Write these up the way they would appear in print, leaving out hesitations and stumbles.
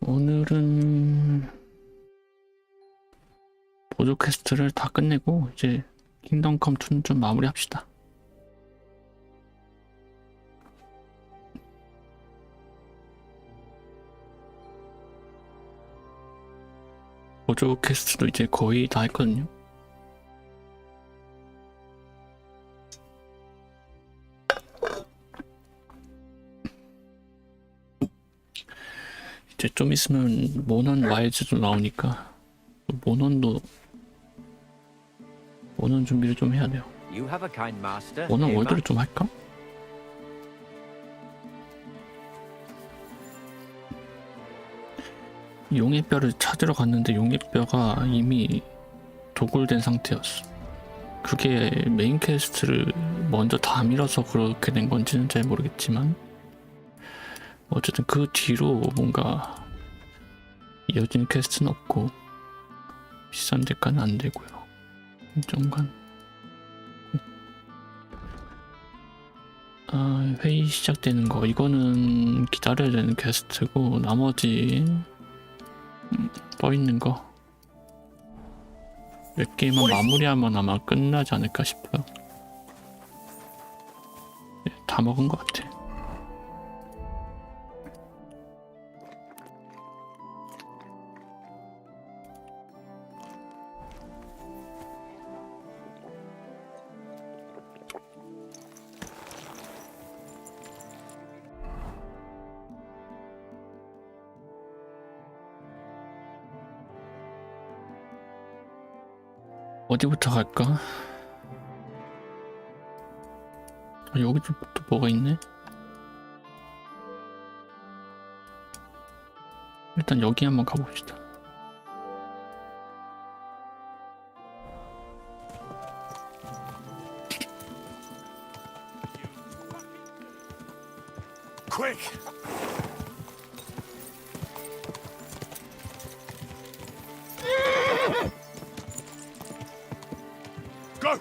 오늘은 보조 퀘스트를 다 끝내고 이제 킹덤컴 2는 좀 마무리합시다. 보조 퀘스트도 이제 거의 다 했거든요. 이제 좀 있으면 모넌 와일즈도 나오니까 모넌 준비를 좀 해야 돼요. 모넌 월드를 좀 할까? 용의 뼈를 찾으러 갔는데 용의 뼈가 이미 도굴된 상태였어. 그게 메인 퀘스트를 먼저 다 밀어서 그렇게 된 건지는 잘 모르겠지만 어쨌든 그 뒤로 뭔가 이어진 퀘스트는 없고 비싼 데가는 안 되고요. 정관 회의 시작되는 거 이거는 기다려야 되는 퀘스트고 나머지 떠 있는 거 몇 개만 마무리하면 아마 끝나지 않을까 싶어요. 네, 다 먹은 것 같아. 어디부터 갈까? 여기 또 뭐가 있네? 일단 여기 한번 가봅시다. Quick! Go!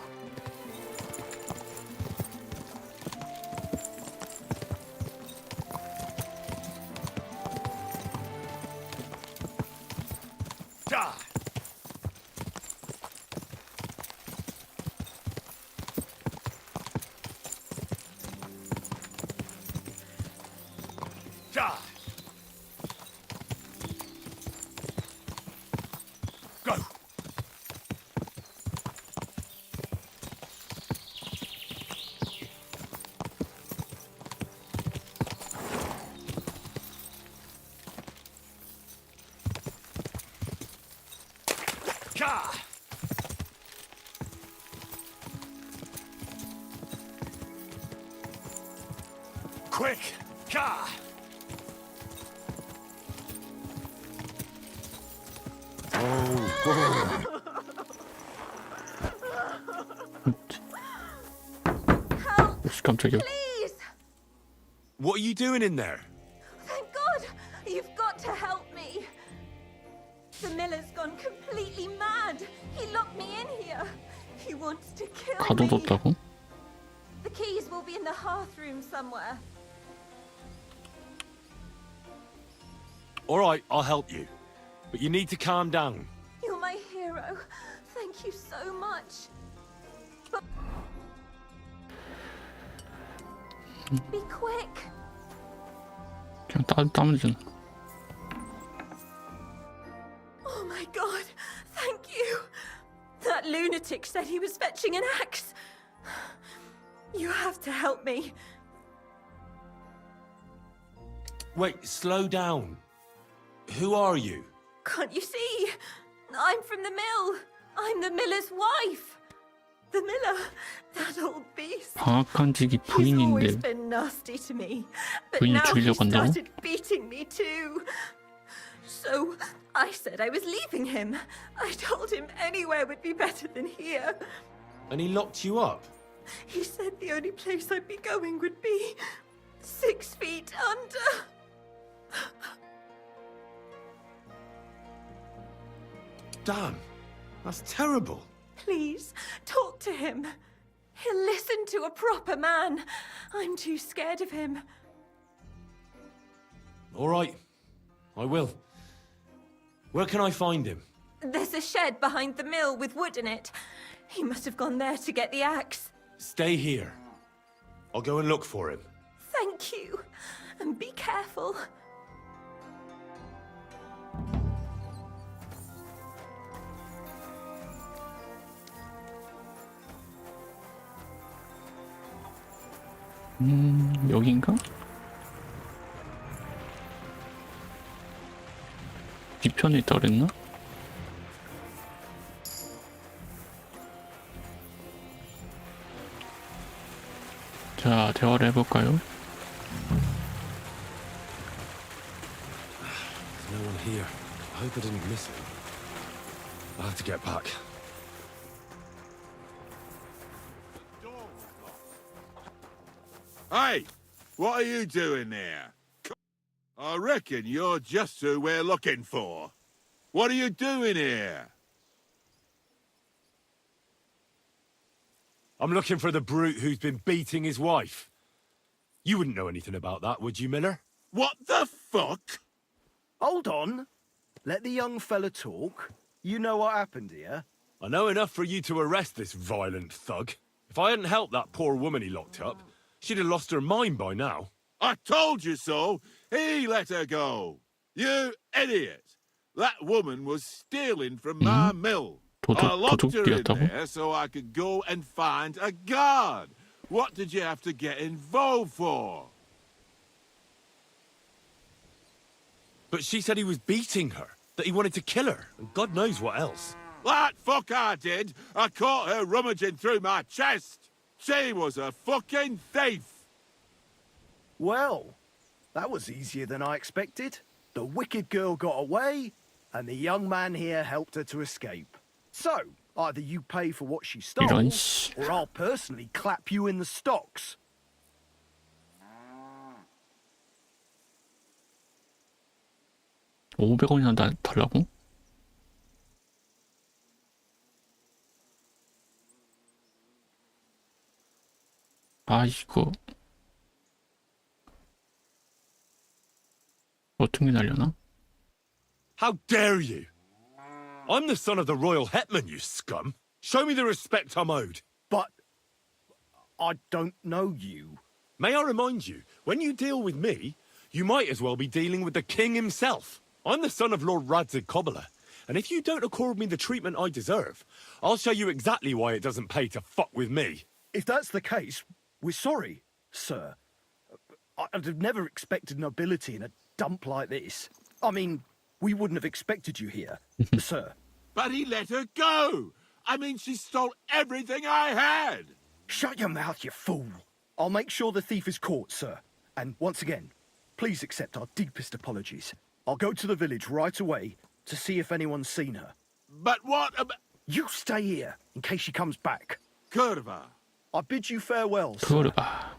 Die! Die! Go! Ka! Quick! Ka! 깜짝이야. Please! What are you doing in there? Thank God! You've got to help me! The miller's gone completely mad! He locked me in here! He wants to kill me! 가둬뒀다고? The keys will be in the hearth room somewhere. All right, I'll help you. But you need to calm down. You're my hero. Thank you so much. But... Be quick! 그냥 따면 되잖아. Oh my God! Thank you! That lunatic said he was fetching an axe! You have to help me. Wait, slow down. Who are you? Can't you see? I'm from the mill. I'm the miller's wife. The miller, that old beast. 방학한 직이 He's always 부인인데 been nasty to me, but 부인을 now he 죽이려고 한다고? started beating me too. So I said I was leaving him. I told him anywhere would be better than here. And he locked you up? He said the only place I'd be going would be 6 feet under. Damn, that's terrible. Please, talk to him. He'll listen to a proper man. I'm too scared of him. All right, I will. Where can I find him? There's a shed behind the mill with wood in it. He must have gone there to get the axe. Stay here. I'll go and look for him. Thank you. And be careful. 여긴가? 뒤편에 있다 그랬나? 자, 대화를 해볼까요? There's no one here. I hope I didn't miss him. I'll have to get back. Hey, what are you doing there? I reckon you're just who we're looking for. What are you doing here? I'm looking for the brute who's been beating his wife. You wouldn't know anything about that, would you, Miller? What the fuck? Hold on. Let the young fella talk. You know what happened here? I know enough for you to arrest this violent thug. If I hadn't helped that poor woman he locked up, she'd have lost her mind by now. I told you so. He let her go. You idiot. That woman was stealing from my mill. I locked her in there so I could go and find a guard. What did you have to get involved for? But she said he was beating her, that he wanted to kill her, and God knows what else. That fuck I did. I caught her rummaging through my chest. She was a fucking thief. Well, that was easier than I expected. The wicked girl got away, and the young man here helped her to escape. So, either you pay for what she stole, or I'll personally clap you in the stocks. $500원이나 달라고? 아, 이거 어떻게 날려나? How dare you? I'm the son of the royal hetman, you scum. Show me the respect I'm owed. But I don't know you. May I remind you, when you deal with me, you might as well be dealing with the king himself. I'm the son of Lord Radzig Cobbler, and if you don't accord me the treatment I deserve, I'll show you exactly why it doesn't pay to fuck with me. If that's the case, we're sorry, sir. I'd have never expected nobility in a dump like this. I mean, we wouldn't have expected you here, sir. But he let her go. I mean, she stole everything I had. Shut your mouth, you fool. I'll make sure the thief is caught, sir. And once again, please accept our deepest apologies. I'll go to the village right away to see if anyone's seen her. But what about... You stay here in case she comes back. Curva? I bid you farewell, sir. 그거르바.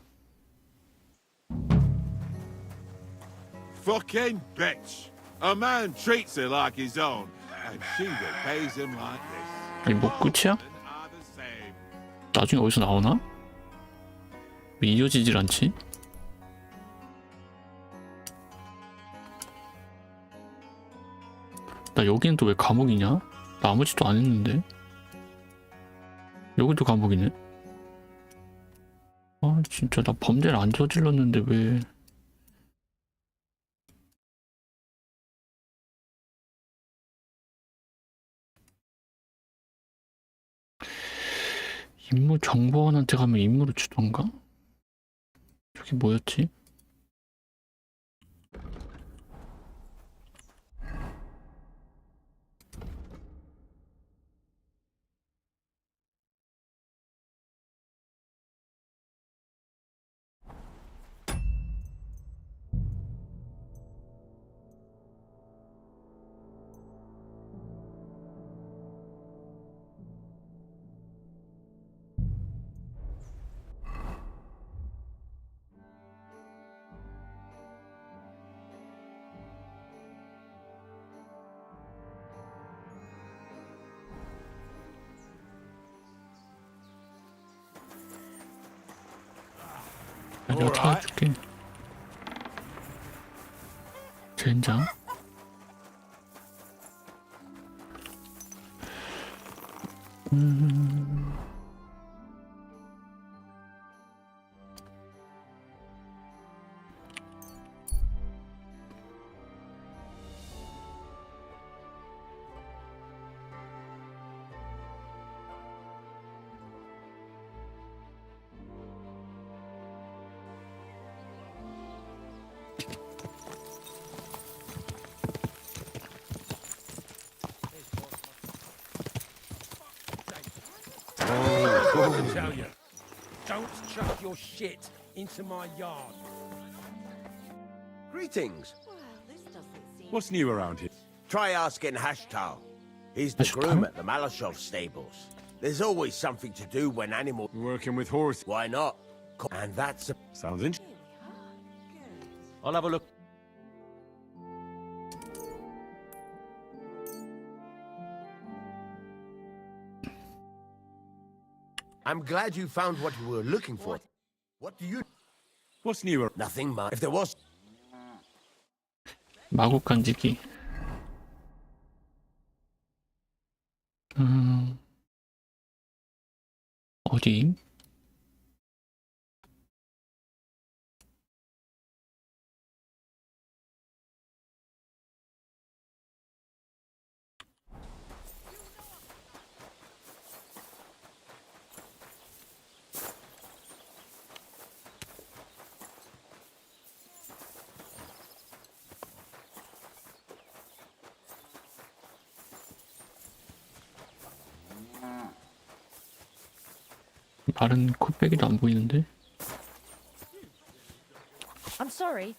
Fucking bitch. A man treats her like his own, and she repays him like this. 아니 뭐 끝이야? Men are the same. 나중에 어디서 나오나? 왜 이어지질 않지? 나 여기는 또 왜 감옥이냐? 나 아무 짓도 안 했는데. 여기도 감옥이네. 아 진짜 나 범죄를 안 저질렀는데 왜. 임무 정보원한테 가면 임무를 주던가? 저기 뭐였지? 내가 찾아줄게. 젠장. I tell you, don't chuck your shit into my yard. Greetings. Well, this doesn't seem... What's new around here? Try asking Hashtal. He's the groom at the Malashov stables. There's always something to do when animals... Working with horses. Why not? And that's... Sounds interesting. I'll have a look. I'm glad you found what you were looking for. What do you... What's new? Nothing much. If there was... 마구 간지기. 어디? 다른 콧배기도 안 보이는데? I'm sorry.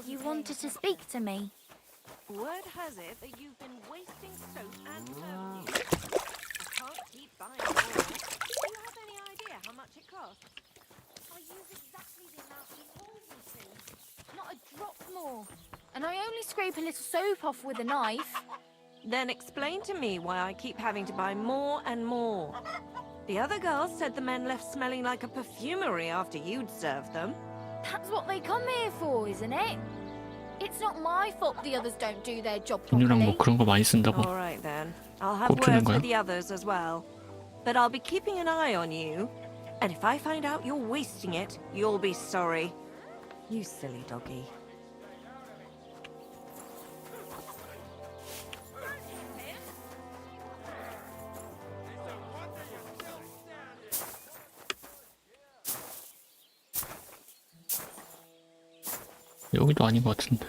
You wanted to speak to me. Word has it that you've been wasting soap and perfume. I can't keep buying more. Do you have any idea how much it costs? I use exactly the amount you told me to. Not a drop more. And I only scrape a little soap off with a knife. Then explain to me why I keep having to buy more and more. The other girls said the men left smelling like a perfumery after you'd served them. That's what they come here for, isn't it? It's not my fault the others don't do their job 분유랑 properly. 뭐 그런 거 많이 쓴다고. All right then. I'll have 꼽주는 words 거야? with the others as well. But I'll be keeping an eye on you. And if I find out you're wasting it, you'll be sorry. You silly doggy. 여기도 아닌 것 같은데.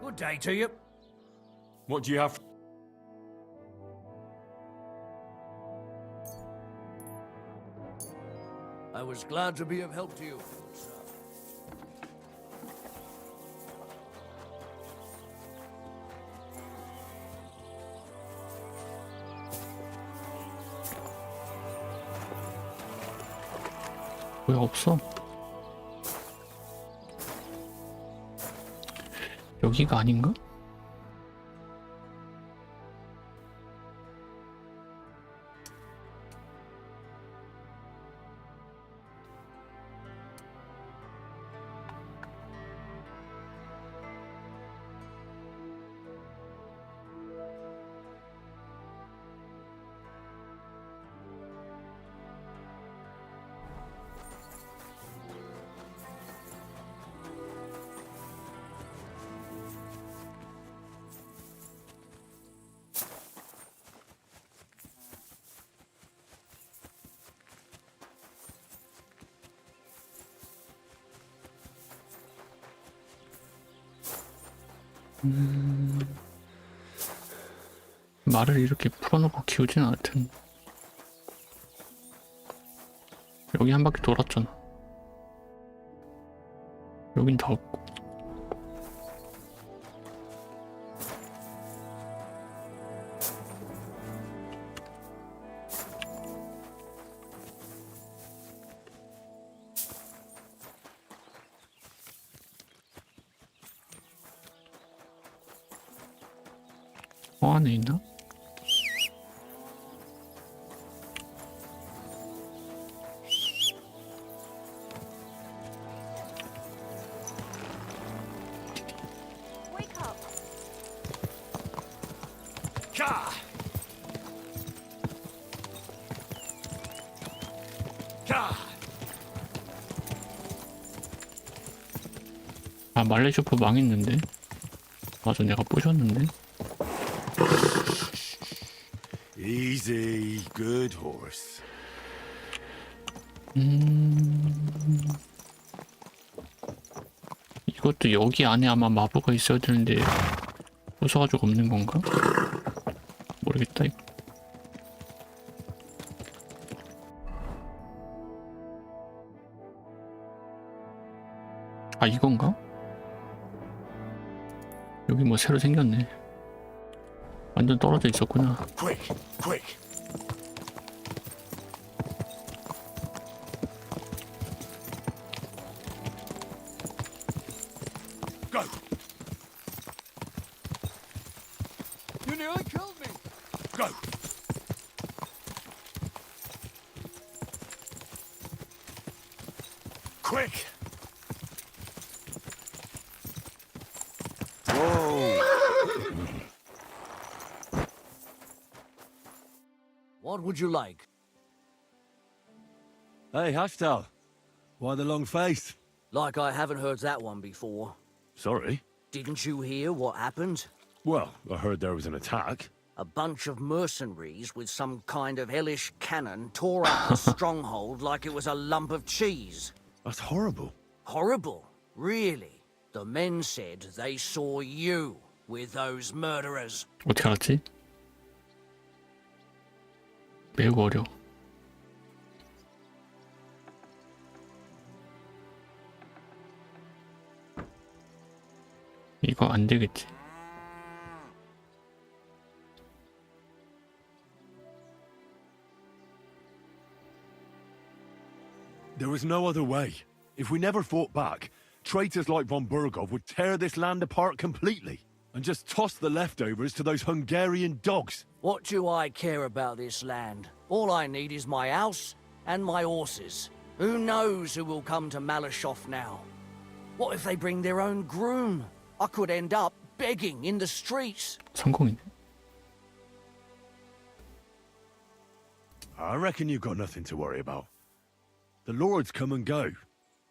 Good day to you. What do you have? I was glad to be of help to you. 왜 없어? 여기가 아닌가? 말을 이렇게 풀어놓고 키우진 않을 텐데. 여기 한 바퀴 돌았잖아. 여긴 더 없고. 안에 있나? 아, 말레 슈퍼 망했는데. 맞아, 내가 부셨는데. Easy, good horse. 이것도 여기 안에 아마 마부가 있어야 되는데 부숴가지고 없는 건가? 모르겠다 이거. 아, 이건가? 여기 뭐 새로 생겼네. 완전 떨어져 있었구나. Quick, quick. Go. You nearly killed me. Go. Quick. What would you like? Hey, Hashtal. Why the long face? Like I haven't heard that one before. Sorry. Didn't you hear what happened? Well, I heard there was an attack. A bunch of mercenaries with some kind of hellish cannon tore up the stronghold like it was a lump of cheese. That's horrible. Horrible, really. The men said they saw you with those murderers. 어떻게 알았지? 매우 어려워. 이거 안 되겠지. There was no other way. If we never fought back, traitors like von Burgov would tear this land apart completely and just toss the leftovers to those Hungarian dogs. What do I care about this land? All I need is my house and my horses. Who knows who will come to Malashov now? What if they bring their own groom? I could end up begging in the streets. 성공이네. I reckon you've got nothing to worry about. The lords come and go,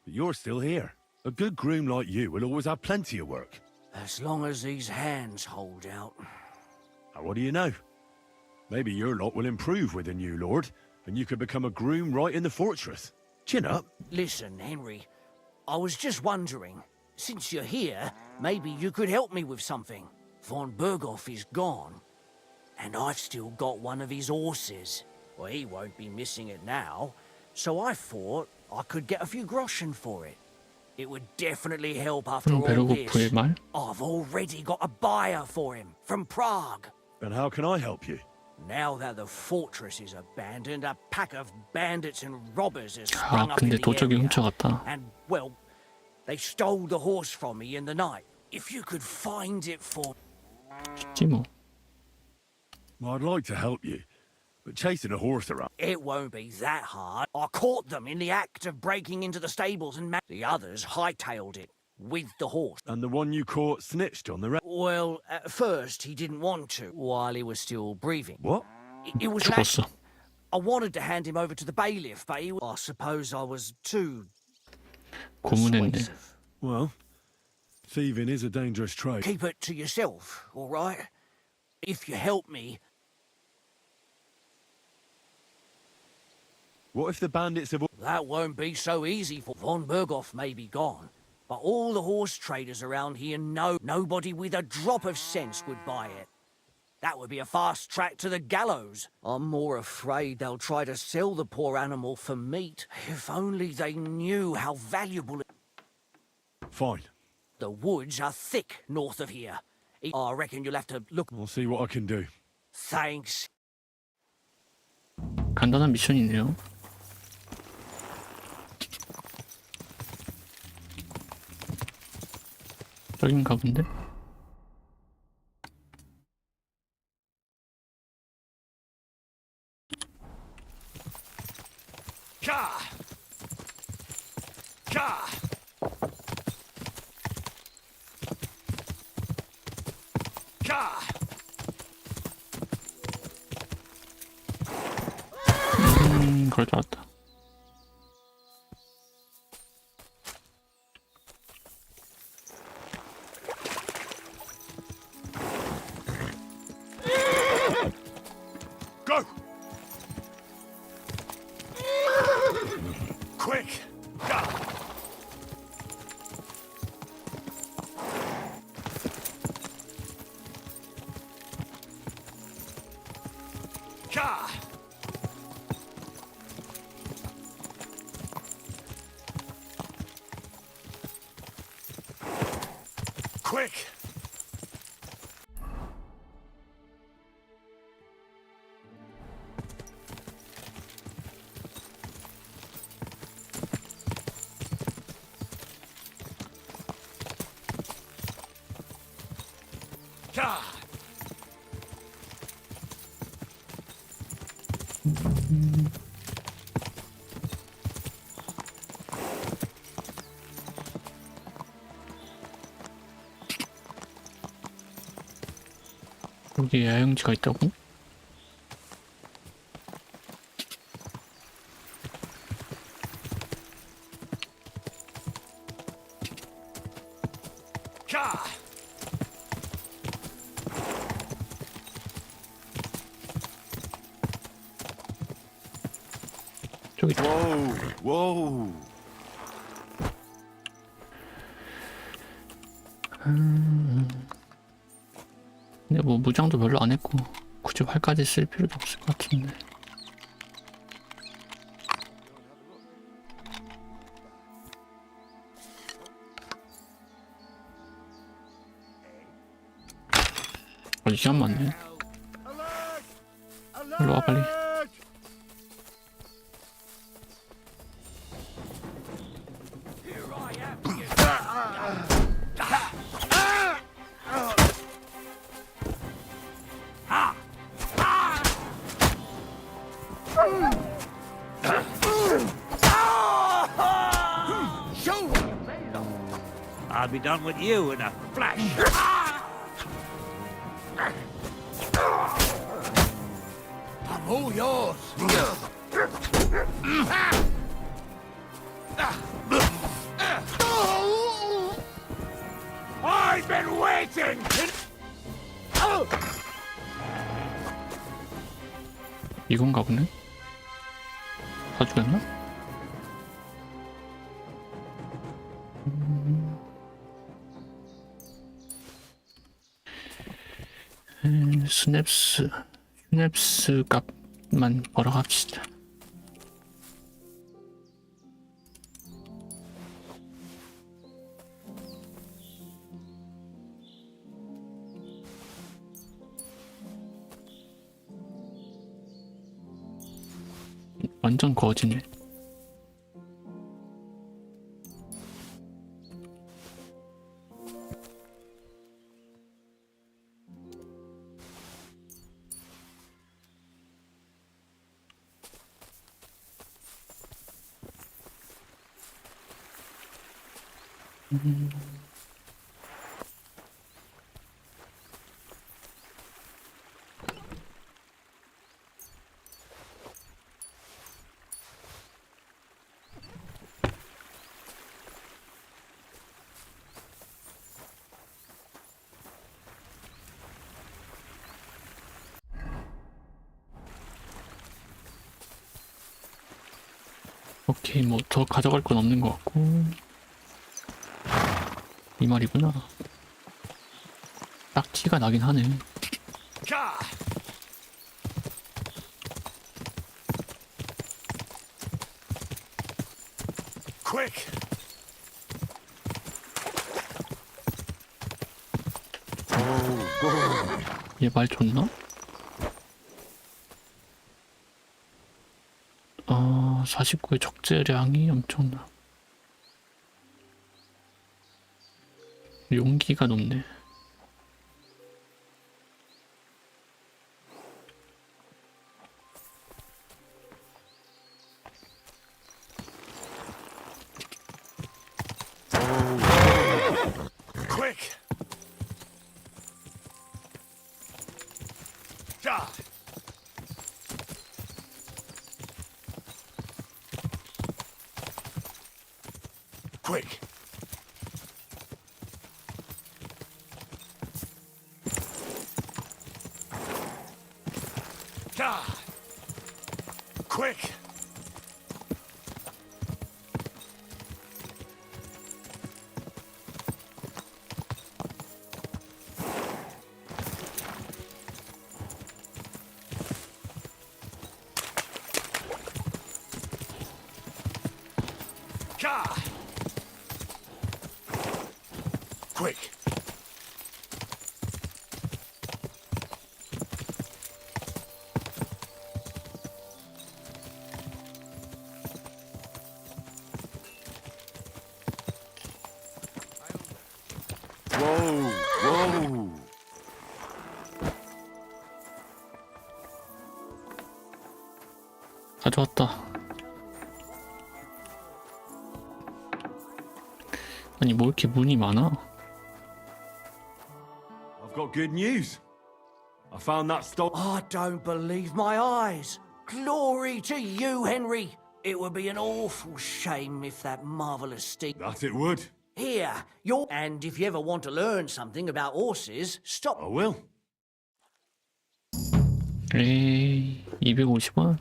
but you're still here. A good groom like you will always have plenty of work. As long as these hands hold out. And what do you know? Maybe your lot will improve with a new lord, and you could become a groom right in the fortress. Chin up. Listen, Henry, I was just wondering, since you're here, maybe you could help me with something. Von Burgov is gone, and I've still got one of his horses. Well, he won't be missing it now, so I thought I could get a few groschen for it. It would definitely help after all 베르고프의 this. 말? I've already got a buyer for him, from Prague. And how can I help you? Now that the fortress is abandoned, a pack of bandits and robbers has 아, sprung up in 근데 the 도적이 area. 훔쳐갔다. And, well, they stole the horse from me in the night. If you could find it for... 쉽지 뭐. Well, I'd like to help you, but chasing a horse around... It won't be that hard. I caught them in the act of breaking into the stables and the others hightailed it with the horse. And the one you caught snitched on the rest... Well, at first he didn't want to while he was still breathing. What? It was 죽었어. I wanted to hand him over to the bailiff, but I suppose I was too 고문했네. persuasive. Well, thieving is a dangerous trade. Keep it to yourself, all right? If you help me, What if the bandits have... that won't be so easy for Von Burgov may be gone. But all the horse traders around here know nobody with a drop of sense would buy it. That would be a fast track to the gallows. I'm more afraid they'll try to sell the poor animal for meat. If only they knew how valuable it... Fine. The woods are thick north of here. I reckon you'll have to look... I'll see what I can do. Thanks. 간단한 미션이네요. 저긴가 본데? Ka! Ka! Ka! 그럴 줄 알았다. Go! Quick! Go! Ga! Quick! Ga! 여기 야영지가 있다고? Ga! 저기 있다. Whoa, whoa. 근데 뭐 무장도 별로 안 했고 굳이 활까지 쓸 필요도 없을 것 같은데. 시간 많네. 일로 와 빨리. I'll be done with you in a flash. I'm all yours. I've been waiting! 이건가 보네? 다 죽였나? 스냅스 값만 벌어갑시다. 완전 거지네. 오케이, 뭐 더 가져갈 건 없는 것 같고. 이 말이구나. 딱 티가 나긴 하네. Ga! Quick! 얘 말 좋나? 49의 적재량이 엄청나. 용기가 높네. Quick! Ga! Quick! Ah! Quick! Ah! Quick! Whoa, whoa. 가져왔다. 아니 뭐 이렇게 문이 많아? I've got good news. I found that stolen. I don't believe my eyes. Glory to you, Henry. It would be an awful shame if that marvellous steed... That it would. Here, you're... And if you ever want to learn something about horses, stop... I will. 에이 250원?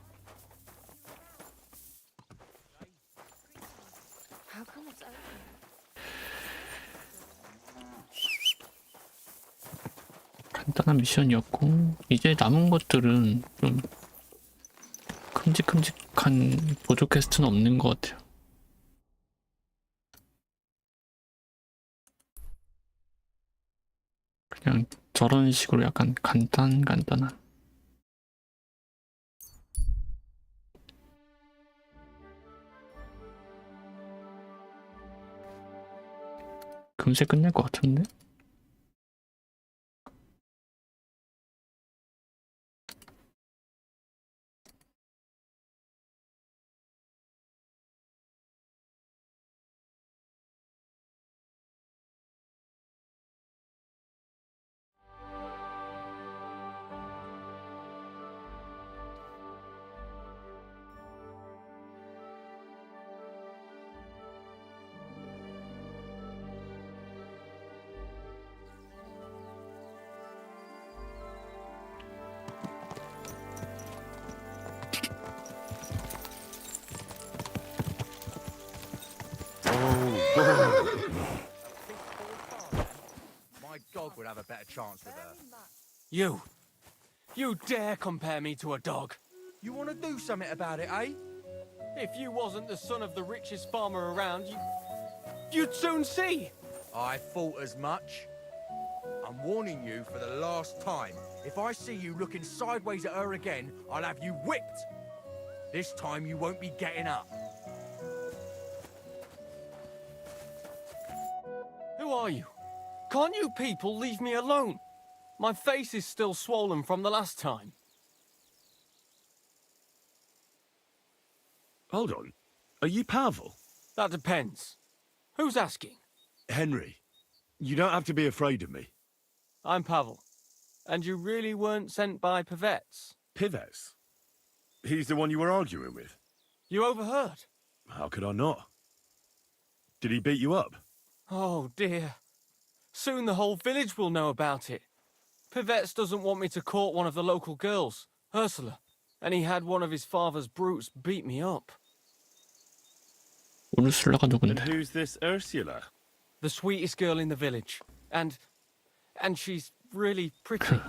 How come it's open? 간단한 미션이었고 이제 남은 것들은 좀 큼직큼직한 보조 퀘스트는 없는 것 같아요. 그냥 저런 식으로 약간 간단한 금세 끝낼 것 같은데? My dog would have a better chance with her. You dare compare me to a dog? You want to do something about it, eh? If you wasn't the son of the richest farmer around, you'd soon see. I thought as much. I'm warning you for the last time. If I see you looking sideways at her again, I'll have you whipped. This time you won't be getting up. Who are you? Can't you people leave me alone? My face is still swollen from the last time. Hold on. Are you Pavel? That depends. Who's asking? Henry, you don't have to be afraid of me. I'm Pavel. And you really weren't sent by Pivets? Pivets? He's the one you were arguing with. You overheard? How could I not? Did he beat you up? Oh dear. Soon the whole village will know about it. Pivets doesn't want me to court one of the local girls, Ursula, and he had one of his father's brutes beat me up. 우르슬라가 And 누군데? who's this Ursula? The sweetest girl in the village. And she's really pretty.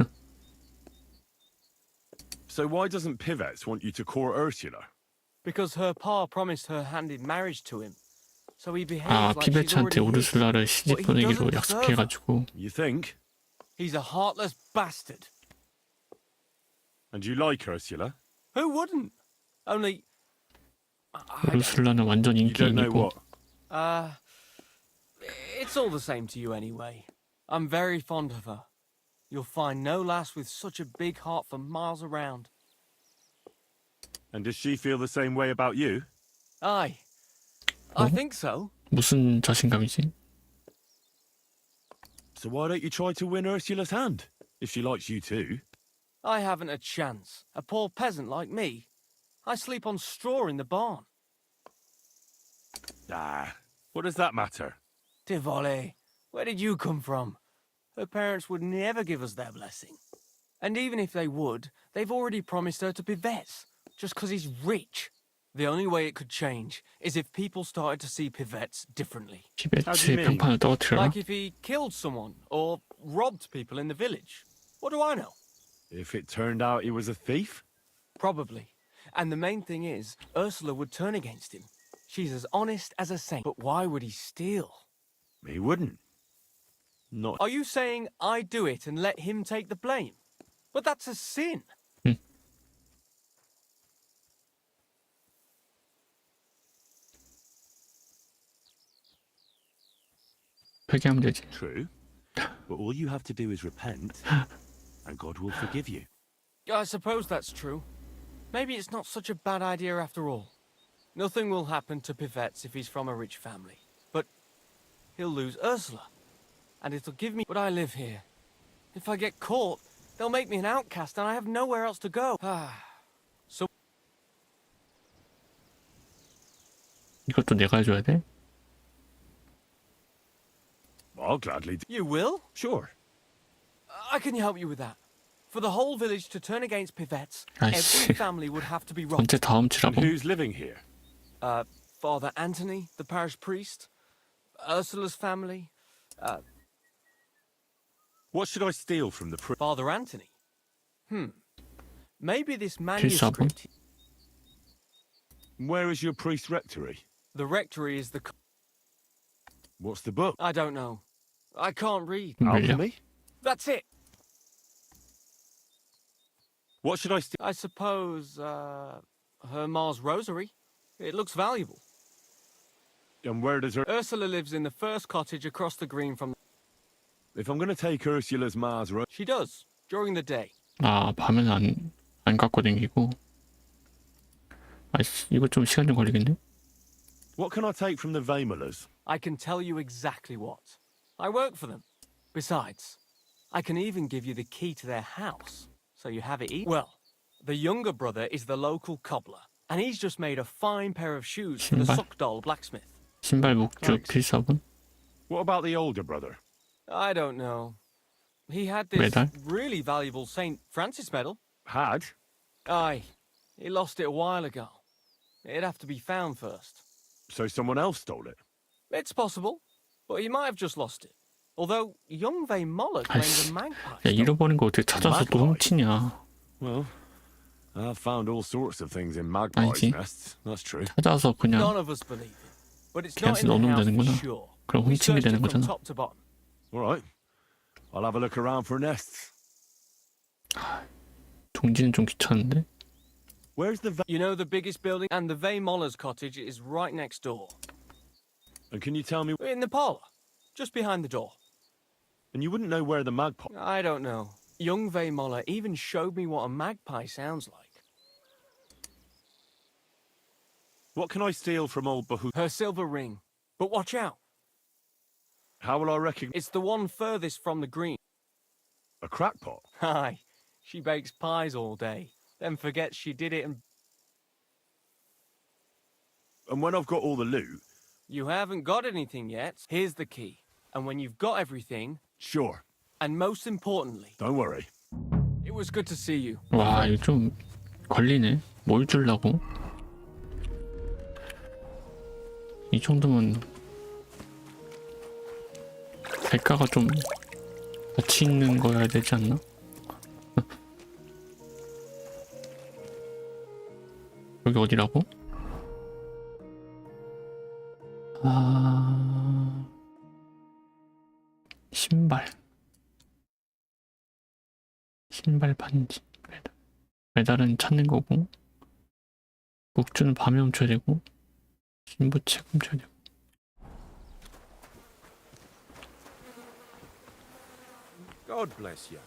So why doesn't Pivets want you to court Ursula? Because her pa promised her hand in marriage to him. So he behaves 아 like she's 피베츠한테 already his. 우르슬라를 시집 보내기로 약속해가지고 You think? He's a heartless bastard. And you like Ursula? Who wouldn't? Only... I 우르슬라는 완전 You don't know 인기인이고 what? It's all the same to you anyway. I'm very fond of her. You'll find no lass with such a big heart for miles around. And does she feel the same way about you? Aye. I think so. 무슨 자신감이지? So why don't you try to win Ursula's hand, if she likes you too? I haven't a chance. A poor peasant like me. I sleep on straw in the barn. Ah, What does that matter? Tivoli, where did you come from? Her parents would never give us their blessing. And even if they would, they've already promised her to Pivets, just because he's rich. The only way it could change is if people started to see Pivets differently. 피베츠 평판을 떨어뜨려라? Like if he killed someone or robbed people in the village. What do I know? If it turned out he was a thief? Probably. And the main thing is, Ursula would turn against him. She's as honest as a saint. But why would he steal? He wouldn't. Not. Are you saying I do it and let him take the blame? But that's a sin. 회개하면 되지. True. But all you have to do is repent, and God will forgive you. I suppose that's true. Maybe it's not such a bad idea after all. Nothing will happen to Pivets if he's from a rich family. But he'll lose Ursula. And it'll give me... But I live here. If I get caught, they'll make me an outcast and I have nowhere else to go. So... 이것도 내가 해줘야 돼? I'll gladly do. You will? Sure. I can help you with that. For the whole village to turn against Pivets, 아이씨. every family would have to be robbed. 언제 다음 And 치라고? who's living here? Father Anthony, the parish priest, Ursula's family, What should I steal from the Father Anthony. Maybe this 필사본? manuscript... Where is your priest rectory? The rectory is the... What's the book? I don't know. I can't read. 물려. Alchemy? That's it. What should I steal? I suppose, her Ma's rosary. It looks valuable. And where does her... Ursula lives in the first cottage across the green from... If I'm going to take Ursula's Mars road... She does, during the day. 아, 밤에는 안 갖고 다니고. 아이씨, 이거 좀 시간 좀 걸리겠네? What can I take from the Vamelers? I can tell you exactly what. I work for them. Besides, I can even give you the key to their house, so you have it easy. Well, the younger brother is the local cobbler, and he's just made a fine pair of shoes for the 신발? Suckdoll blacksmith. 신발 목줄 필사본? What about the older brother? I don't know. He had this medal? really valuable St. Francis medal. Had? Aye, he lost it a while ago. It'd have to be found first. So someone else stole it? It's possible, but he might have just lost it. Although young Vay Moller claims 아이씨, a magpie. 야 잃어버린 거 어떻게 찾아서 또 훔치냐? Well, I've found all sorts of things in magpies' 아니지. nests. That's true. 찾아서 그냥 None of us believe it, but it's 그냥 not in the 넣어놓으면 house 되는구나. for sure. 그럼 We 훔친 게 searched it 되는 from 거잖아. top to bottom. All right. I'll have a look around for nests. 종지는 좀 귀찮은데? Where's the... You know the biggest building? And the Vay Moller's cottage is right next door. And can you tell me... In the parlour, just behind the door. And you wouldn't know where the magpie... I don't know. Young Vay Moller even showed me what a magpie sounds like. What can I steal from old Bahut? Her silver ring. But watch out. How will I recognize... It's the one furthest from the green. A crackpot? Aye. She bakes pies all day. Then forgets she did it and... And when I've got all the loot... You haven't got anything yet. Here's the key. And when you've got everything... Sure. And most importantly... Don't worry. It was good to see you. 와, 이거 좀 걸리네. 뭘 주려고? 이 정도면 대가가 좀 가치 있는 거여야 되지 않나? 여기 어디라고? 아... 신발 반지 메달은 찾는 거고 목줄은 밤에 훔쳐야 되고 신부책 훔쳐야 되고 God bless you.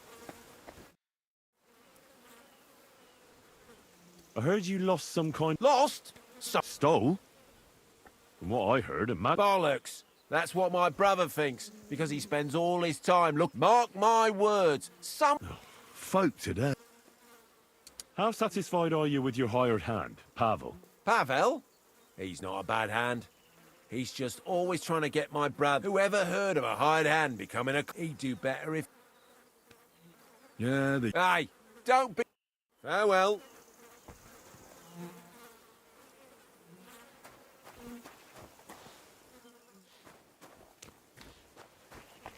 I heard you lost some kind... Lost? Stole? From what I heard, a mag... Bollocks. That's what my brother thinks, because he spends all his time... Look, mark my words. Some... Folk today. How satisfied are you with your hired hand, Pavel? Pavel? He's not a bad hand. He's just always trying to get my brother. Whoever heard of a hired hand becoming a... He'd do better if... Yeah, Hey, don't be... Farewell.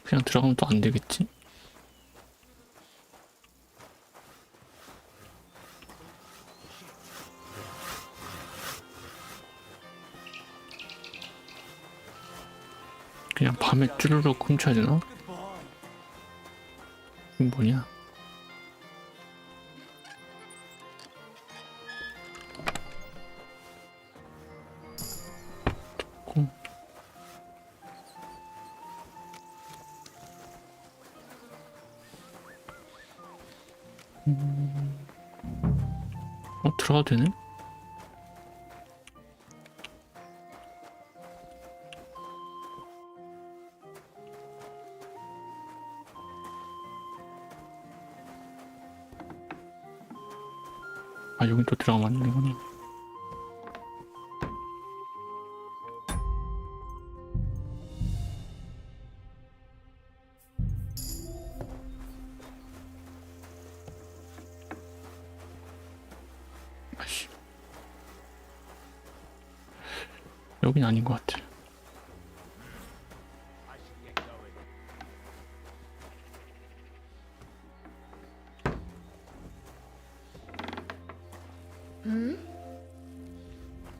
그냥 들어가면 또 안 되겠지? 그냥 밤에 쭈르륵 훔쳐야 되나? 이건 뭐냐? 조금. 들어가도 되네? 아, 여기 또 들어가면 안 되구나. 아씨. 여긴 아닌 것 같아.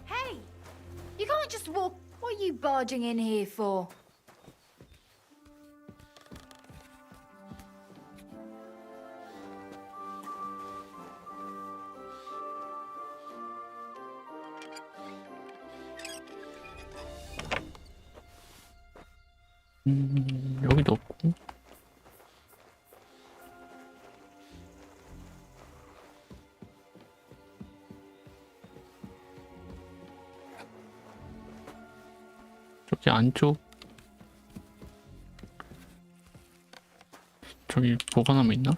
Hey! You can't just walk. What are you barging in here for? 여기도 없고. 저기 안쪽. 저기 보관하면 있나?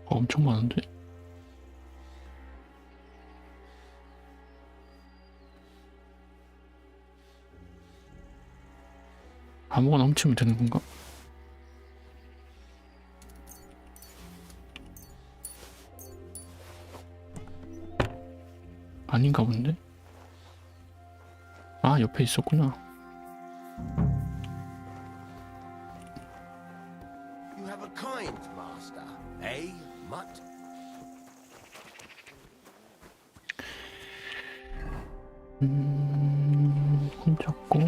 엄청 많은데? 아무거나 훔치면 되는 건가? 아닌가 본데? 아, 옆에 있었구나. You have a kind master, eh, mutt? 훔쳤고.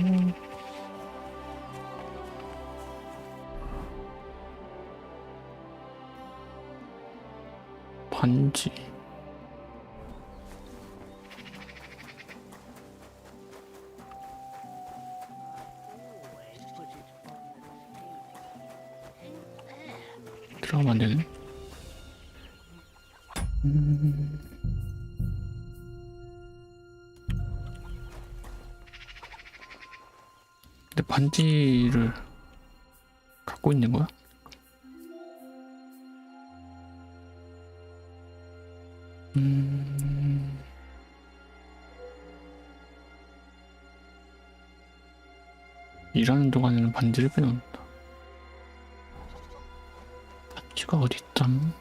반지. 들어가면 안 되네. 근데 반지를 갖고 있는 거야? 일하는 동안에는 반지를 빼놓는다. 반지가 어디 있담?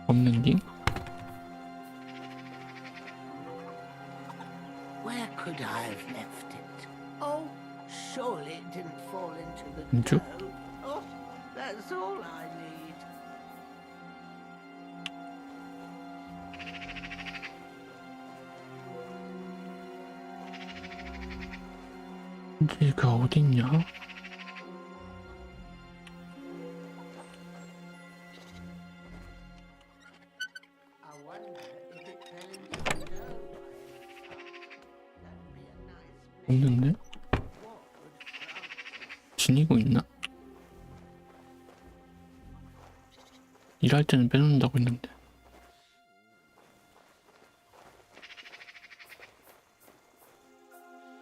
없는디? Where could I have left it? Oh, surely it didn't fall into the 왼쪽? dough. Oh, that's all I need. 반지가 어디 있냐? I wonder if it fell into the dough. That'd be a nice 없는데? 지니고 있나? 일할 때는 빼놓는다고 했는데.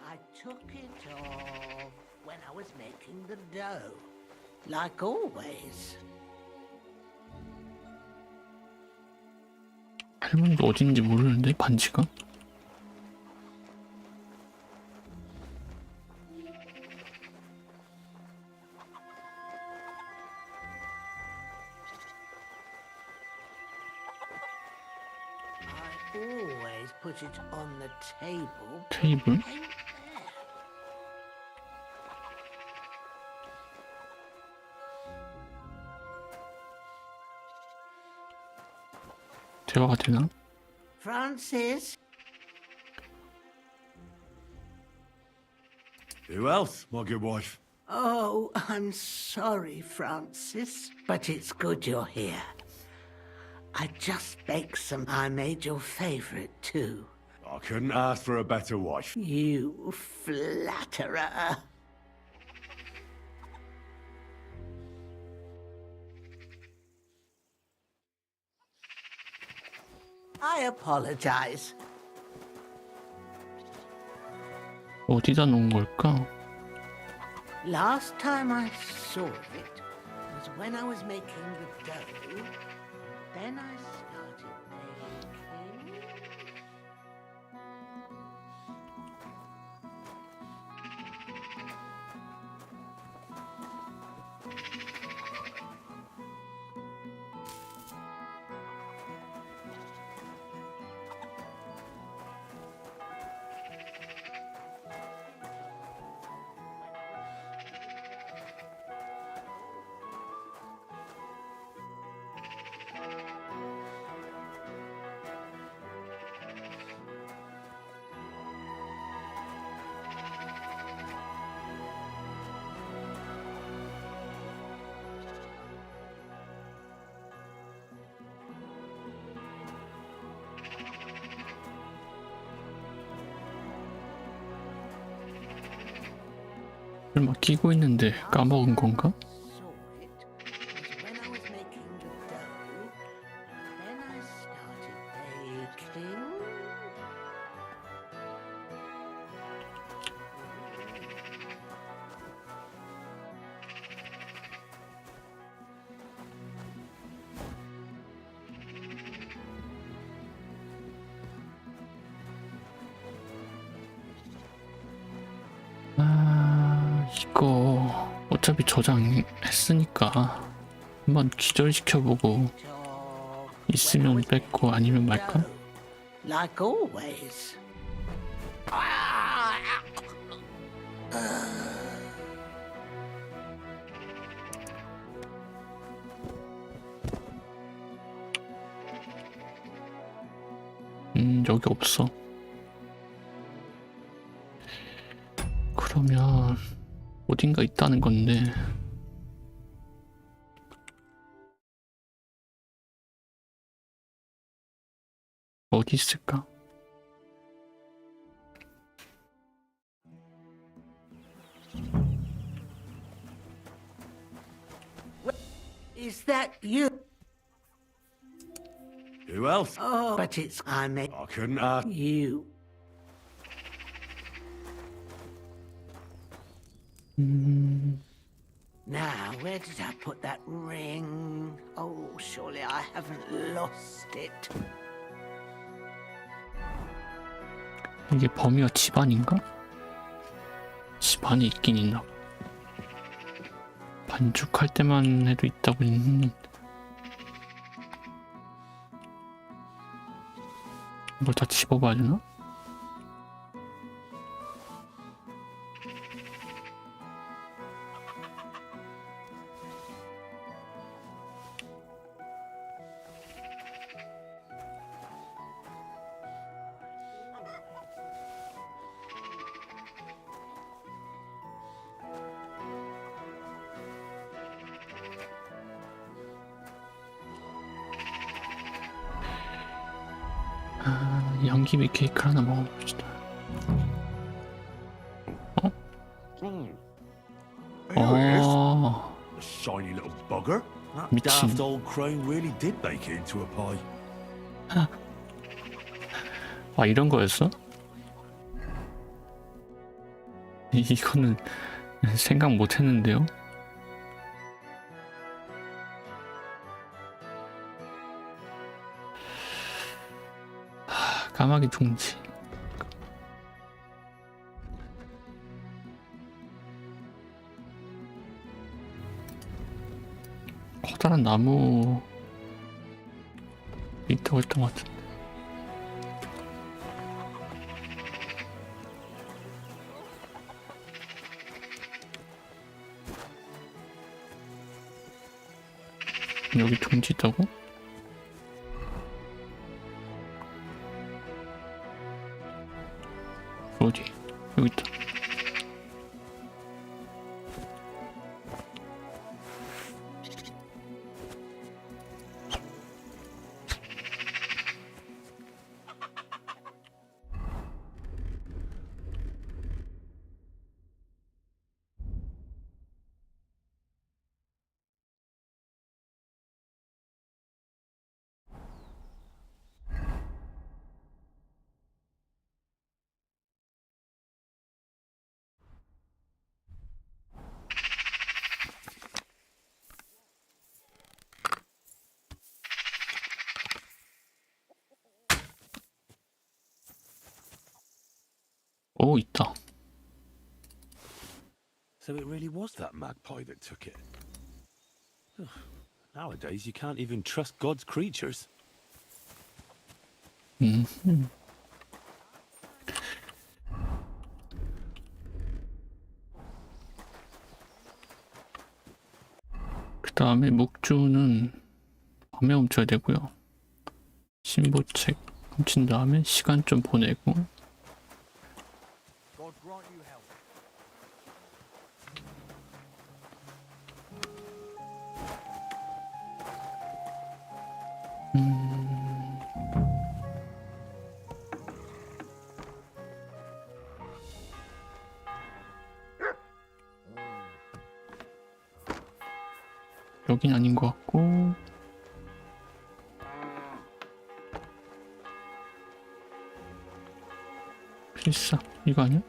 I took it off when I was making the dough, like always. 할머니도 어딘지 모르는데 반지가? I always put it on the table. 테이블? Ain't there? 대화가 되나? Francis? Who else, my good wife? Oh, I'm sorry, Francis, but it's good you're here. I just baked some. I made your favorite, too. I couldn't ask for a better wife. You flatterer. I apologize. 어디다 놓은 걸까? Last time I saw it was when I was making the dough. Then I started baking. 막 끼고 있는데 까먹은 건가? Saw it was when I was making the dough. Then I started baking. 이거 어차피 저장했으니까 한번 기절시켜보고 있으면 뺏고 아니면 말까? Like always. 여기 없어. 그러면 어딘가 있다는 건데 어디 있을까? Is that you? Who else? Oh, but it's I made I couldn't ask. you. Now, where did I put that ring? Oh, surely I haven't lost it. 이게 범위가 집안인가? 집안에 있긴 있나? 반죽할 때만 해도 있다고 했는데 이걸 다 집어봐야 되나? 양귀비 케이크 하나 먹어봅시다. 어? 아, A shiny little bugger. That 미친. daft old crone really did make it into a pie. 아 이런 거였어? 이거는 생각 못 했는데요? 까마귀 둥지. 커다란 나무 있다고 했던 것 같은데. 여기 둥지 있다고? 어디? 여기 있다. 오, 있다. So it really was that magpie that took it. Nowadays, you can't even trust God's creatures. 그 다음에 묵주는 밤에 훔쳐야 되고요. 신보책 훔친 다음에 시간 좀 보내고. God grant you help. 여긴 아닌 것 같고. 필사 이거 아니야?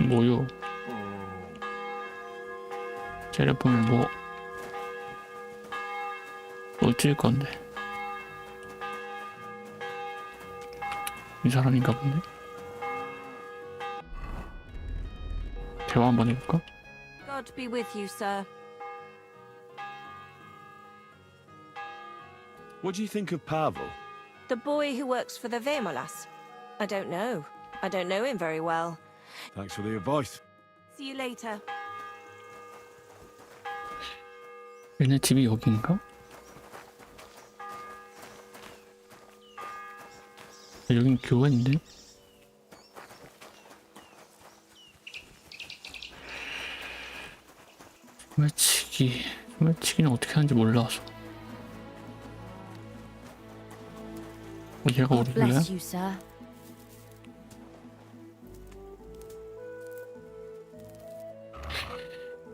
뭐요? 째려보면 뭐 어쩔 건데? 이 사람인가 본데? 대화 한번 해볼까? God be with you, sir. What do you think of Pavel? The boy who works for the Vemolas? I don't know. I don't know him very well. Thanks for the advice. See you later. 얘네 집이 여긴가? 여긴 교회인데? 소매치기는 어떻게 하는지 몰라서. 얘가 어디야? Bless you, sir.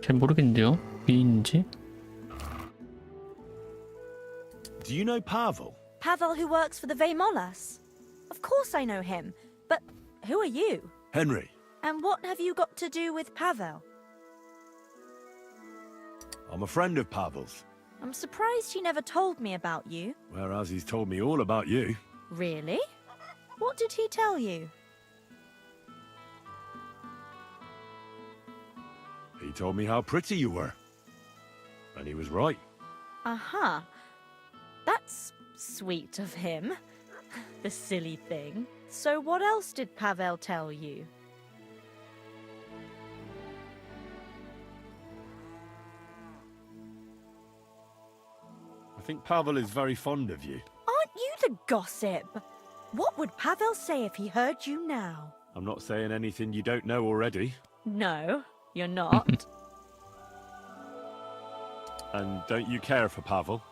잘 모르겠는데요? 위인지? Do you know Pavel? Pavel who works for the Vemolas? Of course I know him, but who are you? Henry. And what have you got to do with Pavel? I'm a friend of Pavel's, I'm surprised he never told me about you. whereas he's told me all about you. Really? What did he tell you? He told me how pretty you were. And he was right. Uh-huh. That's sweet of him. The silly thing. So what else did Pavel tell you? I think Pavel is very fond of you. Aren't you the gossip? What would Pavel say if he heard you now? I'm not saying anything you don't know already. No, you're not. And don't you care for Pavel?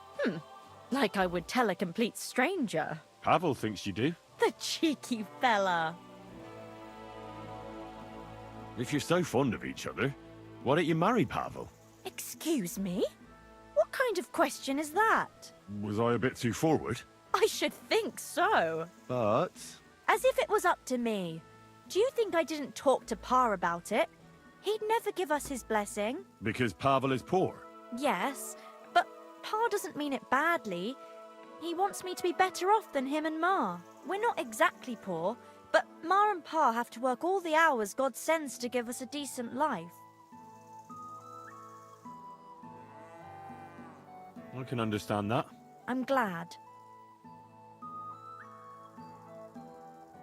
Like I would tell a complete stranger. Pavel thinks you do. The cheeky fella. If you're so fond of each other, why don't you marry Pavel? Excuse me? What kind of question is that? Was I a bit too forward? I should think so. But... As if it was up to me. Do you think I didn't talk to Pa about it? He'd never give us his blessing. Because Pavel is poor. Yes, but Pa doesn't mean it badly. He wants me to be better off than him and Ma. We're not exactly poor, but Ma and Pa have to work all the hours God sends to give us a decent life. I can understand that. I'm glad.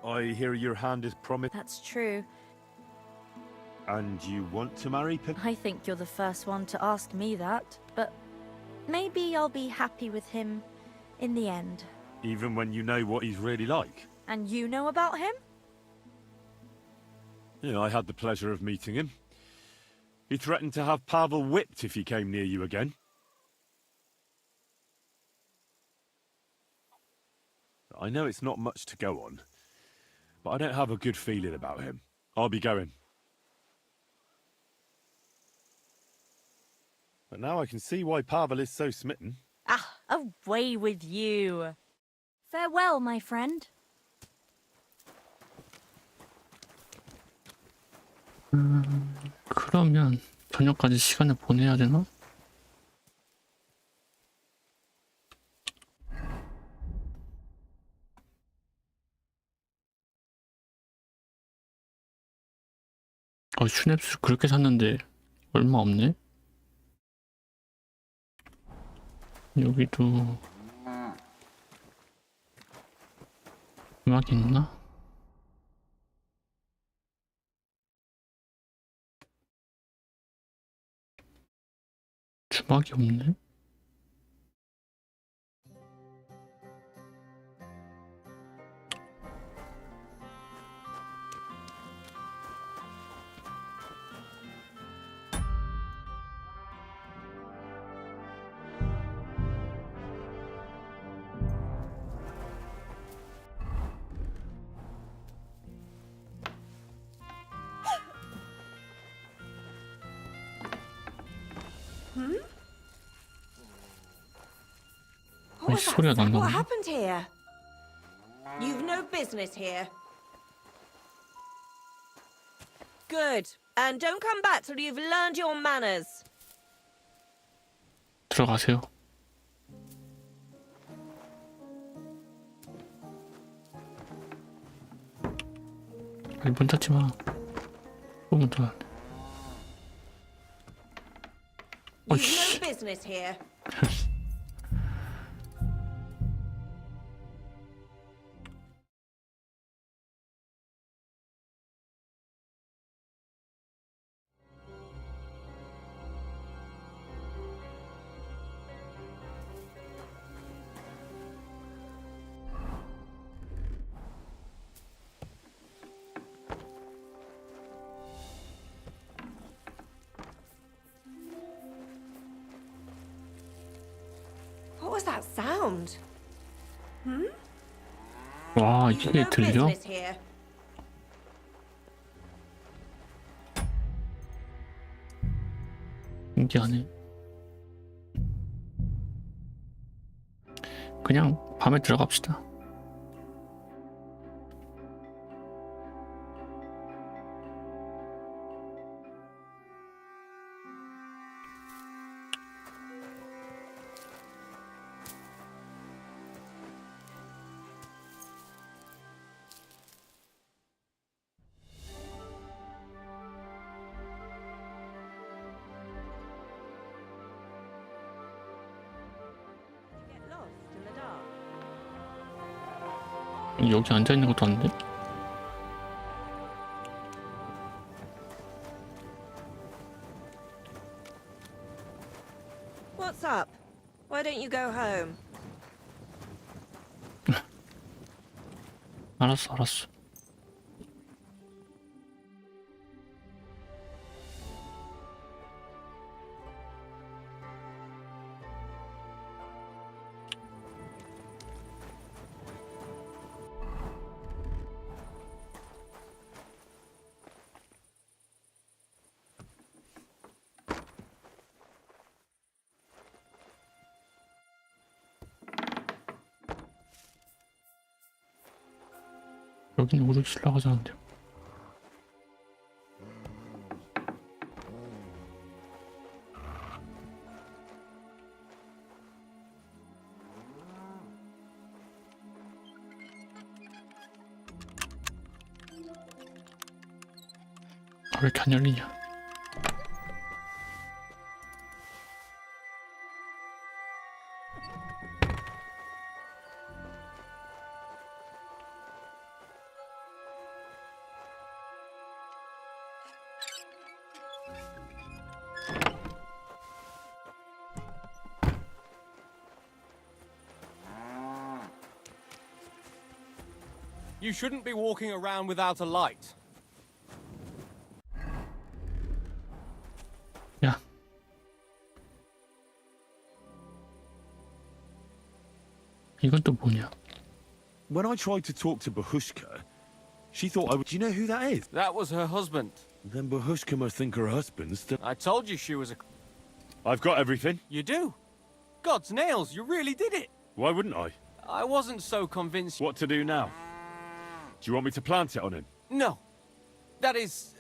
I hear your hand is promised. That's true. And you want to marry Pip? I think you're the first one to ask me that, but maybe I'll be happy with him in the end. Even when you know what he's really like? And you know about him? Yeah, I had the pleasure of meeting him. He threatened to have Pavel whipped if he came near you again. I know it's not much to go on, but I don't have a good feeling about him. I'll be going. But now I can see why Pavel is so smitten. Ah, away with you. Farewell, my friend. 그러면 저녁까지 시간을 보내야 되나? 슈냅스 그렇게 샀는데 얼마 없네? 여기도 음악이 있나? 주막이 없네? What was 소리가 that? 난다고? What happened here? You've no business here. Good. And don't come back till you've learned your manners. 들어가세요. 아니 문 닫지 마. 문 닫아. You've no business here. What was that sound? 와 You've 이게 no 들려? business here. 신기하네. 그냥 밤에 들어갑시다. Get lost in the dark. 여기 앉아 있는 것도 아닌데? What's up? Why don't you go home? 알았어, 알았어. 여기는 우르 올라가자는데요. 왜 이렇게 안 열리냐? You shouldn't be walking around without a light. 야. 이건 또 뭐냐? When I tried to talk to Bahushka, she thought I would... Do you know who that is? That was her husband. Then Bahushka must think her husband's still... I told you she was a... I've got everything. You do? God's nails, you really did it. Why wouldn't I? I wasn't so convinced. What to do now? Do you want me to plant it on him? No. That is...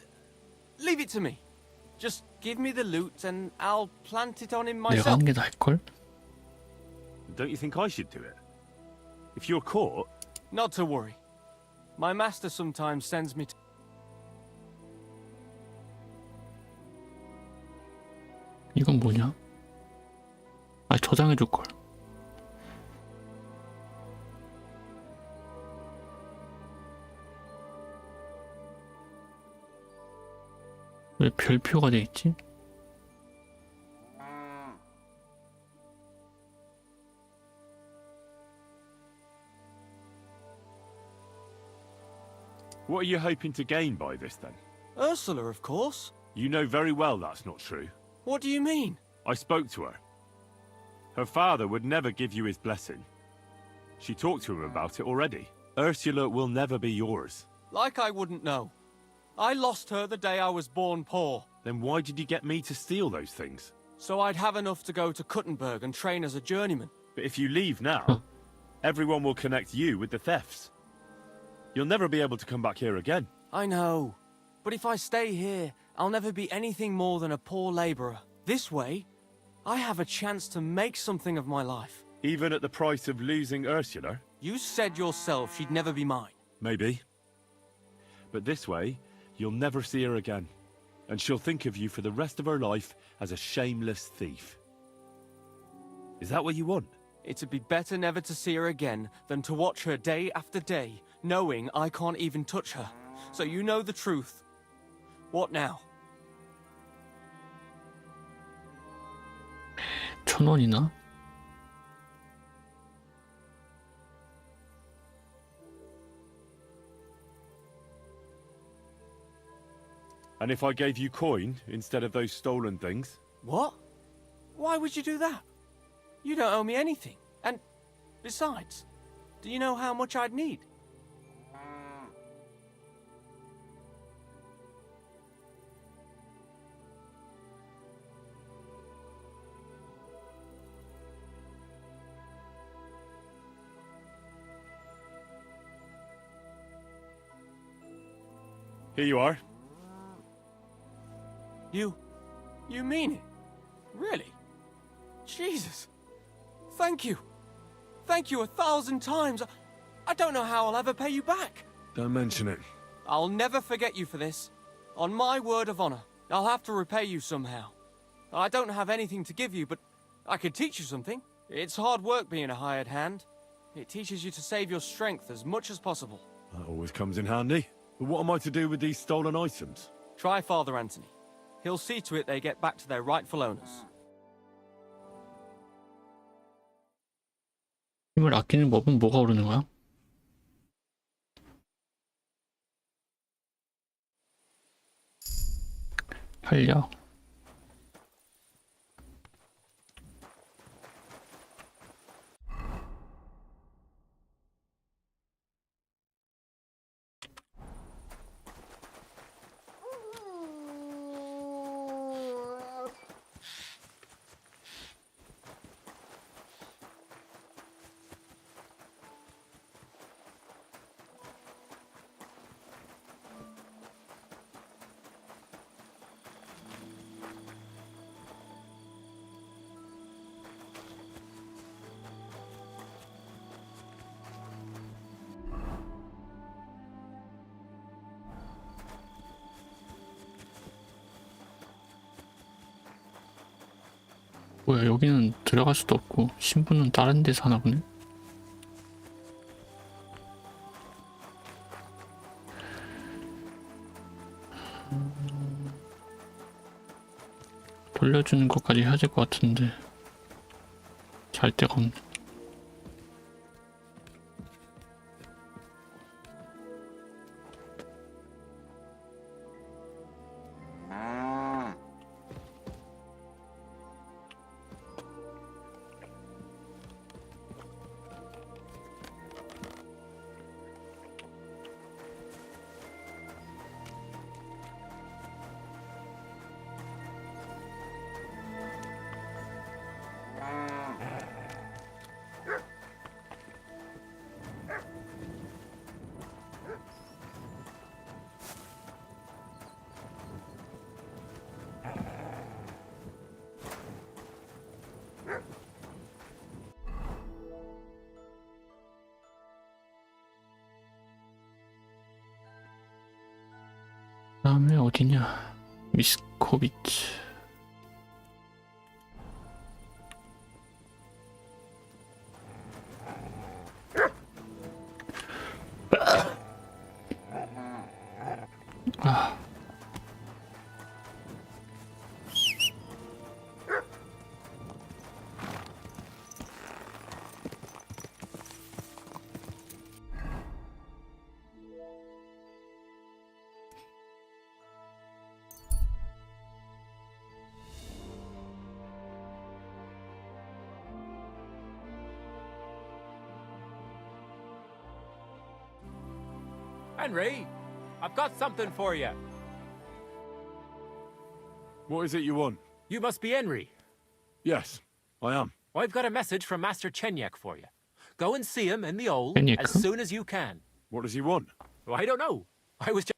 Leave it to me. Just give me the loot and I'll plant it on him 내가 myself. 하는 게 나을걸? Don't you think I should do it? If you're caught... Not to worry. My master sometimes sends me to... 이건 뭐냐? 아, 저장해줄걸. 왜 별표가 돼 있지? What are you hoping to gain by this, then? Ursula, of course. You know very well that's not true. What do you mean? I spoke to her. Her father would never give you his blessing. She talked to him about it already. Ursula will never be yours. Like I wouldn't know. I lost her the day I was born poor. Then why did you get me to steal those things? So I'd have enough to go to Kuttenberg and train as a journeyman. But if you leave now, everyone will connect you with the thefts. You'll never be able to come back here again. I know. But if I stay here, I'll never be anything more than a poor labourer. This way, I have a chance to make something of my life. Even at the price of losing Ursula? You said yourself she'd never be mine. Maybe. But this way, you'll never see her again. And she'll think of you for the rest of her life as a shameless thief. Is that what you want? It'd be better never to see her again than to watch her day after day, knowing I can't even touch her. So you know the truth. What now? 1,000원이나? And if I gave you coin instead of those stolen things? What? Why would you do that? You don't owe me anything. And besides, do you know how much I'd need? Here you are. You mean it? Really? Jesus. Thank you. Thank you 1,000 times. I don't know how I'll ever pay you back. Don't mention it. I'll never forget you for this. On my word of honor, I'll have to repay you somehow. I don't have anything to give you, but I could teach you something. It's hard work being a hired hand. It teaches you to save your strength as much as possible. That always comes in handy. But what am I to do with these stolen items? Try Father Anthony. He'll see to it they get back to their rightful owners. 힘을 아끼는 법은 뭐가 오르는 거야? 활력. 뭐야, 여기는 들어갈 수도 없고 신부는 다른 데서 하나 보네. 돌려주는 것까지 해야 될 것 같은데 잘 데가 없네. 다음에 어디냐? 미스코비츠. 아. Henry, I've got something for you. What is it you want? You must be Henry. Yes, I am. I've got a message from Master Chenyek for you. Go and see him in the Old Chenyek? as soon as you can. What does he want? Well, I don't know. I was just...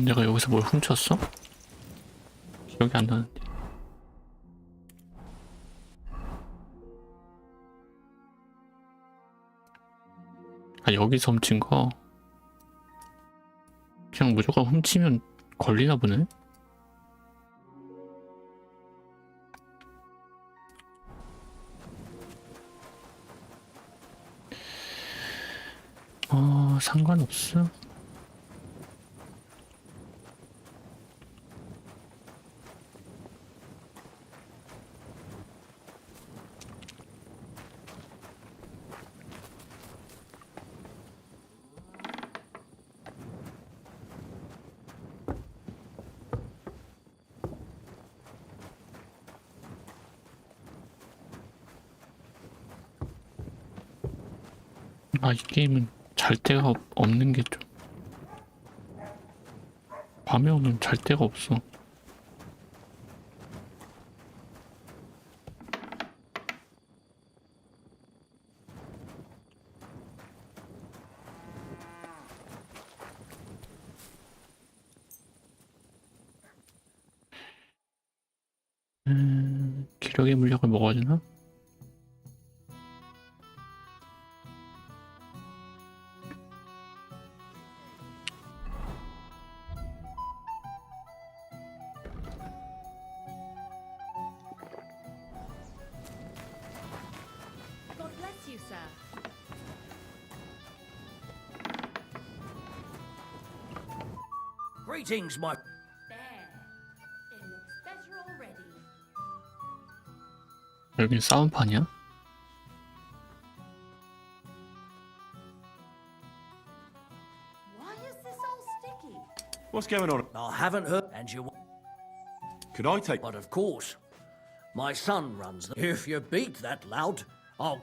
내가 여기서 뭘 훔쳤어? 기억이 안 나는데. 아, 여기서 훔친 거? 그냥 무조건 훔치면 걸리나 보네? 상관없어. 아, 이 게임은 잘 데가 없는 게 좀. 밤에 오면 잘 데가 없어. 기력의 물약을 먹어야 되나? God bless you, sir. Greetings, my... There. It looks better already. 여긴 싸움판이야? Why is this all sticky? What's going on? I haven't heard... And you... Could I take... But of course, my son runs the... If you beat that loud, I'll...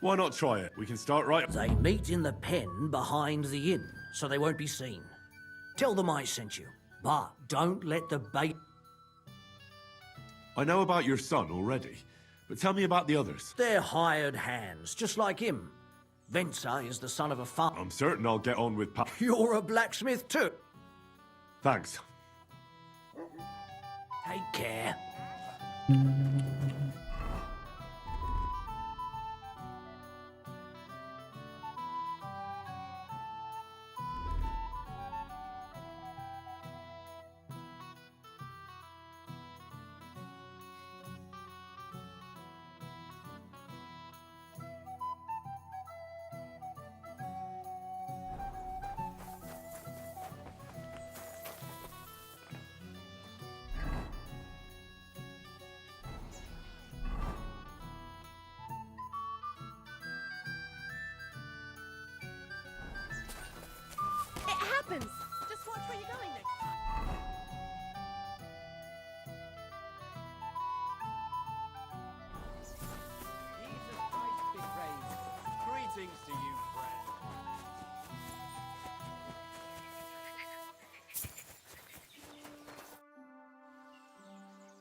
Why not try it? We can start right... They meet in the pen behind the inn. so they won't be seen. Tell them I sent you, but don't let the bait... I know about your son already, but tell me about the others. They're hired hands, just like him. Venza is the son of a farmer. I'm certain I'll get on with You're a blacksmith too. Thanks. Take care. Just watch where you're going next time. Jesus Christ be praised. Greetings to you, friend.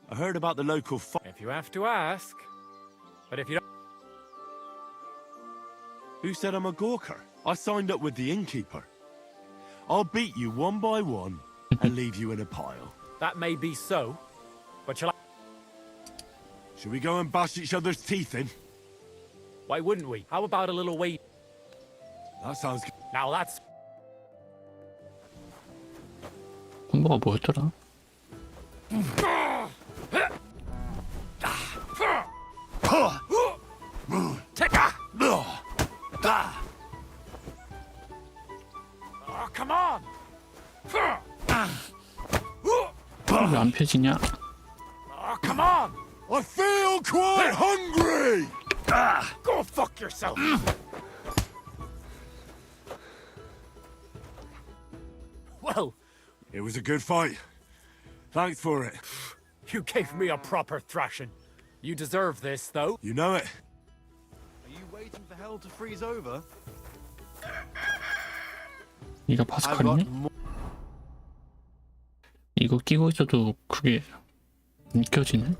I heard about the local If you have to ask. But if you don't... Who said I'm a gawker? I signed up with the innkeeper. I'll beat you one by one and leave you in a pile. That may be so, but shall I... Should we go and bash each other's teeth in? Why wouldn't we? How about a little wait? That sounds good. Now that's... 콤보가 뭐였더라? Oh, come on! 왜 안 펴지냐? Oh, come on! I feel quite hungry! Go fuck yourself! Well, It was a good fight. Thanks for it. you gave me a proper thrashing. You deserve this, though. You know it. Are you waiting for hell to freeze over? 네가 파스칼이니? 이거 끼고 있어도 그게 안 껴지네?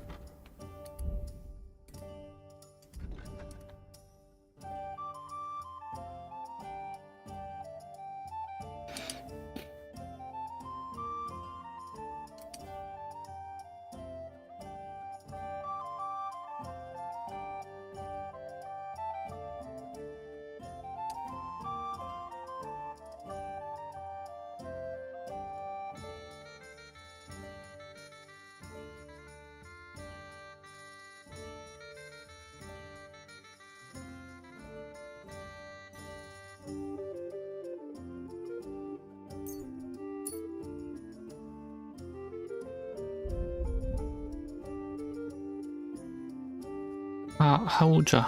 하우자.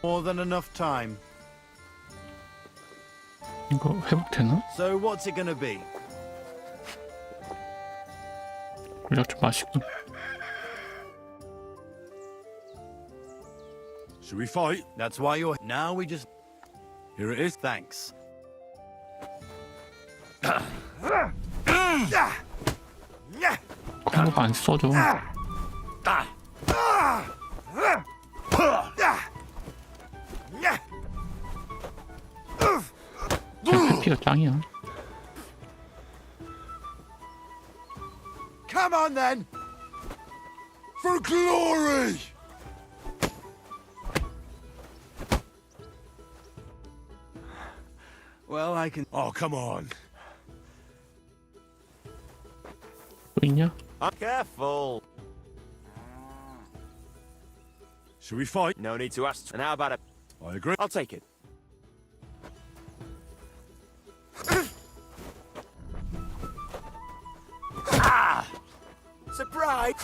More than enough time. 이거 회복되나? So what's it gonna be? 물약 좀 마시고. Should we fight? That's why you're... Now we just... Here it is. Thanks. 콤보가 안 써져. 피가 짱이야. Come on then! For glory! Well, I can... Oh, come on. 또 있냐? Careful. Should we fight? No need to ask. And how about it? I agree. I'll take it. Surprise!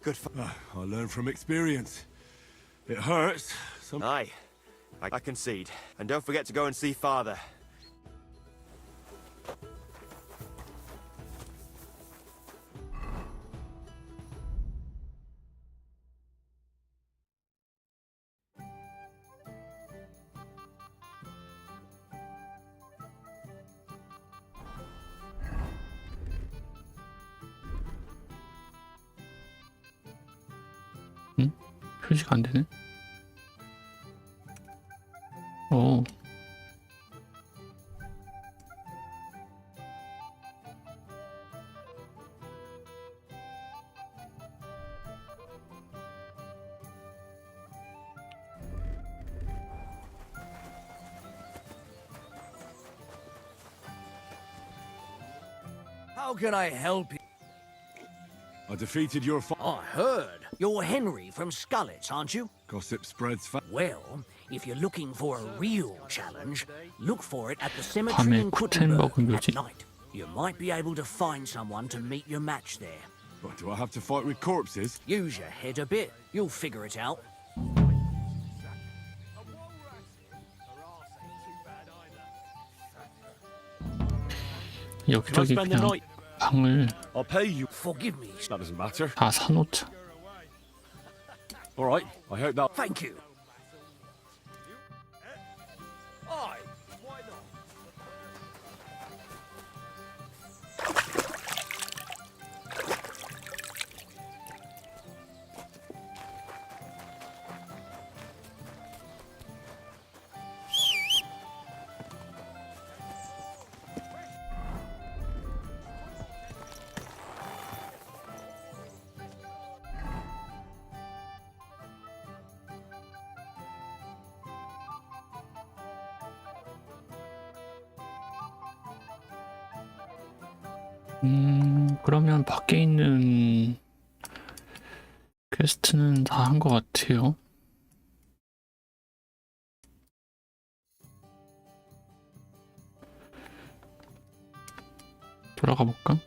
Good. I learned from experience. It hurts. Aye, I concede. And don't forget to go and see Father. 응? 표시가 안 되네. 오. How can I help you? I defeated your I heard. You're Henry from Scullets, aren't you? Gossip spreads fast. Well, if you're looking for a real challenge, look for it at the cemetery 밤에 in 쿠텐 Kuttenberg 먹은 at 묘지. night. You might be able to find someone to meet your match there. But do I have to fight with corpses? Use your head a bit. You'll figure it out. 여기저기 그냥 방을 I'll pay you. Forgive me. That doesn't matter. 다 사놓자. All right. I hope that. Thank you. 그러면 밖에 있는 퀘스트는 다 한 것 같아요. 돌아가 볼까?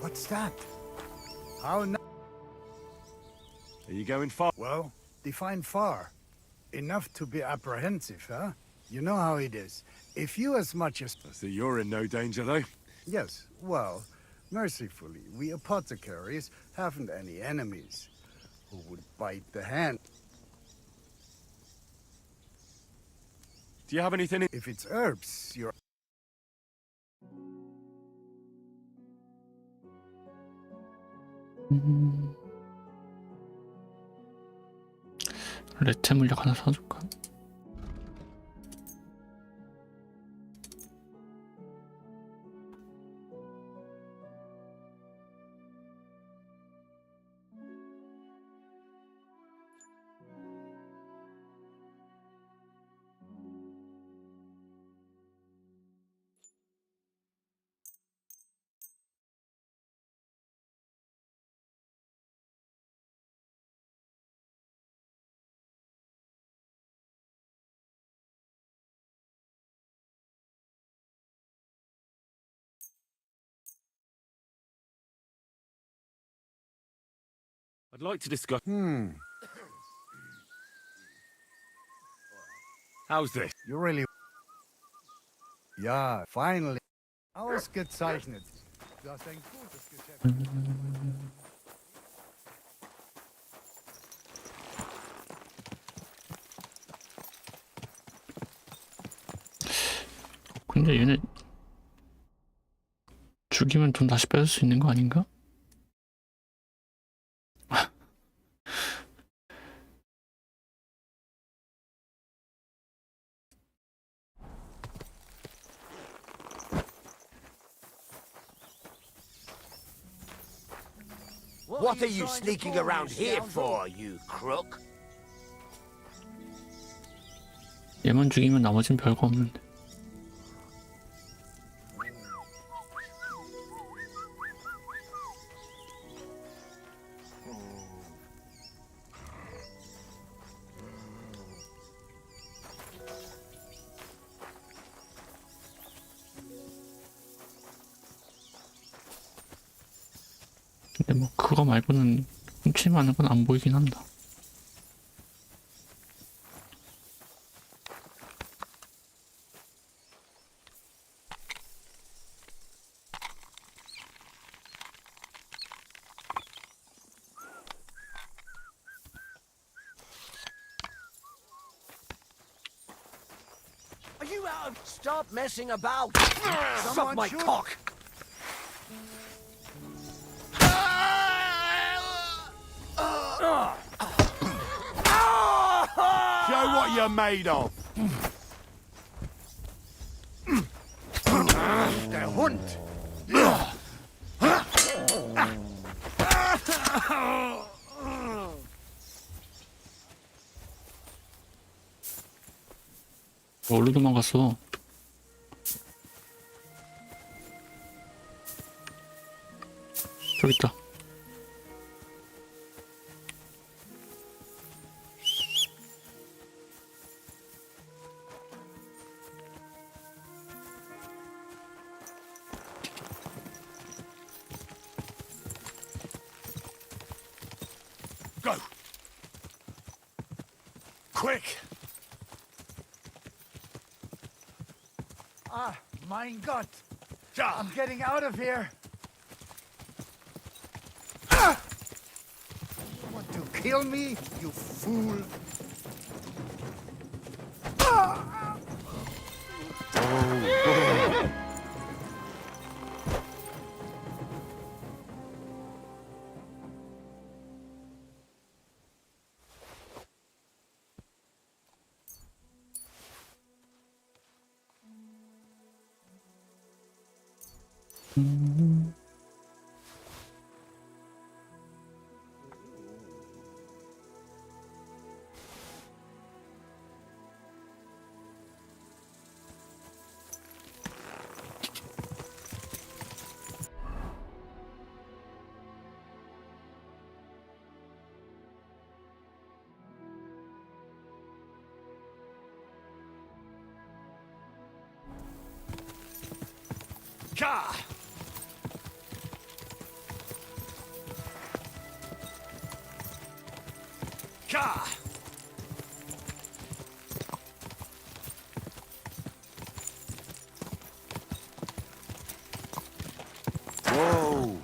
What's that? How now? Are you going far? Well, define far. Enough to be apprehensive, huh? You know how it is. If you as much as... So you're in no danger, though. Yes, well, mercifully, we apothecaries haven't any enemies who would bite the hand. Do you have anything? If it's herbs, you're... 레체 물약 하나 사줄까? I'd like to discuss. How's this? You really... Ja, finally. Ausgezeichnet. Du hast ein gutes Geschäft. 근데 얘네 죽이면 돈 다시 뺏을 수 있는 거 아닌가? What are you sneaking around here for, you crook? 얘만 죽이면 나머진 별거 없는데. 근데 뭐 그거 말고는 훔칠 만한 건 안 보이긴 한다. Stop messing about. Suck my cock. Show what you're made of. Der Hund! 어디로 도망갔어? 저기 있다. Go! Quick! Ah, mein Gott! Ja! I'm getting out of here! You want to kill me, you fool? Ka! Ka! Whoa.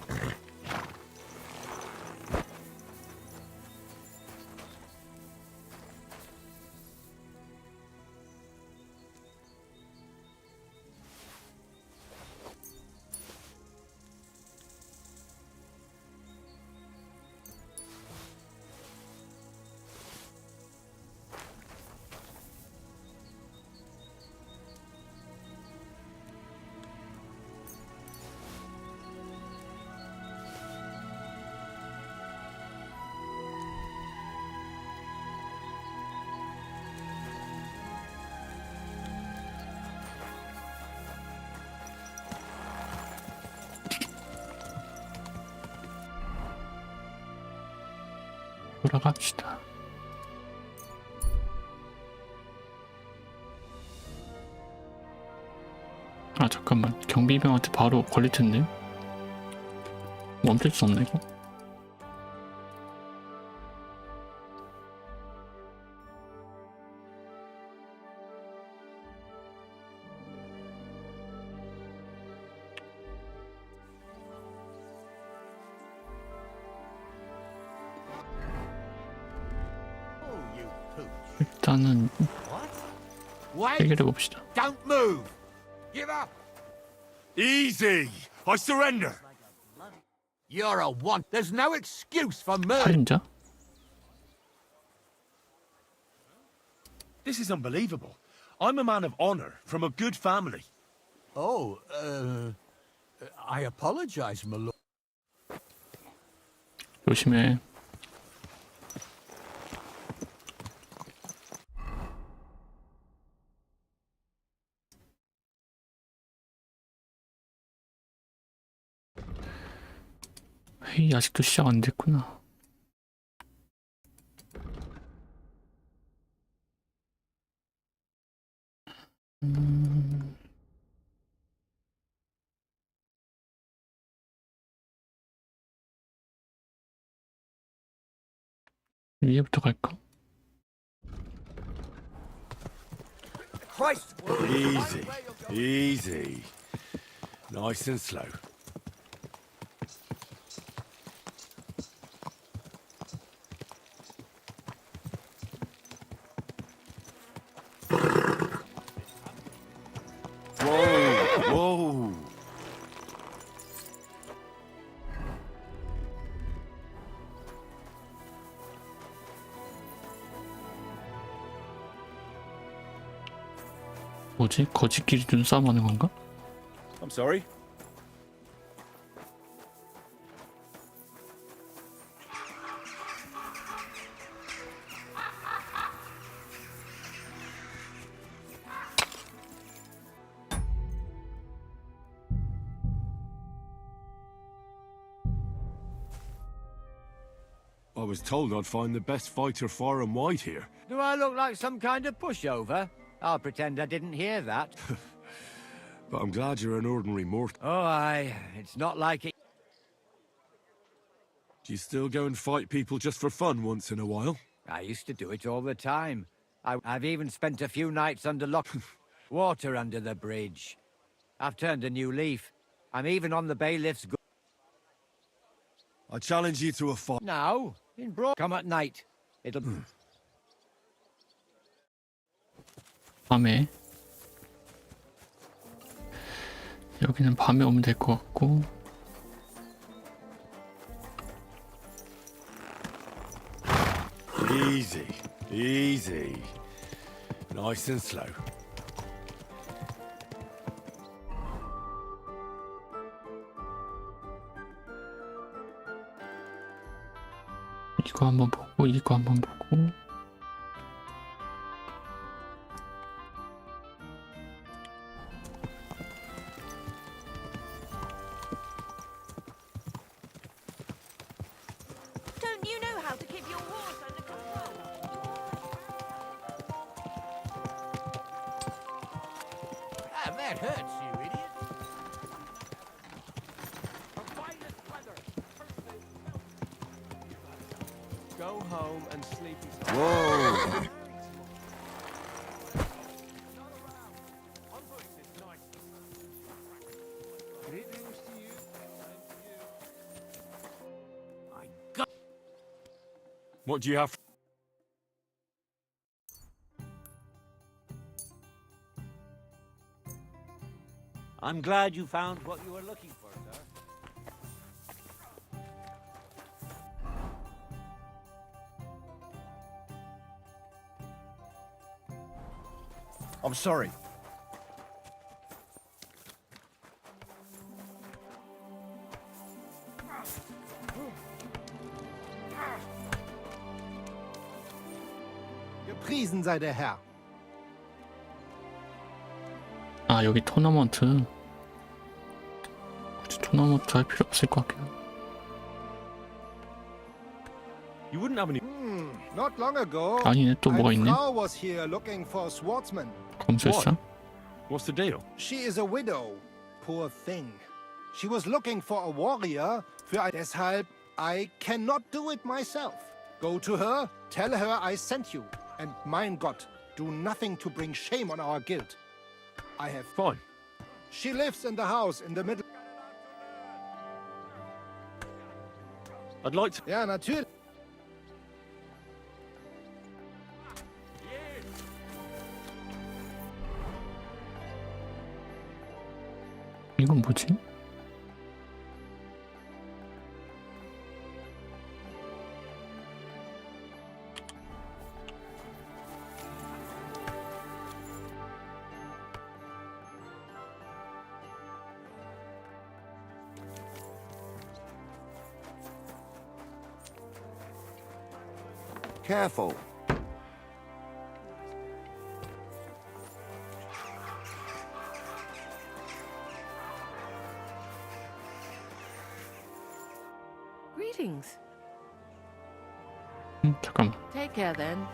돌아갑시다. 아 잠깐만, 경비병한테 바로 걸릴 텐데. 멈출 수 없네 이거. 일단은 해결해 봅시다. Don't move. Give up. Easy! I surrender! You're a want. There's no excuse for murder. 살인자? This is unbelievable. I'm a man of honor from a good family. Oh, I apologize, my lord. 조심해. 회의 아직도 시작 안 됐구나. 위에부터 갈까? Christ! Easy. Easy. Nice and slow. 뭐지? 거지끼리 눈싸움하는 건가? I'm sorry. I was told I'd find the best fighter far and wide here. Do I look like some kind of pushover? I'll pretend I didn't hear that. But I'm glad you're an ordinary mortal. Oh, aye. It's not like it. Do you still go and fight people just for fun once in a while? I used to do it all the time. I've even spent a few nights under lock... water under the bridge. I've turned a new leaf. I'm even on the bailiff's... I challenge you to a fight. Now, in broad... Come at night. It'll... 밤에 여기는 밤에 오면 될 것 같고 Easy, easy. Nice and slow. 이거 한번 보고 이거 한번 보고 Don't you know how to keep your horse under control? Ah, that hurts, you idiot. Go home and sleep in... Whoa! Greetings to you. What do you have? I'm glad you found what you were looking for, sir. I'm sorry. Gepriesen sei der Herr. 아 여기 토너먼트 굳이 토너먼트 할 필요 없을 것 같긴 해. You wouldn't have any. Not long ago, 아니네 또 뭐가 eine 있네? Frau was here looking for a swordsman. 검술사? What's the deal? She is a widow. Poor thing. She was looking for a warrior. Deshalb, I cannot do it myself. Go to her, tell her I sent you. And mein Gott, do nothing to bring shame on our guild. I have... Fine. She lives in the house in the middle... I'd like to. Ja, natürlich. 이건 뭐지? Careful. Greetings. 잠깐만. Take care then.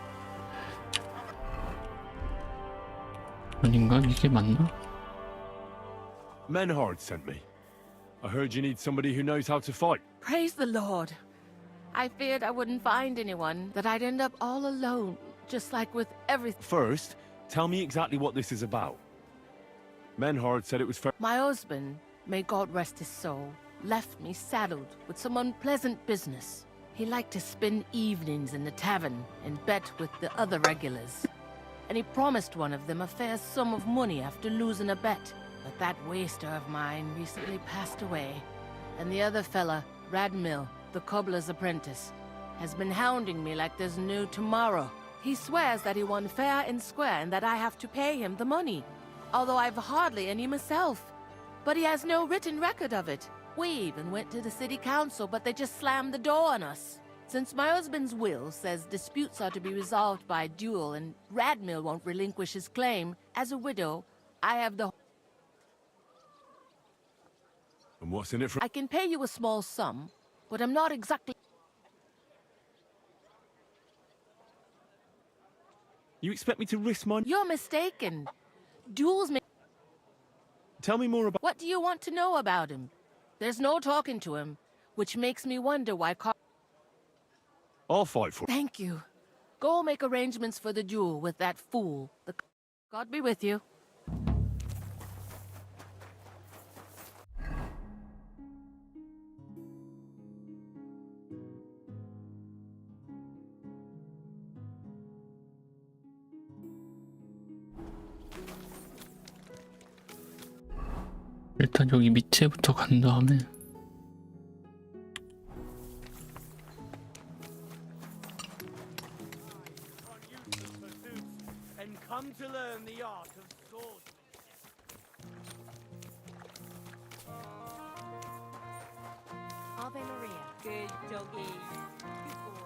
아닌가? 이게 맞나? Menhard sent me. I heard you need somebody who knows how to fight. Praise the Lord. I feared I wouldn't find anyone, that I'd end up all alone, just like with everything. First, tell me exactly what this is about. Menhard said it was My husband, may God rest his soul, left me saddled with some unpleasant business. He liked to spend evenings in the tavern and bet with the other regulars. And he promised one of them a fair sum of money after losing a bet. But that waster of mine recently passed away. And the other fella, Radmill, the cobbler's apprentice, has been hounding me like there's no tomorrow. He swears that he won fair and square and that I have to pay him the money. although I've hardly any myself. But he has no written record of it. We even went to the city council, but they just slammed the door on us. Since my husband's will says disputes are to be resolved by duel and Radmill won't relinquish his claim, as a widow, I have the... And what's in it for? I can pay you a small sum, but I'm not exactly... You expect me to risk my... You're mistaken. Duels may... Tell me more about... What do you want to know about him? There's no talking to him, which makes me wonder why... I'll fight for... Thank you. Go make arrangements for the duel with that fool. God be with you. 일단 여기 밑에부터 간 다음에 And come to learn the art of swordsmanship. Ave Maria. Good doggy. Good boy.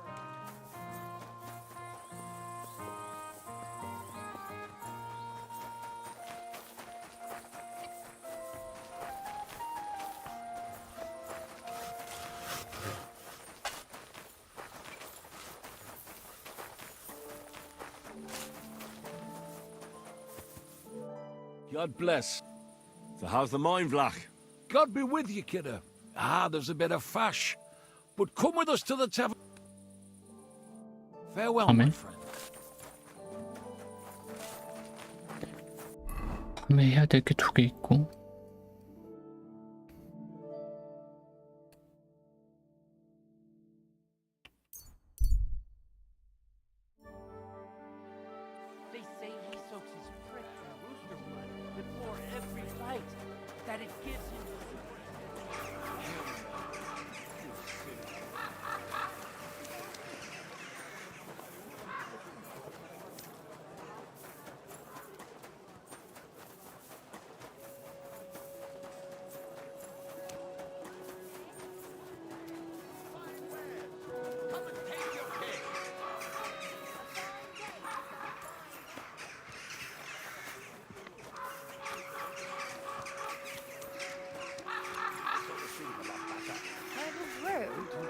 God bless. So how's the mine, Vlach? God be with you, kiddo. There's a bit of fash. But come with us to the tavern. Farewell, my Amen. friend. 판매해야 될 게 2개 있고 They say he soaks his prick in rooster blood before every fight, that it gives him the Herbal brew?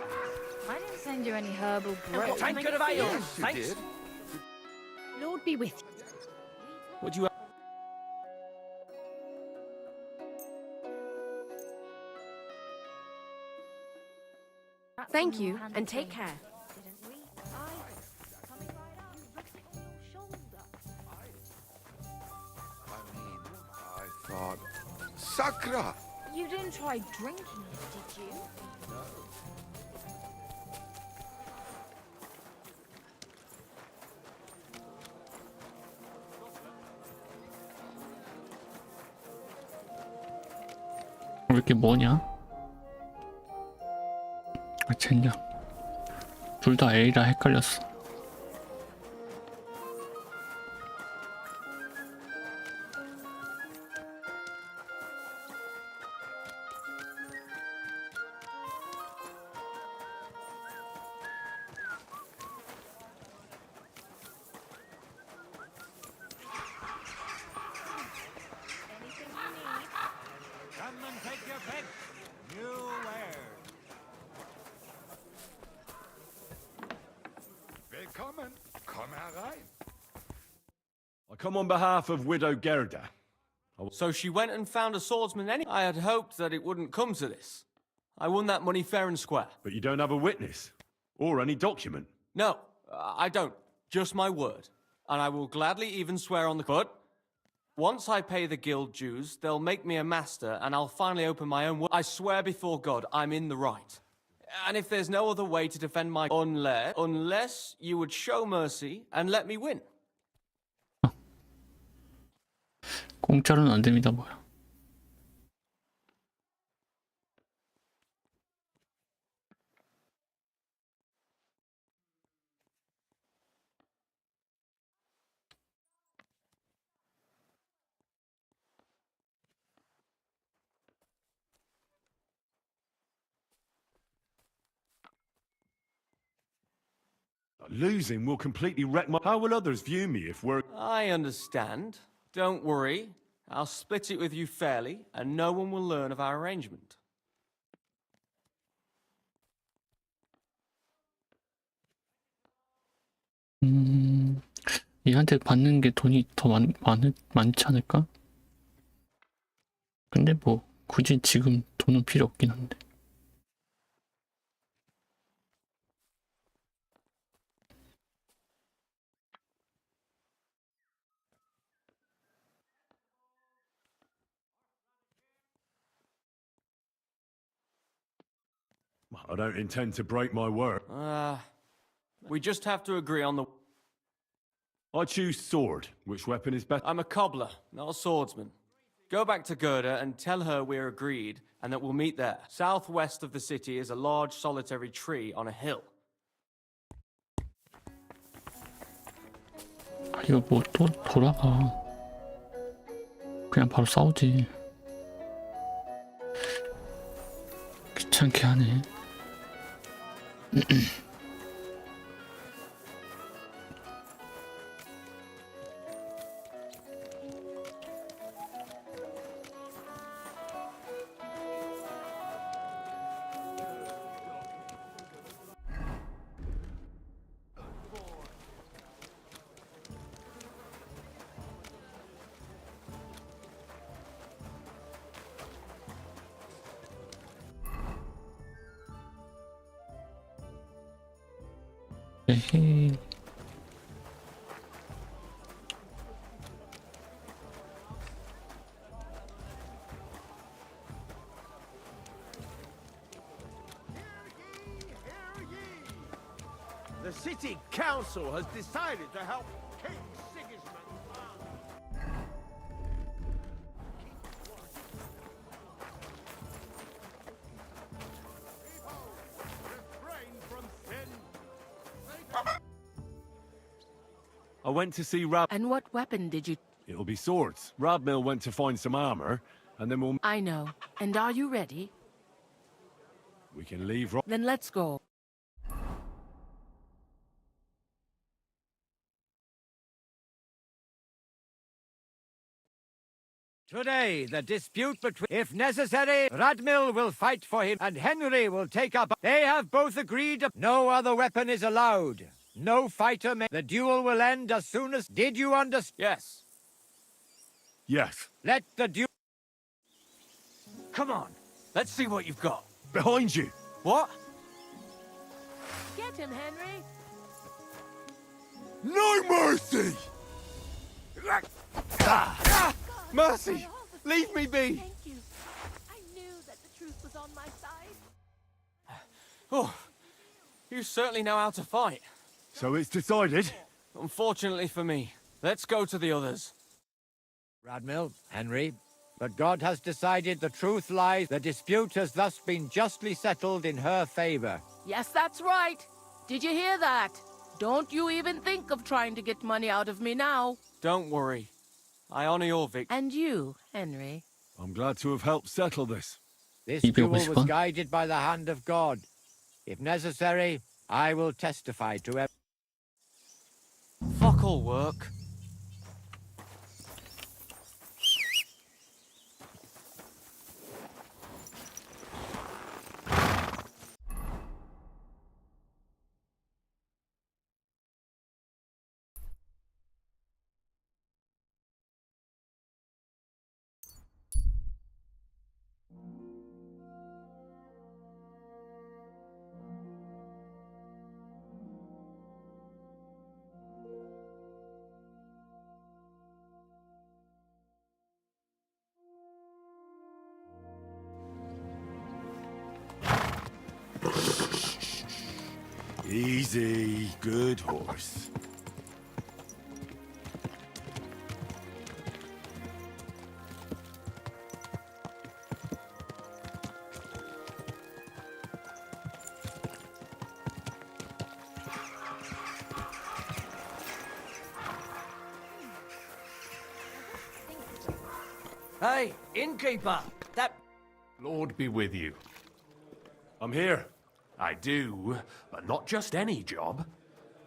I didn't send you any herbal brew. tankard of ale. Thanks. Lord be with you. What do you... Thank you, and take care. I thought... Sakra! You didn't try drinking it, did you? 왜 이렇게 뭐냐? 아 젠장 둘 다 A라 헷갈렸어. Come and take your pick. New wares. Willkommen. Komm herein. I come on behalf of Widow Gerda. So she went and found a swordsman anyway? I had hoped that it wouldn't come to this. I won that money fair and square. But you don't have a witness? Or any document? No, I don't. Just my word. And I will gladly even swear on the... But once I pay the guild dues, they'll make me a master and I'll finally open my own... I swear before God, I'm in the right. And if there's no other way to defend my... Unless you would show mercy and let me win. 공짜로는 안 됩니다 뭐야. Losing will completely wreck my... How will others view me if we're... I understand. Don't worry. I'll split it with you fairly, and no one will learn of our arrangement. 얘한테 받는 게 돈이 더 많지 않을까? 근데 뭐 굳이 지금 돈은 필요 없긴 한데. I don't intend to break my word. We just have to agree on the... I choose sword. Which weapon is better? I'm a cobbler, not a swordsman. Go back to Gerda and tell her we're agreed and that we'll meet there. Southwest of the city is a large solitary tree on a hill. 이거 뭐 또 돌아가. 그냥 바로 싸우지. 귀찮게 하네. 에헤이. The city council has decided to help King Sigismund's father. Refrain from sin. I went to see Rab... And what weapon did you... It'll be swords. Radmill went to find some armor, and then we'll... I know. And are you ready? We can leave... Then let's go. Today, the dispute between... If necessary, Radmill will fight for him, and Henry will take up... They have both agreed... No other weapon is allowed. No fighter may... The duel will end as soon as... Did you understand? Yes. Yes. Let the duel... Come on. Let's see what you've got. Behind you. What? Get him, Henry. No mercy! Mercy! Leave me be! Thank you. I knew that the truth was on my side. Oh, you certainly know how to fight. So it's decided. Unfortunately for me. Let's go to the others. Radmill, Henry, but God has decided the truth lies. The dispute has thus been justly settled in her favor. Yes, that's right. Did you hear that? Don't you even think of trying to get money out of me now. Don't worry. I honor your victory. And you, Henry. I'm glad to have helped settle this. This duel was guided by the hand of God. If necessary, I will testify to it. Fuck all work. Easy, good horse. Hey, innkeeper, that... Lord be with you. I'm here. I do, but not just any job.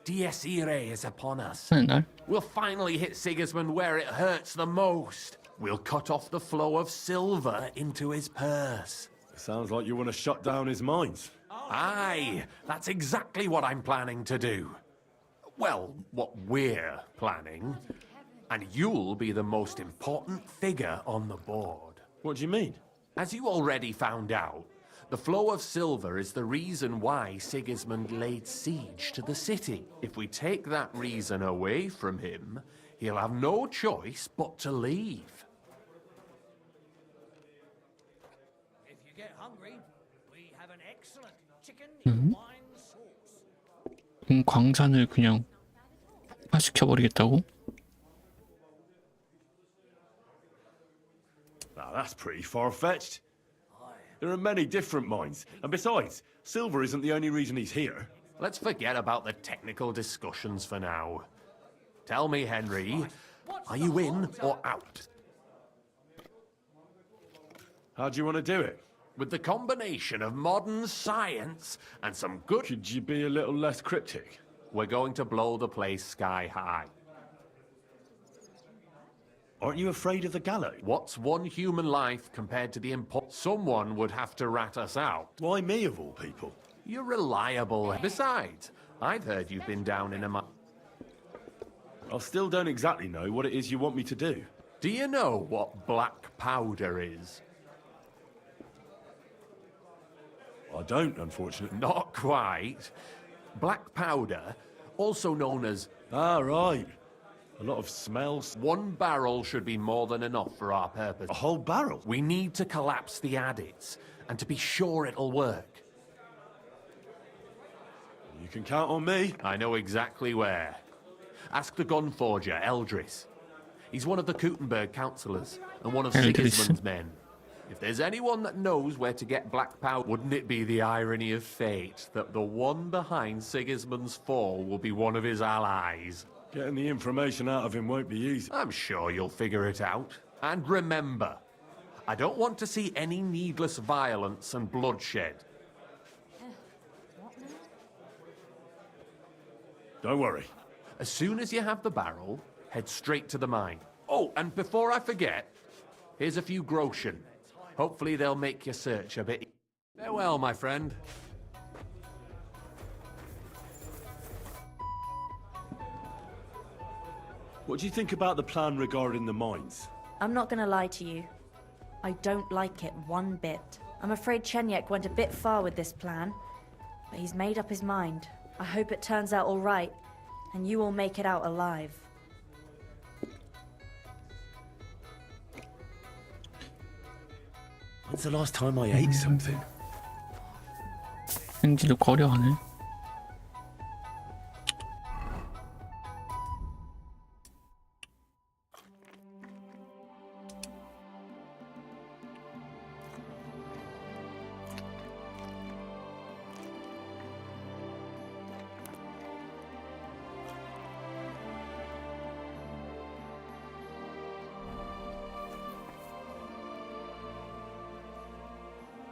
Dies Irae is upon us. 하는 날 We'll finally hit Sigismund where it hurts the most. We'll cut off the flow of silver into his purse. Sounds like you want to shut down his mines. Aye, that's exactly what I'm planning to do. Well, what we're planning. And you'll be the most important figure on the board. What do you mean? As you already found out, the flow of silver is the reason why Sigismund laid siege to the city. If we take that reason away from him, he'll have no choice but to leave. If you get hungry, we have an excellent chicken in wine sauce. 광산을 그냥 폭파시켜버리겠다고? Now, that's pretty far-fetched. There are many different mines. And besides, silver isn't the only reason he's here. Let's forget about the technical discussions for now. Tell me, Henry, are you in or out? How do you want to do it? With the combination of modern science and some good... Could you be a little less cryptic? We're going to blow the place sky high. Aren't you afraid of the gallows? What's one human life compared to the Someone would have to rat us out. Why me, of all people? You're reliable. Besides, I've heard you've been down in a I still don't exactly know what it is you want me to do. Do you know what black powder is? I don't, unfortunately. Not quite. Black powder, also known as... Ah, right. A lot of smells. One barrel should be more than enough for our purpose. A whole barrel? We need to collapse the adits, and to be sure it'll work. You can count on me. I know exactly where. Ask the gun forger, Eldris. He's one of the Kuttenberg councillors, and one of Sigismund's men. If there's anyone that knows where to get black powder, wouldn't it be the irony of fate that the one behind Sigismund's fall will be one of his allies? Getting the information out of him won't be easy. I'm sure you'll figure it out. And remember, I don't want to see any needless violence and bloodshed. Don't worry. As soon as you have the barrel, head straight to the mine. Oh, and before I forget, here's a few groschen. Hopefully they'll make your search a bit... Farewell, my friend. What do you think about the plan regarding the mines? I'm not gonna lie to you. I don't like it one bit. I'm afraid Chenyek went a bit far with this plan, but he's made up his mind. I hope it turns out all right, and you will make it out alive. When's the last time I ate something? 행지를 꺼려하네.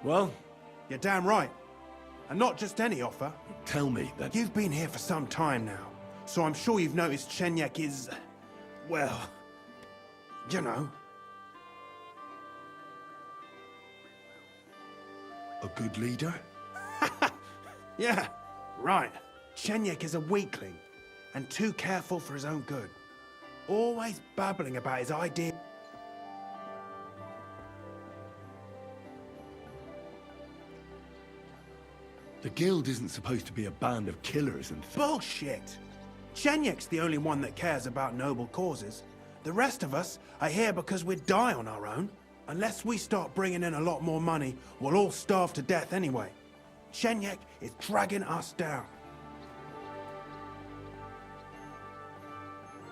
Well, you're damn right. And not just any offer. Tell me that... You've been here for some time now, so I'm sure you've noticed Chenyek is... well... you know... a good leader? Yeah, right. Chenyek is a weakling, and too careful for his own good. Always babbling about his ideas. The guild isn't supposed to be a band of killers and... Bullshit! Chenyek's the only one that cares about noble causes. The rest of us are here because we'd die on our own. Unless we start bringing in a lot more money, we'll all starve to death anyway. Chenyek is dragging us down.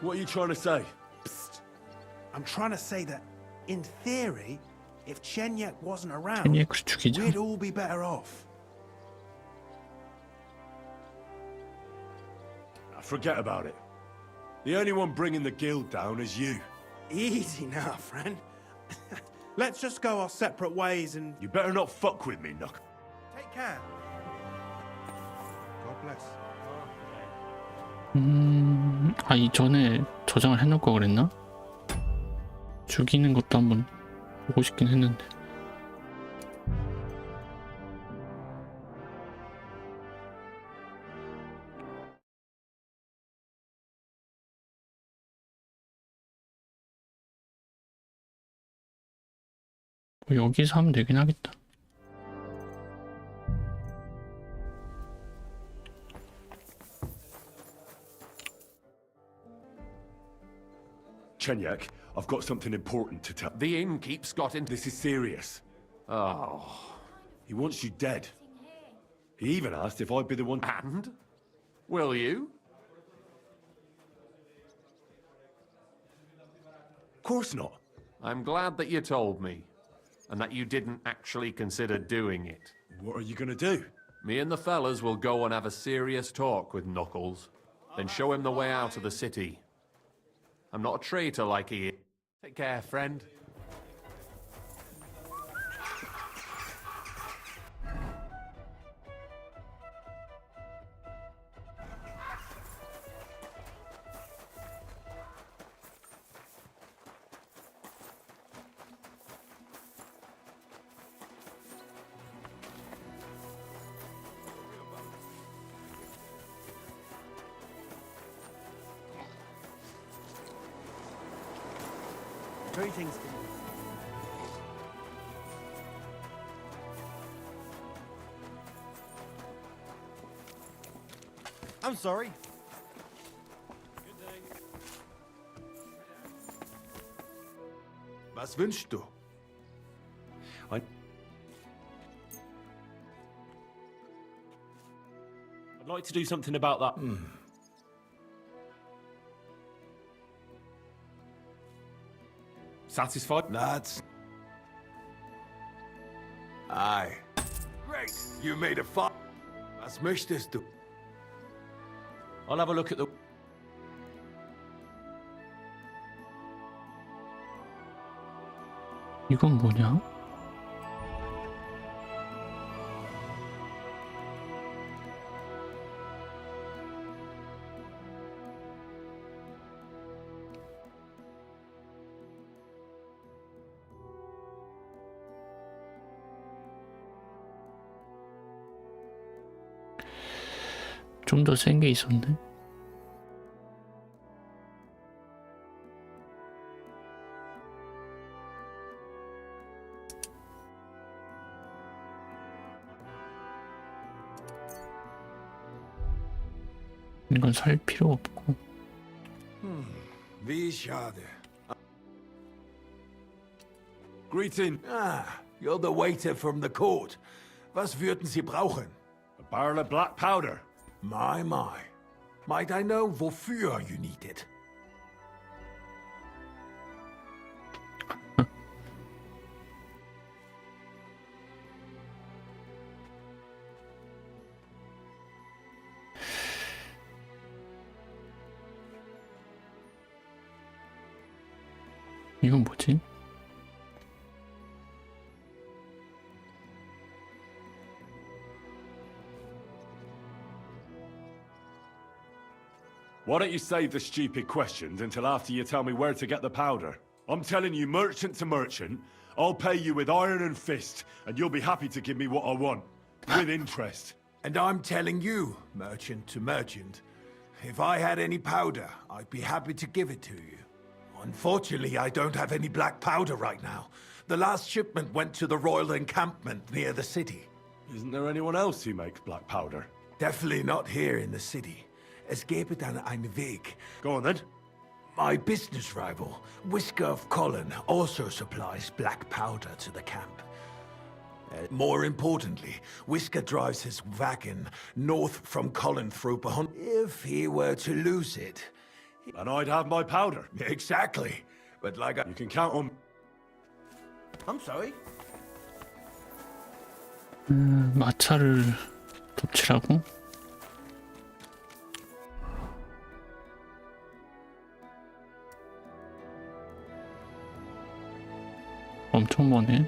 What are you trying to say? Psst. I'm trying to say that, in theory, if Chenyek wasn't around, chenyek을 죽이자. we'd all be better off. Forget about it. The only one bringing the guild down is you. Easy now, friend. Let's just go our separate ways and... You better not fuck with me, Knuck. Take care. God bless. 아, 이전에 저장을 해놓을 거 그랬나? 죽이는 것도 한번 보고 싶긴 했는데. 여기서 하면 되긴 하겠다. Chenyak, I've got something important to tell. The inn keeps got in. This is serious. Oh. He wants you dead. He even asked if I'd be the one. And? Will you? Of course not. I'm glad that you told me, and that you didn't actually consider doing it. What are you gonna do? Me and the fellas will go and have a serious talk with Knuckles, then show him the way out of the city. I'm not a traitor like he is. Take care, friend. Greetings. I'm sorry. Was wünschst du? I'd like to do something about that. Satisfied? That's... Aye. Great, you made a fire. Was möchtest du? I'll have a look at the... 이건 뭐냐? 좀 더 센 게 있었네. 이건 살 필요 없고. Wie schade. Greeting. Ah, you're the waiter from the court. Was würden Sie brauchen? A barrel of black powder. My. Might I know wofür you need it? 이건 뭐지? Why don't you save the stupid questions until after you tell me where to get the powder? I'm telling you, merchant to merchant, I'll pay you with iron and fist, and you'll be happy to give me what I want, with interest. And I'm telling you, merchant to merchant, if I had any powder, I'd be happy to give it to you. Unfortunately, I don't have any black powder right now. The last shipment went to the royal encampment near the city. Isn't there anyone else who makes black powder? Definitely not here in the city. Es gäbe dann einen Weg. Go on then. My business rival, Whisker of Colin, also supplies black powder to the camp. More importantly, Whisker drives his wagon north from Colin through Bahon. If he were to lose it... And I'd have my powder. Exactly. But like You can count on... I'm sorry. 마차를 덮치라고? 엄청 머네.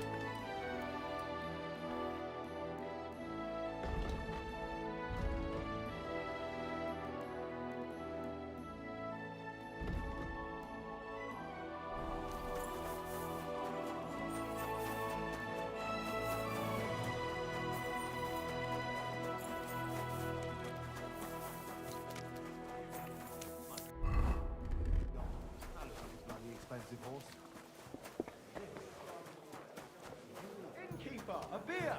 spear.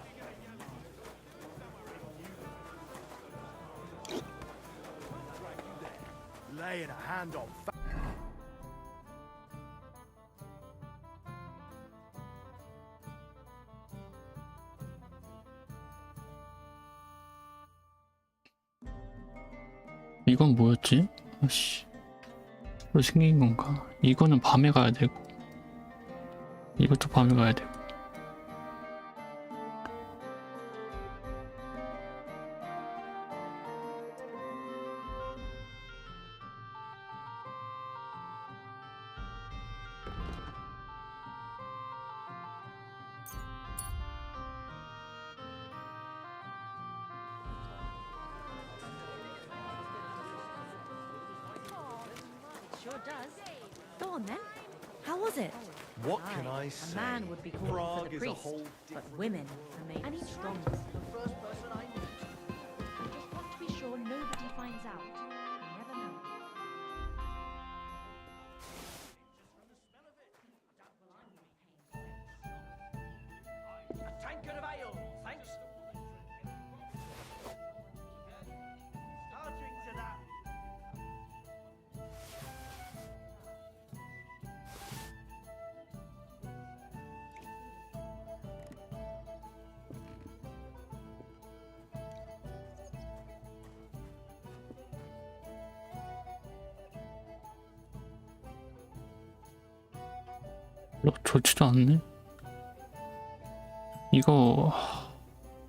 Laying a hand on. 이건 뭐였지? 아씨, 왜 생긴 건가? 이거는 밤에 가야 되고, 이것도 밤에 가야 되고. Sure does. Go on then. How was it? What can I say? A man would be calling for Prague the is a priest, whole but women remain strong. The first person I meet. Just want to be sure nobody finds out. You never know. A tankard of ale, thanks. I'll drink to that. 별로 좋지도 않네. 이거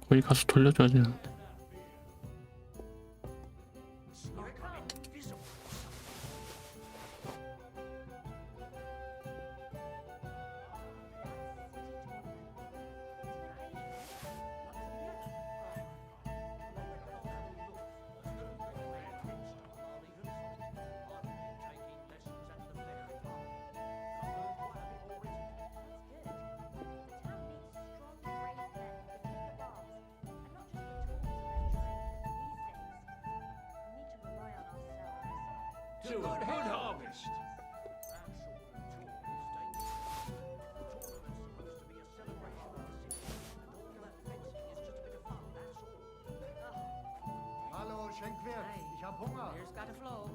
거기 가서 돌려줘야 되는데. To a good harvest. Hallo, Schenkwirt. Ich hab Hunger. Here's got a flow.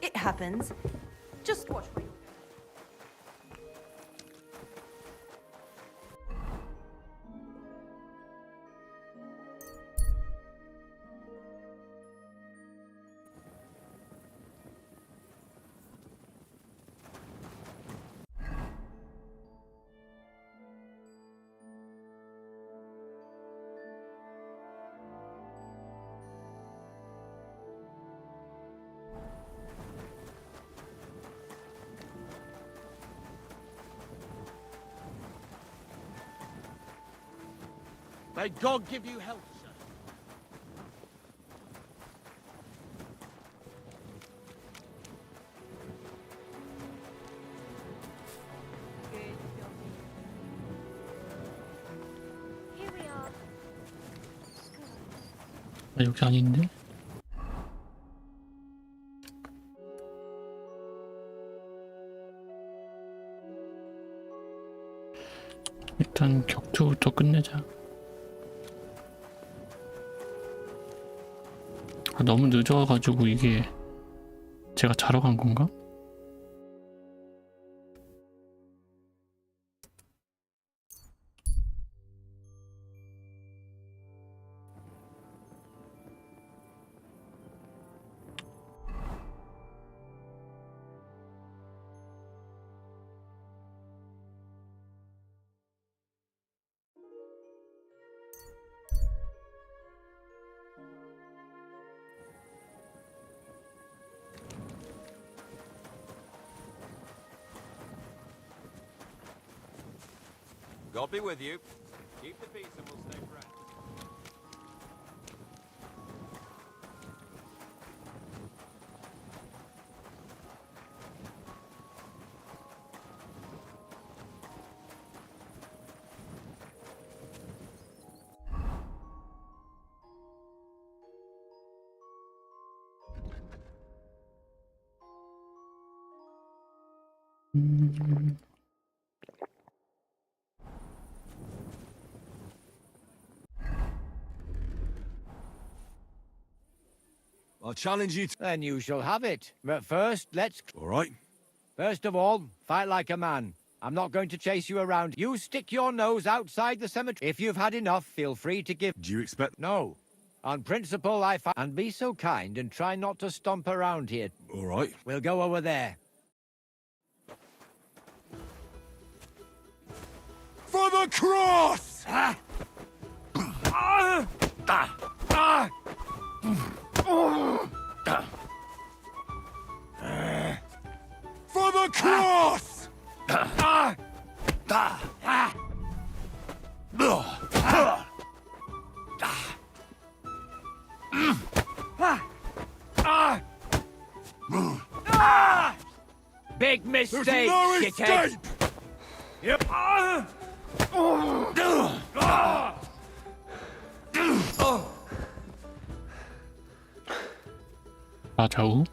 It happens. Just watch me. May God give you health, sir. Here we are. 아, 여기 아닌데? 일단 격투부터 끝내자. 아, 너무 늦어가지고 이게 제가 자러 간 건가? God be with you. Keep the peace and we'll stay friends. I'll challenge you to... Then you shall have it. But first, let's... All right. First of all, fight like a man. I'm not going to chase you around. You stick your nose outside the cemetery. If you've had enough, feel free to give... Do you expect... No. On principle, I fight... And be so kind and try not to stomp around here. All right. We'll go over there. For the cross! For the cross! Big mistake, There's no shithead. escape! Yep. 좌우.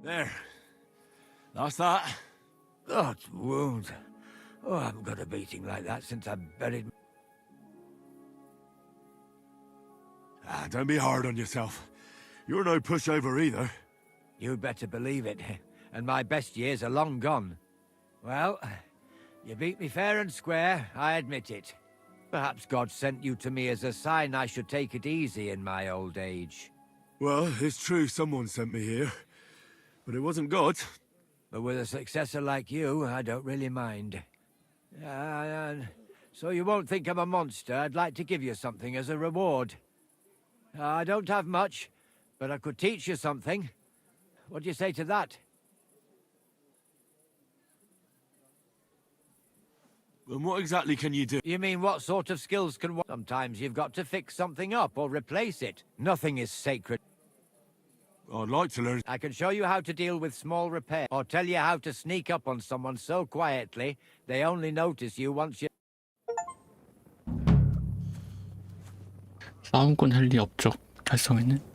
There. That's that. That wound. Oh, I haven't got a beating like that since I buried... Don't be hard on yourself. You're no pushover either. You'd better believe it. And my best years are long gone. Well, you beat me fair and square, I admit it. Perhaps God sent you to me as a sign I should take it easy in my old age. Well, it's true someone sent me here. But it wasn't God. But with a successor like you, I don't really mind. So you won't think I'm a monster, I'd like to give you something as a reward. I don't have much, but I could teach you something. What do you say to that? And what exactly can you do? You mean what sort of skills can one... Sometimes you've got to fix something up or replace it. Nothing is sacred. I'd like to learn... I can show you how to deal with small repair, or tell you how to sneak up on someone so quietly, they only notice you once you... 싸움꾼 헨리 업적 달성했네.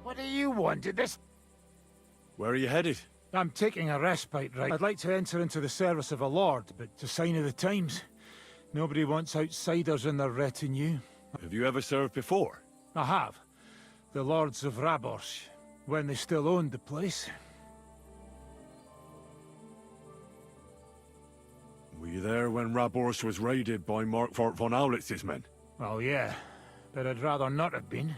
What do you want at this? Where are you headed? I'm taking a respite, right? I'd like to enter into the service of a lord, but it's a sign of the times. Nobody wants outsiders in their retinue. Have you ever served before? I have. The lords of Raborsh, when they still owned the place. Were you there when Raborsh was raided by Markfort von Aulitz's men? Well, yeah, but I'd rather not have been.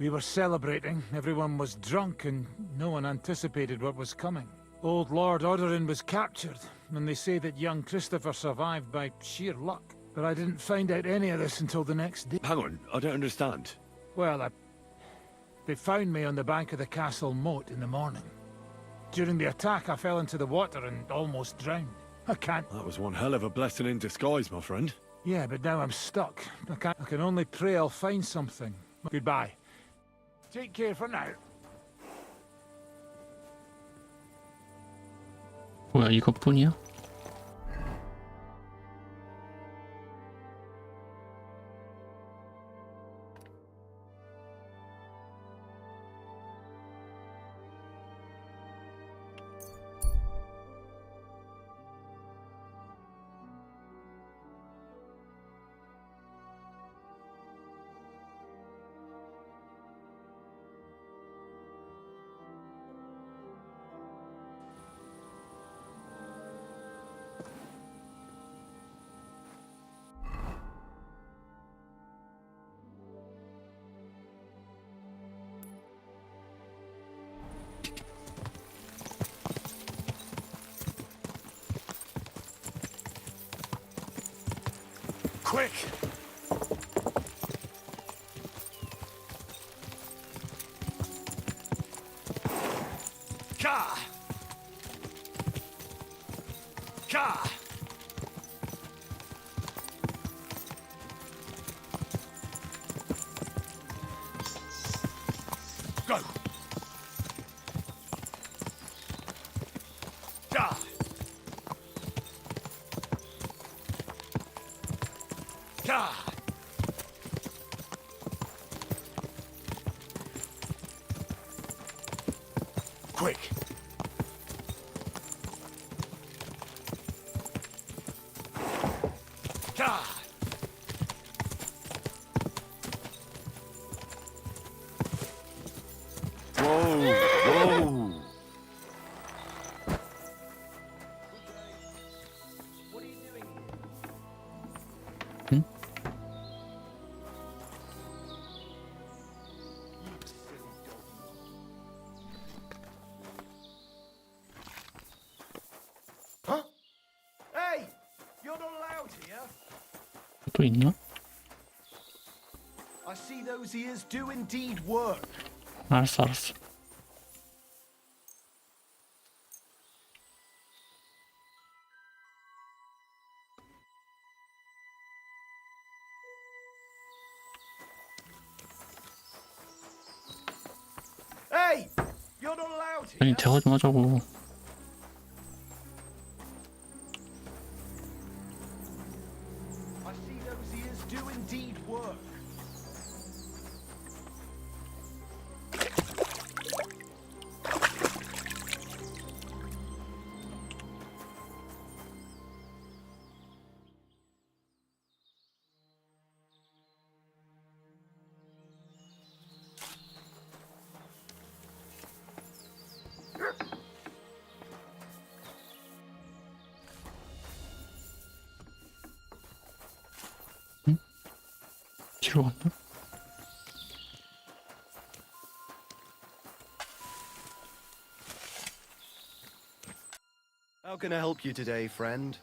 We were celebrating, everyone was drunk, and no one anticipated what was coming. Old Lord Oderin was captured, and they say that young Christopher survived by sheer luck. But I didn't find out any of this until the next day. Hang on, I don't understand. Well, they found me on the bank of the castle moat in the morning. During the attack, I fell into the water and almost drowned. I can't... That was one hell of a blessing in disguise, my friend. Yeah, but now I'm stuck. I can only pray I'll find something. Goodbye. Take care for now. 뭐야, 이것뿐이야? Quick! Ka! Ka! Go! Ka! Ka! Quick! Ka! Whoa! Whoa! Huh? Hey! You're not allowed here. 또 있나? I see those ears do indeed work. 알았어, 알았어. Hey! You're not allowed here. 아니, 대화 좀 하자고. I see those ears do indeed work. 뒤로 갔나? How can I help you today, friend?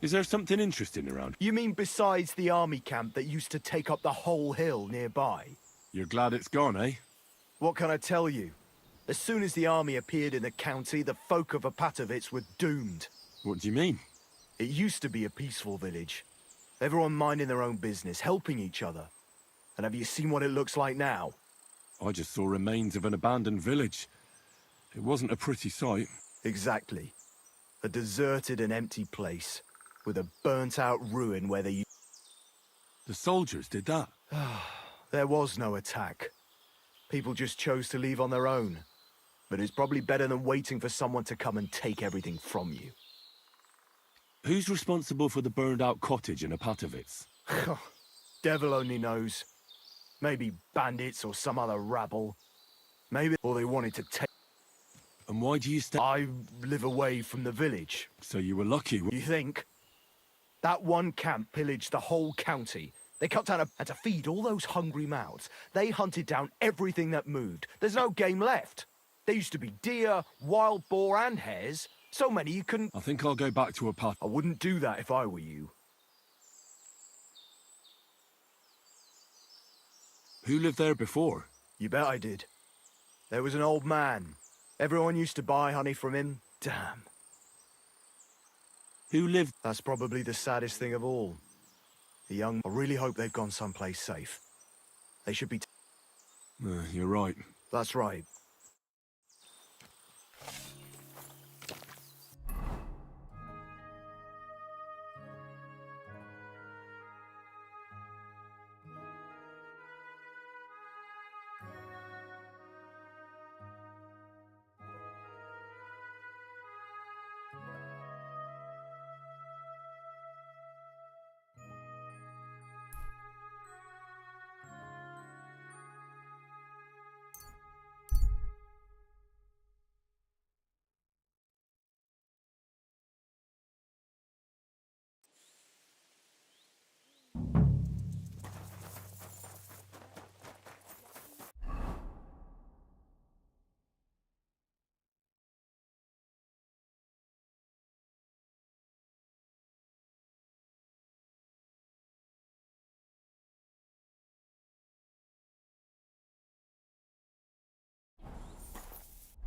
Is there something interesting around? You mean besides the army camp that used to take up the whole hill nearby? You're glad it's gone, eh? What can I tell you? As soon as the army appeared in the county, the folk of Apatovitz were doomed. What do you mean? It used to be a peaceful village. Everyone minding their own business, helping each other. And have you seen what it looks like now? I just saw remains of an abandoned village. It wasn't a pretty sight. Exactly. A deserted and empty place, with a burnt-out ruin where they... The soldiers did that? There was no attack. People just chose to leave on their own. But it's probably better than waiting for someone to come and take everything from you. Who's responsible for the burned-out cottage in Apatovitz? Devil only knows. Maybe bandits or some other rabble. Maybe... Or they wanted to take... And why do you stay? I live away from the village. So you were lucky. You think? That one camp pillaged the whole county, They cut down and to feed all those hungry mouths, they hunted down everything that moved. There's no game left. There used to be deer, wild boar, and hares. So many you couldn't... I think I'll go back to a pub. I wouldn't do that if I were you. Who lived there before? You bet I did. There was an old man. Everyone used to buy honey from him. Damn. Who lived? That's probably the saddest thing of all. The young... I really hope they've gone someplace safe. They should be... You're right. That's right.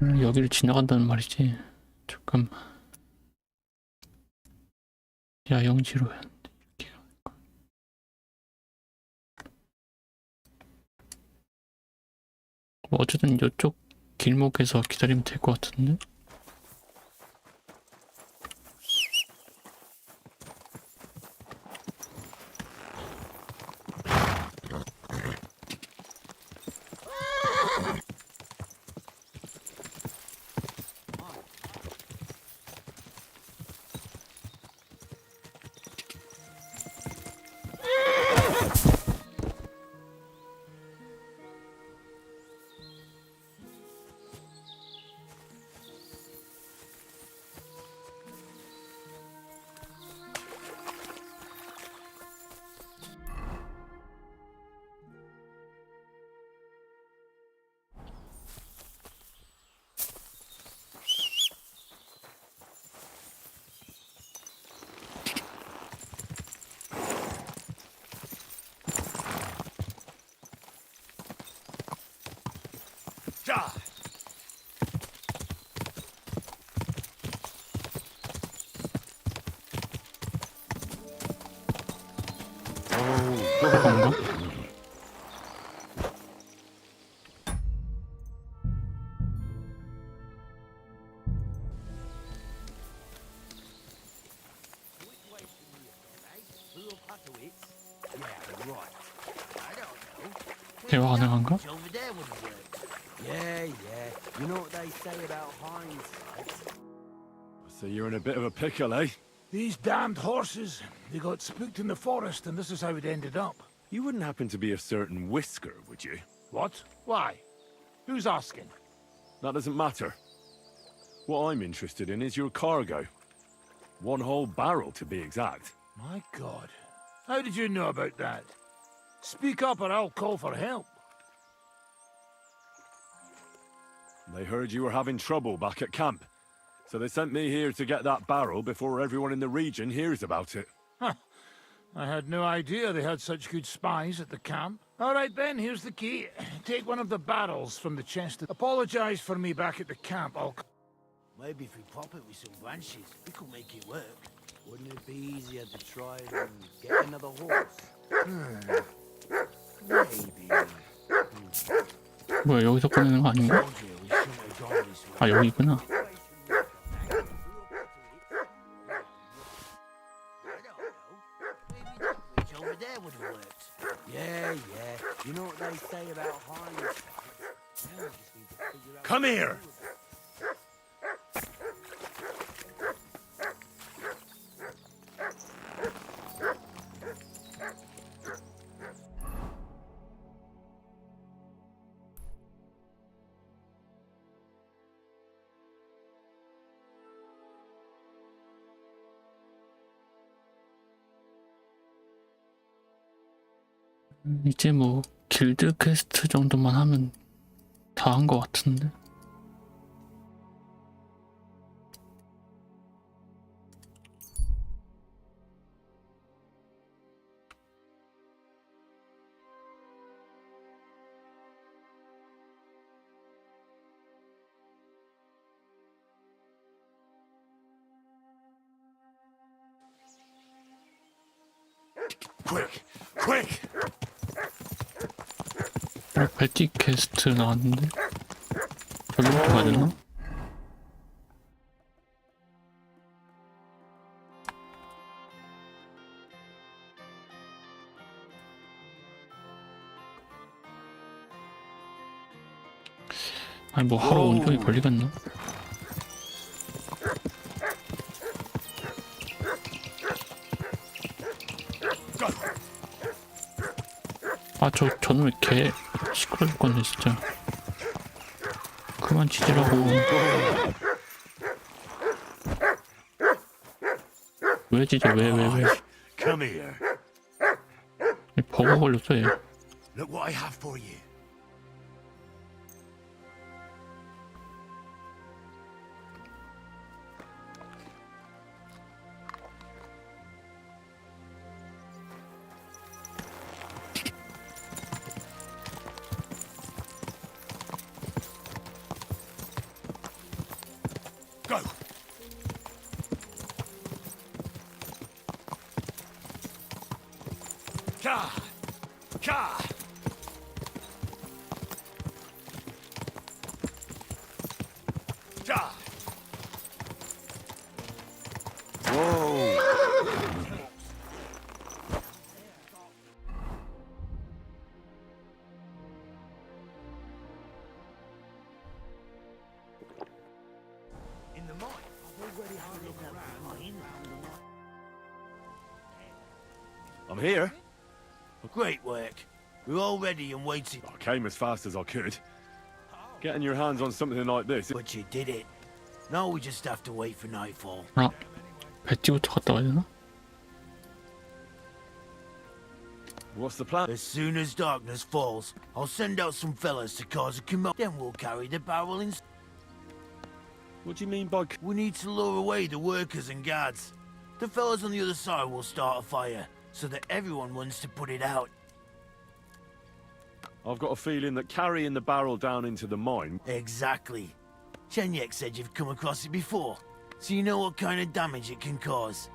여기를 지나간다는 말이지. 잠깐만. 야영지로야. 어쨌든 이쪽 길목에서 기다리면 될 것 같은데? 자. 그런가? 대화 가능한가? Yeah. You know what they say about hindsight? So you're in a bit of a pickle, eh? These damned horses, they got spooked in the forest and this is how it ended up. You wouldn't happen to be a certain Whisker, would you? What? Why? Who's asking? That doesn't matter. What I'm interested in is your cargo. One whole barrel, to be exact. My God. How did you know about that? Speak up or I'll call for help. They heard you were having trouble back at camp, so they sent me here to get that barrel before everyone in the region hears about it. Huh. I had no idea they had such good spies at the camp. All right then, here's the key. Take one of the barrels from the chest. Apologize for me back at the camp. Maybe if we prop it with some branches, we could make it work. Wouldn't it be easier to try and get another horse? Maybe. 뭐야, 여기서 꺼내는 거 아닌가? 아, 여기구나. Come here! 이제 뭐 길드 퀘스트 정도만 하면 다 한 것 같은데. Quick, quick! 벨티 퀘스트 나왔는데 저기부터 가야 되나? 아니 뭐 하루 온종일 걸리겠나? 아 저놈의 개 시끄러 죽겠네 진짜. 그만 치지라고. 왜 짖어? 왜? Come here. 버거 걸렸어 얘. Look what I have for you. Go. Ka. Ka. Ka. Whoa. In the mine. I've already had a look around. I'm here. Great work. We're all ready and waiting. I came as fast as I could. Getting your hands on something like this. But you did it. Now we just have to wait for nightfall. 아 벨티부터 갔다 와야 되나? What's the plan? As soon as darkness falls, I'll send out some fellas to cause a commotion. Then we'll carry the barrel in. What do you mean by... We need to lure away the workers and guards. The fellas on the other side will start a fire, so that everyone wants to put it out. I've got a feeling that carrying the barrel down into the mine... Exactly. Chenyek said you've come across it before, so you know what kind of damage it can cause.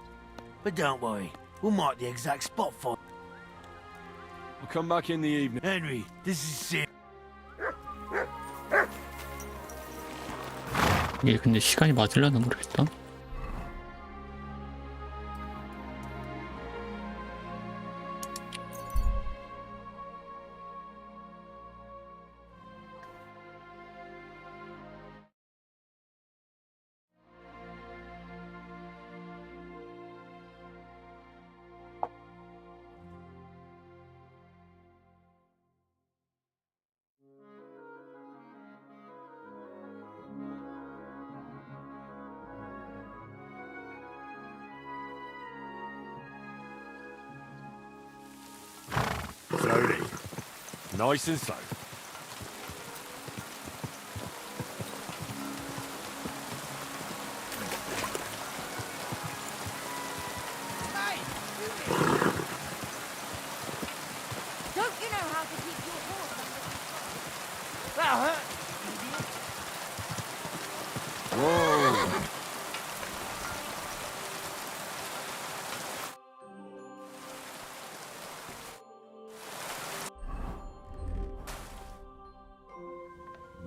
But don't worry, we'll mark the exact spot for it. I'll come back in the evening. Henry, this is serious. 이게 근데 시간이 맞으려나 모르겠다. Slowly. Nice and slow. Don't you know how to keep your horse under That hurt. Whoa.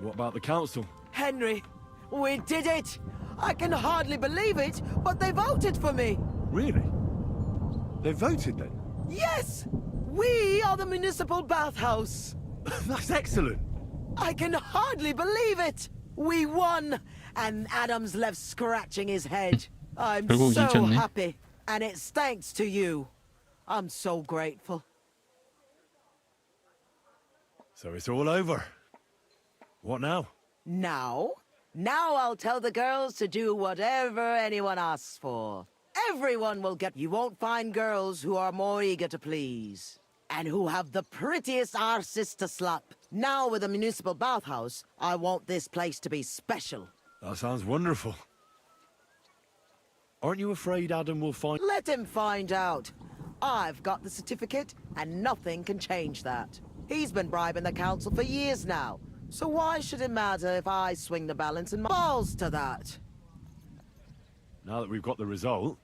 What about the council? Henry, we did it! I can hardly believe it, but they voted for me! Really? They voted then? Yes! We are the municipal bathhouse! That's excellent! I can hardly believe it! We won! And Adam's left scratching his head. I'm so happy. And it's thanks to you. I'm so grateful. So it's all over. What now? Now? Now I'll tell the girls to do whatever anyone asks for. Everyone will get... You won't find girls who are more eager to please. and who have the prettiest arses to slap. Now with a municipal bathhouse, I want this place to be special. That sounds wonderful. Aren't you afraid Adam will find... Let him find out. I've got the certificate, and nothing can change that. He's been bribing the council for years now, so why should it matter if I swing the balance and balls to that? Now that we've got the result,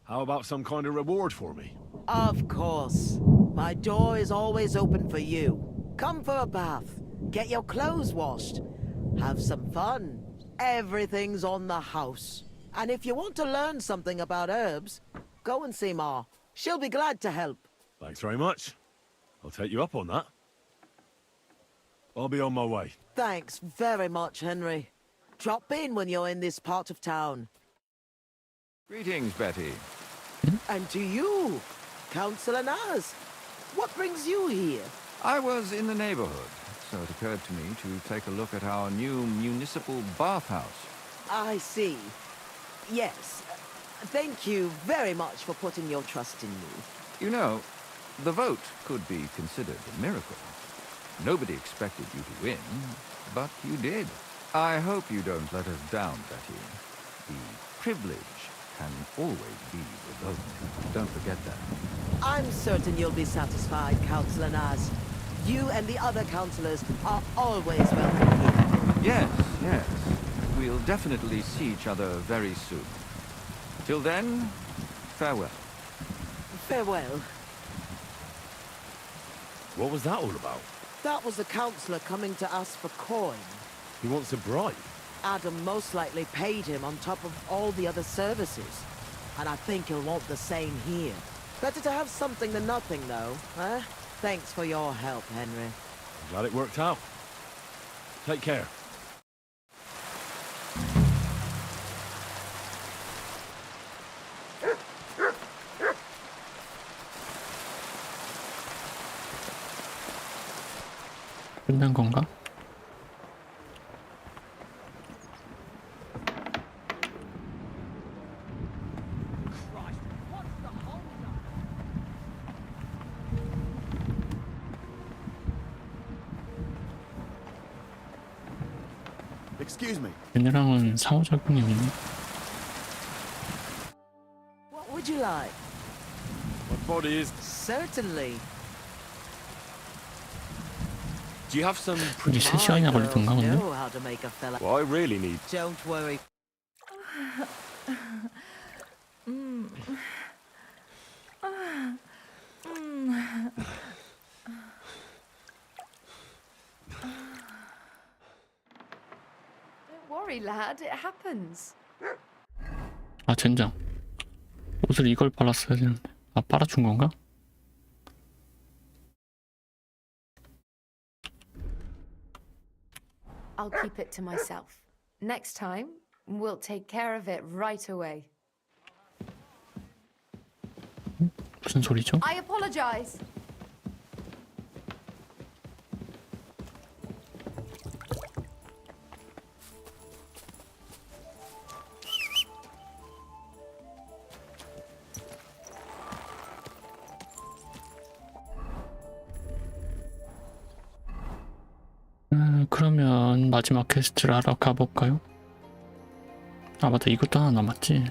how about some kind of reward for me? Of course. My door is always open for you. Come for a bath, get your clothes washed, have some fun. Everything's on the house. And if you want to learn something about herbs, go and see Ma. She'll be glad to help. Thanks very much. I'll take you up on that. I'll be on my way. Thanks very much, Henry. Drop in when you're in this part of town. Greetings, Betty. And to you, Councillor Naz. What brings you here? I was in the neighborhood, so it occurred to me to take a look at our new municipal bathhouse. I see. Yes. Thank you very much for putting your trust in me. You know, the vote could be considered a miracle. Nobody expected you to win, but you did. I hope you don't let us down, Betty. The privilege can always be revoked. Don't forget that. I'm certain you'll be satisfied, Councillor Naz. You and the other councillors are always welcome here. Yes, yes. We'll definitely see each other very soon. Till then, farewell. Farewell. What was that all about? That was the councillor coming to ask for coin. He wants a bribe. Adam most likely paid him on top of all the other services. And I think he'll want the same here. Better to have something than nothing, though, eh? Thanks for your help, Henry. I'm glad it worked out. Take care. 끝난 건가? Excuse me. 얘네랑은 상호작용이 없네. What would you like? My body is... Certainly. Do you have some... 이게 3시간이나 걸리던가 근데? Know how to make a fella. What I really need... Don't worry. Don't worry, lad. It happens. 아 젠장. 옷을 이걸 빨았어야 되는데. 아 빨아준 건가? I'll keep it to myself. Next time, we'll take care of it right away. 무슨 소리죠? I apologize. 그러면 마지막 퀘스트를 하러 가볼까요? 아 맞다, 이것도 하나 남았지.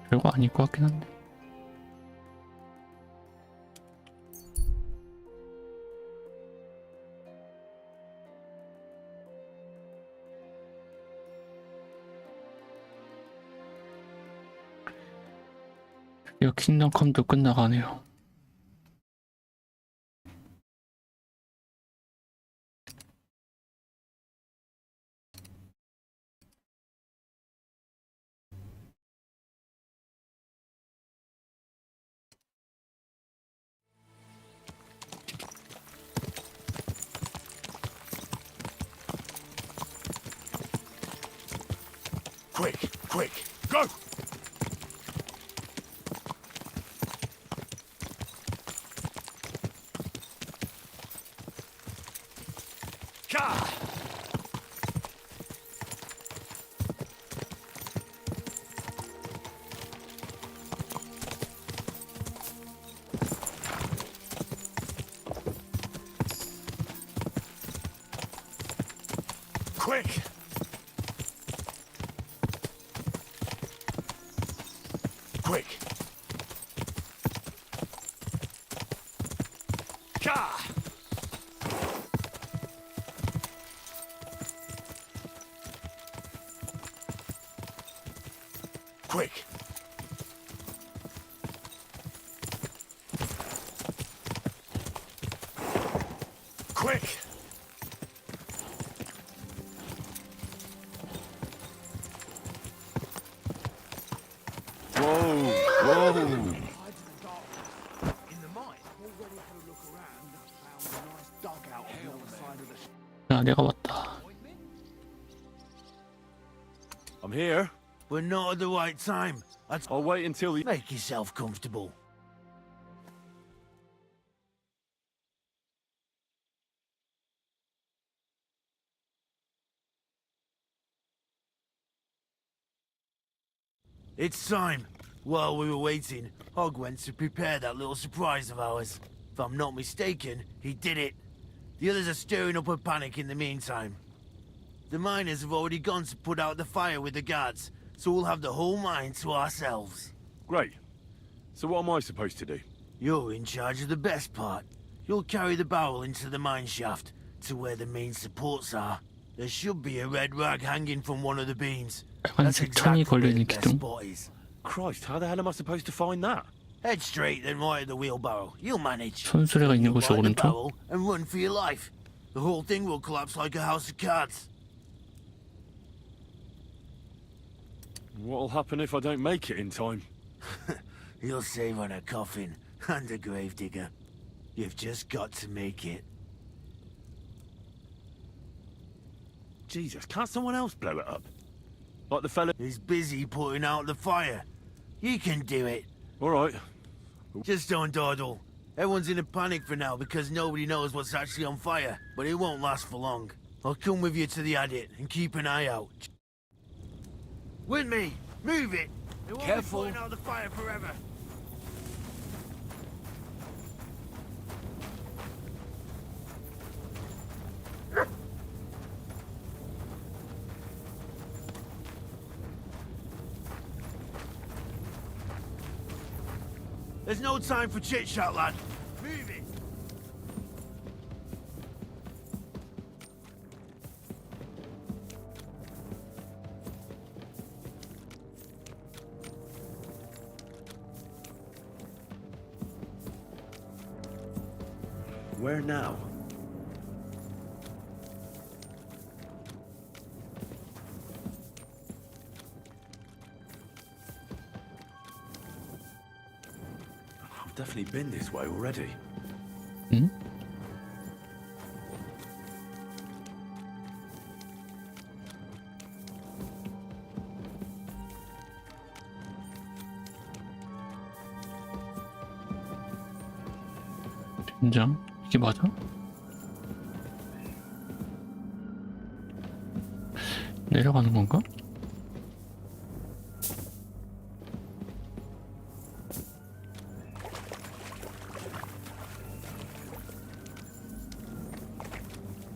별거 아닐 것 같긴 한데. 드디어 킹덤컴도 끝나가네요. Quick, quick, go! Ka! Quick! Quick! Ka! Quick! Quick! Whoa, whoa. 야, 내가 왔다. I'm here. We're not at the right time. I'll wait until you... Make yourself comfortable. It's time. While we were waiting, Hog went to prepare that little surprise of ours. If I'm not mistaken, he did it. The others are stirring up a panic in the meantime. The miners have already gone to put out the fire with the guards, so we'll have the whole mine to ourselves. Great. So what am I supposed to do? You're in charge of the best part. You'll carry the barrel into the mine shaft, to where the main supports are. There should be a red rag hanging from one of the beams. That's 빨간색 천이 exactly where 걸려있는 the best 기둥. spot is. Christ, how the hell am I supposed to find that? Head straight, then right at the wheelbarrow. You'll manage. 손수레가 있는 곳이 Ride the 오른쪽. barrel and run for your life. The whole thing will collapse like a house of cards. What'll happen if I don't make it in time? You'll save on a coffin and a gravedigger. You've just got to make it. Jesus, can't someone else blow it up? Like the fella... He's busy putting out the fire. You can do it. All right. Just don't dawdle. Everyone's in a panic for now because nobody knows what's actually on fire, but it won't last for long. I'll come with you to the adit and keep an eye out. With me! Move it! It won't Careful. be putting out the fire forever. There's no time for chit-chat, lad. Move it! Where now? I've definitely been this way already. 응? 된장? 이게 맞아? 내려가는 건가?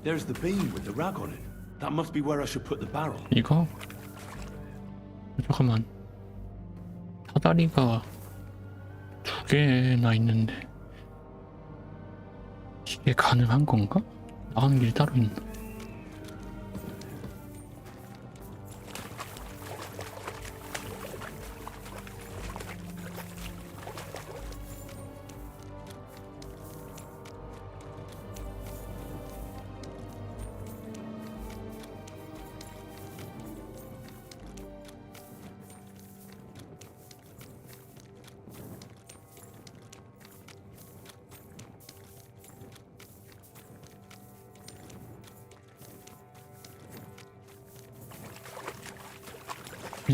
There's the beam with the rag on it. That must be where I should put the barrel. 이거? 잠깐만. 사다리가 두 개나 있는데 이게 가능한 건가? 나가는 길이 따로 있나?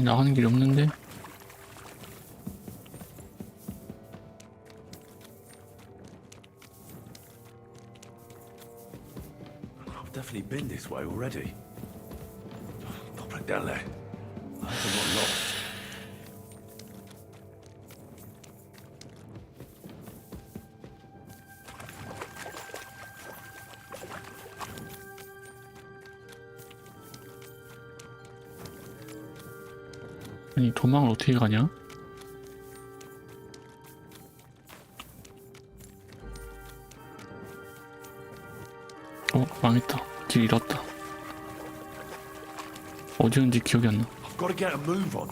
나가는 길이 없는데? I've definitely been this way already. Pop it down there. I haven't got lost. 아니 도망을 어떻게 가냐? 망했다. 길 잃었다. 어디였는지 기억이 안 나. I've got to get a move on.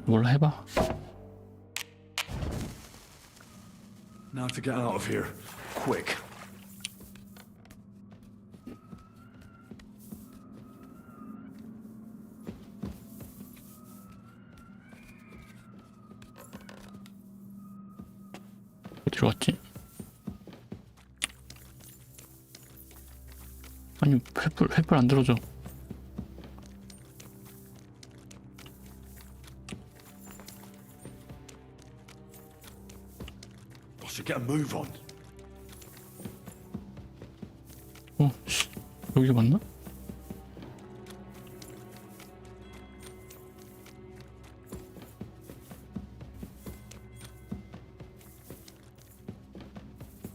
뭘 해봐. Now to get out of here. Quick. 어디로 갔지? 아니 횃불 안 들어줘. I should get a move on. 씨, 여기가 맞나?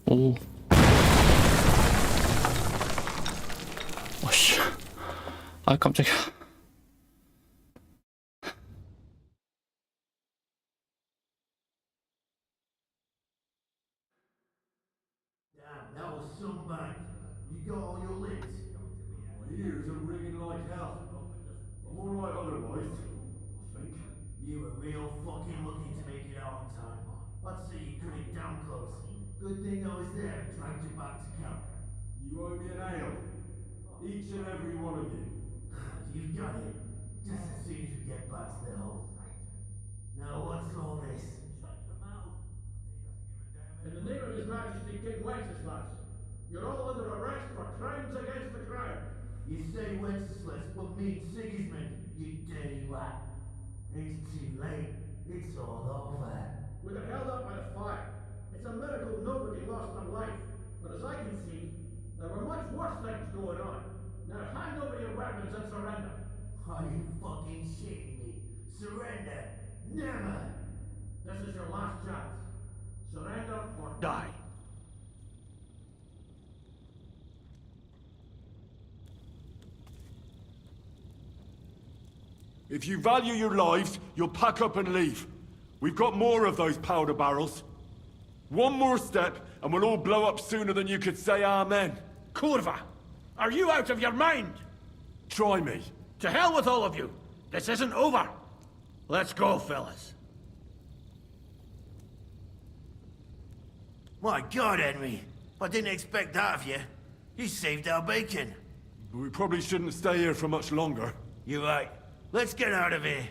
오. 어씨. 아 깜짝이야. Damn, that was some bang. You got all your lids? My ears are ringing like hell. I'm alright otherwise, I think. You were real fucking lucky to make it out in time. I'd say you cut it down close. Good thing I was there and dragged you back to camp. You owe me an ale. Each and every one of you. You've got it. Just as soon as we get back to the hold. Now what's all this? Shut your mouth. In the name of His Majesty King Wenceslas, you're all under arrest for crimes against the crown. You say Wenceslas, but mean Sigismund, you dirty rat. It's too late. It's all over. We got held up by the fire. It's a miracle nobody lost their life. But as I can see, there were much worse things going on. Now hand over your weapons and surrender. Are you fucking shitting me? Surrender? Never! This is your last chance. Surrender or die. If you value your lives, you'll pack up and leave. We've got more of those powder barrels. One more step, and we'll all blow up sooner than you could say amen. Kurva! Are you out of your mind? Try me. To hell with all of you! This isn't over! Let's go, fellas. My God, Henry. I didn't expect that of you. You saved our bacon. We probably shouldn't stay here for much longer. You're right. Let's get out of here.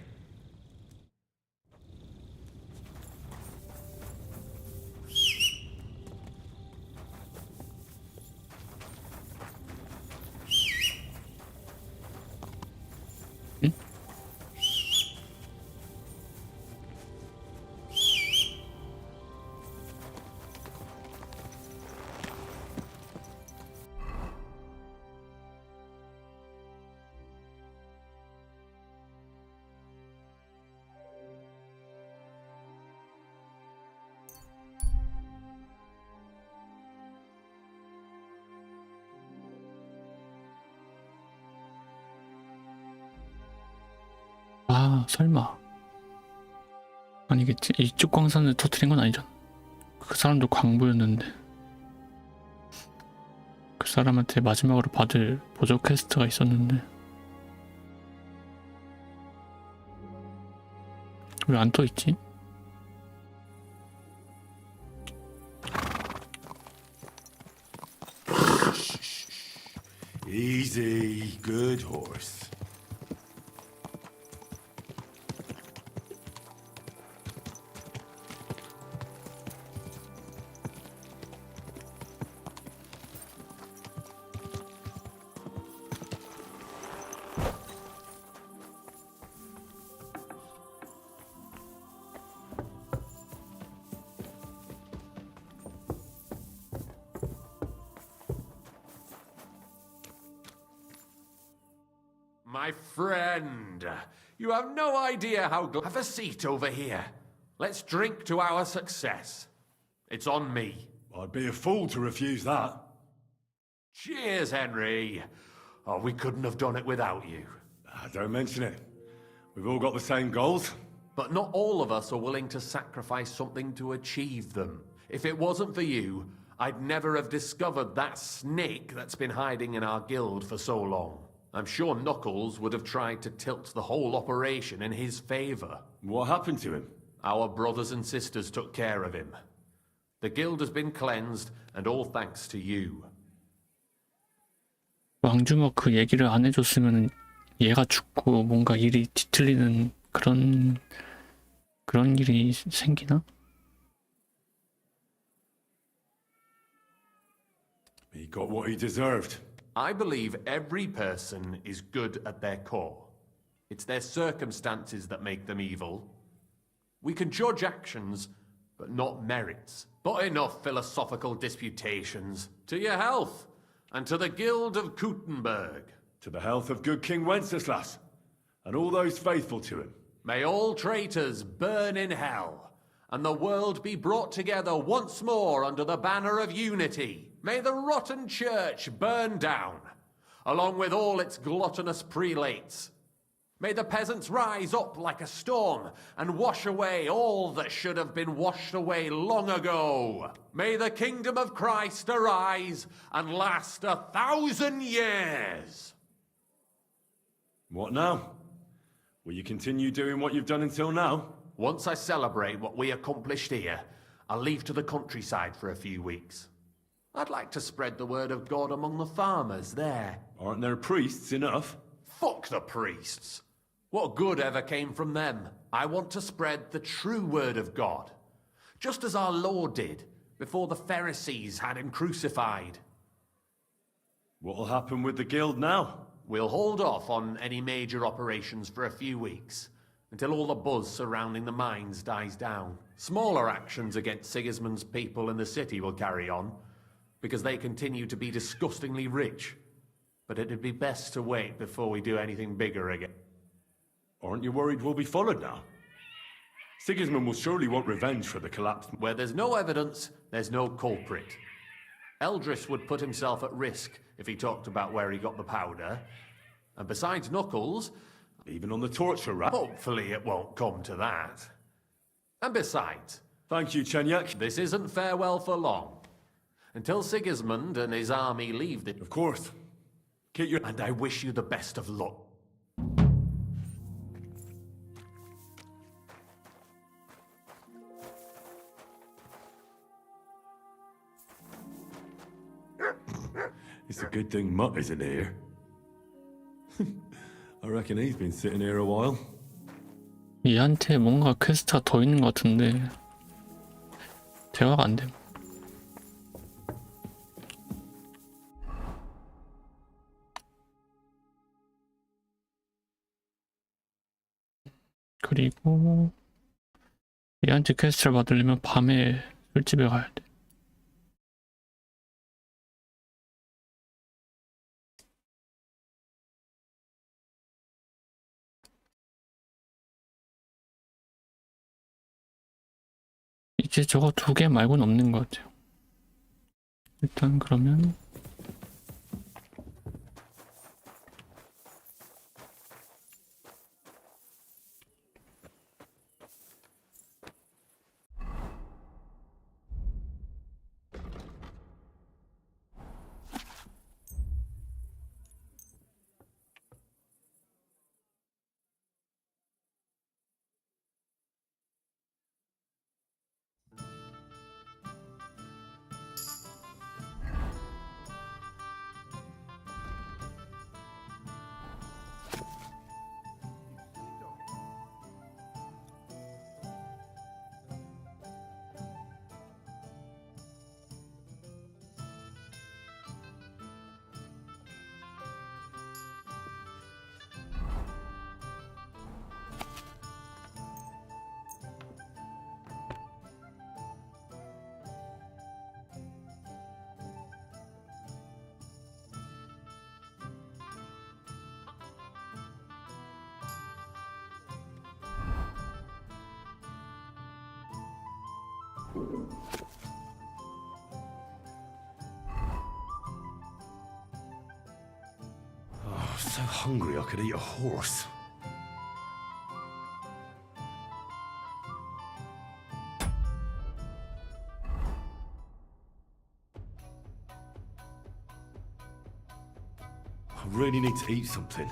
아 설마 아니겠지? 이쪽 광산을 터뜨린 건 아니잖아. 그 사람도 광부였는데 그 사람한테 마지막으로 받을 보조 퀘스트가 있었는데 왜 안 떠있지? Easy, good horse. My friend, you have no idea how good. Have a seat over here. Let's drink to our success. It's on me. I'd be a fool to refuse that. Cheers, Henry. Oh, we couldn't have done it without you. Don't mention it. We've all got the same goals. But not all of us are willing to sacrifice something to achieve them. If it wasn't for you, I'd never have discovered that snake that's been hiding in our guild for so long. I'm sure Knuckles would have tried to tilt the whole operation in his favor. What happened to him? Our brothers and sisters took care of him. The guild has been cleansed, and all thanks to you. 왕주먹 그 얘기를 안 해줬으면 얘가 죽고 뭔가 일이 뒤틀리는 그런 일이 생기나? He got what he deserved. I believe every person is good at their core. It's their circumstances that make them evil. We can judge actions, but not merits. But enough philosophical disputations. To your health, and to the Guild of Kuttenberg. To the health of good King Wenceslas, and all those faithful to him. May all traitors burn in hell, and the world be brought together once more under the banner of unity. May the rotten church burn down, along with all its gluttonous prelates. May the peasants rise up like a storm and wash away all that should have been washed away long ago. May the kingdom of Christ arise and last 1,000 years. What now? Will you continue doing what you've done until now? Once I celebrate what we accomplished here, I'll leave to the countryside for a few weeks. I'd like to spread the word of God among the farmers there. Aren't there priests enough? Fuck the priests. What good ever came from them? I want to spread the true word of God, just as our Lord did before the Pharisees had him crucified. What'll happen with the guild now? We'll hold off on any major operations for a few weeks, until all the buzz surrounding the mines dies down. Smaller actions against Sigismund's people in the city will carry on, because they continue to be disgustingly rich. But it'd be best to wait before we do anything bigger again. Aren't you worried we'll be followed now? Sigismund will surely want revenge for the collapse. Where there's no evidence, there's no culprit. Eldris would put himself at risk if he talked about where he got the powder. And besides Knuckles, even on the torture rack, hopefully it won't come to that. And besides, thank you, Chenyak. This isn't farewell for long. Until Sigismund and his army leave the... Of course. Keep your... And I wish you the best of luck. It's a good thing Mutt isn't here. I reckon he's been sitting here a while. 얘한테 뭔가 퀘스트가 더 있는 것 같은데 대화가 안 돼. 그리고 얘한테 퀘스트를 받으려면 밤에 술집에 가야 돼. 이제 저거 2개 말고는 없는 것 같아요. 일단 그러면 hungry I could eat a horse. I really need to eat something.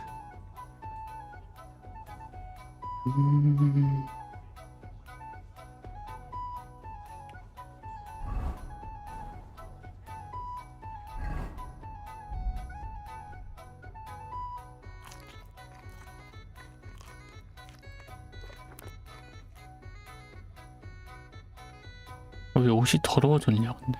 왜 옷이 더러워졌냐 근데?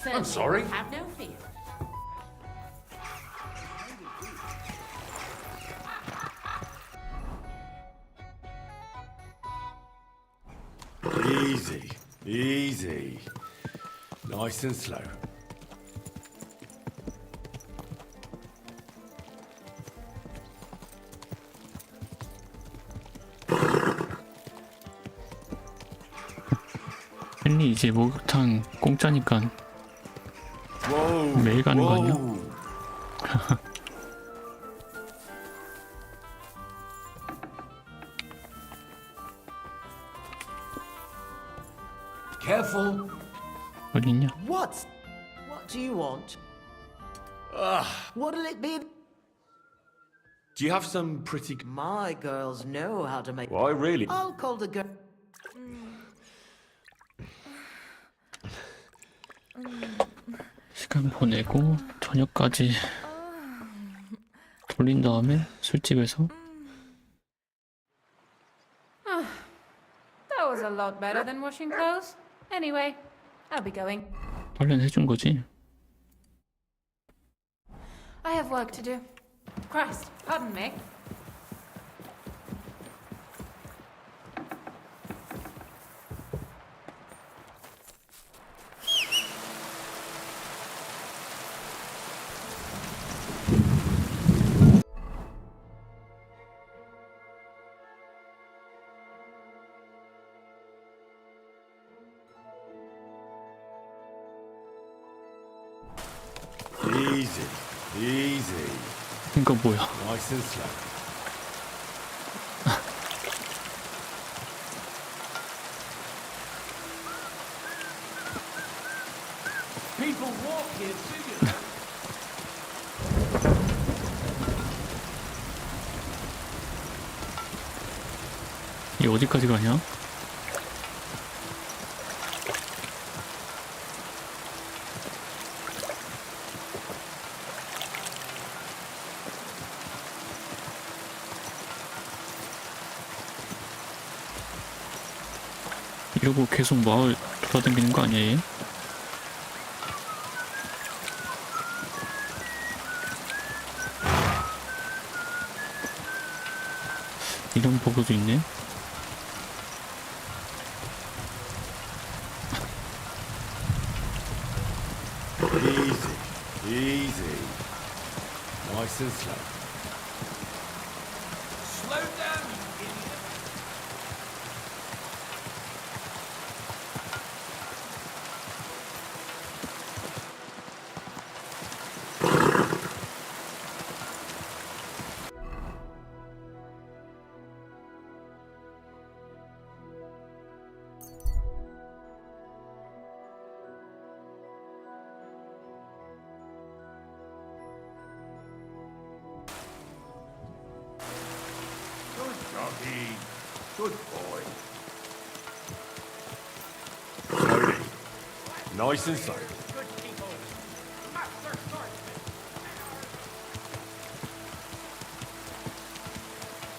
I'm sorry. Have no fear. Easy, easy. Nice and slow. 헨리 이제 목욕탕 공짜니까 매일 가는 거 아니야? Careful. 어딨냐? What do you want? What'll it be? Do you have some pretty... My girls know how to make... Why, really? I'll call the girl... 시간 보내고 저녁까지 돌린 다음에 술집에서 That was a lot better than washing clothes. Anyway, I'll be going. 빨래는 해준 거지? I have work to do. Christ, pardon me. Easy, easy. 이거 뭐야? Nice and slow. People walk here too. 이 어디까지 가냐? 이러고 계속 마을 돌아다니는 거 아니야 얘? 이런 버그도 있네? Easy, easy. Nice and slow. Slow down, you idiot. Doggy. Good boy. Slowly. Nice and slow.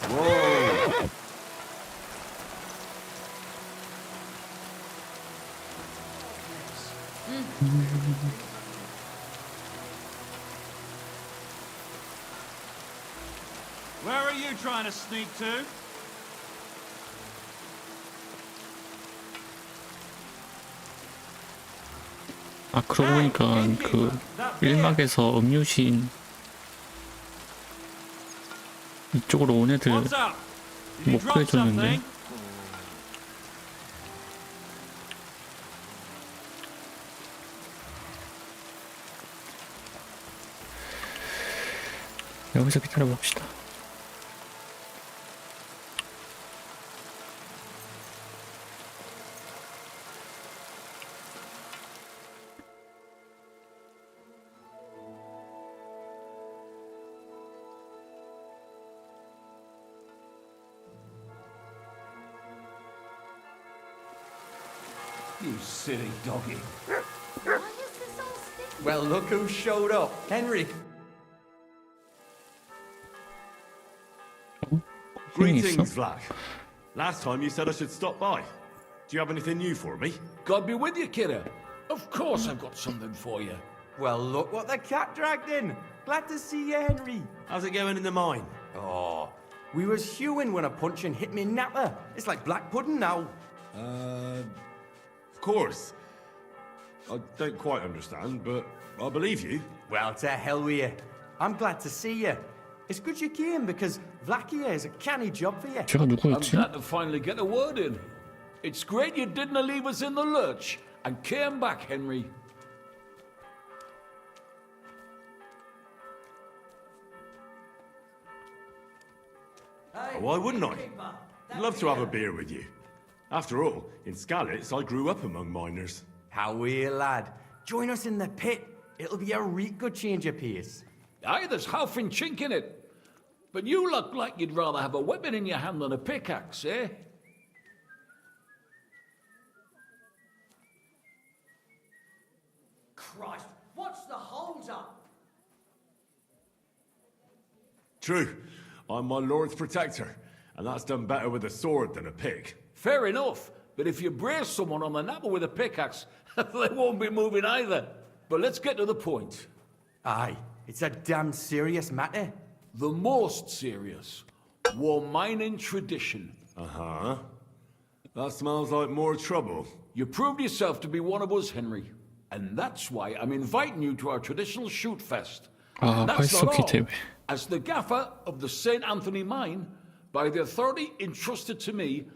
Whoa! Where are you trying to sneak to? 아 그러고 보니까 그 1막에서 음유시인 이쪽으로 온 애들 못 구해줬는데. 여기서 기다려봅시다. You silly doggy. Well, look who showed up. Henry. Greetings, Vlad. Last time you said I should stop by. Do you have anything new for me? God be with you, kiddo. Of course I've got something for you. Well, look what the cat dragged in. Glad to see you, Henry. How's it going in the mine? Oh, we was hewing when a punching hit me napper. It's like black pudding now. Of course. I don't quite understand, but I believe you. Well, to hell with you. I'm glad to see you. It's good you came because Vlad here is a canny job for you. 제가 I'm 누구였지? glad to finally get a word in. It's great you didn't leave us in the lurch and came back, Henry. Why wouldn't I? I'd love to have a beer with you. After all, in Skalitz, I grew up among miners. How are you, lad? Join us in the pit. It'll be a real good change of pace. Aye, there's half and chink in it. But you look like you'd rather have a weapon in your hand than a pickaxe, eh? Christ, what's the hold up? True. I'm my lord's protector, and that's done better with a sword than a pick. Fair enough, but if you brace someone on the napper with a pickaxe, they won't be moving either. But let's get to the point. Aye, it's a damn serious matter. The most serious. War mining tradition. Uh-huh. That smells like more trouble. You proved yourself to be one of us, Henry. And that's why I'm inviting you to our traditional shoot fest. 아, And that's not 발쏘기 all. 대회. As the gaffer of the St. Anthony mine, by the authority entrusted to me,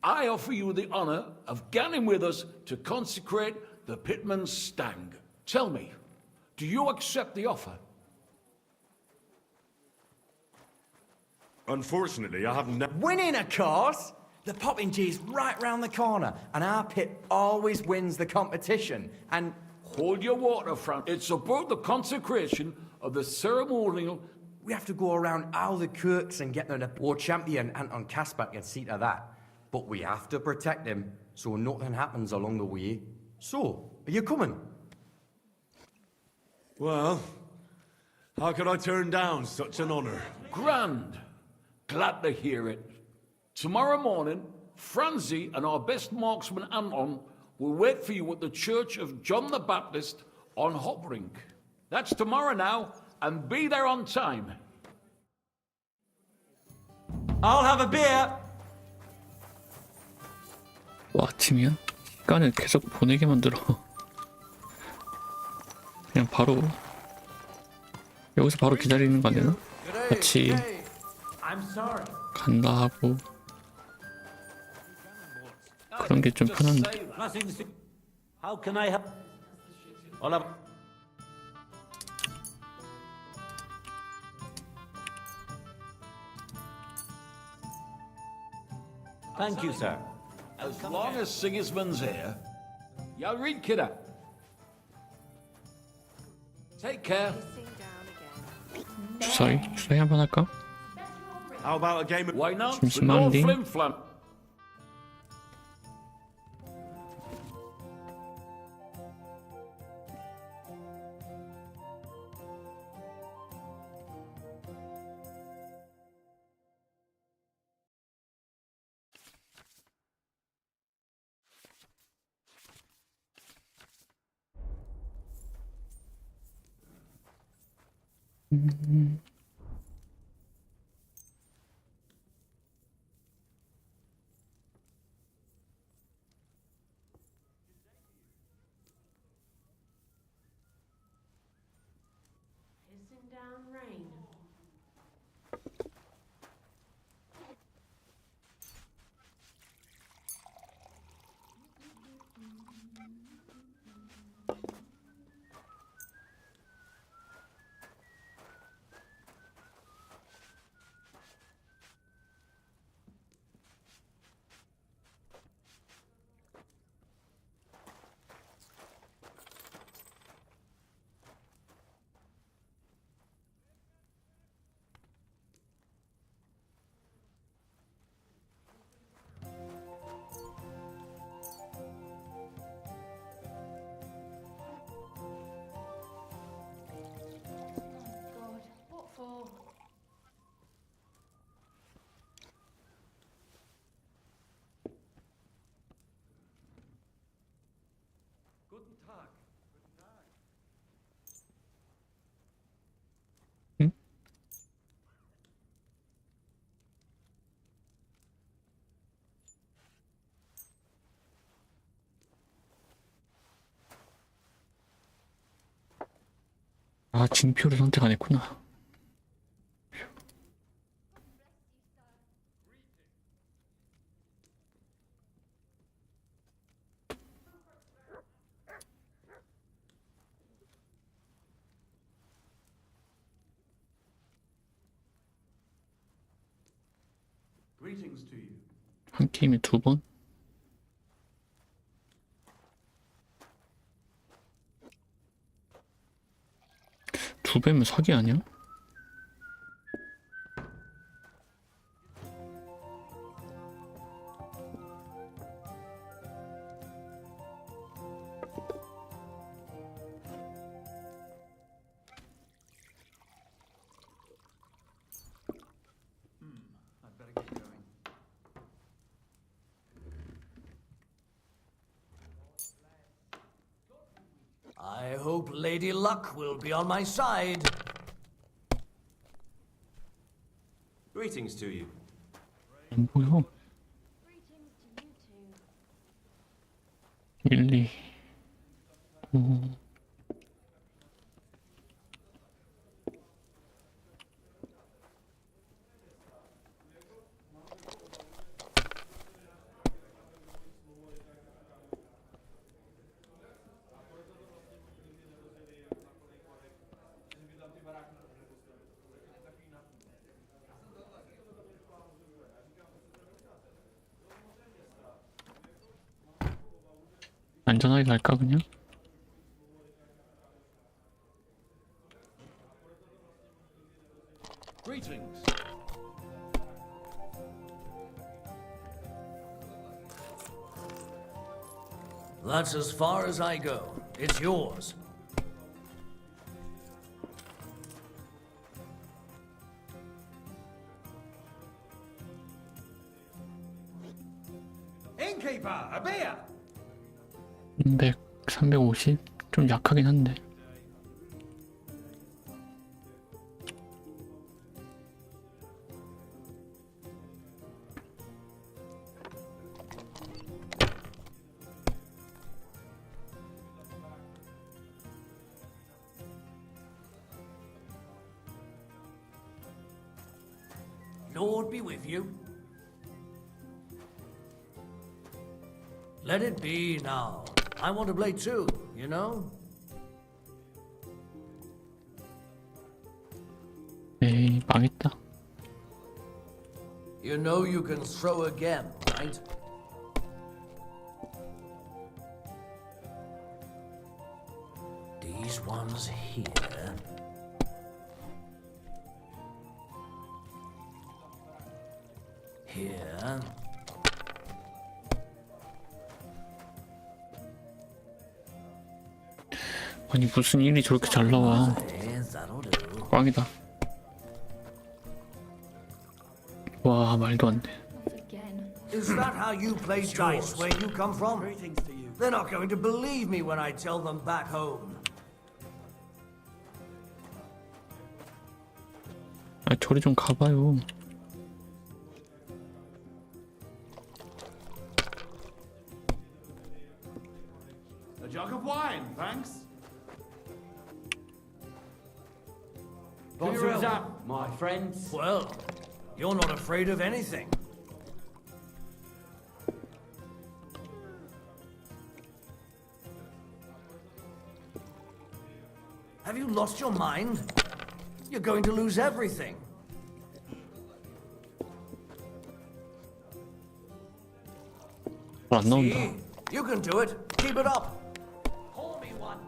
I offer you the honor of ganning with us to consecrate the Pitman's Stag. Tell me, do you accept the offer? Unfortunately, I have no... Winning, of course! The Poppingee's right round the corner, and our pit always wins the competition. And hold your water, Frank. It's about the consecration of the ceremonial. We have to go around all the kirks and get the war champion Anton Kaspar can see to that. But we have to protect him so nothing happens along the way. So, are you coming? Well, how could I turn down such an honor? Grand. Glad to hear it. Tomorrow morning, Franzi and our best marksman Anton will wait for you at the Church of John the Baptist on Hobrink. That's tomorrow now, and be there on time. I'll have a beer. 와, 아침이야? 시간을 계속 보내게 만들어. 그냥 바로 여기서 바로 기다리는 거 아니야? 같이 간다 하고 그런 게 좀 편한데. How can I help? Thank you, sir. As long as Sigismund's here, you'll read, kidder. Take care. 주사위 한번 할까? How about a game of... Why not? 심심한데? No flim-flam. Pissing down rain. 아, 징표를 선택 안 했구나. 한 게임에 2번? 두 배면 사기 아니야? I hope Lady Luck will be on my side. Greetings to you. 안 보여. 1, 2, 5. 안전하게 갈까 그냥? Greetings. That's as far as I go. It's yours. Innkeeper, a beer! 300, 350? 좀 약하긴 한데. Lord be with you. Let it be now. I want to play too, you know? 에이, 망했다. You know you can throw again, right? These ones here. Here. 아니 무슨 일이 저렇게 잘 나와. 꽝이다. 와, 말도 안 돼. Is that how you play dice where you come from? They're not going to believe me when I tell them back home. 아, 저리 좀 가봐요. A jug of wine, thanks. Bottoms up, my friends. Well, you're not afraid of anything. Have you lost your mind? You're going to lose everything. 안 나온다. See? You can do it. Keep it up. Call me one.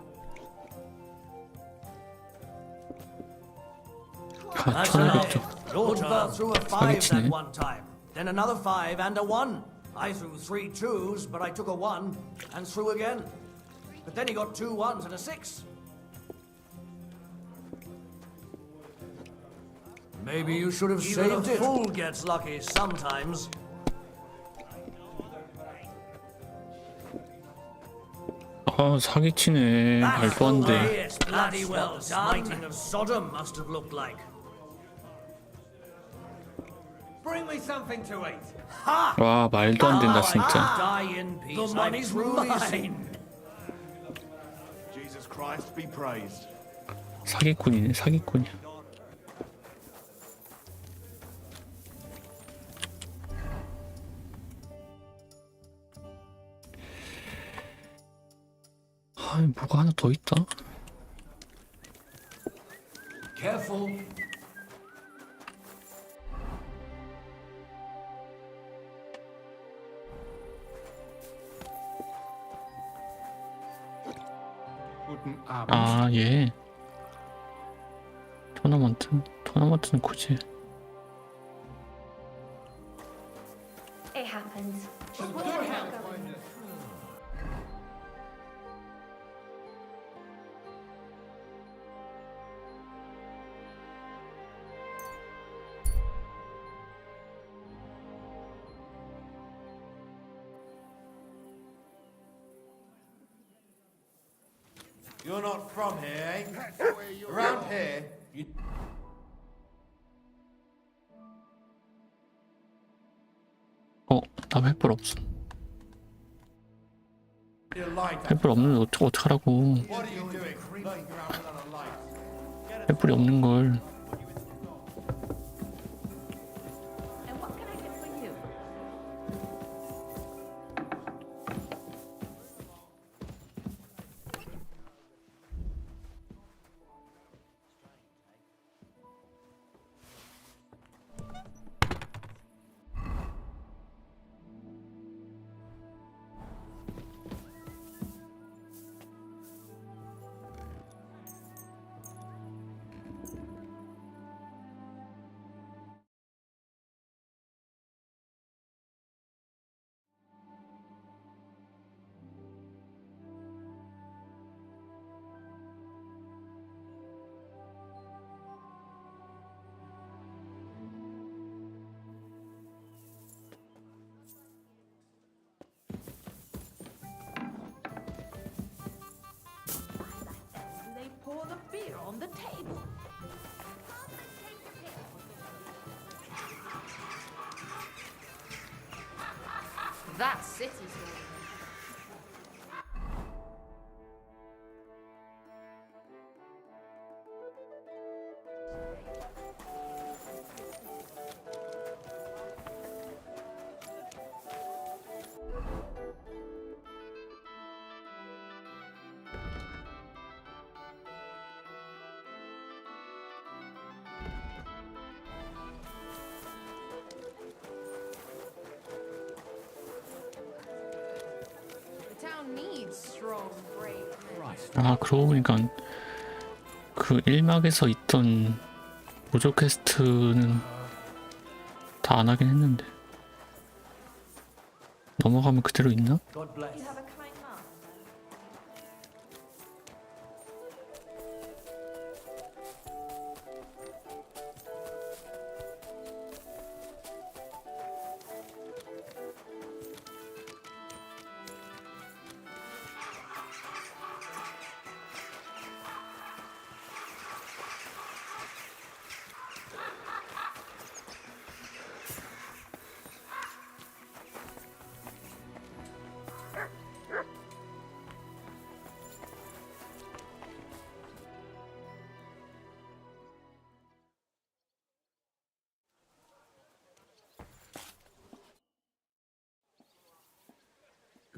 That's enough. Lord threw a 5 that one time. Then another 5 and a 1. I threw 3 2s, but I took a 1 and threw again. But then he got 2 1s and a 6. Maybe you should have saved it. Even a fool gets lucky sometimes. 아, 사기치네. 말도 안 돼. Bloody well done. Smiting of Sodom must have looked like. Bring me something to eat. 와, 말도 안 된다, 진짜. Die in peace. The money's mine. Jesus Christ be praised. 사기꾼이네, 사기꾼이야. 아, 뭐가 하나 더 있다. Careful. 아, 예. 토너먼트는 굳이. It happens. You're not from here, eh? Around here, you... 나 횃불 없어. 횃불 없는데 어떡하라고. 횃불이 없는 걸. Pour the beer on the table. That's city's hall. 아, 그러고 보니까 그 1막에서 있던 보조 퀘스트는 다 안 하긴 했는데 넘어가면 그대로 있나?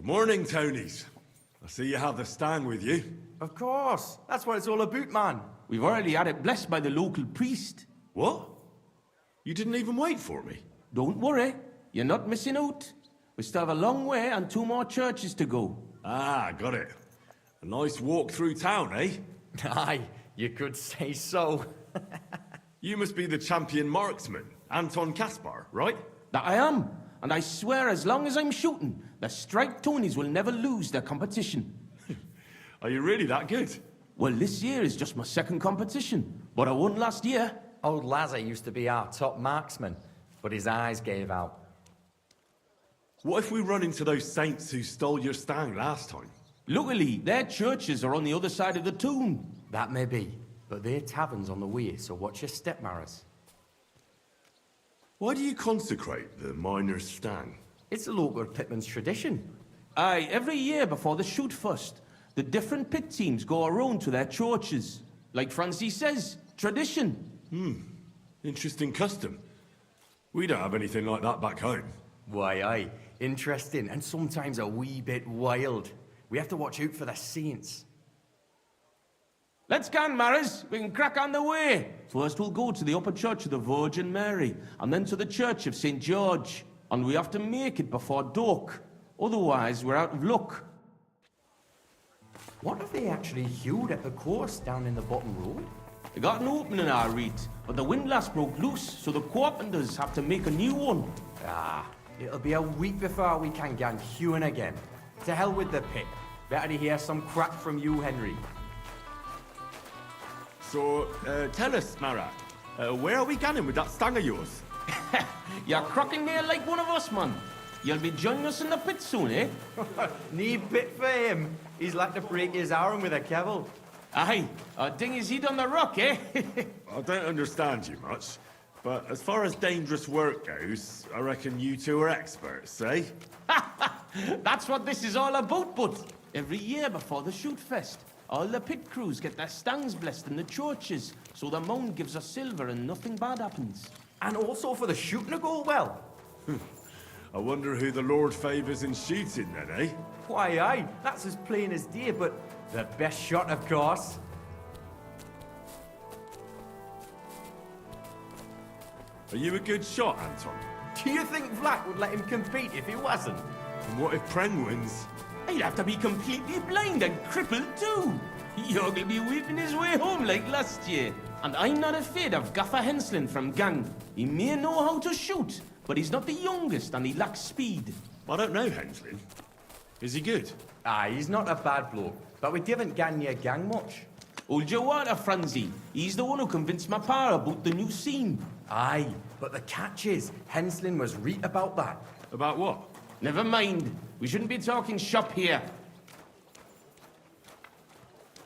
Good morning, Tonys. I see you have the stang with you. Of course. That's what it's all about, man. We've already had it blessed by the local priest. What? You didn't even wait for me? Don't worry. You're not missing out. We still have a long way and 2 more churches to go. Ah, got it. A nice walk through town, eh? Aye, you could say so. You must be the champion marksman, Anton Kaspar, right? That I am. And I swear as long as I'm shooting, the striped Tonys will never lose their competition. Are you really that good? Well, this year is just my 2nd competition, but I won last year. Old Lazar used to be our top marksman, but his eyes gave out. What if we run into those saints who stole your stang last time? Luckily, their churches are on the other side of the tomb. That may be, but their tavern's on the way, so watch your step, Maris. Why do you consecrate the miner's stang? It's a local pitman's tradition. Aye, every year before the shoot first, the different pit teams go around to their churches. Like Francie says, tradition. Interesting custom. We don't have anything like that back home. Why, aye. Interesting, and sometimes a wee bit wild. We have to watch out for the saints. Let's go, Maris. We can crack on the way. First we'll go to the upper church of the Virgin Mary, and then to the church of St. George. And we have to make it before dark. Otherwise, we're out of luck. What have they actually hewed at the course down in the bottom road? They got an opening, I read, but the windlass broke loose, so the carpenters have to make a new one. Ah, it'll be a week before we can get hewing again. To hell with the pit. Better to hear some crack from you, Henry. So, tell us, Mara, where are we going with that stang of yours? You're crocking there like one of us, man. You'll be joining us in the pit soon, eh? Knee bit for him. He's like to break his arm with a kevil. Aye, ding his head on the rock, eh? I don't understand you much, but as far as dangerous work goes, I reckon you two are experts, eh? That's what this is all about, bud. Every year before the shoot fest, all the pit crews get their stangs blessed in the churches, so the mound gives us silver and nothing bad happens. And also for the shooting to go well. I wonder who the Lord favours in shooting then, eh? Why, aye, that's as plain as day, but the best shot, of course. Are you a good shot, Anton? Do you think Vlad would let him compete if he wasn't? And what if Preng wins? He'd have to be completely blind and crippled too. You'll be weeping his way home like last year. And I'm not afraid of Gaffer Henslin from Gang. He may know how to shoot, but he's not the youngest and he lacks speed. I don't know Henslin. Is he good? Aye, he's not a bad bloke, but we didn't get near Gang much. Hold your water, Francie. He's the one who convinced my pa about the new scene. Aye, but the catch is, Henslin was right about that. About what? Never mind. We shouldn't be talking shop here.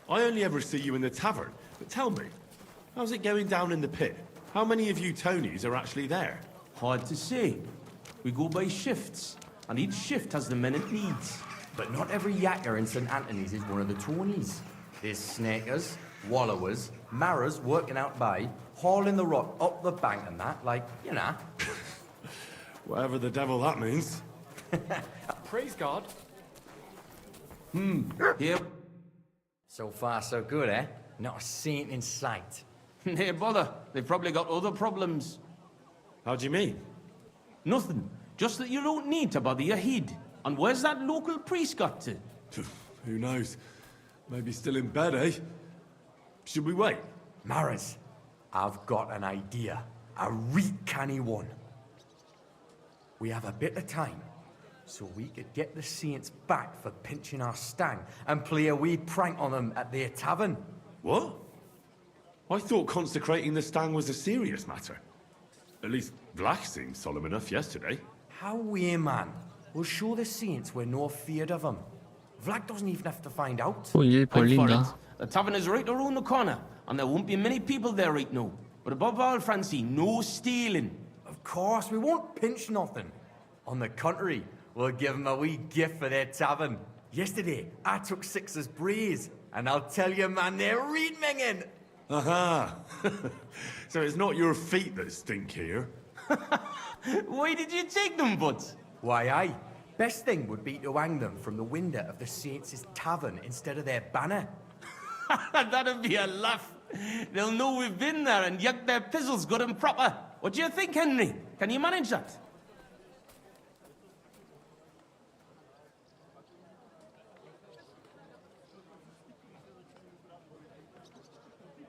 I only ever see you in the tavern, but tell me, how's it going down in the pit? How many of you Tonys are actually there? Hard to say. We go by shifts, and each shift has the men it needs. But not every yakker in St. Anthony's is one of the Tonys. There's snakers, wallowers, marras working out by, hauling the rock up the bank and that, like, you know. Whatever the devil that means. Praise God. Here. So far, so good, eh? Not a saint in sight. Hey, bother. They've probably got other problems. How do you mean? Nothing. Just that you don't need to bother your head. And where's that local priest got to? Who knows? Maybe still in bed, eh? Should we wait? Maris, I've got an idea. A real canny one. We have a bit of time, so we could get the saints back for pinching our stang and play a wee prank on them at their tavern. What? I thought consecrating the stang was a serious matter. At least Vlach seemed solemn enough yesterday. How we, man? We'll show the saints we're no feared of them. Vlad doesn't even have to find out. 일 벌린다. The tavern is right around the corner, and there won't be many people there right now. But above all, Francie, no stealing. Of course, we won't pinch nothing. On the contrary, we'll give them a wee gift for their tavern. Yesterday, I took 6 as breeze, and I'll tell you, man, they're reed minging. Aha! So it's not your feet that stink here. Why did you take them, bud? Why, aye. Best thing would be to hang them from the window of the Saints' tavern instead of their banner. That'd be a laugh. They'll know we've been there and yuck their pizzles good and proper. What do you think, Henry? Can you manage that?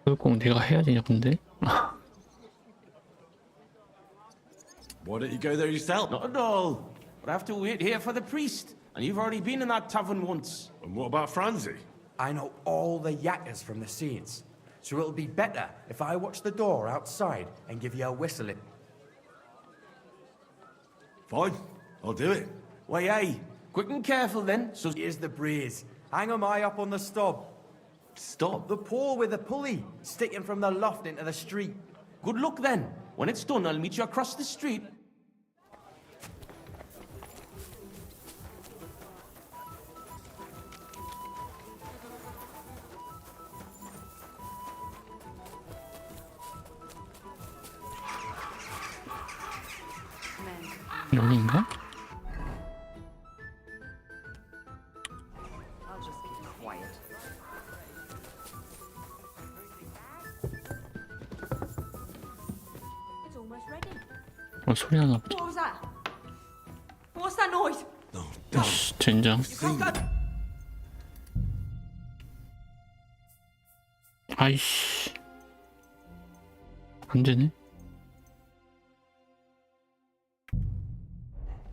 그걸 꼭 내가 해야 되냐 근데? Why don't you go there yourself? Not at all. But I have to wait here for the priest. And you've already been in that tavern once. And what about Francie? I know all the yakkers from the Saints, so it'll be better if I watch the door outside and give you a whistle. Fine, I'll do it. Why, aye. Quick and careful then, so... Here's the brace. Hang 'em high up on the stub. Stop. The pole with the pulley, sticking from the loft into the street. Good luck then. When it's done, I'll meet you across the street. 여기인가? I'll just keep quiet. It's almost ready. 소리 나나 보다. What was that? What's that noise? 아씨, 젠장. 아이씨. 안 되네.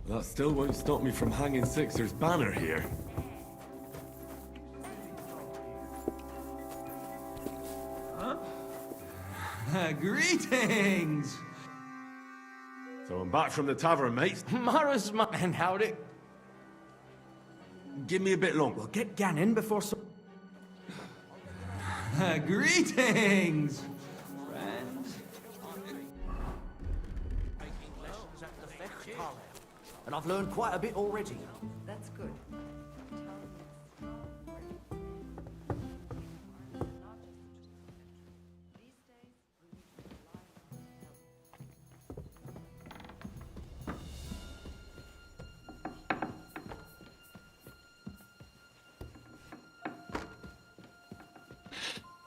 That still won't stop me from hanging Sixer's banner here. Greetings! So I'm back from the tavern, mates. Morris, man, how'd it... Give me a bit longer. We'll get Gannon before so... Greetings! Friends. And I've learned quite a bit already. That's good.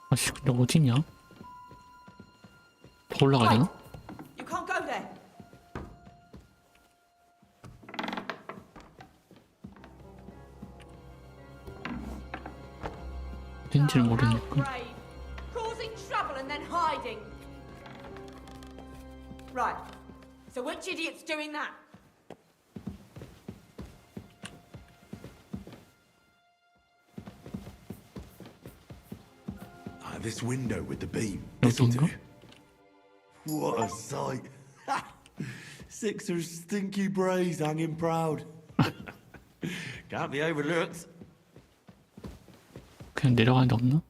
아씨, 근데 어디냐? 더 올라가야 되나? You can't go there. 어딘지를 모르니까. Causing trouble and then hiding. Right. So which idiot's doing that? This window with the beam. This'll do. What a sight. Sixer's stinky brays hanging proud. Can't be overlooked. 그냥 내려가는 데 없나?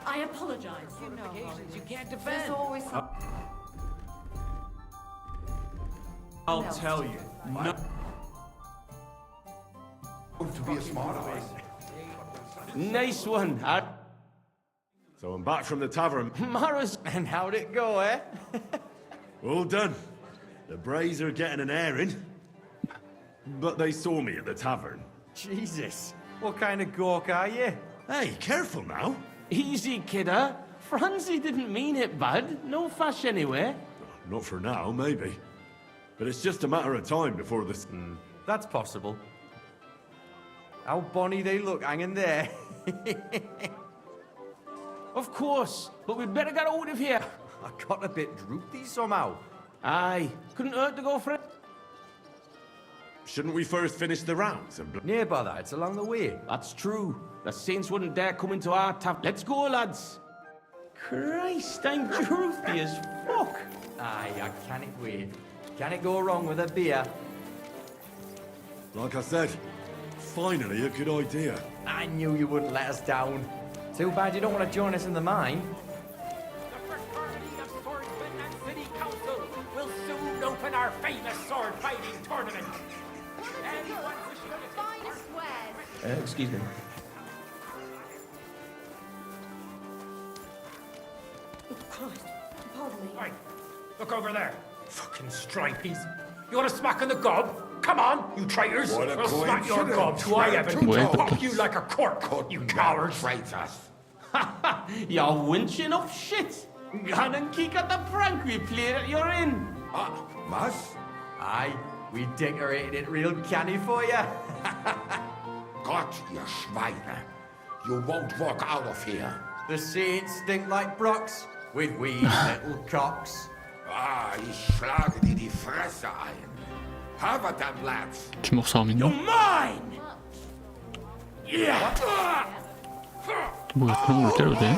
I apologize. You know, You can't There's defend. always some... I'll tell you. No. To be a smart ass. Nice one. So I'm back from the tavern. Morris, and how'd it go, eh? All done. The brays are getting an airing. But they saw me at the tavern. Jesus, what kind of gawk are you? Hey, careful now. Easy, kidder. Francie didn't mean it bad. No fash anyway. Not for now, maybe. But it's just a matter of time before this... That's possible. How bonny they look hanging there. Of course, but we'd better get out of here. I got a bit droopy somehow. Aye, couldn't hurt to go for it. Shouldn't we first finish the rounds and... Near bother, it's along the way. That's true. The Saints wouldn't dare come into our tavern. Let's go, lads. Christ, I'm droopy as fuck. Aye, I can't wait. Can it go wrong with a beer? Like I said, finally a good idea. I knew you wouldn't let us down. Too bad you don't want to join us in the mine. The fraternity of swordsmen and city council will soon open our our famous sword fighting tournament. Finest wares. Excuse me. Christ, pardon me. Right, look over there. Fucking stripies. You want to smack on the gob? Come on, you traitors. What a We'll smack your gob coincidence. to I haven't. Well, Pop you like a cork, you cowards. Traitors. You're winching up shit. Gone and kick at the prank we played at your inn. Was? Aye, we decorated it real canny for you. Gott, ihr Schweine. You won't walk out of here. The saints stink like brocks, with wee little cocks. Ich schlage dir die Fresse ein. Have them, lads. 주먹 싸움이네. Mine! Yeah! 뭐야 그런 걸 때려도 돼?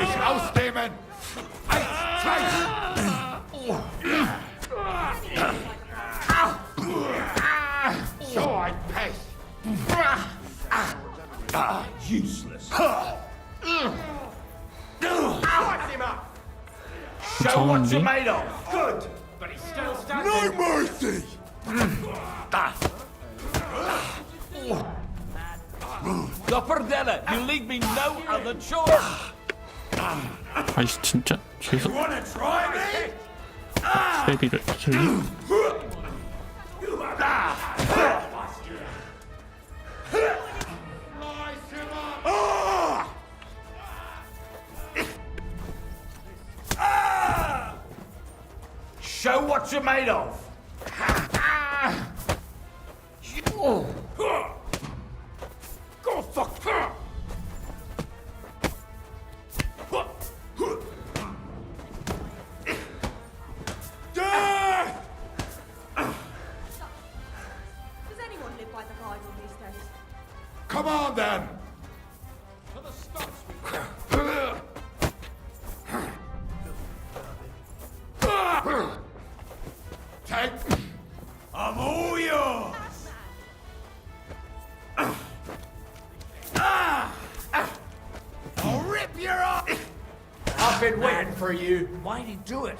Nicht ausnehmen. 1, 2. So ein Pech. Useless. Show what Zombie. you're made of. Good, but he's still standing. No mercy. Dopperdeller, you leave me no other choice. 아이씨 진짜 계속 Wanna try me? 세비를 쓸래? Show what you're made of. Go fuck. Does anyone live by the Bible these days? Come on then. Take. I'm all yours. I'll rip your eye. I've been waiting for you. Why'd he do it?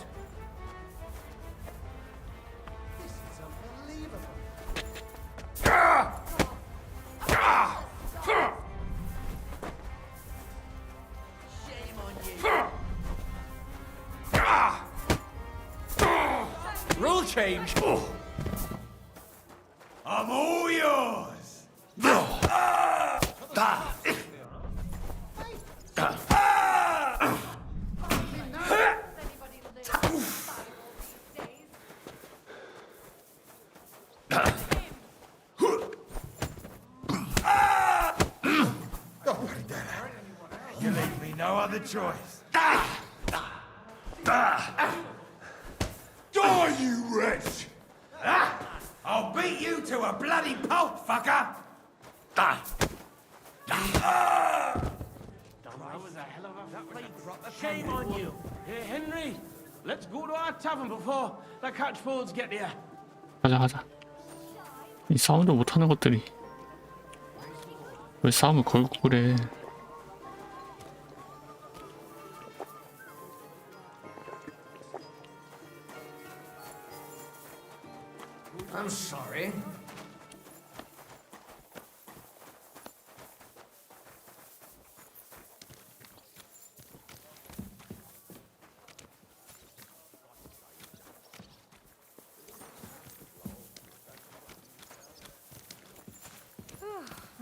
Rule change. I'm all yours. You leave me no other choice. Die, you wretch. I'll beat you to a bloody pulp, fucker. Shame on you. Hey, Henry, let's go to our tavern before the catchfolds get here. 가자. 이 싸움도 못하는 것들이 왜 싸움을 걸고 그래? I'm sorry.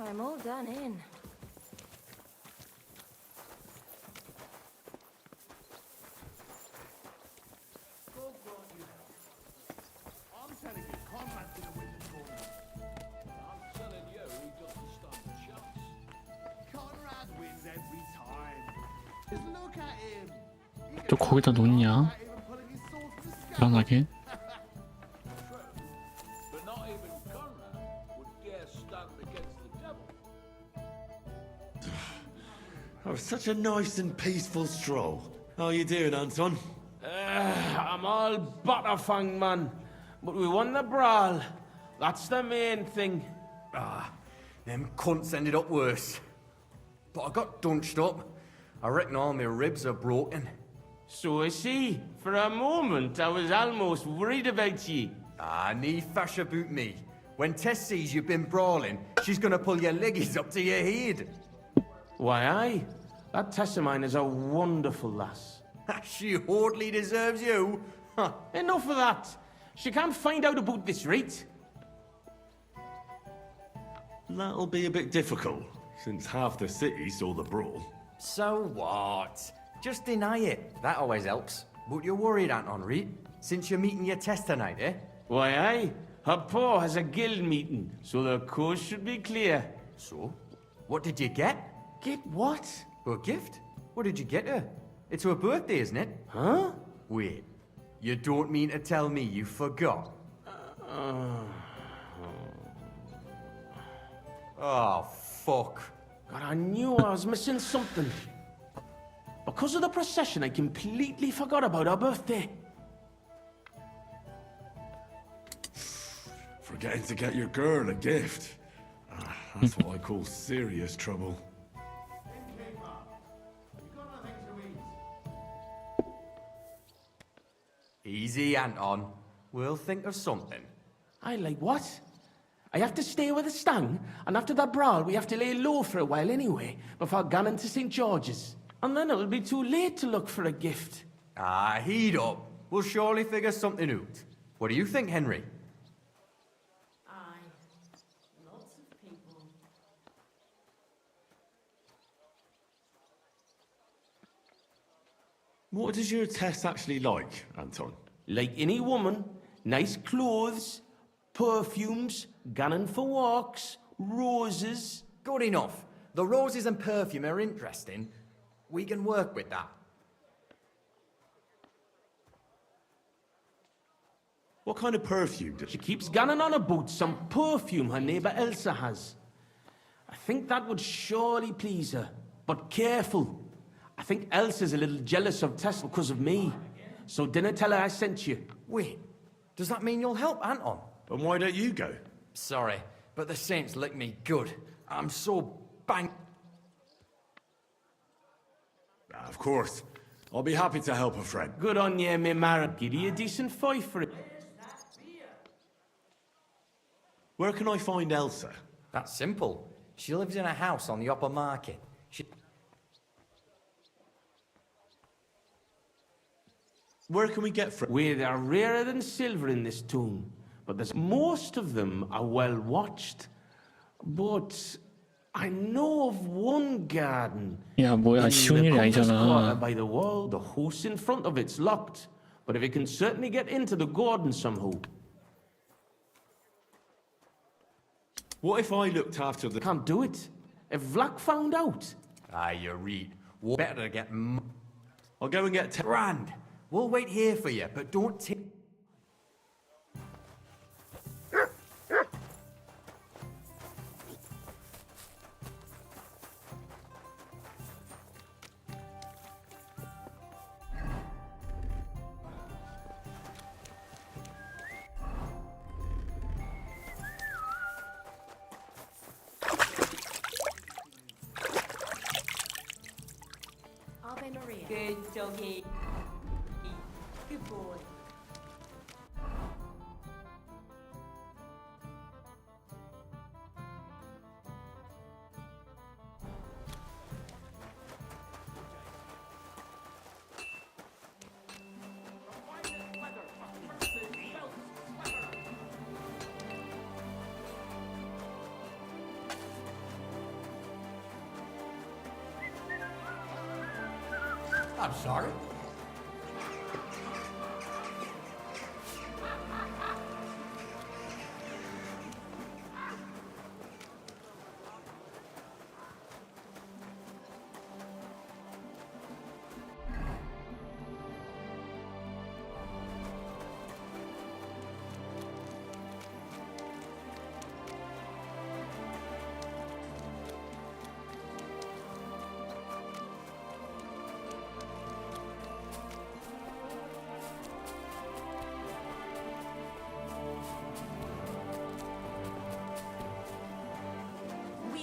I'm all done in. I'm telling you, Conrad's gonna win the tournament. I'm telling you, he doesn't stand a chance. Conrad wins every time. Just look at him. 또 거기다 놓냐? 불안하게. But not even Conrad would dare stand against the devil. Oh, such a nice and peaceful stroll. How you doing, Anton? I'm all butterfang, man. But we won the brawl. That's the main thing. Them cunts ended up worse. But I got dunched up. I reckon all my ribs are broken. So I see. For a moment, I was almost worried about you. Ah, nee fash about me. When Tess sees you've been brawling, she's gonna pull your leggies up to your head. Why, aye. That Tess of mine is a wonderful lass. She hardly deserves you. Huh. Enough of that. She can't find out about this, right? That'll be a bit difficult, since half the city saw the brawl. So what? Just deny it. That always helps. But you're worried, Anton, Reed? Since you're meeting your Tess tonight, eh? Why, aye. Her pa has a guild meeting, so the coast should be clear. So? What did you get? Get what? A gift? What did you get her? It's her birthday, isn't it? Huh? Wait. You don't mean to tell me you forgot? Oh, fuck. God, I knew I was missing something. Because of the procession, I completely forgot about her birthday. Forgetting to get your girl a gift. That's what I call serious trouble. Easy, Anton. We'll think of something. I like what? I have to stay with the Stang, and after that brawl, we have to lay low for a while anyway, before going to St. George's. And then it'll be too late to look for a gift. Ah, heat up. We'll surely figure something out. What do you think, Henry? Aye. Lots of people. What does your Tess actually like, Anton? Like any woman, nice clothes, perfumes, going for walks, roses. Good enough. The roses and perfume are interesting. We can work with that. What kind of perfume does she keeps gunning on about some perfume her neighbour Elsa has. I think that would surely please her. But careful. I think Elsa's a little jealous of Tess because of me. So dinna tell her I sent you. Wait, does that mean you'll help Anton? And why don't you go? Sorry, but the Saints lick me good. I'm so bang... Of course. I'll be happy to help a friend. Good on you, me marrow. Give you a decent fight for it. Where can I find Elsa? That's simple. She lives in a house on the upper market. Where can we get from? Where they're rarer than silver in this tomb. But most of them are well watched. But I know of one garden. 야, 뭐야, 쉬운 일이 아니잖아. By the wall, the house in front of it's locked. But if you can certainly get into the garden somehow. What if I looked after the... Can't do it. If Vlak found out. Ah, you read. Better get... I'll go and get... Grand. We'll wait here for you, but don't take... Ave Maria. Good doggy. Good boy. I'm sorry.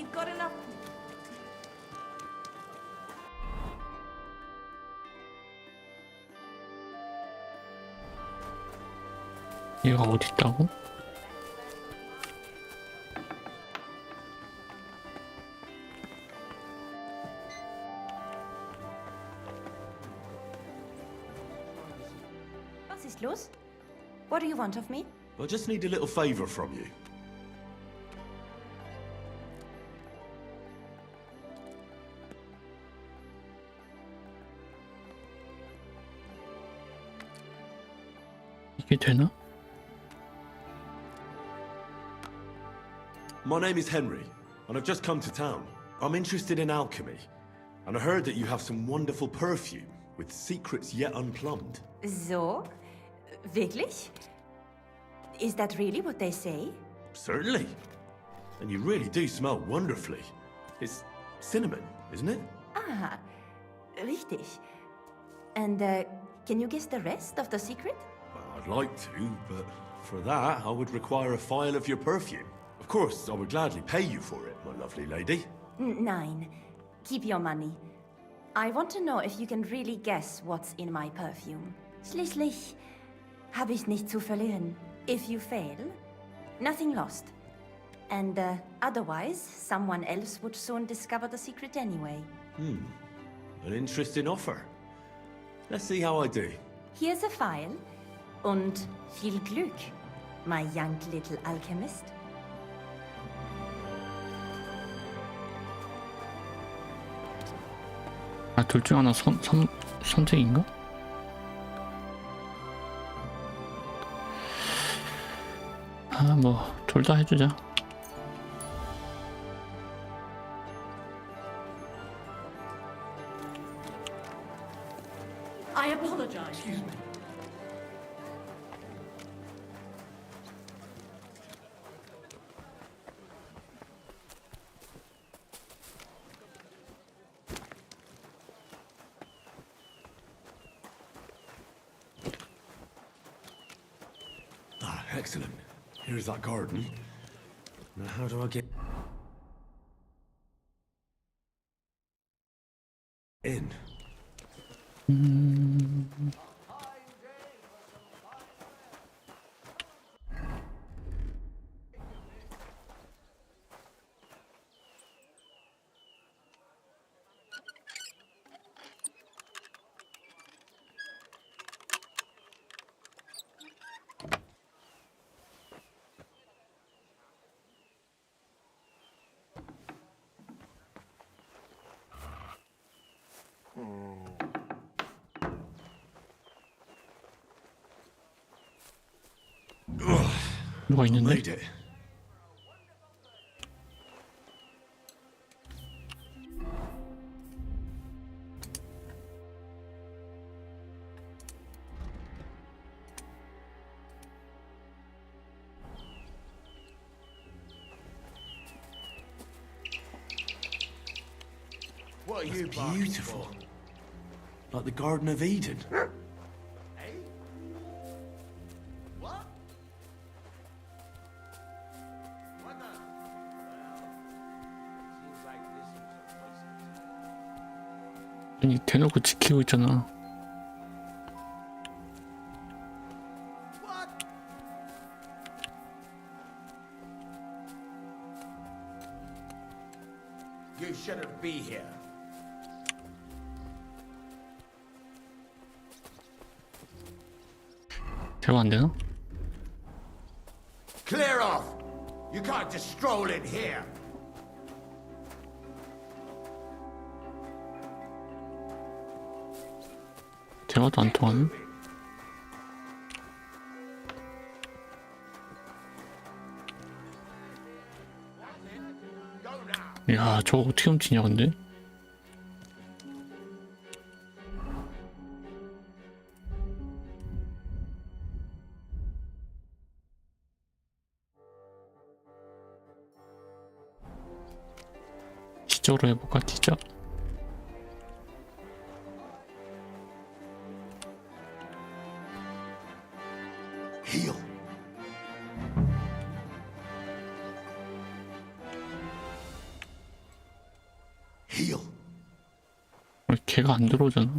We've got enough. 얘가 어디 있다고? Was ist los? What do you want of me? I just need a little favor from you. 이게 되나? My name is Henry, and I've just come to town. I'm interested in alchemy, and I heard that you have some wonderful perfume with secrets yet unplumbed. So? Wirklich? Is that really what they say? Certainly. And you really do smell wonderfully. It's cinnamon, isn't it? Ah, richtig. And can you guess the rest of the secret? Well, I'd like to, but for that, I would require a phial of your perfume. Of course, I would gladly pay you for it, my lovely lady. Nein. Keep your money. I want to know if you can really guess what's in my perfume. Schließlich habe ich nichts zu verlieren. If you fail, nothing lost. And otherwise, someone else would soon discover the secret anyway. An interesting offer. Let's see how I do. Here's a file. Und viel Glück, my young little alchemist. 아, 둘 중 하나 선택인가? 아, 뭐 둘 다 해주자. I apologize. Excuse me. Ah, excellent. Here's that garden. Now how do I get in? 누가 있는데? Made it. What are you Beautiful. Like the Garden of Eden. 아니, 대놓고 지키고 있잖아. You shouldn't be here. 대화 안 되나? Clear off! You can't just stroll in here. 대화도 안 통하네. 야, 저거 어떻게 훔치냐 근데? 지저로 해볼까, 지저? Heal. 걔가 안 들어오잖아.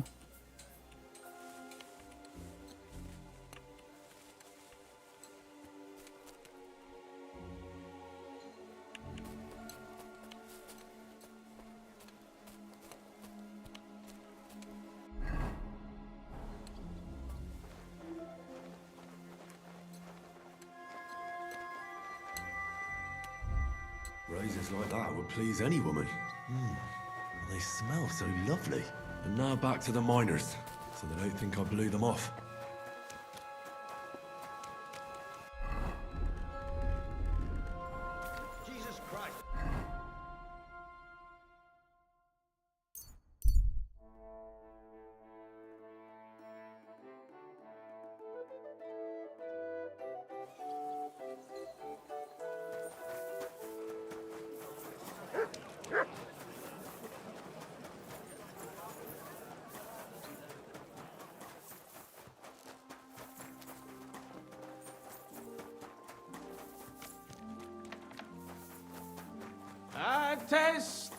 Roses like that would please any woman. They smell so lovely. And now back to the miners, so they don't think I blew them off. Jesus Christ.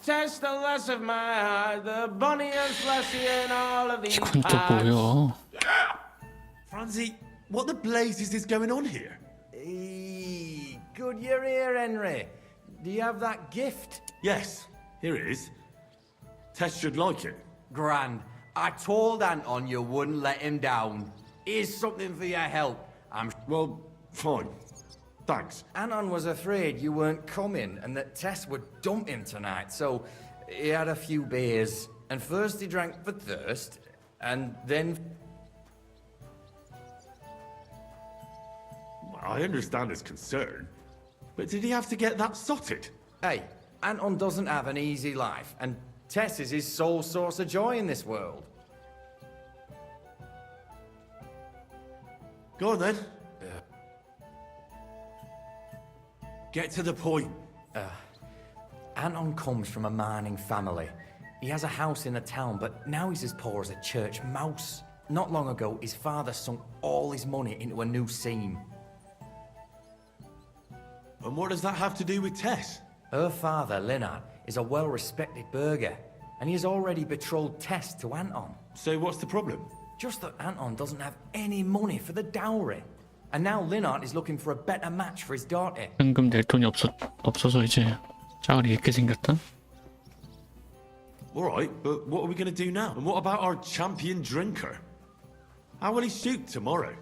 Test the less of my heart, the bonniest lassie in all of these 이건 또 뭐야? Franzi, what the blazes is going on here? Hey, good you're here, Henry. Do you have that gift? Yes, here it is. Tess should like it. Grand. I told Anton you wouldn't let him down. Here's something for your help. Well, fine. Thanks. Anton was afraid you weren't coming and that Tess would dump him tonight, so he had a few beers. And first he drank for thirst, and then... I understand his concern, but did he have to get that sotted? Hey, Anton doesn't have an easy life, and Tess is his sole source of joy in this world. Go on then. Get to the point. Anton comes from a mining family. He has a house in the town, but now he's as poor as a church mouse. Not long ago, his father sunk all his money into a new seam. And what does that have to do with Tess? Her father, Lennart, is a well-respected burgher, and he has already betrothed Tess to Anton. So what's the problem? Just that Anton doesn't have any money for the dowry. And now Lennart is looking for a better match for his daughter. 현금 낼 돈이 없어서 이제 짝을 잃게 생겼다? Alright, but what are we going to do now? And what about our champion drinker? How will he shoot tomorrow?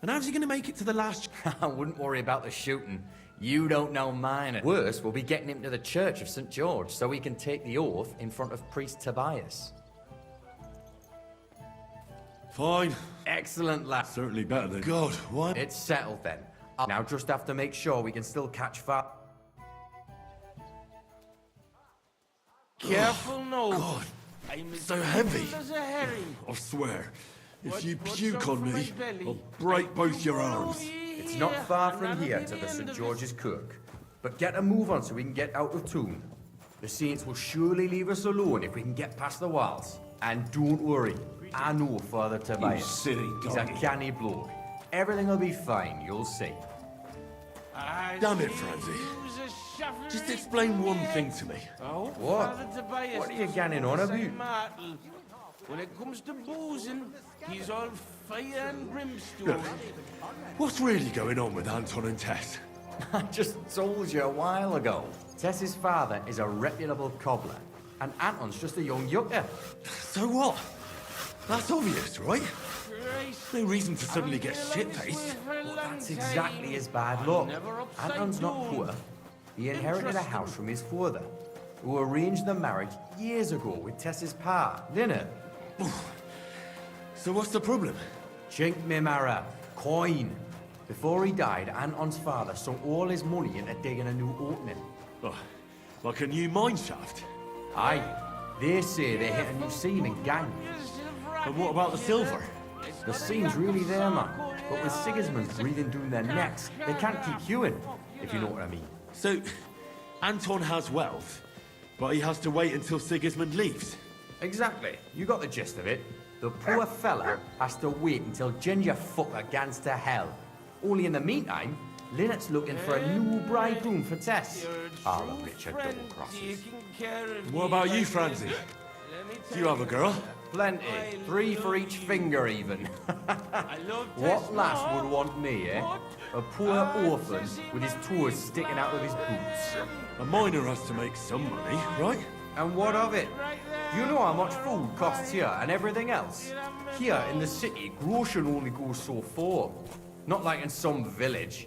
And how's he going to make it to the last... I wouldn't worry about the shooting. You don't know mine. Worse, we'll be getting him to the Church of St. George so he can take the oath in front of Priest Tobias. Fine. Excellent, lad. Certainly better than... God, what? It's settled then. Now just have to make sure we can still catch fire. Careful, no. God, so heavy. I swear, if you puke on me, I'll break both your arms. It's not far from here to the St. George's Kirk. But get a move on so we can get out of tune. The Saints will surely leave us alone if we can get past the walls. And don't worry, I know Father Tobias. You silly He's a donkey. canny bloke. Everything will be fine, you'll see. Damn it, Franzi. Just explain one thing to me. What? What are you getting on about? When it comes to boozing, he's all fire and brimstone. Look, what's really going on with Anton and Tess? I just told you a while ago. Tess's father is a reputable cobbler, and Anton's just a young yucca. So what? That's obvious, right? No reason to suddenly get shit-faced. Well, that's exactly his bad luck. Anton's not poor. He inherited a house from his father, who arranged the marriage years ago with Tess's pa, Lennart. So what's the problem? Chink me mara, coin. Before he died, Anton's father sunk all his money into digging a new opening. Oh, like a new mine shaft? Aye. They say they hit a new seam in gang. And what about the silver? The seam's really there, man. But with Sigismund's breathing down their necks, they can't keep hewing, if you know what I mean. So, Anton has wealth, but he has to wait until Sigismund leaves? Exactly. You got the gist of it. The poor fella has to wait until Ginger fucker gans to hell. Only in the meantime, Lennart's looking for a new bridegroom for Tess. All the Richard double crosses. What about you, Franzi? Do you have a girl? Plenty. 3 for each finger, even. What lass would want me, eh? A poor orphan with his toes sticking out of his boots. A miner has to make some money, right? And what of it? You know how much food costs here and everything else? Here in the city, grocery only goes so far. Not like in some village.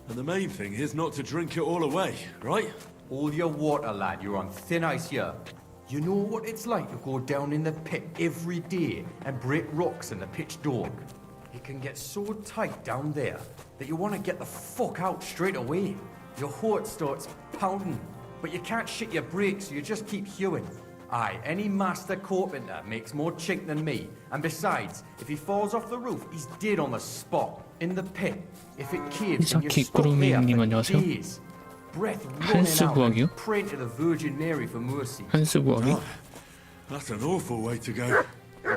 And the main thing is not to drink it all away, right? All your water, lad. You're on thin ice here. You know what it's like to go down in the pit every day and break rocks in the pitch dark? It can get so tight down there that you want to get the fuck out straight away. Your heart starts pounding, but you can't shit your brakes, so you just keep hewing. Aye, any master carpenter makes more chink than me. And besides, if he falls off the roof, he's dead on the spot, in the pit. If it caves, then you're stuck there for days. Breath running out and praying to the Virgin Mary for mercy. 한스 구하기? That's an awful way to go.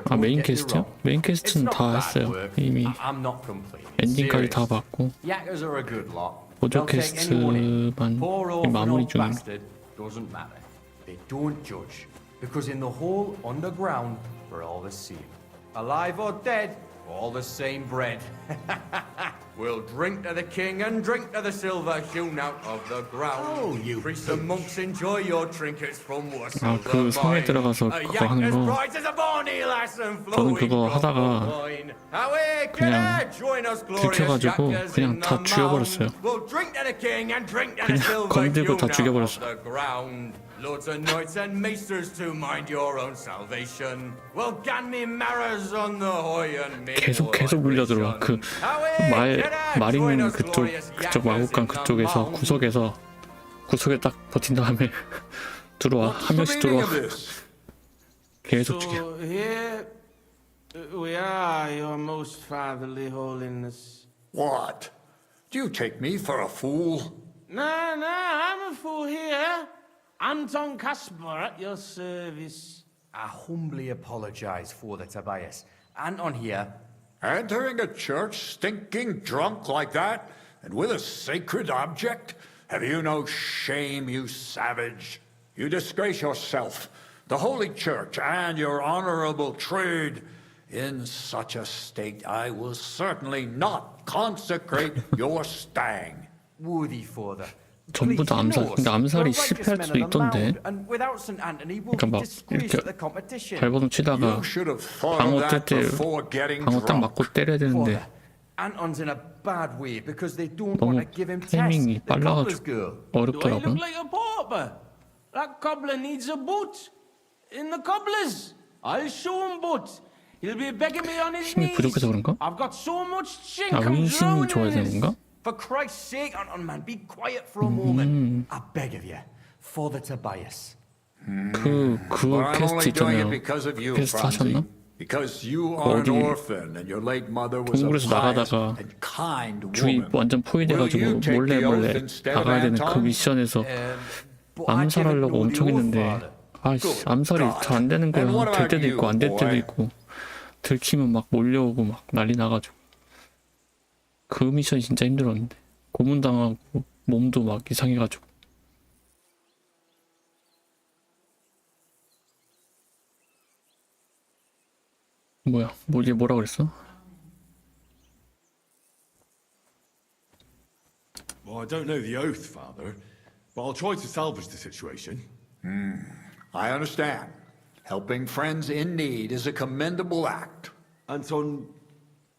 아, 메인 퀘스트요? 메인 퀘스트는 다 했어요. 이미 엔딩까지 다 봤고 보조 퀘스트만 마무리 중입니다. Doesn't matter. They don't judge because in the hole underground we're all the same. Alive or dead, all the same bread. We'll drink to the king and drink to the silver hewn out of the ground. Oh, you priests and monks, enjoy your trinkets from us. 아, 그 성에 들어가서 그거 하는 거. 저는 그거 하다가 그냥 들켜가지고 그냥 다 죽여버렸어요. 그냥 건들고 다 죽여버렸어. Lords and knights and maesters to mind your own salvation. Well, gan me marrows on the hoy and me. 계속 물려 들어와. 그 말 있는 그쪽 마국간 그쪽에서 구석에 딱 버틴 다음에 들어와. 한 명씩 들어와. 계속 죽여. Here we are, your most fatherly holiness. What? Do you take me for a fool? No, I'm a fool here. Anton Kasper at your service. I humbly apologize for the Tobias. Anton here. Entering a church stinking drunk like that? And with a sacred object? Have you no shame, you savage? You disgrace yourself, the holy church, and your honorable trade. In such a state, I will certainly not consecrate your stag. Worthy father. 전부 다 암살. 근데 암살이 실패할 수도 있던데. 그러니까 막 이렇게 발버둥 치다가 방어 딱 맞고 때려야 되는데 너무 타이밍이 빨라가지고 어렵더라고. That cobbler needs a boot. In the cobblers, I'll show him boot. He'll be begging me on his knees. 힘이 부족해서 그런가? I've got so much chink. 아, 은신이 좋아야 되는 건가? For Christ's sake, Anton, man, be quiet for a moment. I beg of you, Father Tobias. 그 퀘스트 있잖아요. 퀘스트 하셨나? 어디 동굴에서 나가다가 주위 완전 포위돼가지고 몰래 나가야 되는 그 미션에서 암살하려고 엄청 했는데 아이씨 암살이 잘 안 되는 거야. 될 때도 있고 안 될 때도 있고 들키면 막 몰려오고 막 난리 나가지고 그 미션이 진짜 힘들었는데 고문당하고 몸도 막 이상해가지고 뭐야 얘 뭐라 그랬어? Well, I don't know the oath, Father, but I'll try to salvage the situation. I understand. Helping friends in need is a commendable act. Anton,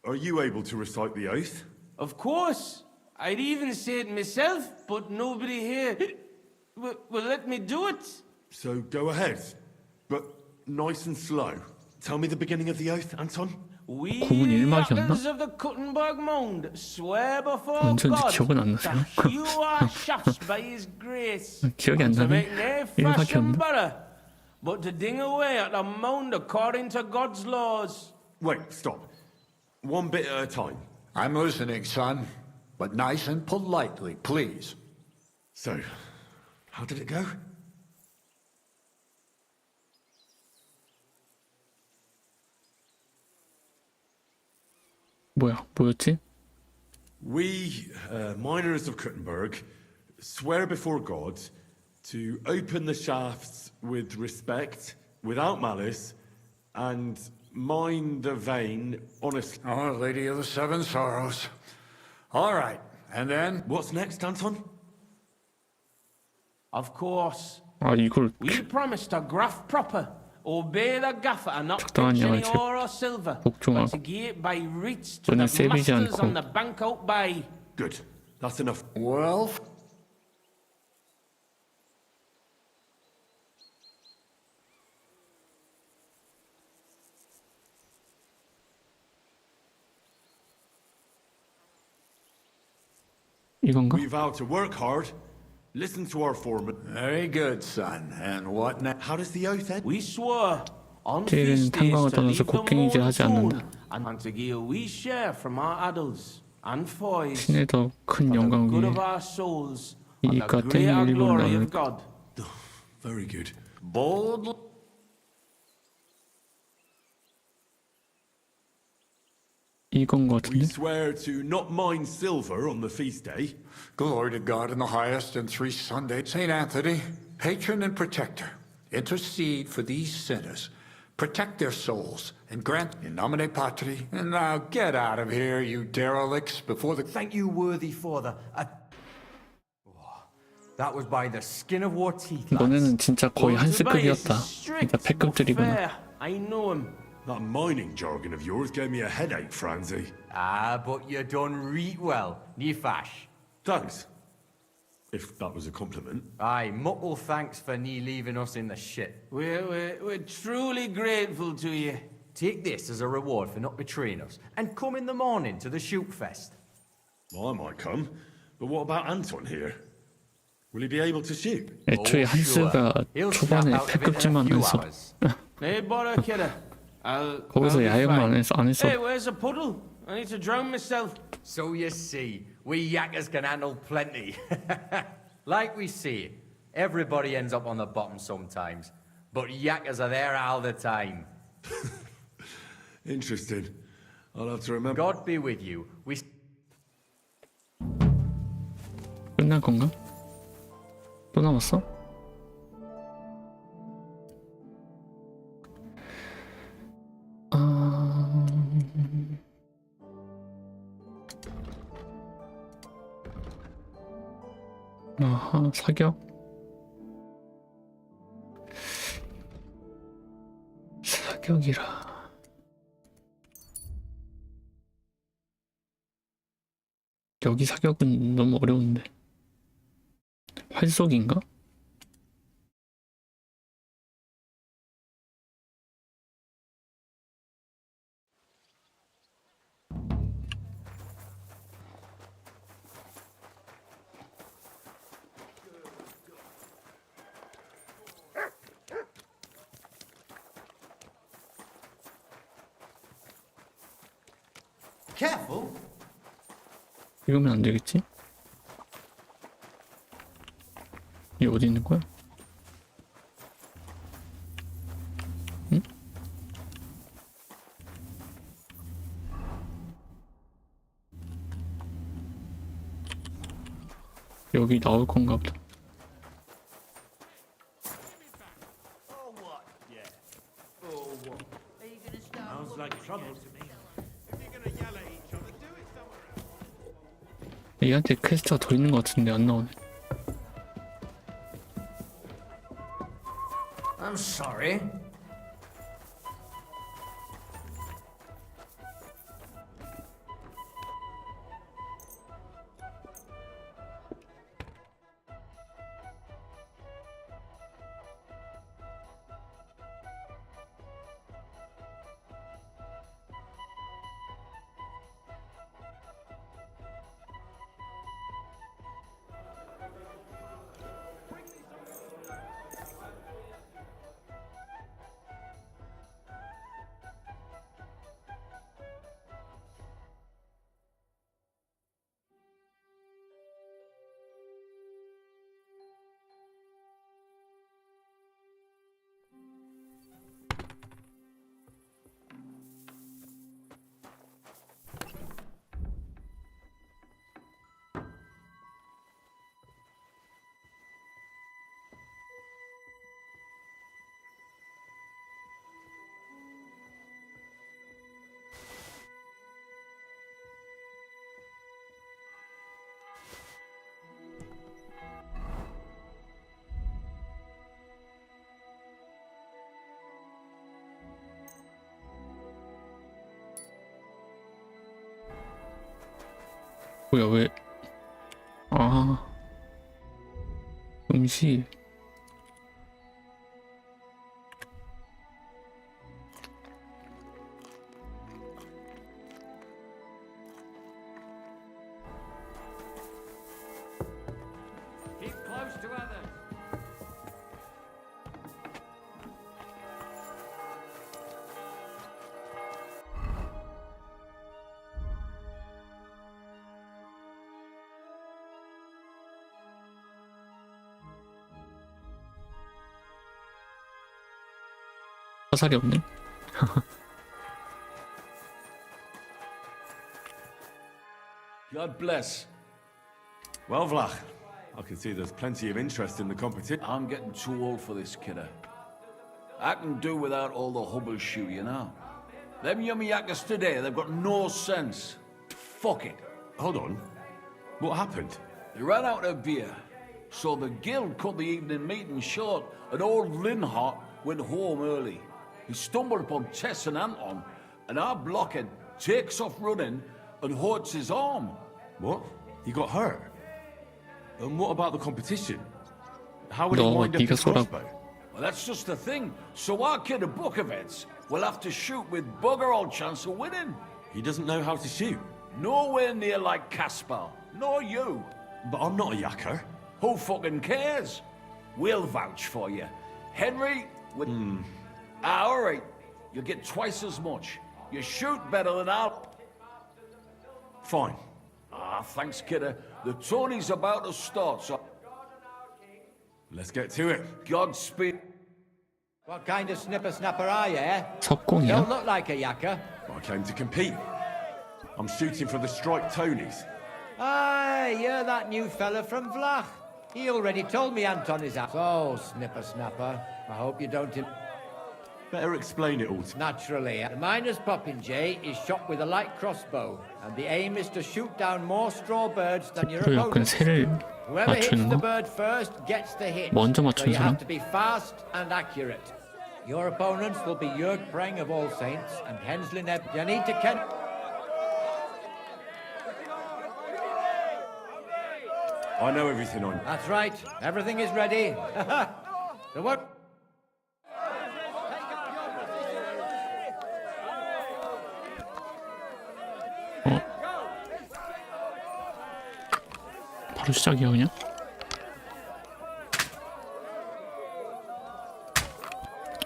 are you able to recite the oath? Of course. I'd even say it myself, but nobody here will let me do it. So go ahead, but nice and slow. Tell me the beginning of the oath, Anton. We, the Apples of the Kuttenberg Mound, swear before God that you are shafts by His grace, to make no fashion better, but to ding away at the mound according to God's laws. Wait, stop. One bit at a time. I'm listening, son, but nice and politely, please. So, how did it go? 뭐였지? We, miners of Kuttenberg, swear before God to open the shafts with respect without malice, and mind the vein, honestly. Oh, Lady of the Seven Sorrows. All right, and then? What's next, Anton? Of course. 아, 이걸 We promised to graft proper, obey the gaffer, and not 적당한 pinch any 양을 ore or silver, 복종하고 but to give by wreaths to 너는 the 세비지 masters 않고 on the bank out by. Good. That's enough. Well, 이건가? We vow to work hard, listen to our foreman. very good, son. And what next? How does the oath end? We swore on 제일은 feast days 탄광을 to 떠나서 leave the 곡괭이질 하지 moon 않는다. and to give a wee share from our adults and foys 신의 더 큰 for the 영광 good 위에 of our souls and the 이익과 땡 greater 일부를 glory 나눌 of God. Very good. Bold. 이건 거 We 같은데? swear to not mine silver on the feast day. Glory to God in the highest and 3 Sundays. Saint Anthony, patron and protector, intercede for these sinners. Protect their souls and grant in nomine patri. And now get out of here, you derelicts, before the... Thank you, worthy father. That was by the skin of our teeth, lads. 너네는 진짜 거의 한스급이었다. 진짜 패급들이구나. Fair. I know him. That mining jargon of yours gave me a headache, Franzi. Ah, but you done reet well, ní fash. Thanks. If that was a compliment. Aye, muckle thanks for nie leaving us in the shit. We're truly grateful to you. Take this as a reward for not betraying us, and come in the morning to the shoot fest. Well, I might come, but what about Anton here? Will he be able to shoot? 애초에 한스가 초반에 패급질만 했어. Hey, bother, kidder. 거기서 야영만 안 했어. Hey, where's a puddle? I need to drown myself. So you see, we yakkers can handle plenty. Like we say, everybody ends up on the bottom sometimes, but yakkers are there all the time. Interesting. I'll have to remember. God be with you. We... 끝난 건가? 또 남았어? 아하, 사격? 사격이라. 여기 사격은 너무 어려운데. 활쏘기인가? Careful. 이러면 안 되겠지? 이 어디 있는 거야? 응? 여기 나올 건가 보다. Sounds like trouble to me. If you're gonna yell at each other, do it somewhere else. 얘한테 퀘스트가 더 있는 것 같은데 안 나오네. I'm sorry. 뭐야 왜? 아 음식. Keep close to others. 화살이 없네. God bless. Well, Vlach, I can see there's plenty of interest in the competition. I'm getting too old for this, kidder. I can do without all the hubble shoe, you know. Them yummy yakkers today, they've got no sense. Fuck it. Hold on. What happened? They ran out of beer, so the guild cut the evening meeting short, and old Linhart went home early. He stumbled upon Tess and Anton, and our blockhead takes off running and hurts his arm. What? He got hurt? And what about the competition? How would he No, wind up 네가 his 쏘라. crossbow? Well, that's just the thing. So our kid of Bukovets will have to shoot with bugger all chance of winning. He doesn't know how to shoot. Nowhere near like Caspar, nor you. But I'm not a yakker. Who fucking cares? We'll vouch for you. Henry, with... all right. You'll get twice as much. You shoot better than I'll... Fine. Ah, thanks, kidder. The tourney's about to start, so... Let's get to it. Godspeed. What kind of snipper-snapper are you, eh? 석공이야? Don't look like a yakker. I came to compete. I'm shooting for the striped Tonys. Aye, you're that new fella from Vlach. He already told me Anton is out. So, snipper-snapper, I hope you don't... Better explain it all to me. Naturally. The miner's popinjay is shot with a light crossbow, and the aim is to shoot down more straw birds than your 그 약간 opponent. 새를 Whoever hits 맞추는 the 거? bird first gets the hit. 먼저 So 맞추는 you have 사람? to be fast and accurate. Your opponents will be Jörg Preng of All Saints and Hensley Neb. You need to ken... I know everything on. That's right. Everything is ready. So what? 바로 시작이야 그냥?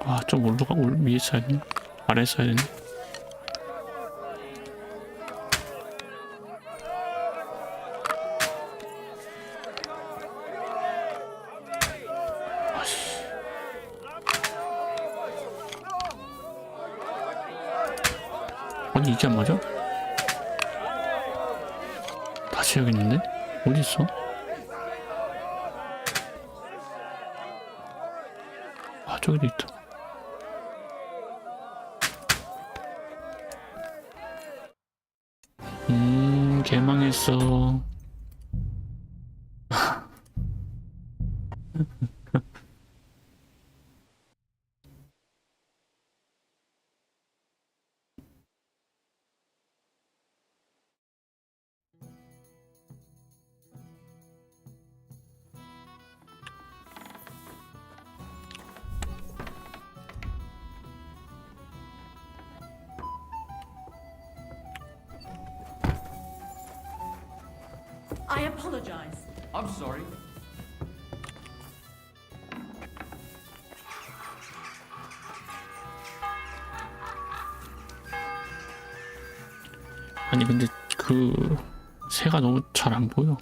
아, 좀 위에 써야 되네. 아래 써야 되네. 아씨. 아니 이게 안 맞아? 다시 해야겠는데? 어디 있어? 아, 저기도 있다. 개망했어. I apologize. I'm sorry. 아니 근데 그 새가 너무 잘 안 보여.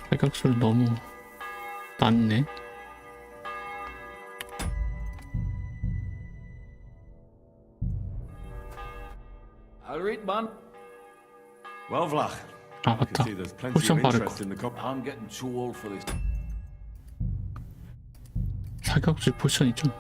발각수를 너무 낮네. I'll read, man. Well, Vlach. 아 I can 맞다. see there's plenty 쿠션 of 빠르고. interest in the comp. I'm getting too old for this. 사격질 포션이죠.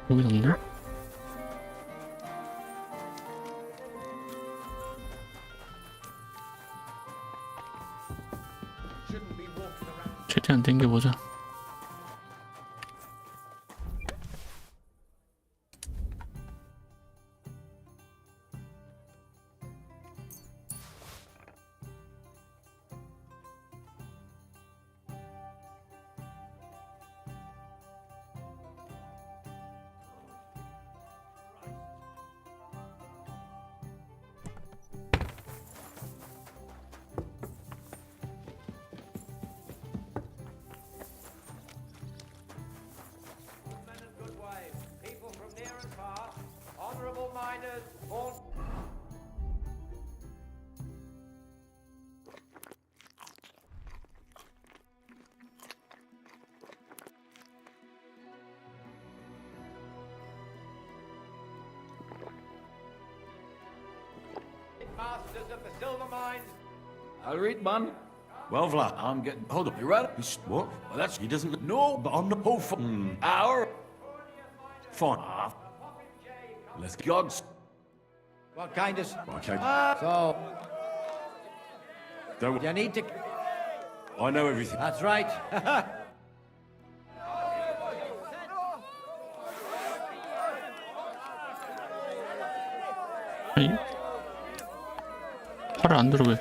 여긴 없네? 최대한 땡겨보자. Masters of the silver mines. I'll read, man. Well, Vlad, I'm getting. Hold up, you ready? what? Well, that's. He doesn't. No, But I'm not. oh, hour. Fine. Let's God's. What kind of... Okay. So, Don't. you need to... I know everything. That's right. 아니, 팔을 안 들어 왜?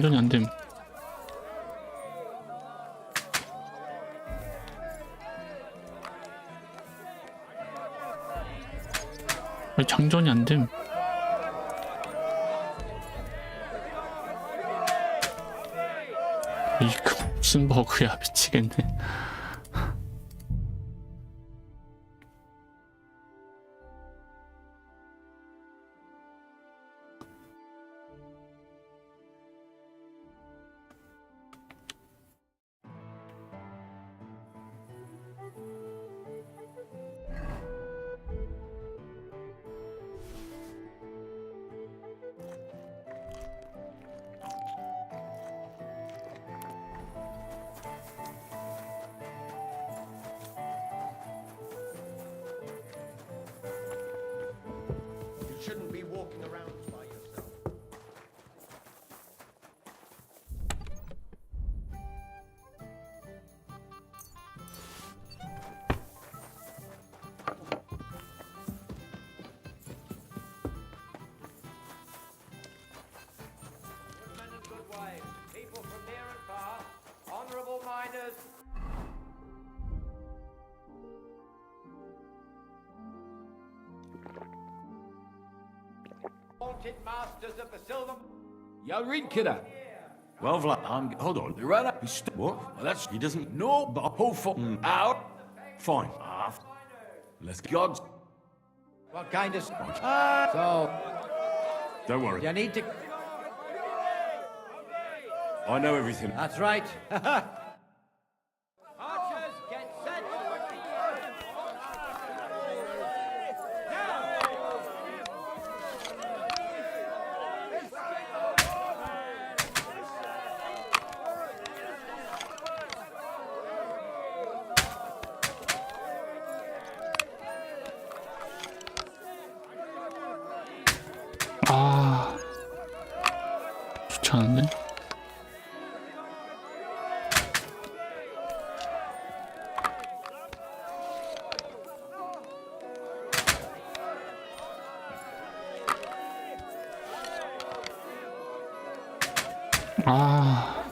장전이 안 됨. 왜 장전이 안 됨? 이거 무슨 버그야, 미치겠네. You shouldn't be walking around by yourself. Men and good wives, people from near and far, honourable miners. Vaunted masters of the silver... Y'all read, kidder. Well, Vlad, Hold on, you ready? what? Well, that's. He doesn't. No, but oh, hour. Fine. Let's God's. What kind of... So, Don't worry. you need to... I know everything. That's right. Archers, get set. 아, 좋지 않은데? 아,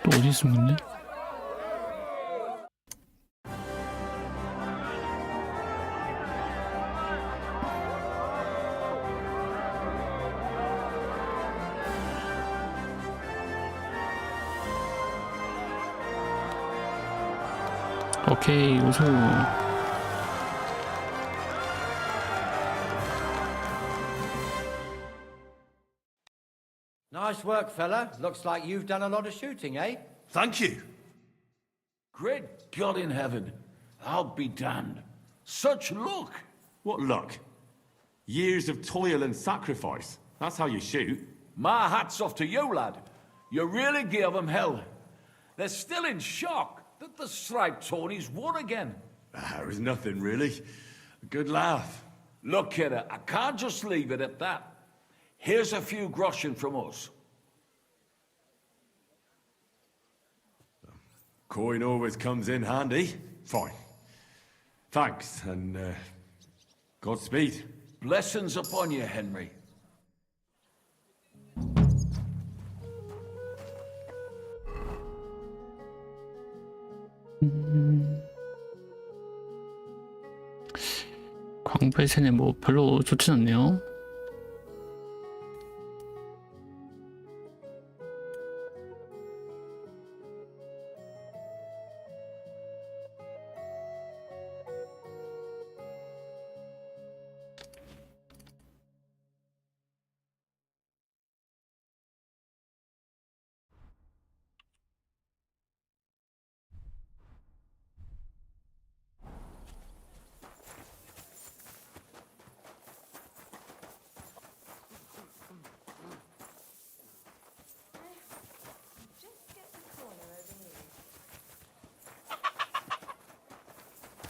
또 어디 숨었네? 오케이, 우승. Nice work, fella. Looks like you've done a lot of shooting, eh? Thank you. Great God in heaven. I'll be damned. Such luck. What luck? Years of toil and sacrifice. That's how you shoot. My hat's off to you, lad. You really gave them hell. They're still in shock that the striped Tories won again. It was nothing, really. A good laugh. Look, kidder, I can't just leave it at that. Here's a few groschen from us. Coin always comes in handy. Fine. Thanks, and Godspeed. Blessings upon you, Henry. 광부의 세네 뭐 별로 좋진 않네요.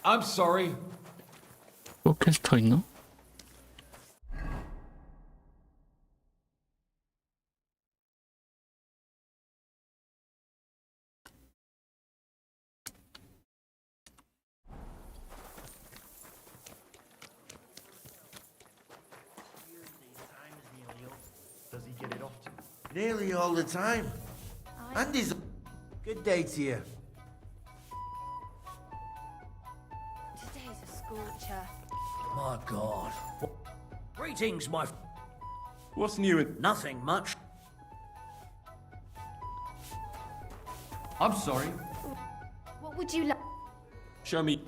I'm sorry. 오케스트라 있나? Does he get it often? Nearly all the time. Andy's a good day to you. Today's a scorcher. My God. Greetings, my... What's new in... Nothing much. I'm sorry. What would you like? Show me.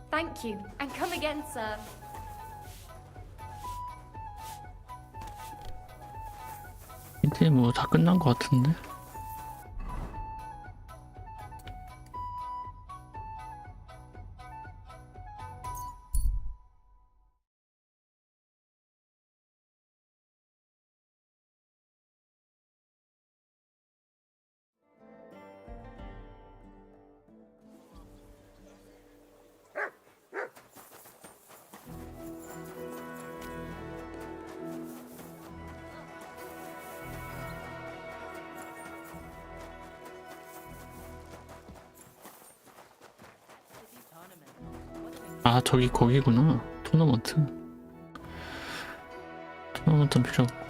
Thank you, and come again, sir. 이제 뭐 다 끝난 것 같은데. 아 저기 거기구나. 토너먼트. 토너먼트는 필요 없고.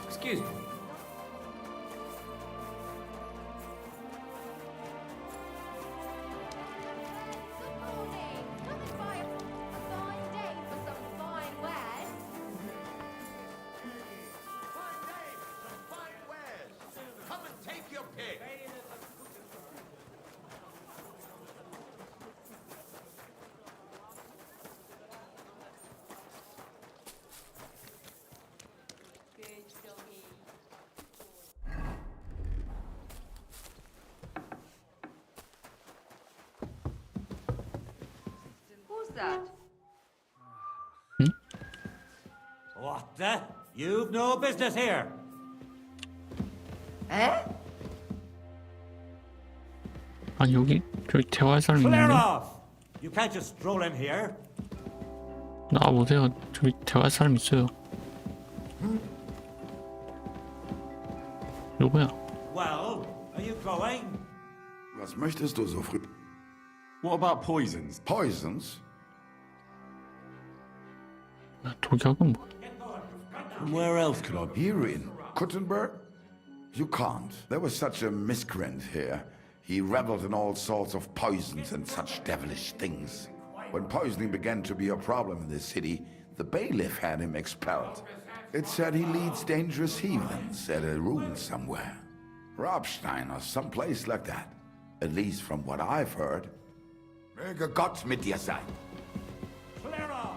Excuse me. That? What the? You've no business here. Eh? 아니 여기 저기 대화할 사람 Clear 있는데. off! You can't just stroll in here. 나와 보세요. 저기 대화할 사람 있어요. 누구야? Well, are you going? Was möchtest du so früh? What about poisons? Poisons? 독약은 뭐? Where else could I be? Here in Kuttenberg? You can't. There was such a miscreant here. He reveled in all sorts of poisons and such devilish things. When poisoning began to be a problem in the city, the bailiff had him expelled. It said he leads dangerous heathens at a ruin somewhere. Rabstein or someplace like that. At least from what I've heard. Möge Gott mit dir sein. Clara!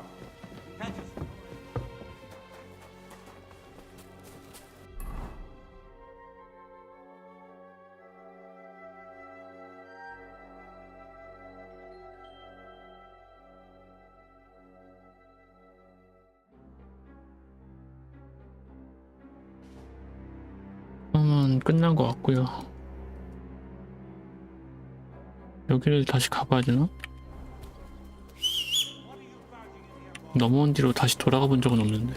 그러면 끝난 것 같고요. 여기를 다시 가봐야 되나? 넘어온 뒤로 다시 돌아가 본 적은 없는데.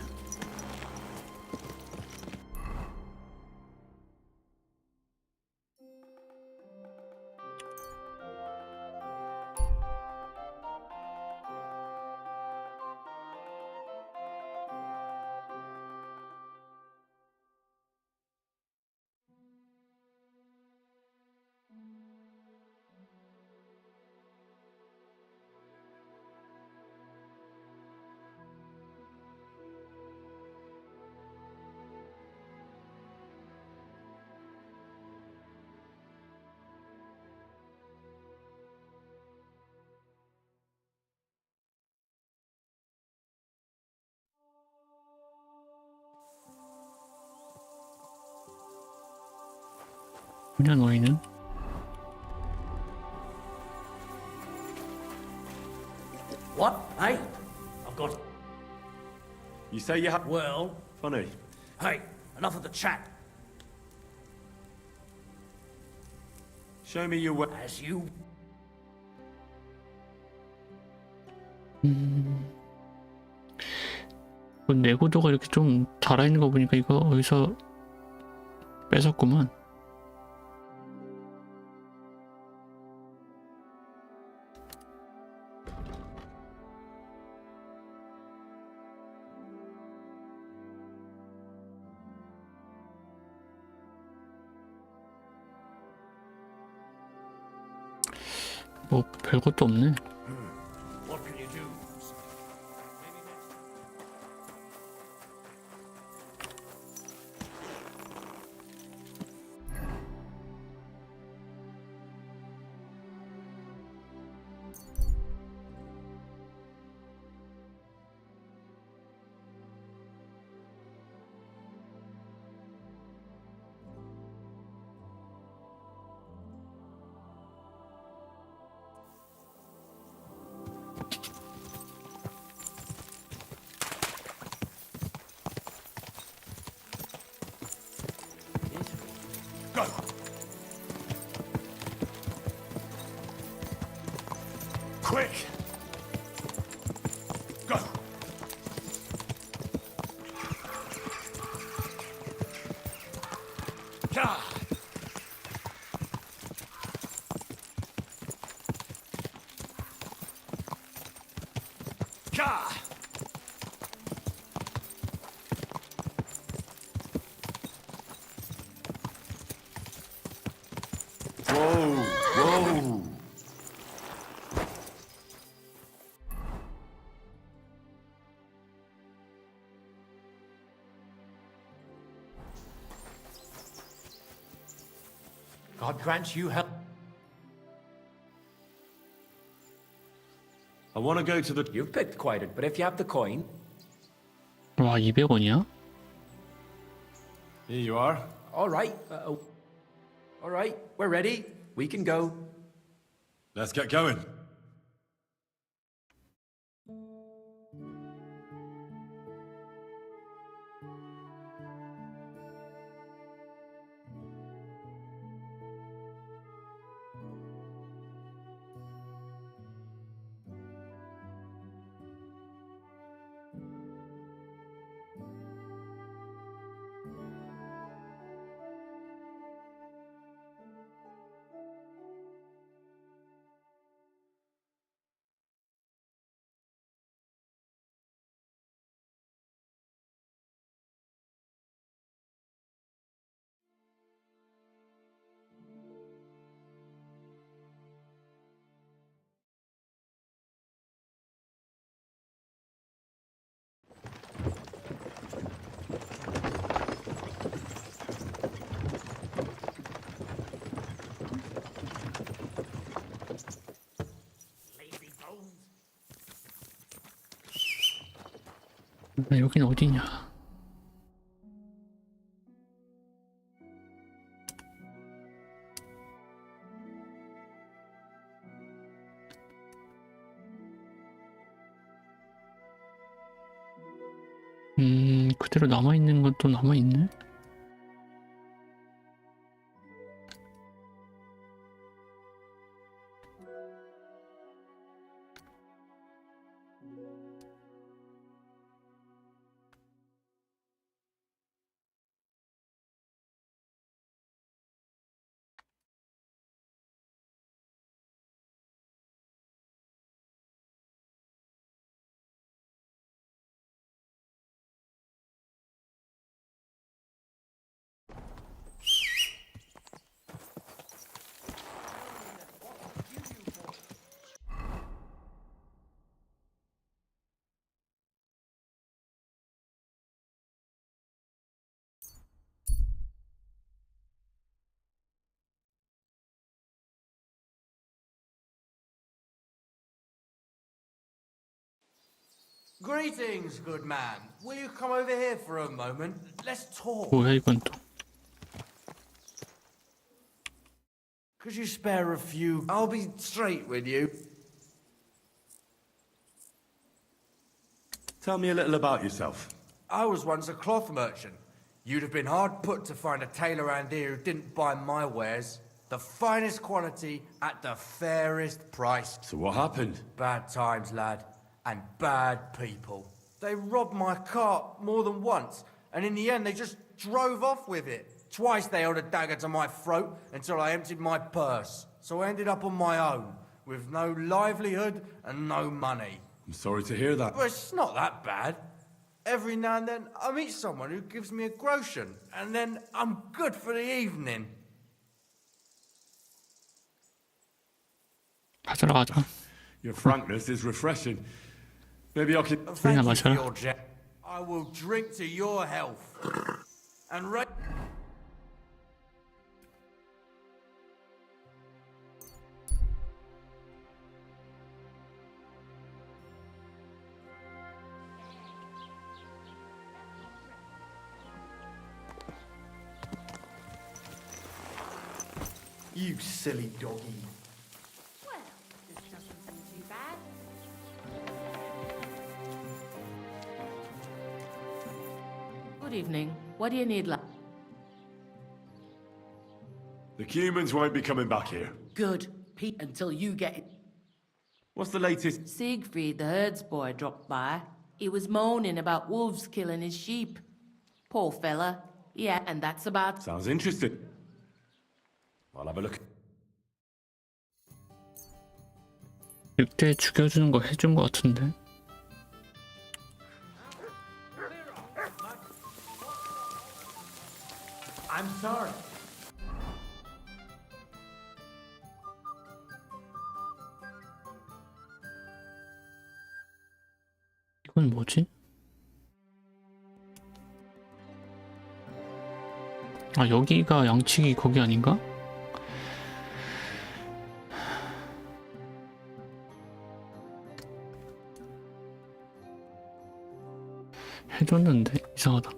뭐냐 너희는? What? Hey? I've got... You say you have... Well... Funny. Hey, enough of the chat. Show me your way. As you... 내구도가 이렇게 좀 달아있는 거 보니까 이거 어디서 뺏었구만. 뭐 별것도 없네. What can you do? Go! Quick! Go! Yeah! Yeah! Whoa, whoa. God grant you help. I want to go to the... You've picked quite it, but if you have the coin... 와 200원이야? Here you are. All right. All right, we're ready. We can go. Let's get going. 나 여긴 어디냐? 그대로 남아있는 건 또 남아있네? Greetings, good man. Will you come over here for a moment? Let's talk. 뭐야 이건 또? Could you spare a few? I'll be straight with you. Tell me a little about yourself. I was once a cloth merchant. You'd have been hard put to find a tailor around here who didn't buy my wares. The finest quality at the fairest price. So what happened? Bad times, lad. And bad people. They robbed my cart more than once, and in the end they just drove off with it. Twice they held a dagger to my throat until I emptied my purse. So I ended up on my own, with no livelihood and no money. I'm sorry to hear that. But it's not that bad. Every now and then I meet someone who gives me a groschen, and then I'm good for the evening. 가자라 가자. Your frankness is refreshing. Maybe I could... Thank you for your I will drink to your health. And You silly doggy. Well, this doesn't seem too bad. Good evening. What do you need, love? The humans won't be coming back here. Good. Pete, until you get it. What's the latest? Siegfried, the herds boy, dropped by. He was moaning about wolves killing his sheep. Poor fella. Yeah, and that's about... Sounds interesting. I'll have a look. 늑대 죽여주는 거 해준 거 같은데? I'm sorry. 이건 뭐지? 아 여기가 양치기 거기 아닌가? 해줬는데 이상하다.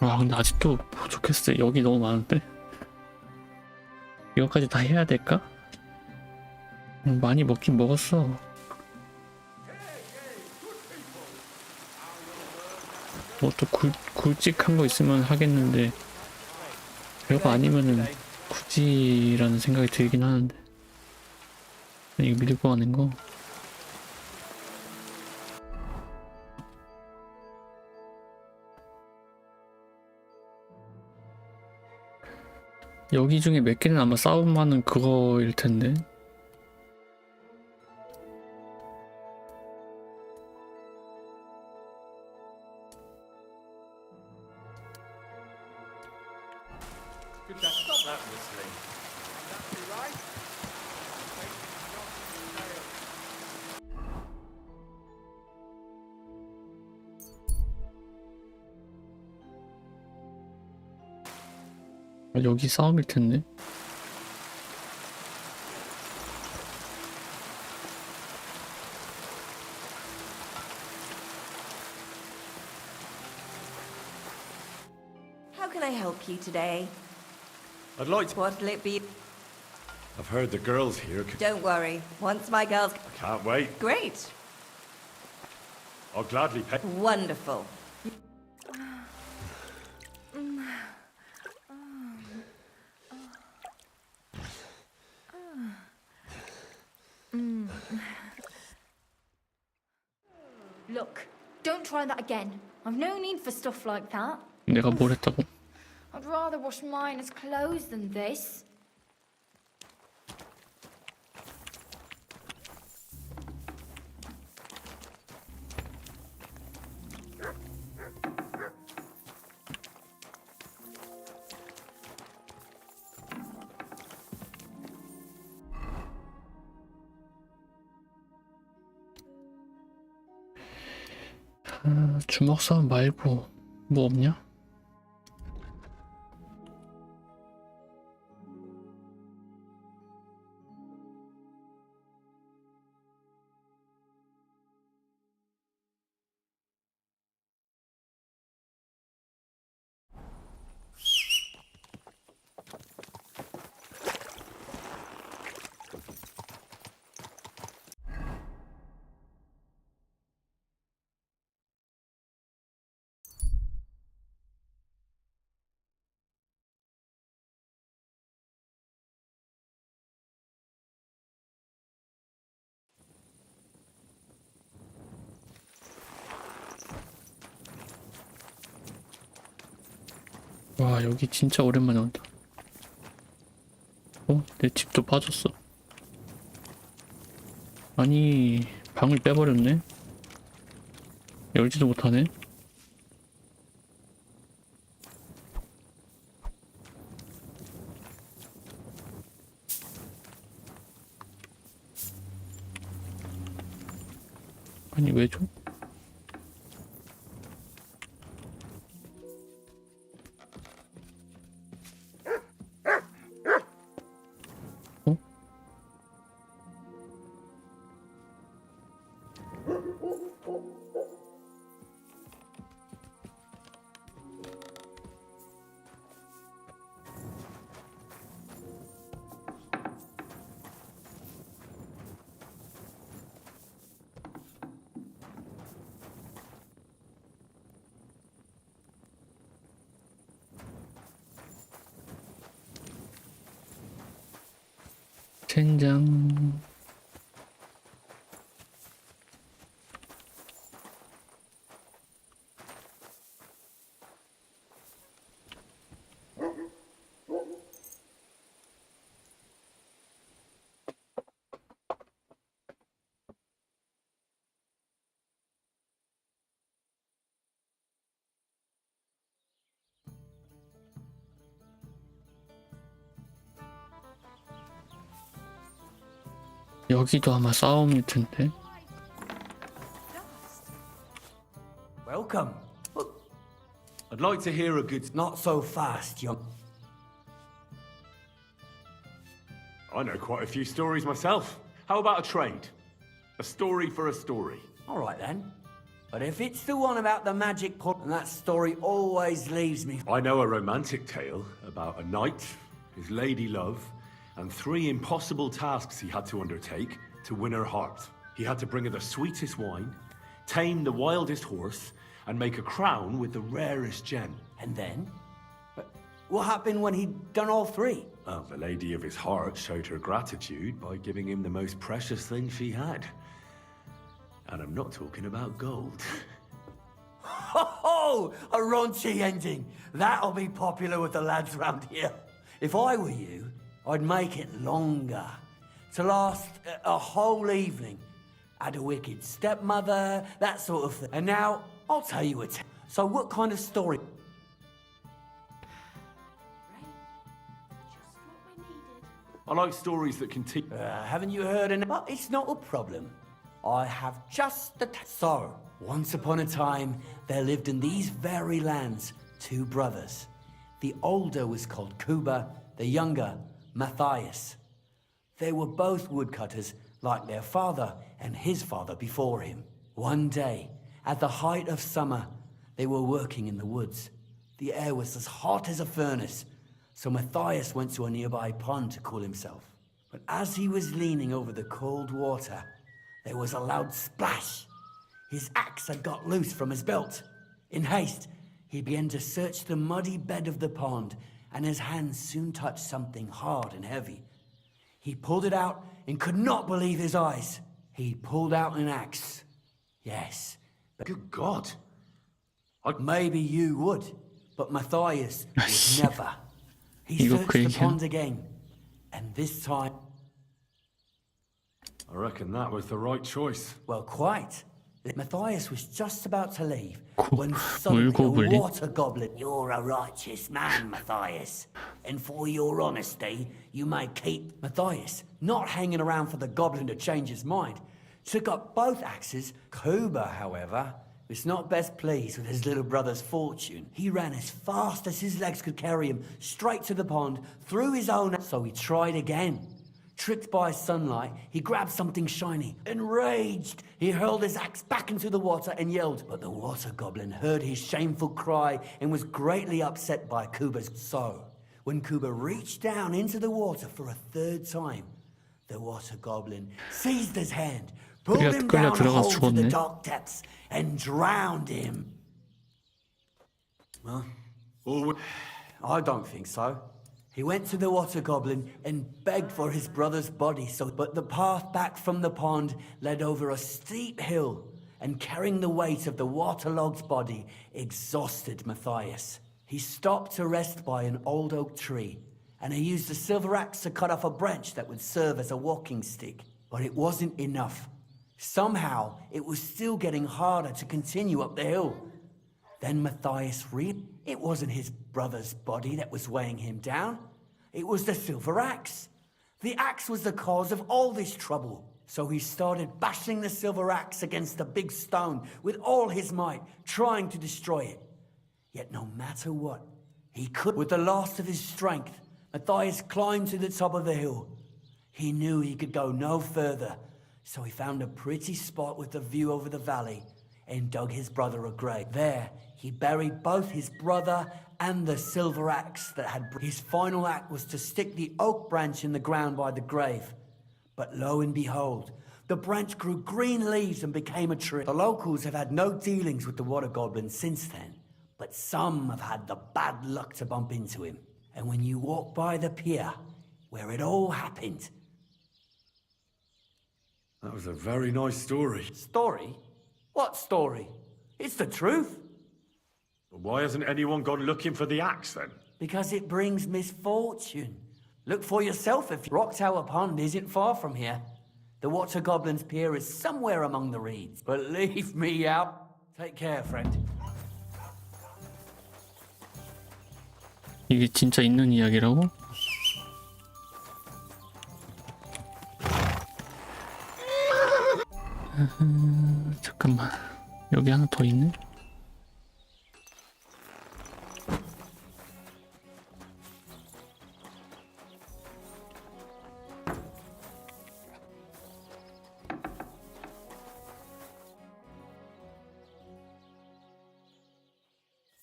와 근데 아직도 부족했어. 여기 너무 많은데? 이거까지 다 해야 될까? 많이 먹긴 먹었어. 뭐 또 굵직한 거 있으면 하겠는데 별거 아니면은 굳이라는 생각이 들긴 하는데 이거 밀고 가는 거 여기 중에 몇 개는 아마 싸움만은 그거일 텐데. 여기 싸움일 텐데. How can I help you today? I'd like to... What'll it be? I've heard the girls here could... Don't worry. Once my girls... I can't wait. Great. I'll gladly pay... Wonderful. Look, don't try that again. I've no need for stuff like that. 내가 뭘 했다고? I'd rather wash mine as clothes than this. 주먹 싸움 말고 뭐 없냐? 와, 여기 진짜 오랜만에 온다. 내 집도 빠졌어. 아니, 방을 빼버렸네. 열지도 못하네. 아니, 왜 줘? 젠장. 여기도 아마 싸움일 텐데. Welcome. I'd like to hear a good... Not so fast, young. I know quite a few stories myself. How about a trade? A story for a story. All right then. But if it's the one about the magic pot, and that story always leaves me. I know a romantic tale about a knight, his lady love, and 3 impossible tasks he had to undertake to win her heart. He had to bring her the sweetest wine, tame the wildest horse, and make a crown with the rarest gem. And then? But what happened when he'd done all 3? Well, the lady of his heart showed her gratitude by giving him the most precious thing she had. And I'm not talking about gold. Ho! A raunchy ending. That'll be popular with the lads round here. If I were you, I'd make it longer. To last a whole evening. Had a wicked stepmother, that sort of thing. And now, I'll tell you a tale. So what kind of story? I like stories that continue. Haven't you heard enough? But it's not a problem. I have just the so. Once upon a time, there lived in these very lands 2 brothers. The older was called Kuba, the younger, Matthias. They were both woodcutters, like their father and his father before him. One day, at the height of summer, they were working in the woods. The air was as hot as a furnace, so Matthias went to a nearby pond to cool himself. But as he was leaning over the cold water, there was a loud splash. His axe had got loose from his belt. In haste, he began to search the muddy bed of the pond, and his hands soon touched something hard and heavy. He pulled it out and could not believe his eyes. He pulled out an axe. Yes. But good God. Maybe you would, but Matthias would never. He searched the pond again, and this time... I reckon that was the right choice. Well, quite. Matthias was just about to leave when suddenly a water goblin... You're a righteous man, Matthias. And for your honesty, you may keep... Matthias, not hanging around for the goblin to change his mind, took up both axes. Kuba, however, was not best pleased with his little brother's fortune. He ran as fast as his legs could carry him straight to the pond, threw his own... So he tried again. Tricked by sunlight, he grabbed something shiny. Enraged, he hurled his axe back into the water and yelled. But the water goblin heard his shameful cry and was greatly upset by Kuba's. So, when Kuba reached down into the water for a 3rd time, the water goblin seized his hand, pulled him down a hole to the dark depths, and drowned him. Well, I don't think so. He went to the water goblin and begged for his brother's body, but the path back from the pond led over a steep hill, and carrying the weight of the waterlogged body exhausted Matthias. He stopped to rest by an old oak tree, and he used a silver axe to cut off a branch that would serve as a walking stick. But it wasn't enough. Somehow, it was still getting harder to continue up the hill. Then Matthias it wasn't his brother's body that was weighing him down. It was the silver axe. The axe was the cause of all this trouble. So he started bashing the silver axe against the big stone with all his might, trying to destroy it. Yet no matter what, he could. With the last of his strength, Matthias climbed to the top of the hill. He knew he could go no further, so he found a pretty spot with a view over the valley and dug his brother a grave. There, he buried both his brother and the silver axe that had... His final act was to stick the oak branch in the ground by the grave. But lo and behold, the branch grew green leaves and became a tree. The locals have had no dealings with the water goblin since then, but some have had the bad luck to bump into him. And when you walk by the pier where it all happened... That was a very nice story. Story? What story? It's the truth. But why hasn't anyone gone looking for the axe then? Because it brings misfortune. Look for yourself if Rock Tower Pond isn't far from here. The Water Goblin's pier is somewhere among the reeds. But leave me out. Take care, friend. 이게 진짜 있는 이야기라고? 잠깐만, 여기 하나 더 있네?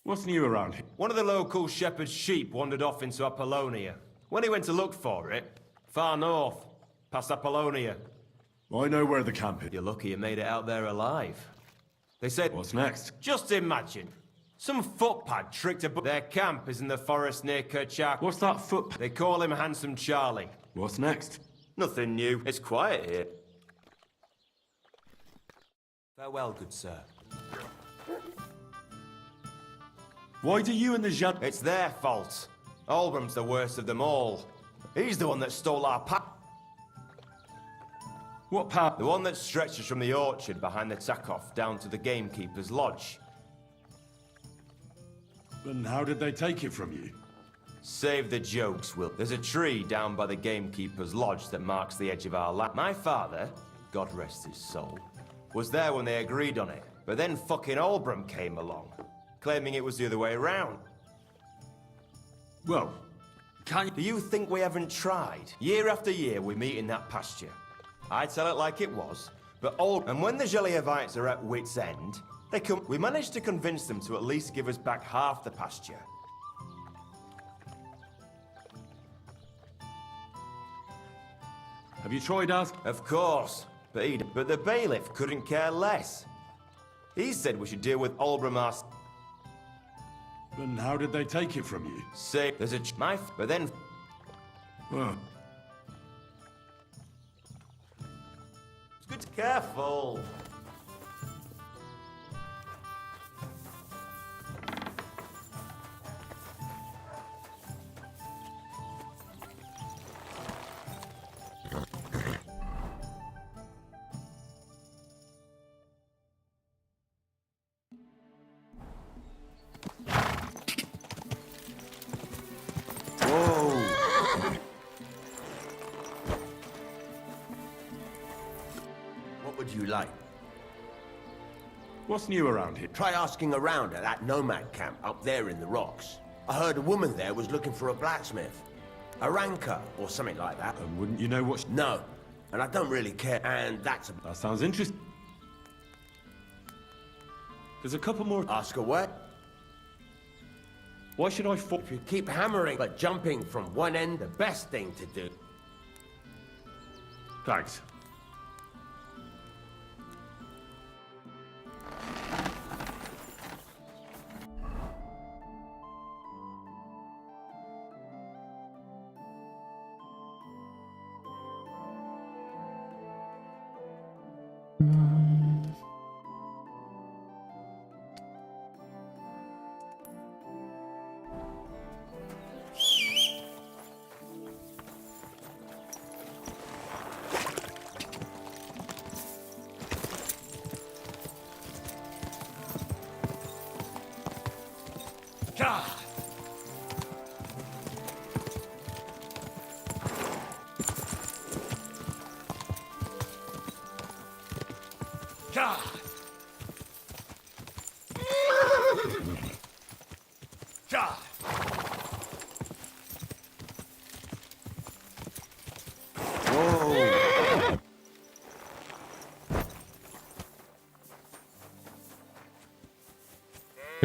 What's new around here? One of the local shepherd's sheep wandered off into Apollonia. When he went to look for it, far north, past Apollonia. I know where the camp is. You're lucky you made it out there alive. They said... What's next? Just imagine. Some footpad tricked a... Their camp is in the forest near Kerchak. What's that footpad? They call him Handsome Charlie. What's next? Nothing new. It's quiet here. Farewell, good sir. Why do you and the Jad... It's their fault. Olbram's the worst of them all. He's the one that stole our path. What path? The one that stretches from the orchard behind the Takov down to the gamekeeper's lodge. Then how did they take it from you? Save the jokes, Will. There's a tree down by the gamekeeper's lodge that marks the edge of our land. My father, God rest his soul, was there when they agreed on it. But then fucking Albram came along, claiming it was the other way around. Well, can Do you think we haven't tried? Year after year, we meet in that pasture. I tell it like it was, but and when the Jellyevites are at wit's end, they come. We managed to convince them to at least give us back half the pasture. Have you tried asking? Of course, but the bailiff couldn't care less. He said we should deal with Albram ourselves. Then how did they take it from you? Say, there's a but then. Well, It's good to careful. What would you like? what's new around here? Try asking around at that nomad camp up there in the rocks. I heard a woman there was looking for a blacksmith. A ranker, or something like that. And wouldn't you know what No, and I don't really care, and that's That sounds interesting. There's a couple more. Ask away. Why should I If you keep hammering, but jumping from one end, the best thing to do. Thanks.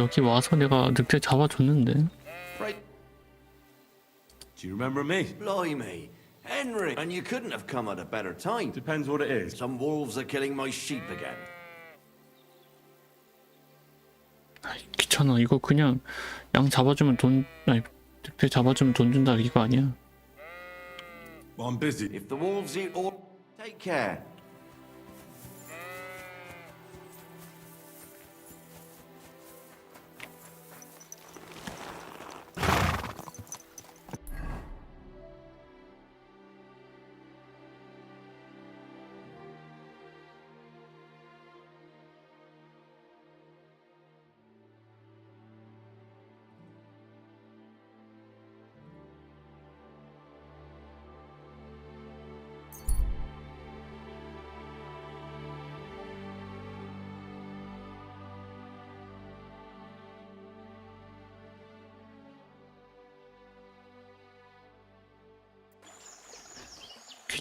여기 와서 내가 늑대 잡아줬는데. Do you remember me? Blimey, Henry, and you couldn't have come at a better time. Depends what it is. Some wolves are killing my sheep again. 귀찮아. 이거 그냥 양 잡아주면 아니 늑대 잡아주면 돈 준다 이거 아니야. Well, I'm busy. If the wolves eat all, take care.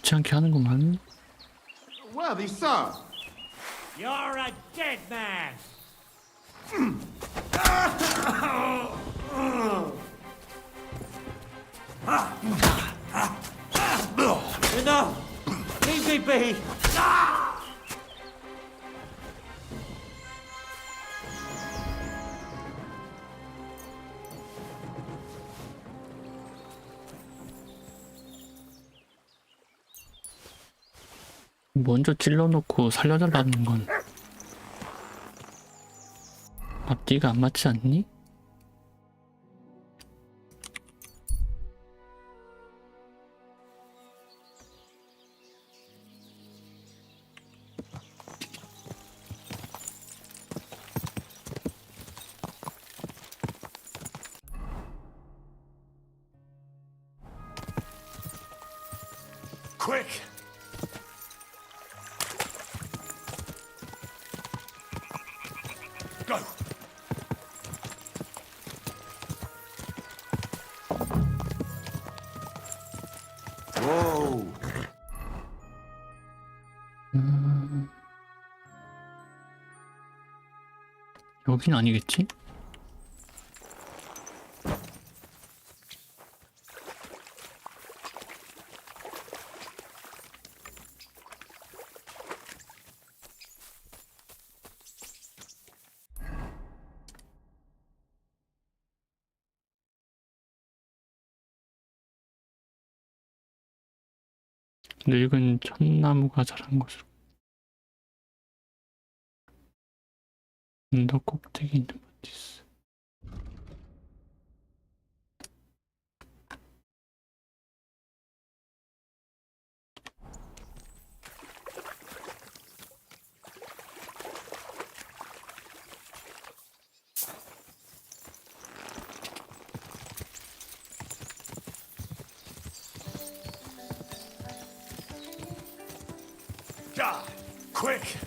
귀찮게 하는구만. Worthy sir, You're a dead man! Enough! Leave me be! 먼저 찔러놓고 살려달라는 건 앞뒤가 안 맞지 않니? quick! Go! Whoa! 여긴 아니겠지? 늙은 천나무가 자란 곳으로. 언덕 꼭대기 있는 버티스. God, quick!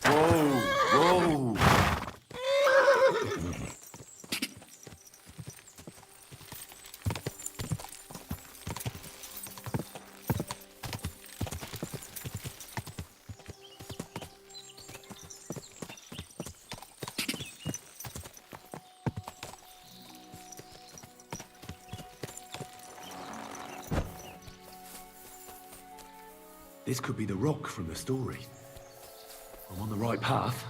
Whoa! This could be the rock from the story. I'm on the right path.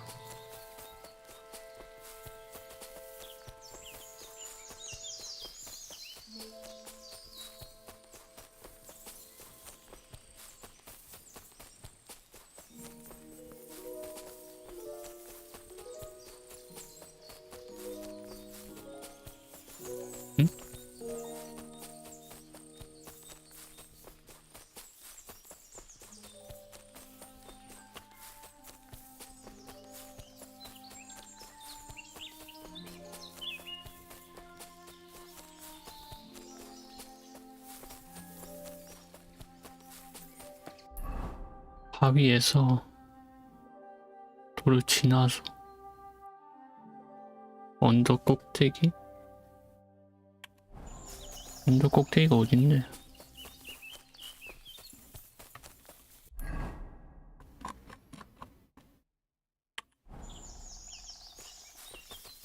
바위에서 돌을 지나서 언덕 꼭대기? 언덕 꼭대기가 어딨네.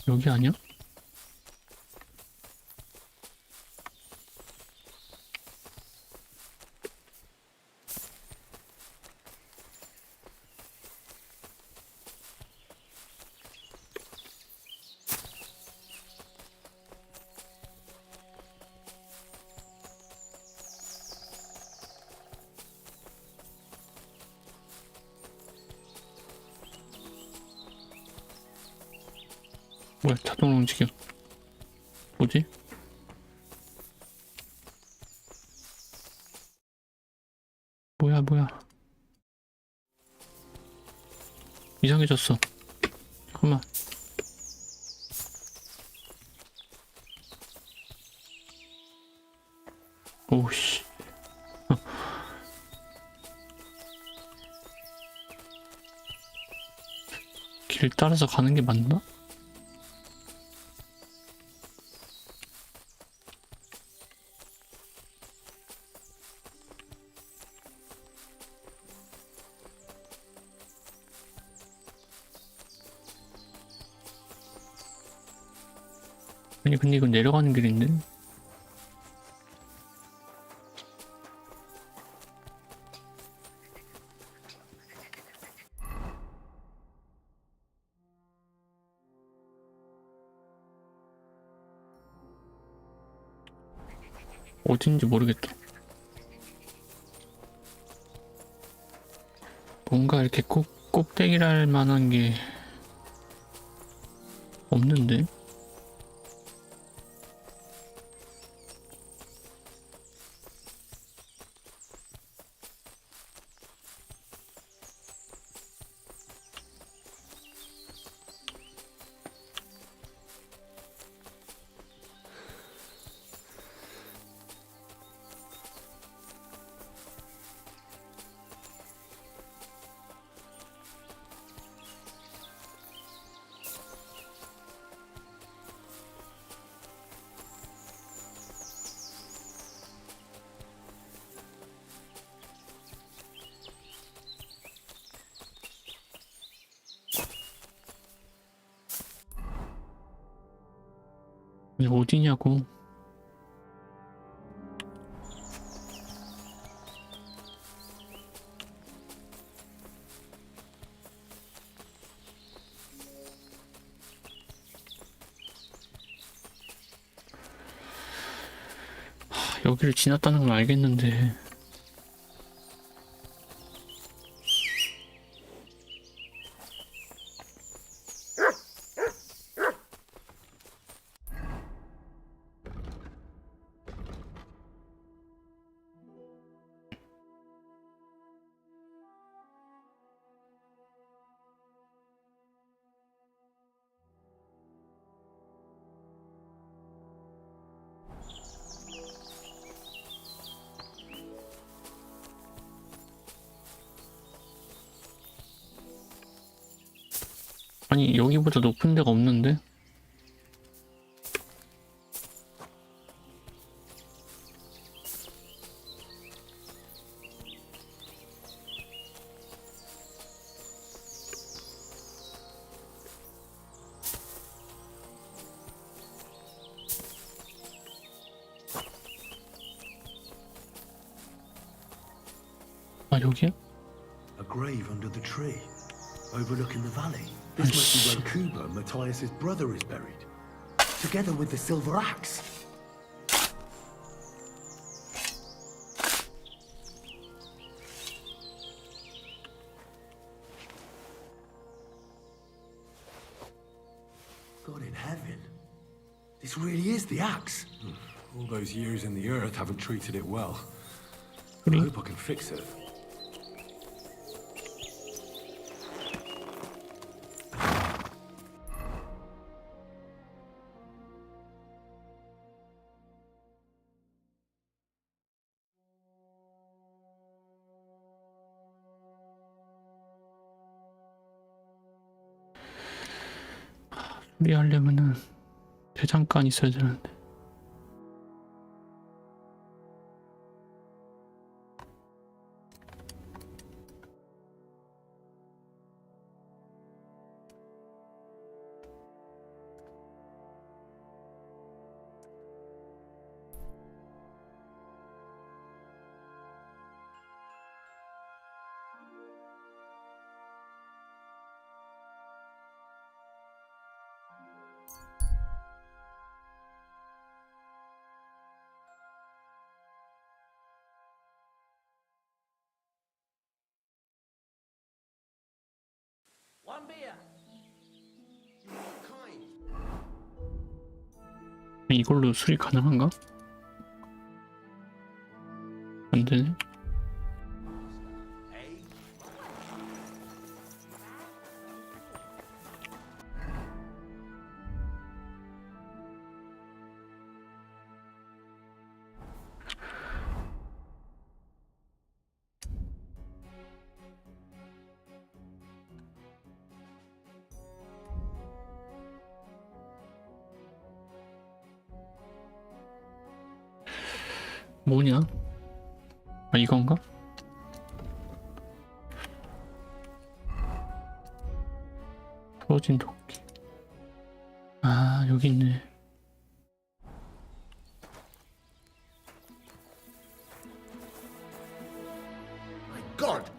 여기 아니야? 뭐야, 자동으로 움직여. 뭐지? 뭐야. 이상해졌어. 잠깐만. 오씨. 길 따라서 가는 게 맞나? 아니 근데 이건 내려가는 길인데? 어딘지 모르겠다. 뭔가 이렇게 꼭대기랄 만한 게 없는데? 아니 어디냐고. 여기를 지났다는 걸 알겠는데. 아니 여기보다 높은 데가 없는데? 아 여기야? A grave under the tree, overlooking the valley. This must be where Kuba, Matthias's brother, is buried, together with the silver axe. God in heaven, this really is the axe. All those years in the earth haven't treated it well. I hope I can fix it. 수리하려면은 대장간 있어야 되는데. One beer. 이걸로 수리 가능한가? 안 되네. 뭐냐? 아 이건가? 부러진 도끼. 아 여기 있네. My God!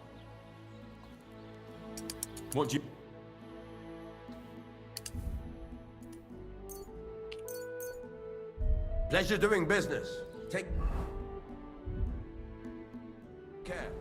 What do you... Pleasure doing business. Take care.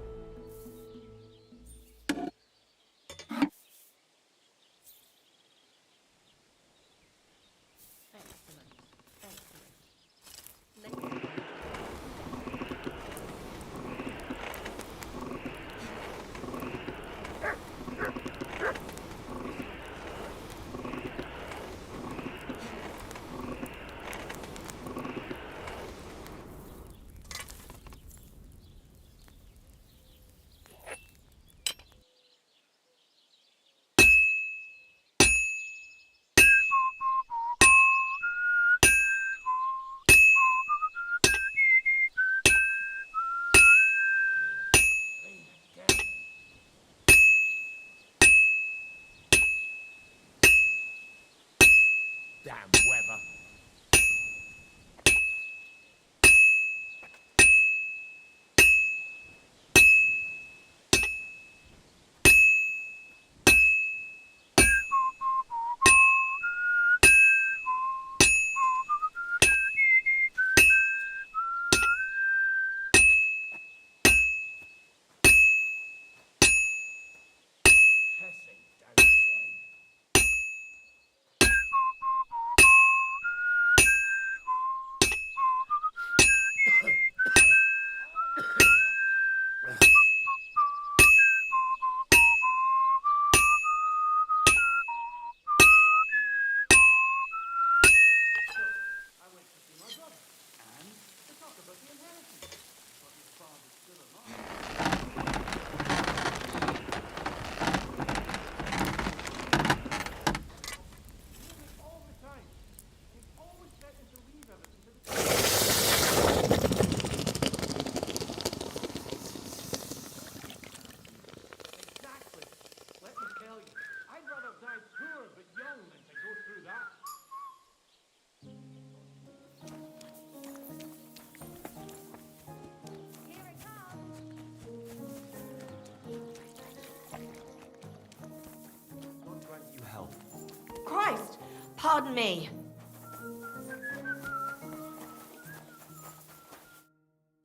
Christ! Pardon me.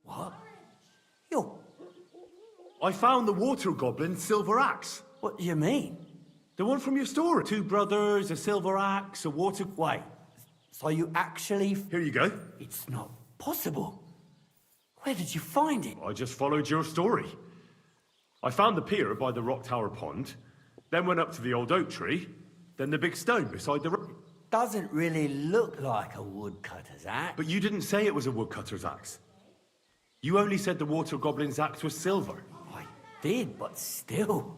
What? You? I found the water goblin's silver axe. What do you mean? The one from your story. 2 brothers, a silver axe, a water... Wait, so you actually... Here you go. It's not possible. Where did you find it? I just followed your story. I found the pier by the rock tower pond, then went up to the old oak tree, then the big stone beside the road. Doesn't really look like a woodcutter's axe. But you didn't say it was a woodcutter's axe. You only said the water goblin's axe was silver. I did, but still.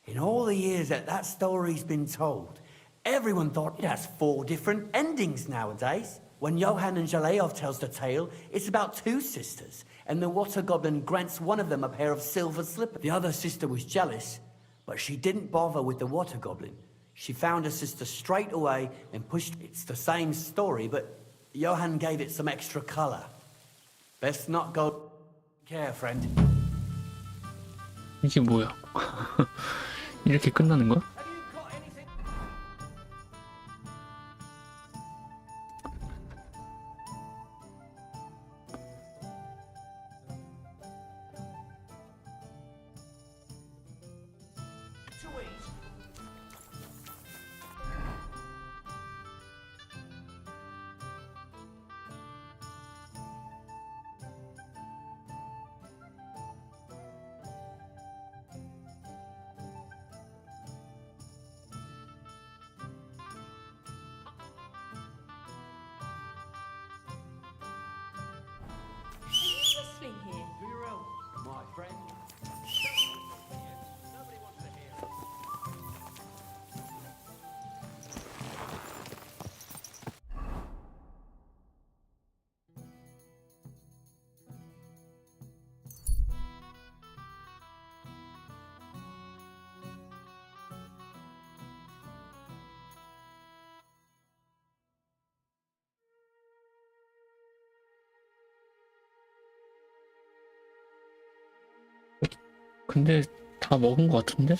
In all the years that story's been told, everyone thought it has 4 different endings nowadays. When Johann and Jaleov tells the tale, it's about 2 sisters, and the water goblin grants one of them a pair of silver slippers. The other sister was jealous, but she didn't bother with the water goblin. She found her sister straight away and pushed... It's the same story, but Johann gave it some extra colour. Best not go... care, friend. 이게 뭐야? 이렇게 끝나는 거야? 근데 다 먹은 것 같은데?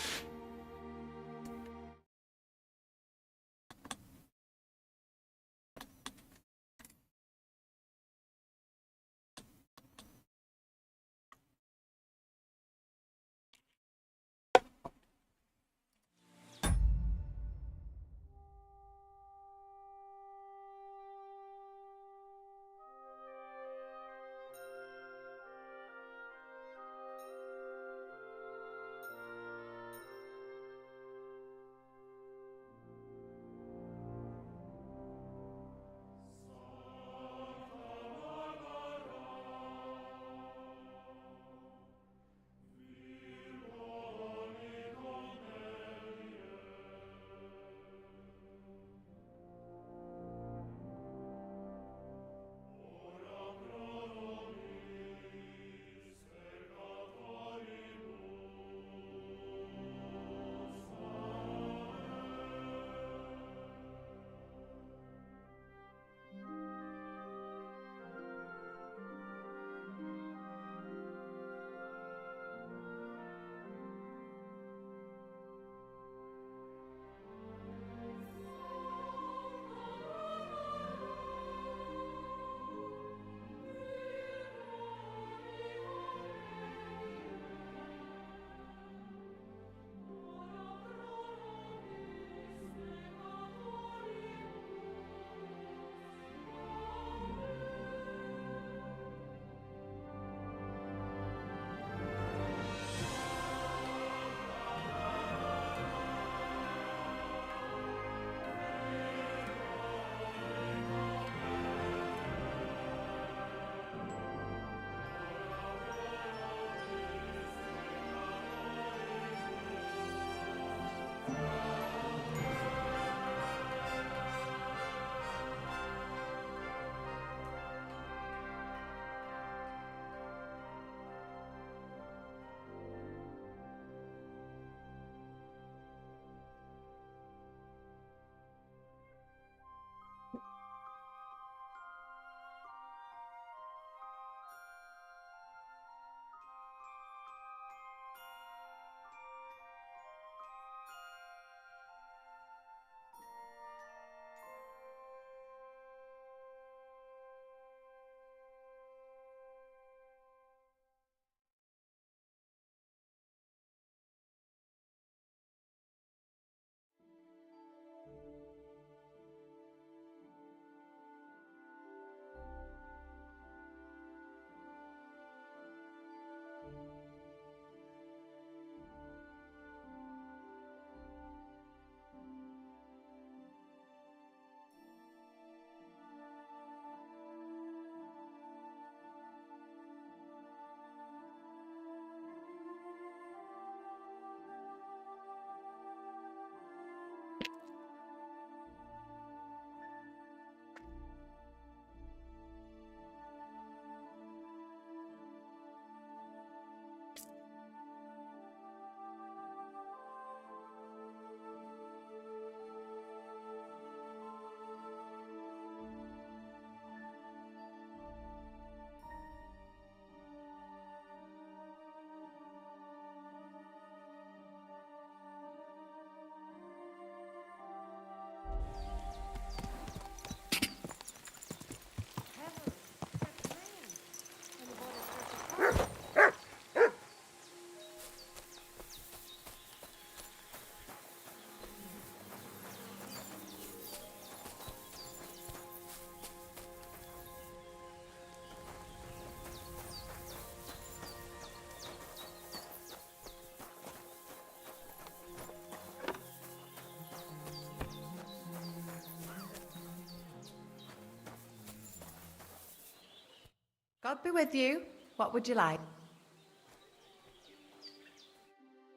God be with you. What would you like?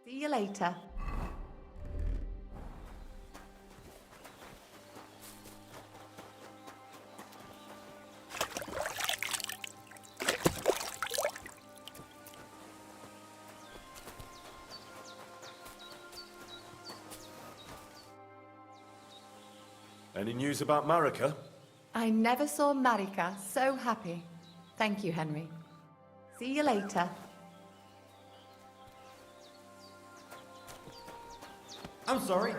See you later. Any news about Marika? I never saw Marika so happy. Thank you, Henry. See you later. I'm sorry.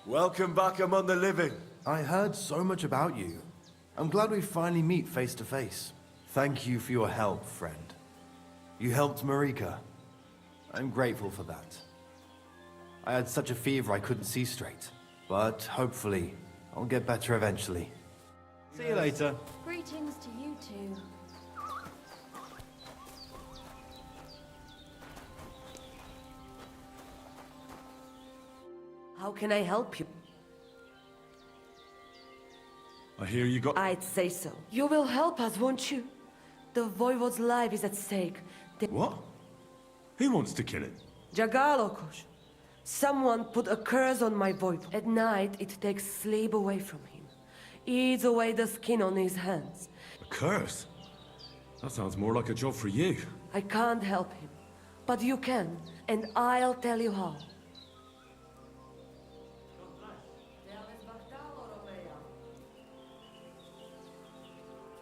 Welcome back among the living. I heard so much about you. I'm glad we finally meet face to face. Thank you for your help, friend. You helped Marika. I'm grateful for that. I had such a fever I couldn't see straight. But hopefully, I'll get better eventually. See you later. Greetings to you too. How can I help you? I hear you got... I'd say so. You will help us, won't you? The Voivode's life is at stake. What? Who wants to kill him? Jagalokos. Someone put a curse on my Voivode. At night, it takes sleep away from him. Eats away the skin on his hands. A curse? That sounds more like a job for you. I can't help him. But you can, and I'll tell you how.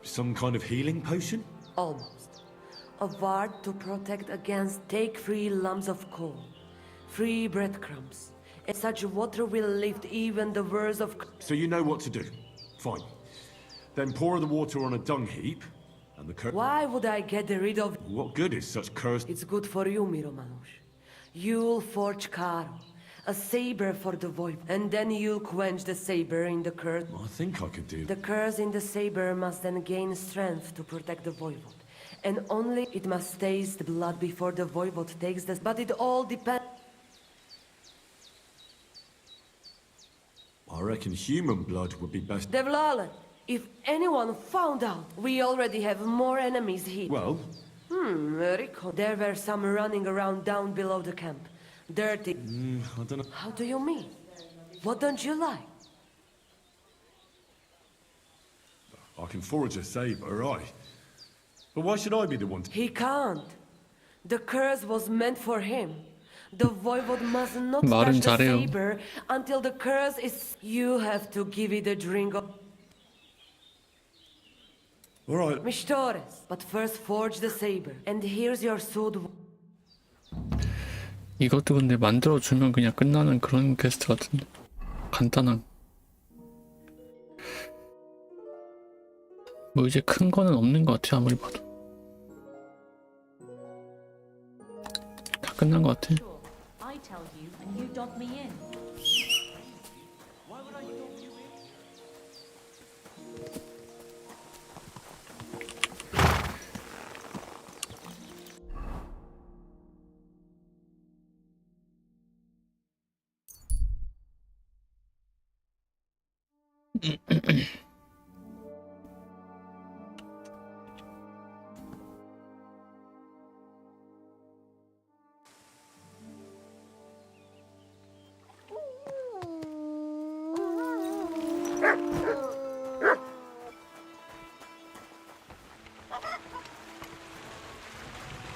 Some kind of healing potion? Almost. A ward to protect against take-free lumps of coal. Free breadcrumbs. And such water will lift even the worst of... So you know what to do. Fine. Then pour the water on a dung heap, and the curse... Why would I get rid of... What good is such curse? It's good for you, Miromanush. You'll forge Karo, a saber for the Voivode, and then you'll quench the saber in the curse. I think I could do... The curse in the saber must then gain strength to protect the Voivode. And only it must taste blood before the Voivode takes the... But it all depends... I reckon human blood would be best. Devlale, if anyone found out, we already have more enemies here. Well? Rico. There were some running around down below the camp. Dirty. I don't know. How do you mean? What don't you like? I can forge a saber, aye. But why should I be the one to... He can't. The curse was meant for him. The Voivode must not 말은 touch the 잘해요. saber until the curse is... You have to give it a drink of... All right. Mistores. But first forge the saber. And here's your sword. 이것도 근데 만들어주면 그냥 끝나는 그런 퀘스트 같은데. 간단한. 뭐 이제 큰 거는 없는 것 같아 아무리 봐도. 다 끝난 것 같아. I tell you, and you dog me in.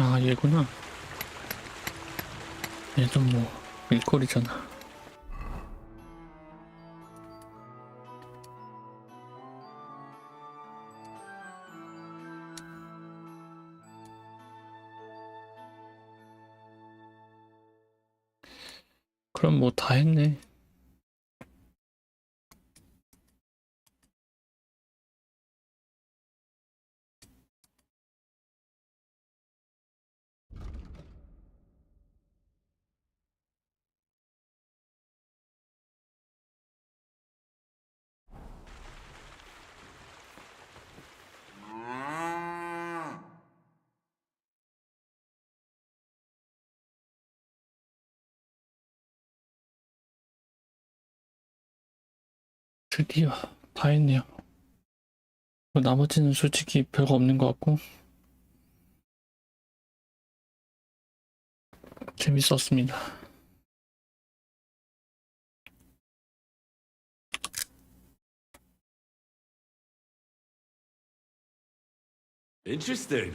아, 얘구나. 얘도 뭐 일거리잖아. 그럼 뭐 다 했네. 드디어 다 했네요. 나머지는 솔직히 별거 없는 것 같고 재밌었습니다. Interesting.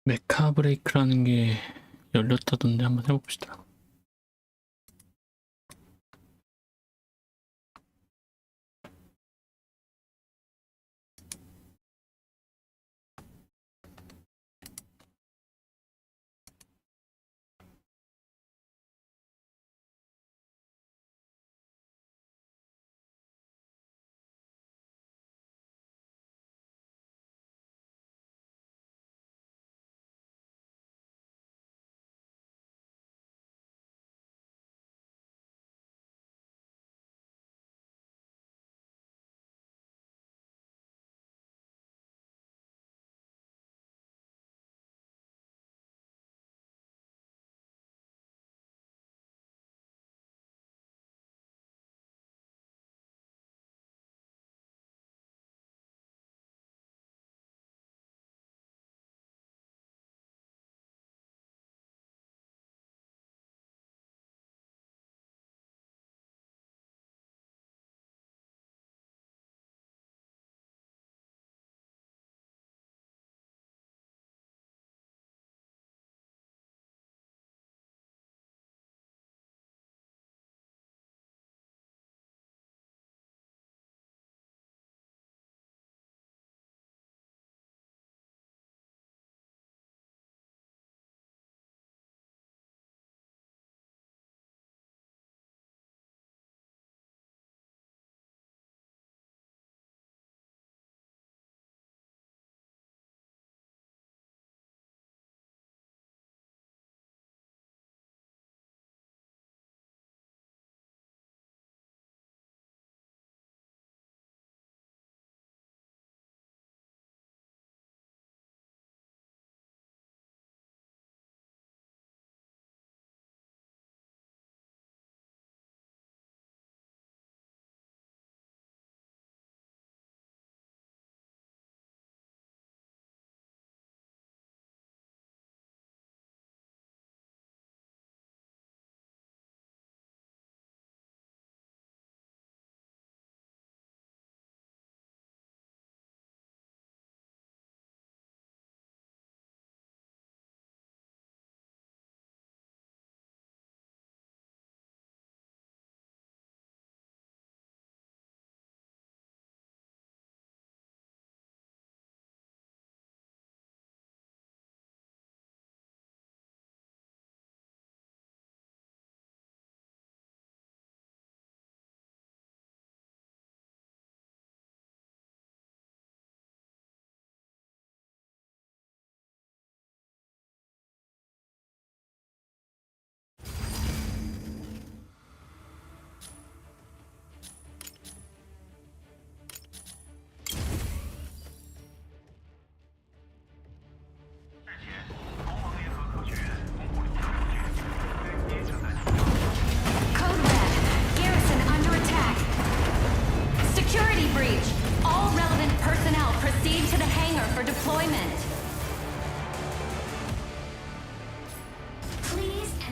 메카 브레이크라는 게 열렸다던데 한번 해봅시다.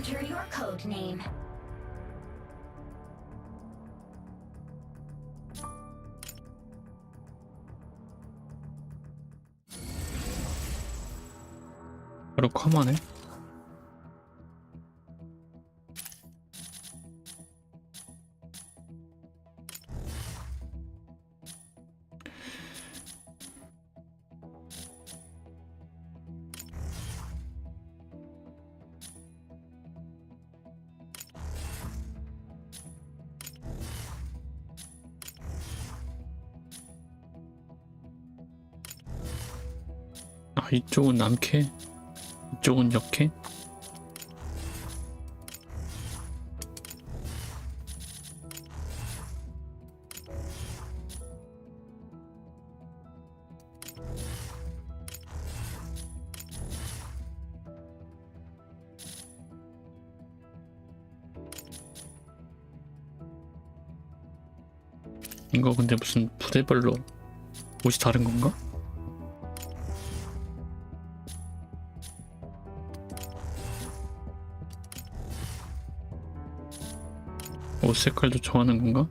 Enter your code name. 바로 컴하네. 아, 이쪽은 남캐, 이쪽은 여캐. 이거 근데 무슨 부대별로 옷이 다른 건가? 옷 색깔도 좋아하는 건가?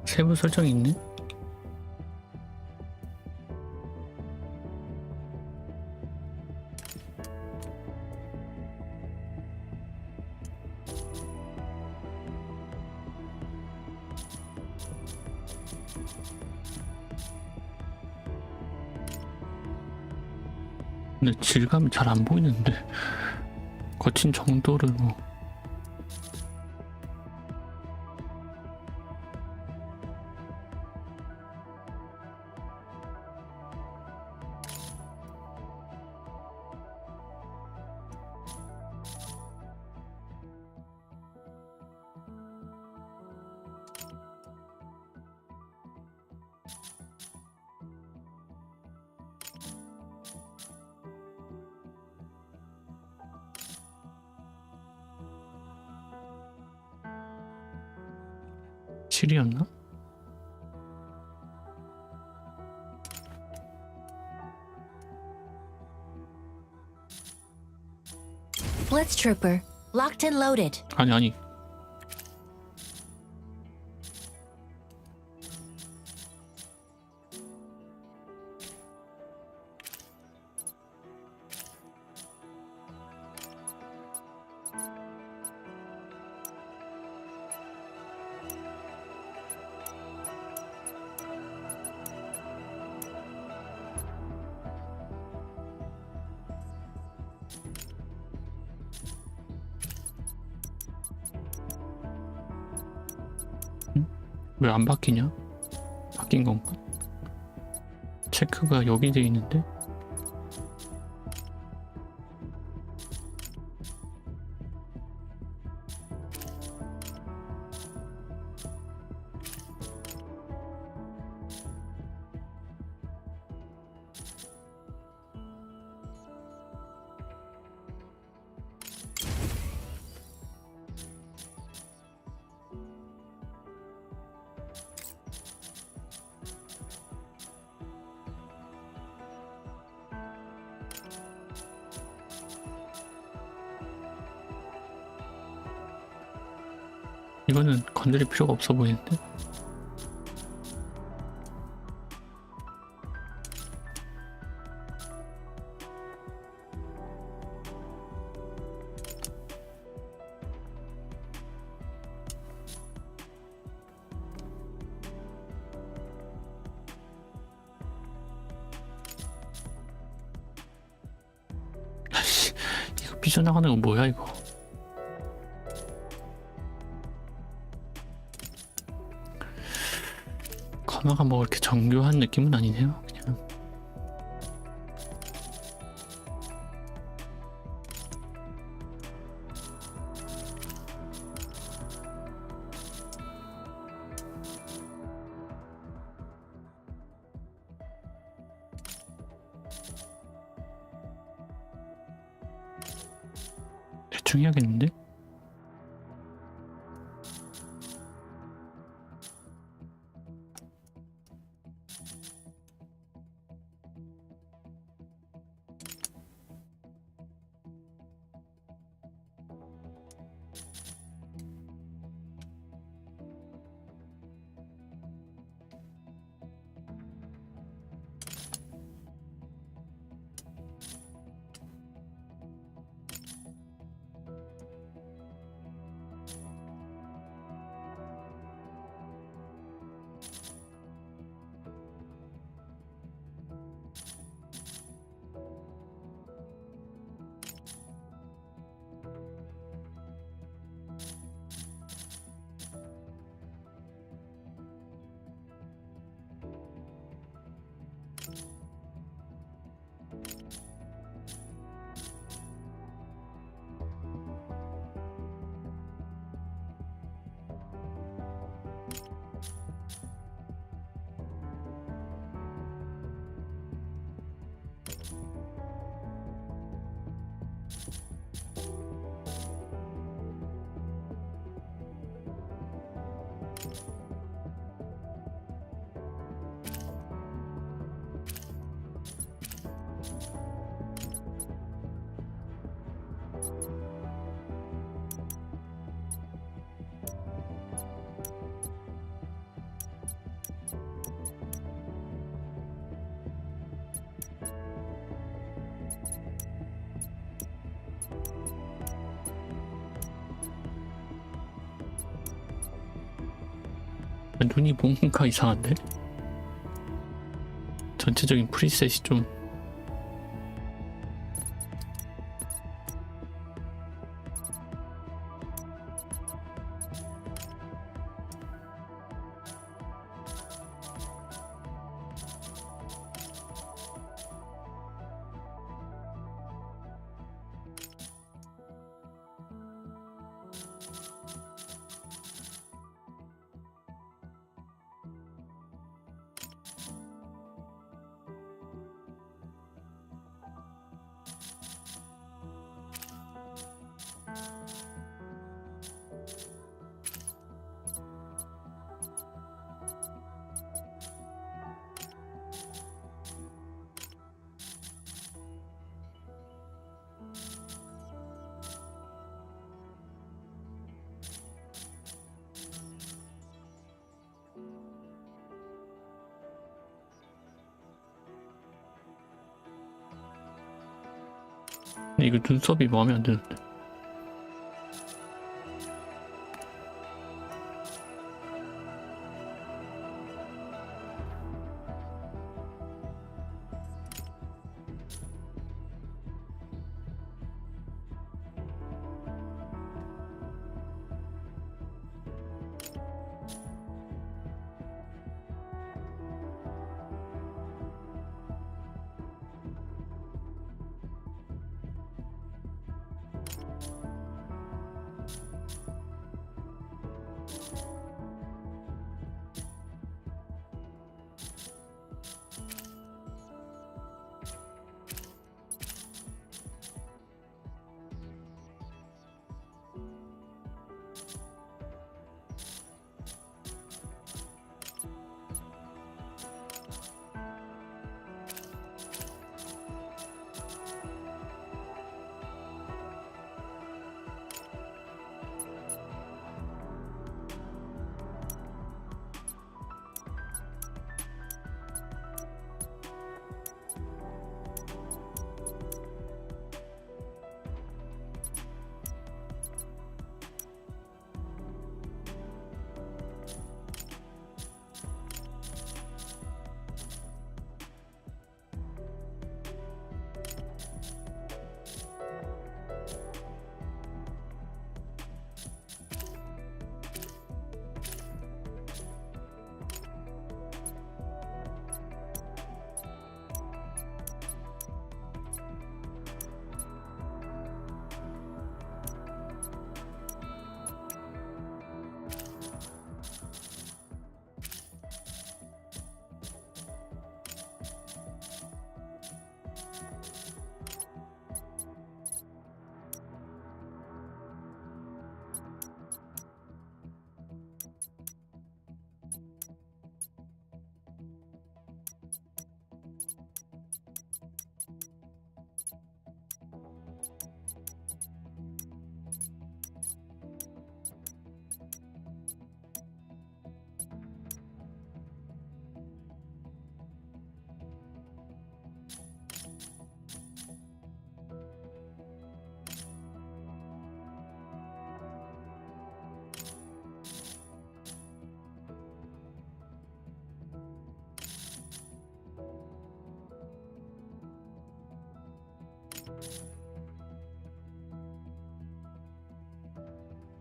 세부 설정이 있네? 근데 질감이 잘 안 보이는데 거친 정도를 뭐 실이었나? Blitz Trooper, locked and loaded. 아니 왜 안 바뀌냐? 바뀐 건가? 체크가 여기 돼 있는데? 이거는 건드릴 필요가 없어 보이는데? 아씨, 이거 삐져나가는 건 뭐야 이거? 가마가 뭐 이렇게 정교한 느낌은 아니네요. 그냥 대충 해야겠는데? 눈이 뭔가 이상한데? 전체적인 프리셋이 좀 이거 눈썹이 마음에 안 드는데.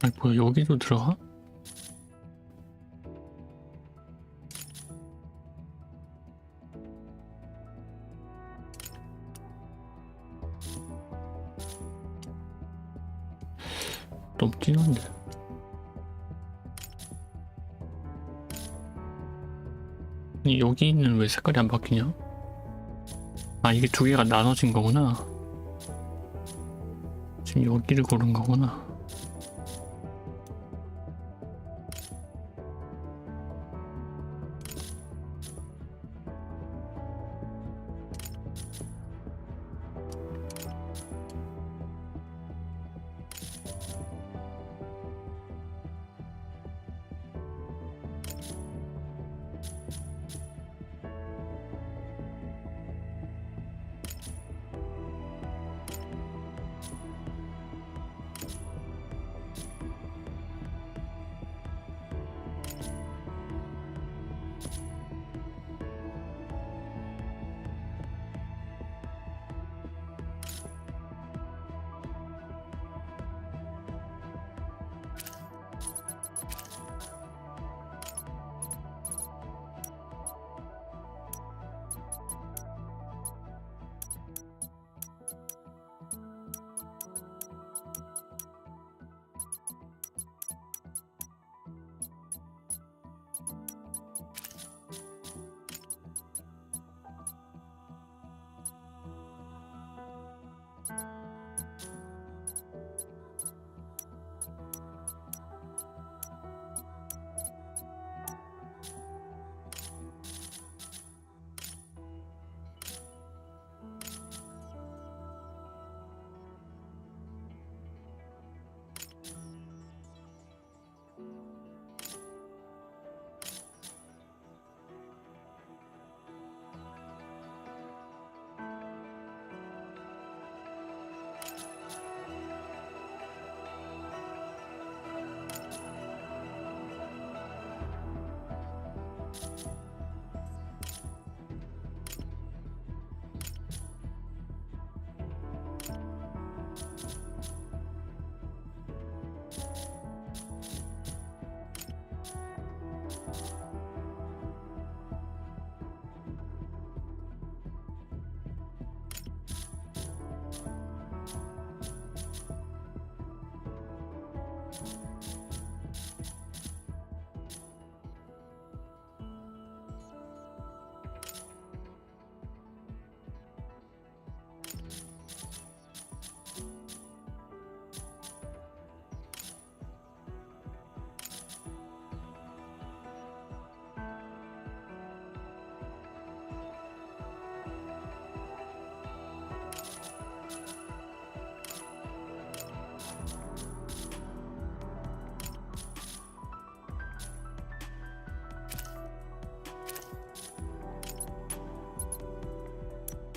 아니 뭐야, 여기도 들어가? 너무 진한데. 아니 여기는 왜 색깔이 안 바뀌냐? 아 이게 두 개가 나눠진 거구나. 지금 여기를 고른 거구나.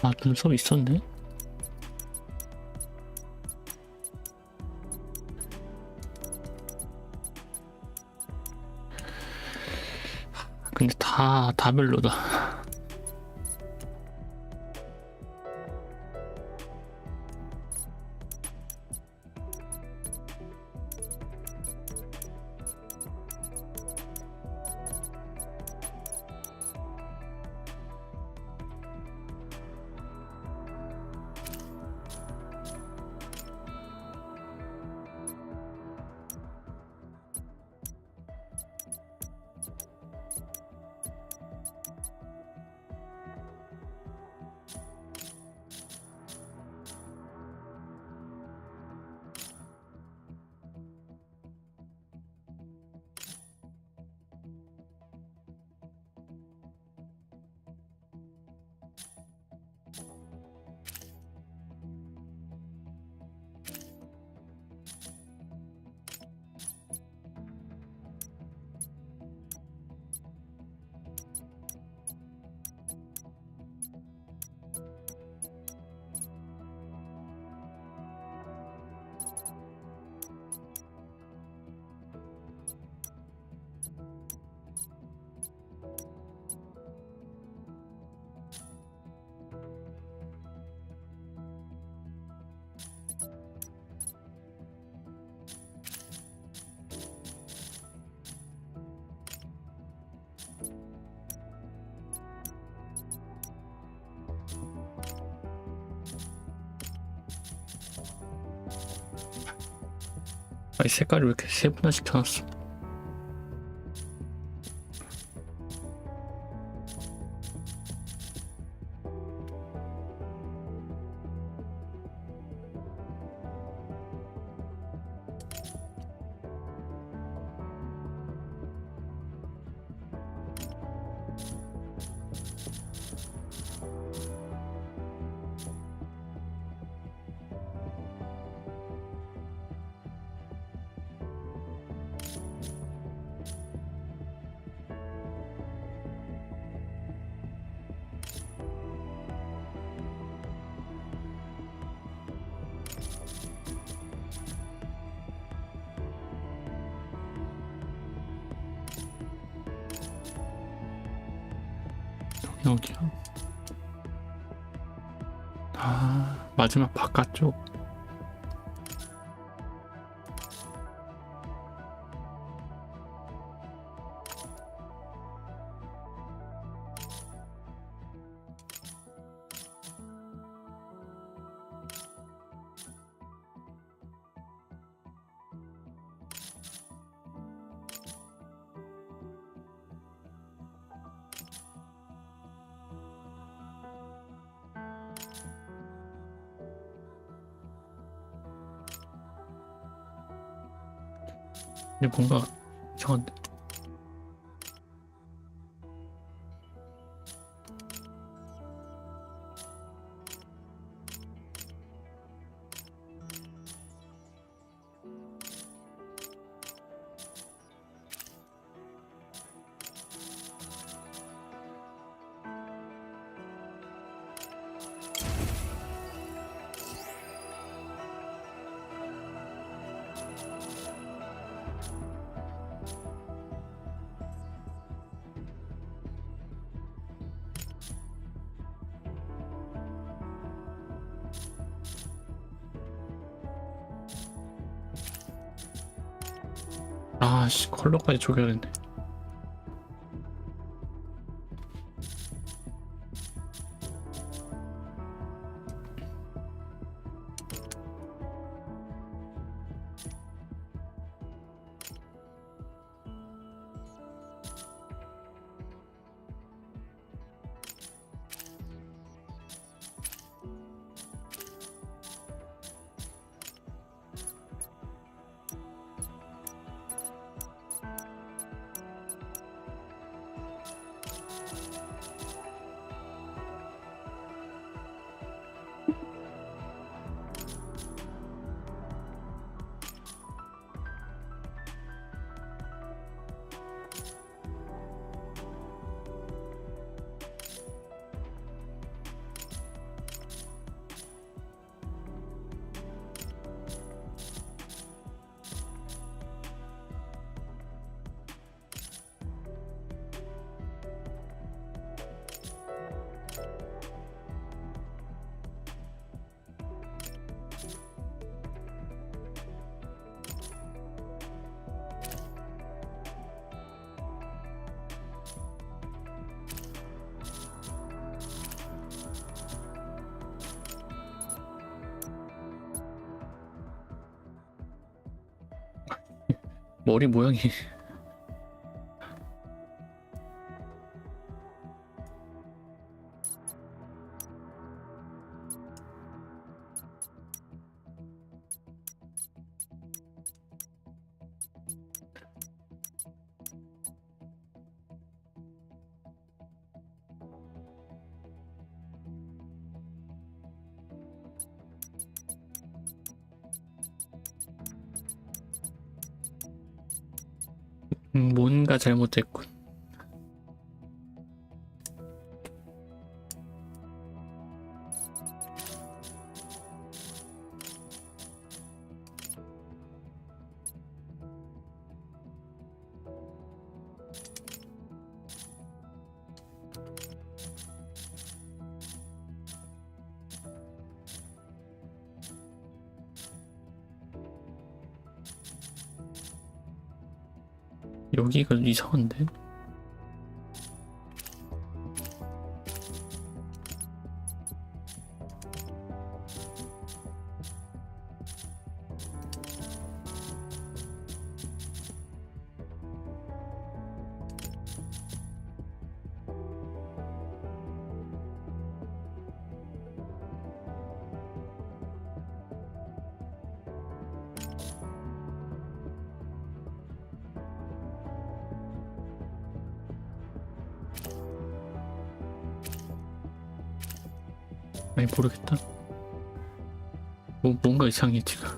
아, 눈썹 있었네? 근데 다 별로다. 아니 색깔을 왜 이렇게 세 분화씩 켜놨어? 여기요. 아, 마지막 바깥쪽. 근데 뭔가 이상한데? 아씨, 컬러까지 조겨야 했네. 머리 모양이 뭔가 잘못됐군. 여기가 이상한데? 아니 모르겠다. 뭔가 이상해 지금.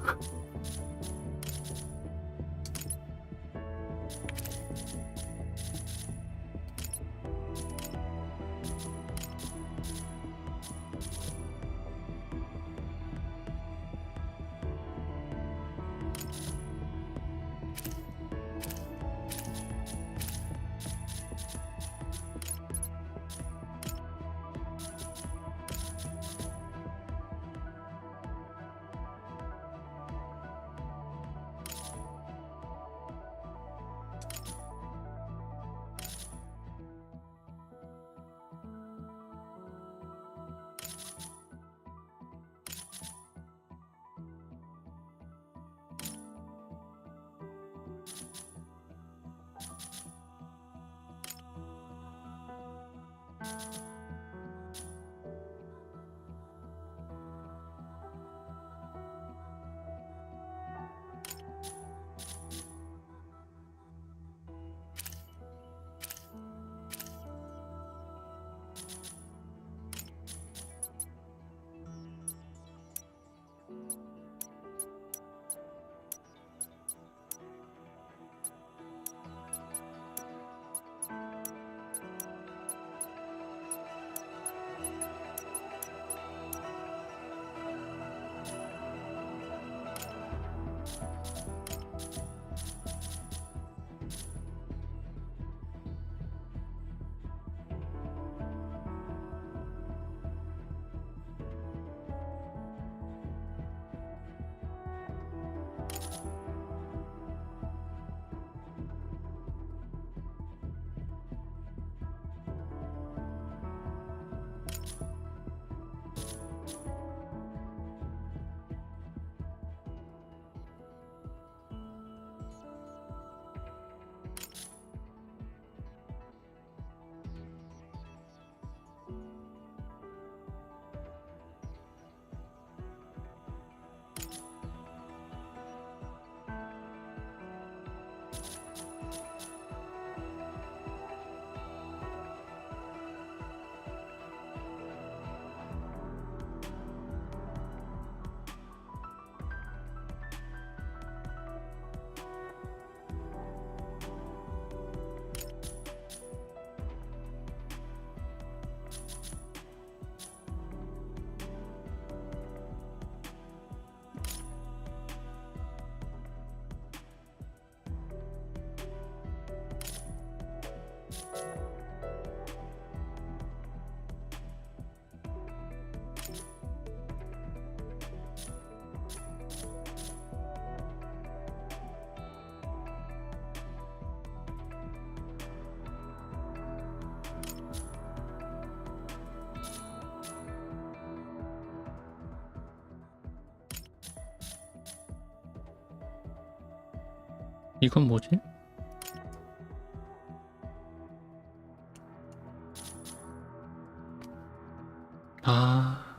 이건 뭐지? 아,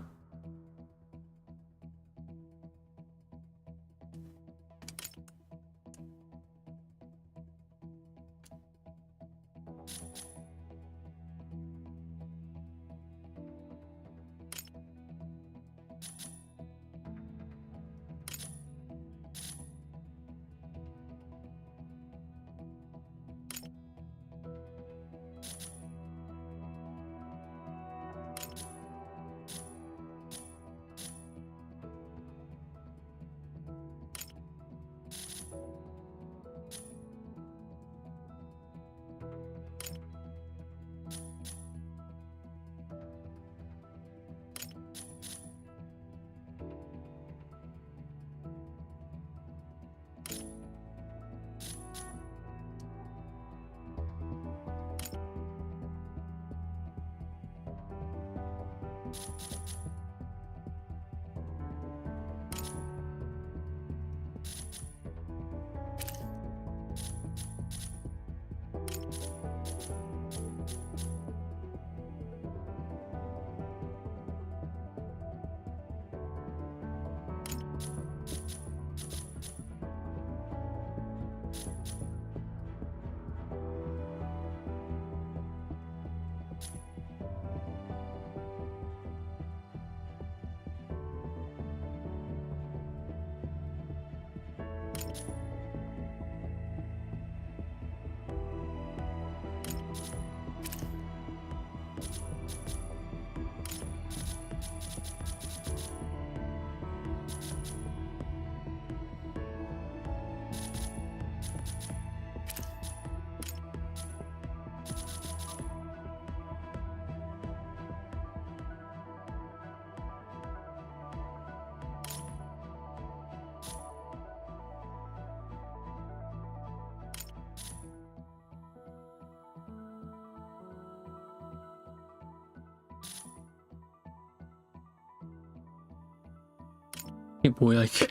이게 뭐야 이게?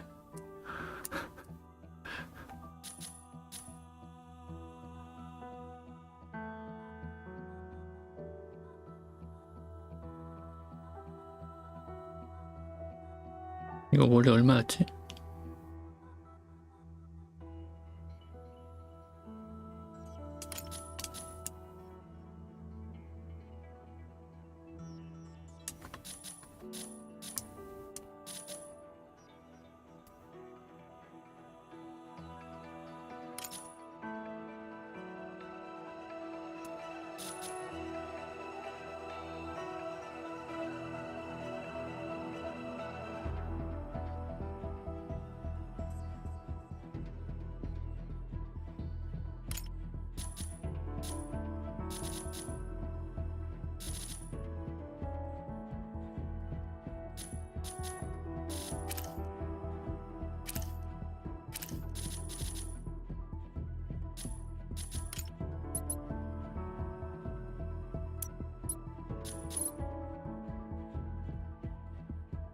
이거 원래 얼마였지?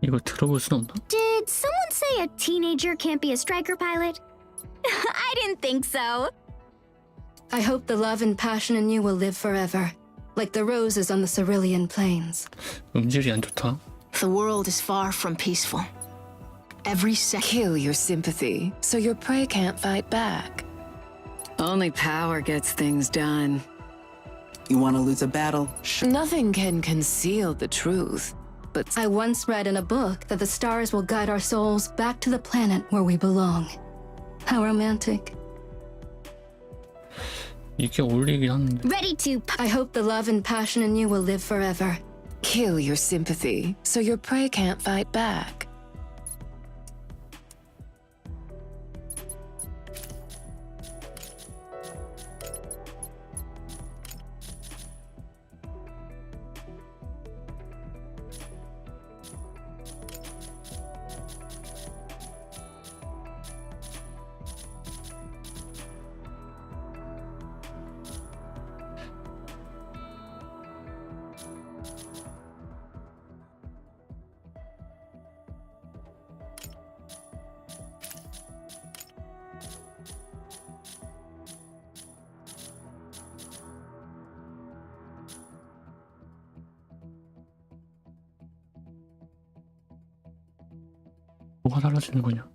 이거 들어볼 순 없나? Did someone say a teenager can't be a striker pilot? I didn't think so. I hope the love and passion in you will live forever, like the roses on the Cerulean plains. 음질이 안 좋다. The world is far from peaceful. Every second. Kill your sympathy, so your prey can't fight back. Only power gets things done. You want to lose a battle? Nothing can conceal the truth. But I once read in a book that the stars will guide our souls back to the planet where we belong. How romantic. 이게 어울리긴 하는데. Ready to. I hope the love and passion in you will live forever. Kill your sympathy, so your prey can't fight back. 뭐가 달라지는 거냐?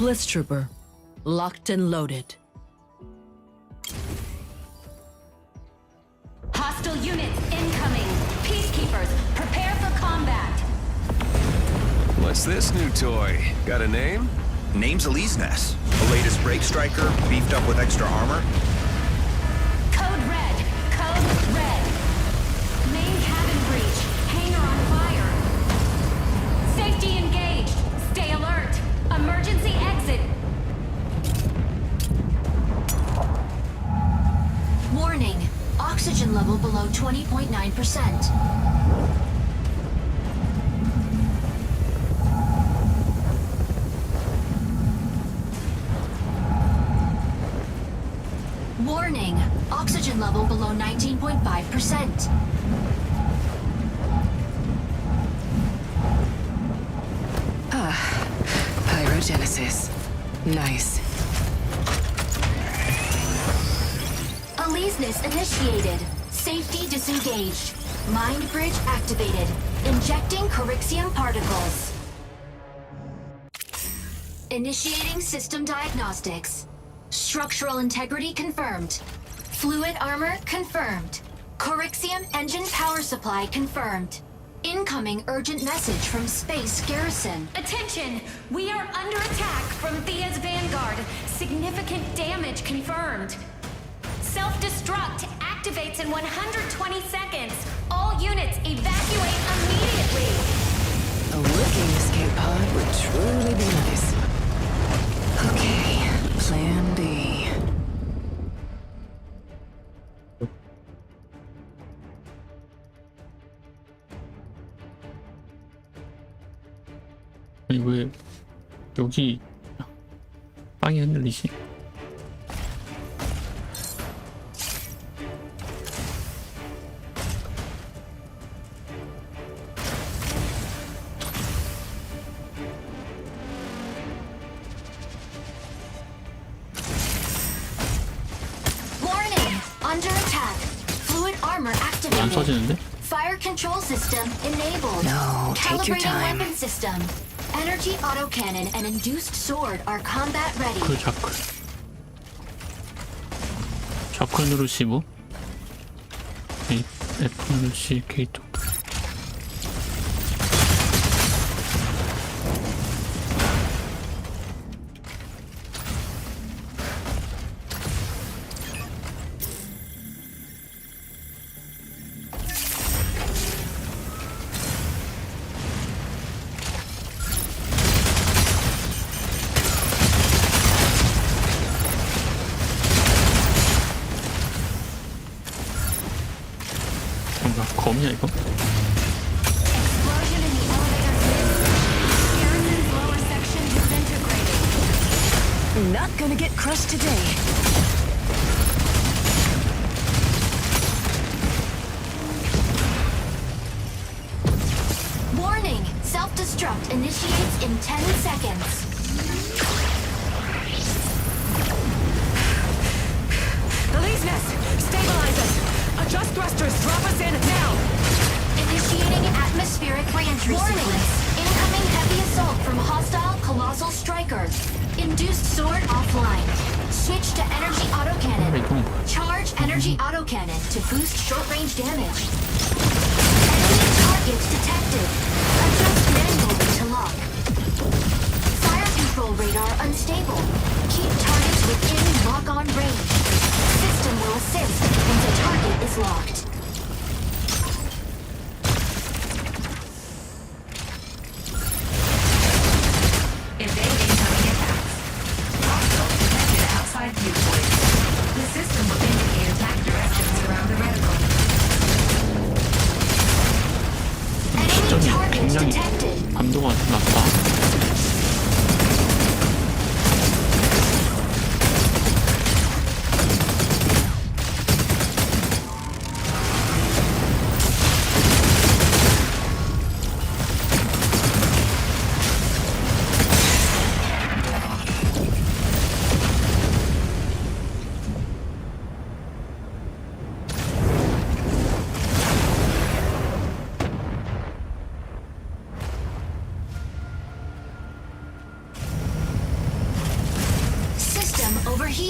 Bliss Trooper. Locked and loaded. Hostile units incoming. Peacekeepers, prepare for combat. What's this new toy? Got a name? Name's Elise Ness. The latest brake striker, beefed up with extra armor. Code red. Code red. Main cabin breach. Hangar on fire. Safety engaged. Stay alert. Emergency exit. Warning. Oxygen level below 20.9%. Warning. Oxygen level below 19.5%. Pyrogenesis. Nice. Aleseness initiated. Safety disengaged. Mind bridge activated. Injecting Corixium particles. Initiating system diagnostics. Structural integrity confirmed. Fluid armor confirmed. Corixium engine power supply confirmed. Incoming urgent message from Space Garrison. Attention! We are under attack from Thea's Vanguard. Significant damage confirmed. Self-destruct activates in 120 seconds. All units evacuate immediately. A working escape pod would truly be nice. Okay, plan B. 아니 왜 여기 빵이 흔들리지? Warning! Under attack. Fluid armor 안 activated. 써지는데? Fire control system enabled. No, take your Calibrating time. weapon system. Energy autocannon and induced sword are combat ready. 그 자클 자클 누르시고 F 누르시 K2 뭔가 검이야 이거? Explosion in the elevator room. Garrison's lower section disintegrating. Not gonna get crushed today. Warning! Self-destruct initiates in 10 seconds. Aleseness! Stabilize us! Adjust thrusters! Drop us in now! Initiating atmospheric reentry sequence. Incoming heavy assault from hostile colossal strikers. Induced sword offline. Switch to energy autocannon. Charge energy autocannon to boost short-range damage. Enemy targets detected. Adjust manually to lock. Fire control radar unstable. Keep targets within lock-on range. System will assist once a target is locked. Evade incoming attacks. Hostile detected outside viewpoint. The system will indicate attack directions around the reticle. 시점이 굉장히 감도가 낮다.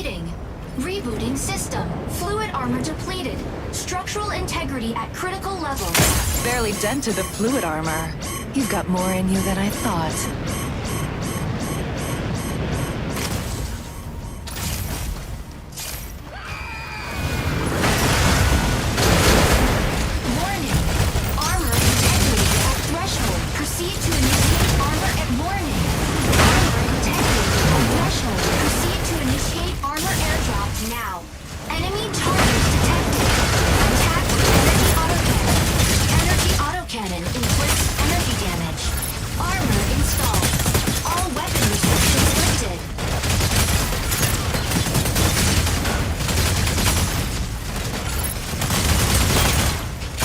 Reading. Rebooting system. Fluid armor depleted. Structural integrity at critical levels. Barely dented the fluid armor. You've got more in you than I thought. Warning. Armor integrity at threshold. Proceed to initiate armor at warning. Armor integrity at threshold. Proceed to initiate armor airdrop now. Enemy targets detected. Attack with energy autocannon. Energy autocannon inflicts energy damage. Armor installed. All weapon restrictions lifted.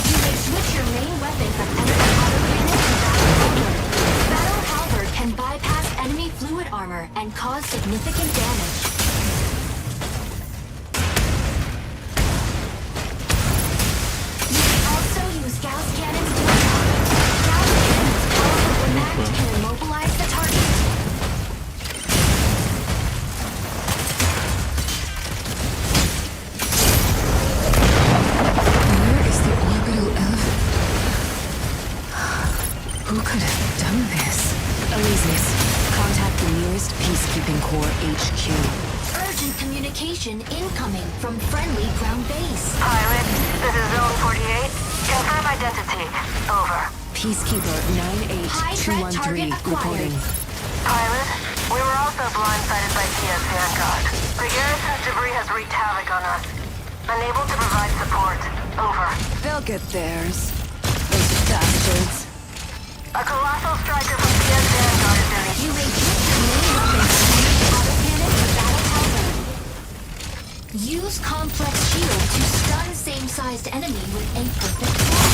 You may switch your main weapon from energy autocannon to battle halberd. Battle halberd can bypass enemy fluid armor and cause significant damage. You can also use Gauss cannons to attack. Gauss cannons powerful when act can immobilize the target. Where is the orbital elevator? Who could have done this? Elysius, contact the nearest peacekeeping corps HQ. Urgent communication incoming from friendly ground base. Pilot, this is Zone 48. Confirm identity. Over. Peacekeeper High threat target 98113 acquired. reporting. Pilot, we were also blindsided by TS Vanguard. The garrison's debris has wreaked havoc on us. Unable to provide support. Over. They'll get theirs. Those bastards. A colossal striker from TS Vanguard is in. You may switch your main weapon from energy autocannon to battle halberd. Use complex shield to stun same-sized enemy with a perfect block.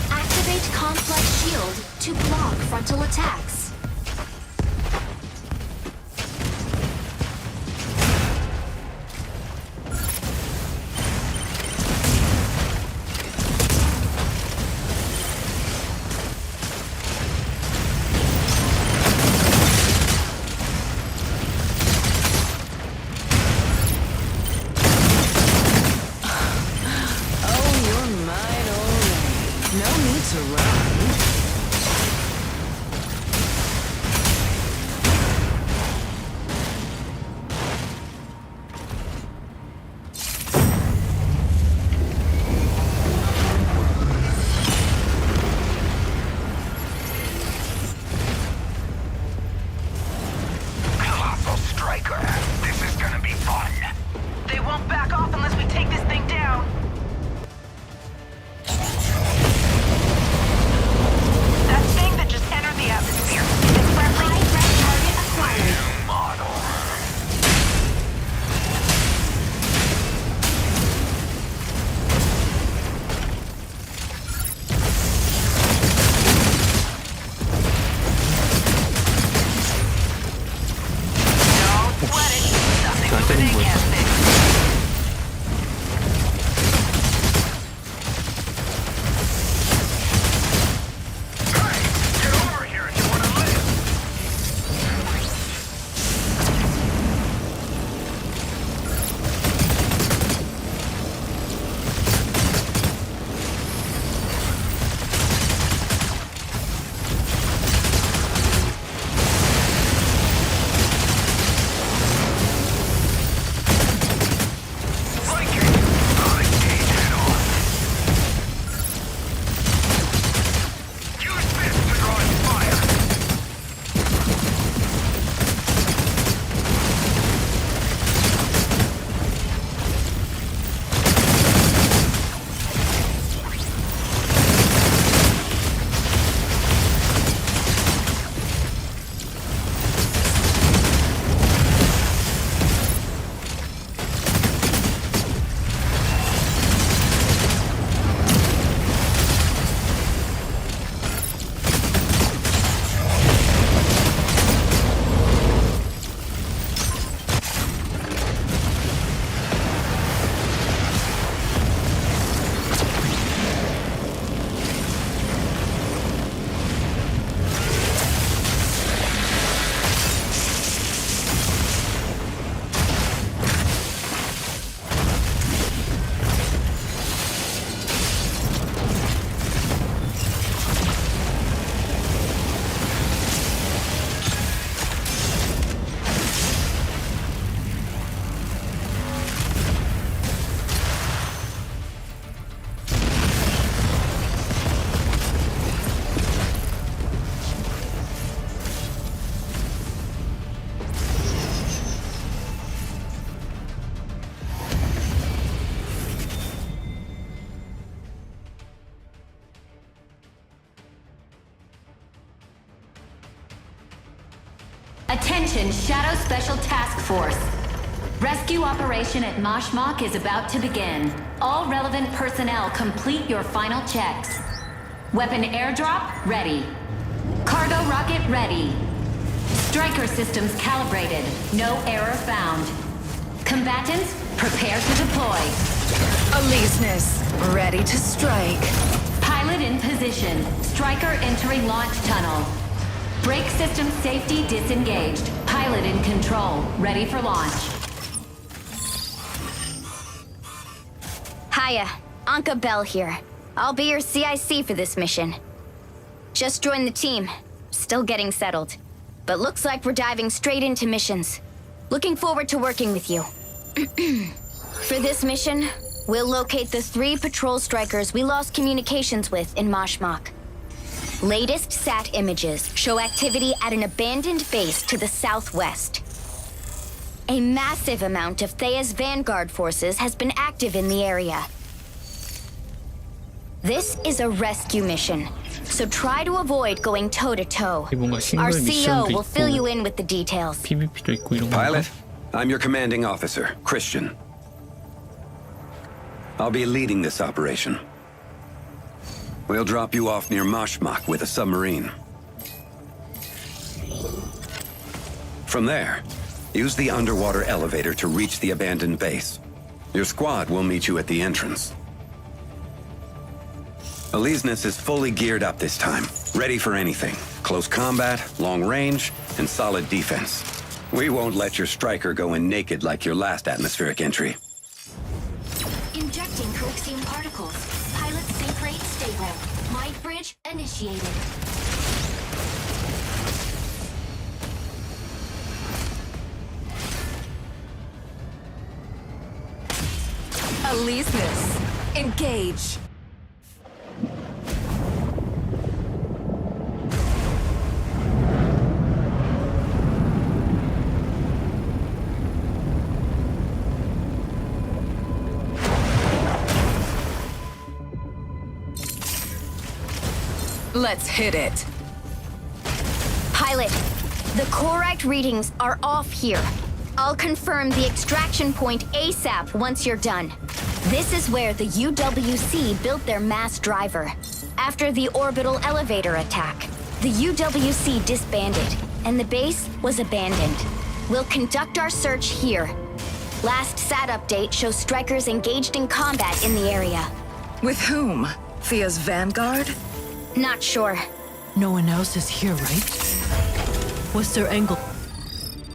Activate complex shield to block frontal attacks. Oh, you're mine already. No need to run. Colossal striker. This is gonna be fun. They won't back off unless we take this thing down. Attention, Shadow Special Task Force. Rescue operation at Moshmok is about to begin. All relevant personnel complete your final checks. Weapon airdrop ready. Cargo rocket ready. Striker systems calibrated. No error found. Combatants, prepare to deploy. Aleseness, ready to strike. Pilot in position. Striker entering launch tunnel. Brake system safety disengaged. Pilot in control. Ready for launch. Hiya, Anka Bell here. I'll be your CIC for this mission. Just joined the team. Still getting settled. But looks like we're diving straight into missions. Looking forward to working with you. For this mission, we'll locate the 3 patrol strikers we lost communications with in Moshmok. Latest SAT images show activity at an abandoned base to the southwest. A massive amount of Thea's Vanguard forces has been active in the area. This is a rescue mission, so try to avoid going toe-to-toe. Our CEO will fill you in with the details. PVP도 있고 이런 거. Pilot, I'm your commanding officer, Christian. I'll be leading this operation. We'll drop you off near Moshmok with a submarine. From there, use the underwater elevator to reach the abandoned base. Your squad will meet you at the entrance. Aleseness is fully geared up this time, ready for anything. Close combat, long range, and solid defense. We won't let your striker go in naked like your last atmospheric entry. Injecting coaxium particles. Pilot sync rate stable. Mind bridge initiated. Aleseness, engage. Let's hit it. Pilot, the correct readings are off here. I'll confirm the extraction point ASAP once you're done. This is where the UWC built their mass driver. After the orbital elevator attack, the UWC disbanded, and the base was abandoned. We'll conduct our search here. Last SAT update shows strikers engaged in combat in the area. With whom? Thea's Vanguard? Not sure. No one else is here, right? What's their angle?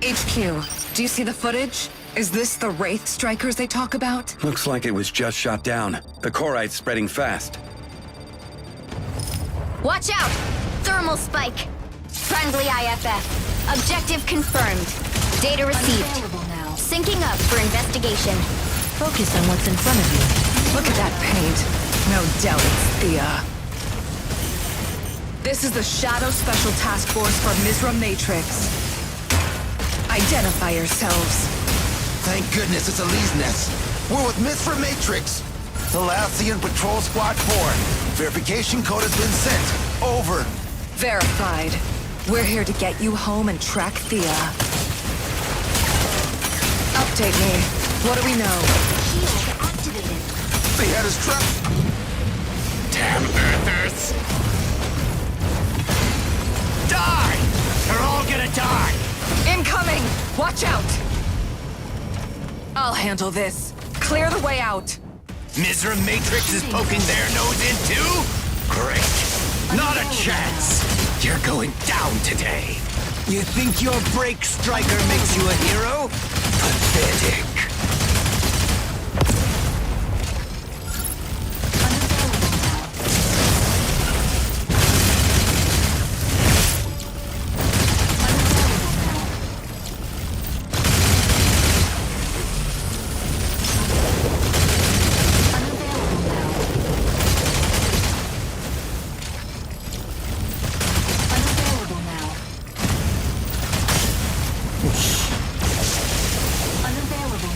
HQ, do you see the footage? Is this the Wraith strikers they talk about? Looks like it was just shot down. The Korite's spreading fast. Watch out! Thermal spike. Friendly IFF. Objective confirmed. Data received. Syncing up for investigation. Focus on what's in front of you. Look at that paint. No doubt it's Thea. This is the Shadow Special Task Force for Mizra Matrix. Identify yourselves. Thank goodness it's Aleseness. We're with Mizra Matrix. The Lassian Patrol Squad 4. Verification code has been sent. Over. Verified. We're here to get you home and track Thea. Update me. What do we know? Shield activated. They had us trapped. Damn Earthers! Die! They're all gonna die! Incoming! Watch out! I'll handle this. Clear the way out. Mizra Matrix is poking their nose in too? Great. Not a chance. You're going down today. You think your brake striker makes you a hero? Pathetic. Unavailable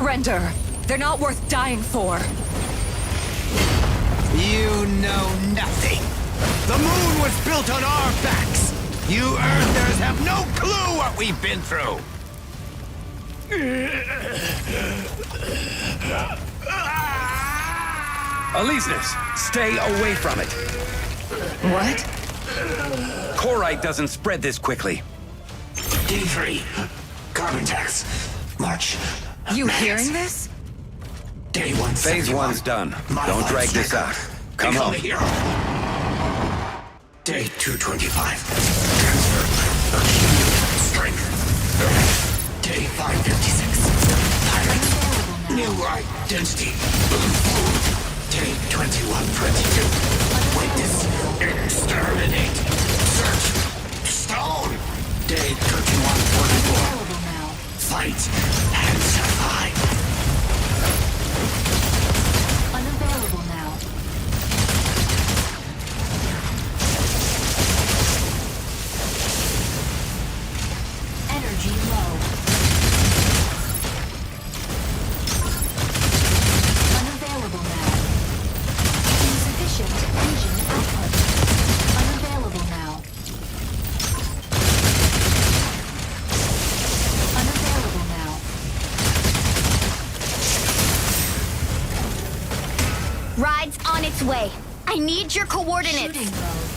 surrender. They're not worth dying for. You know nothing. The moon was built on our backs. You Earthers have no clue what we've been through. Alesis, stay away from it. What? Korite doesn't spread this quickly. D3. Carbon tax. March. You hearing this? Day 1. Phase 1's done. Don't drag this out. Come Become on. a hero. Day 225. Transfer. Accumulated strength. Day 556. Pilot. New identity. Day 2122. Witness. Exterminate. Search. Stone. Day 3144. Fight and survive. Unavailable now. Energy low. Unavailable now. Insufficient engine output. Unavailable now. Unavailable now. Ride's on its way. I need your coordinates. Shooting mode.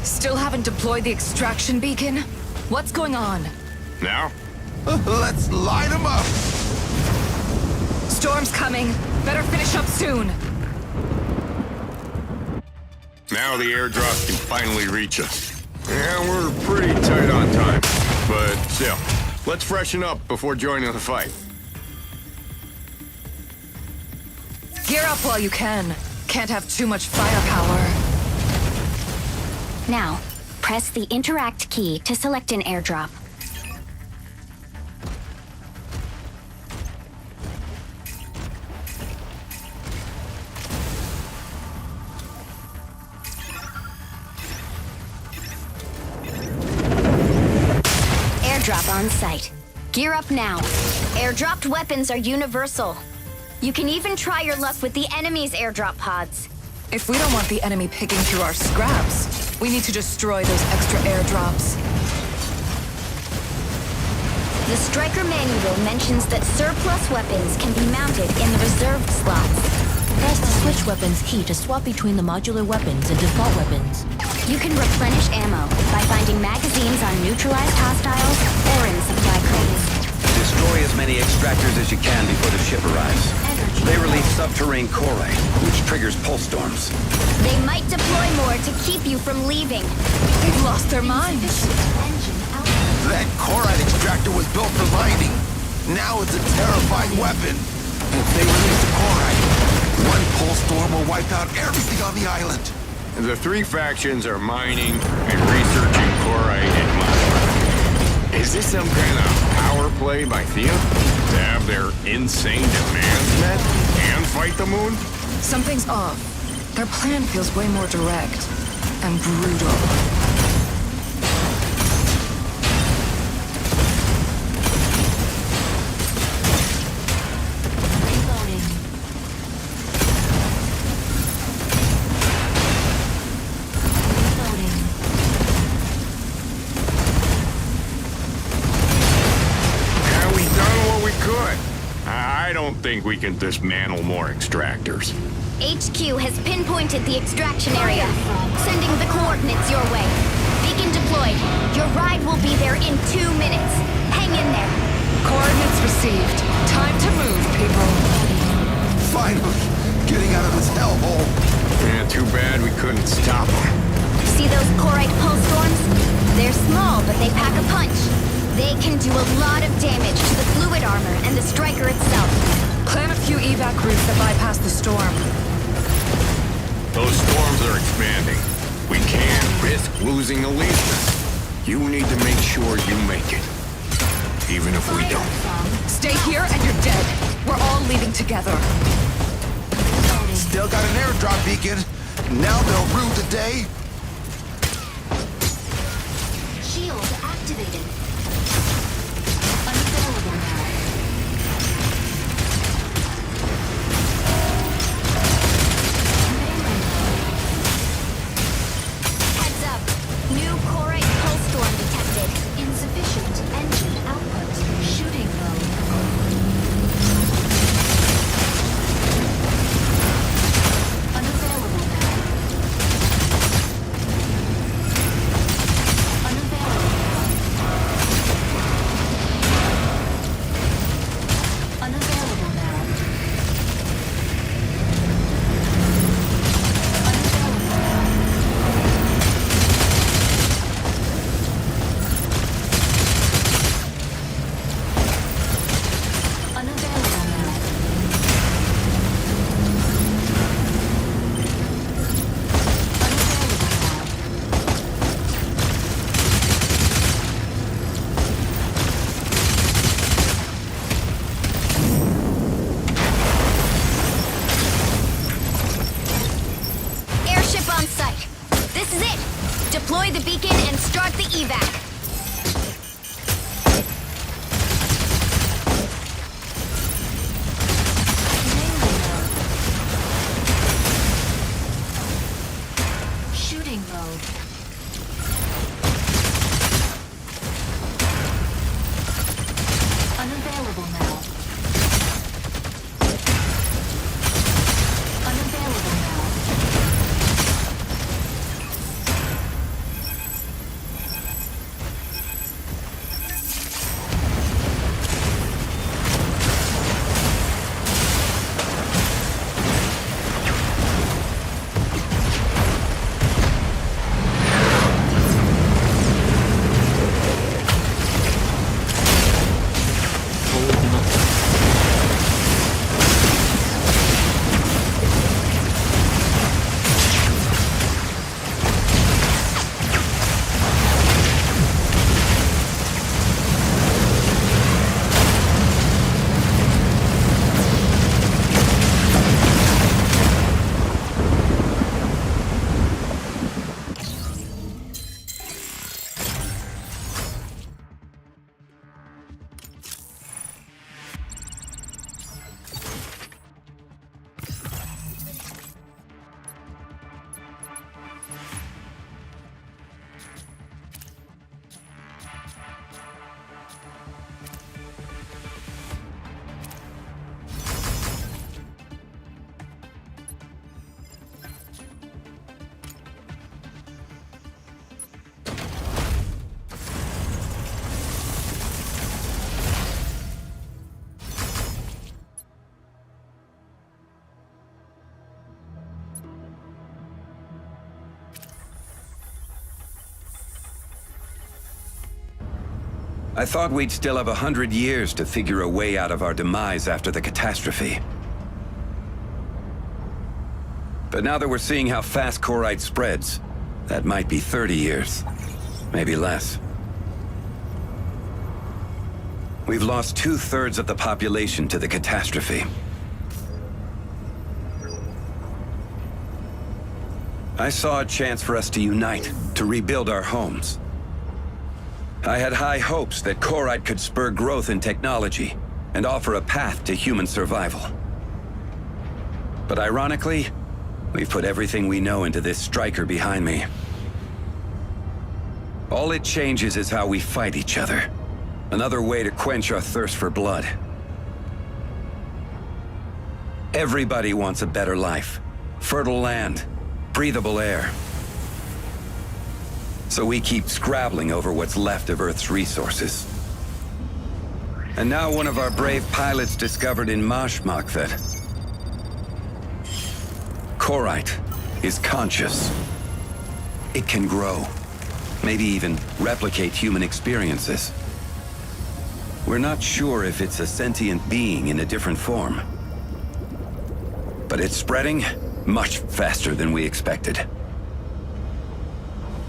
Still haven't deployed the extraction beacon? What's going on? Now? Let's light them up. Storm's coming. Better finish up soon. Now the airdrop can finally reach us. Yeah, we're pretty tight on time. But still, let's freshen up before joining the fight. Gear up while you can. Can't have too much firepower. Now, press the interact key to select an airdrop. Airdrop on site. Gear up now. Airdropped weapons are universal. You can even try your luck with the enemy's airdrop pods. If we don't want the enemy picking through our scraps, we need to destroy those extra airdrops. The Striker manual mentions that surplus weapons can be mounted in the reserved slots. Press the switch weapons key to swap between the modular weapons and default weapons. You can replenish ammo by finding magazines on neutralized hostiles or in supply crates. Destroy as many extractors as you can before the ship arrives. They release subterranean Korite, which triggers pulse storms. They might deploy more to keep you from leaving. They've lost their minds. That Korite extractor was built for mining. Now it's a terrifying weapon. If they release the Korite, one pulse storm will wipe out everything on the island. The three factions are mining and researching Korite and Mothra. Is this some kind of power play by Thea? To have their insane demands met and fight the moon? Something's off. Their plan feels way more direct and brutal. I don't think we can dismantle more extractors. HQ has pinpointed the extraction area. Sending the coordinates your way. Beacon deployed. Your ride will be there in 2 minutes. Hang in there. Coordinates received. Time to move, people. Finally, getting out of this hellhole. Yeah, too bad we couldn't stop them. See those Korite pulse storms? They're small, but they pack a punch. They can do a lot of damage to the fluid armor and the Striker itself. Plan a few evac routes that bypass the storm. Those storms are expanding. We can't risk losing Alesis. You need to make sure you make it. Even if we don't. Stay here and you're dead. We're all leaving together. Still got an airdrop beacon. Now they'll rue the day. activated. Unavailable now. Heads up. New Corite pulse storm detected. Insufficient engine output. Shooting mode. Unavailable now. Unavailable now. Unavailable now. Unavailable now. Airship on site. This is it. Deploy the beacon and start the evac. Shooting mode. Unavailable now. Unavailable now. I thought we'd still have 100 years to figure a way out of our demise after the catastrophe. But now that we're seeing how fast Corite spreads, that might be 30 years. Maybe less. We've lost 2/3 of the population to the catastrophe. I saw a chance for us to unite, to rebuild our homes. I had high hopes that Corite could spur growth in technology and offer a path to human survival. But ironically, we've put everything we know into this striker behind me. All it changes is how we fight each other. Another way to quench our thirst for blood. Everybody wants a better life. Fertile land, breathable air. So we keep scrabbling over what's left of Earth's resources. And now one of our brave pilots discovered in Mashmak that Corite is conscious. It can grow, maybe even replicate human experiences. We're not sure if it's a sentient being in a different form. But it's spreading much faster than we expected.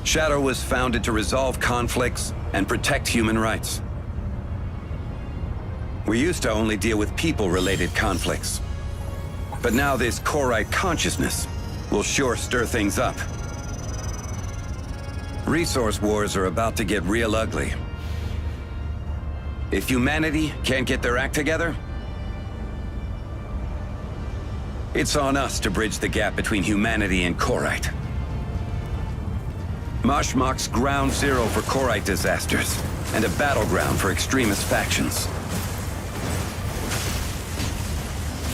Shadow was founded to resolve conflicts and protect human rights. We used to only deal with people-related conflicts. But now this Corite consciousness will sure stir things up. Resource wars are about to get real ugly. If humanity can't get their act together, it's on us to bridge the gap between humanity and Korite. Mashmak's ground zero for Korite disasters, and a battleground for extremist factions.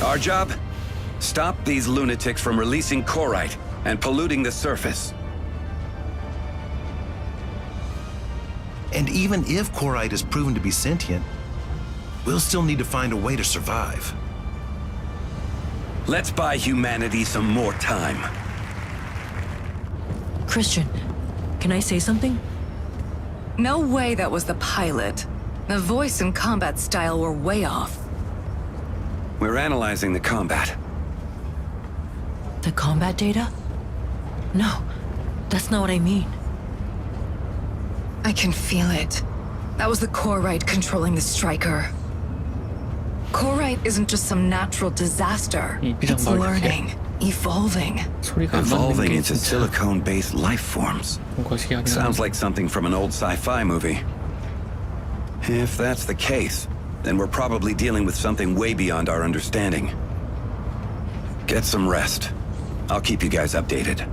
Our job? Stop these lunatics from releasing Korite and polluting the surface. And even if Korite is proven to be sentient, we'll still need to find a way to survive. Let's buy humanity some more time. Christian, can I say something? No way that was the pilot. The voice and combat style were way off. We're analyzing the combat. The combat data? No, that's not what I mean. I can feel it. That was the Korite controlling the Striker. Korite isn't just some natural disaster. It's learning, evolving. Evolving into silicone-based life forms. Sounds like something from an old sci-fi movie. If that's the case, then we're probably dealing with something way beyond our understanding. Get some rest. I'll keep you guys updated.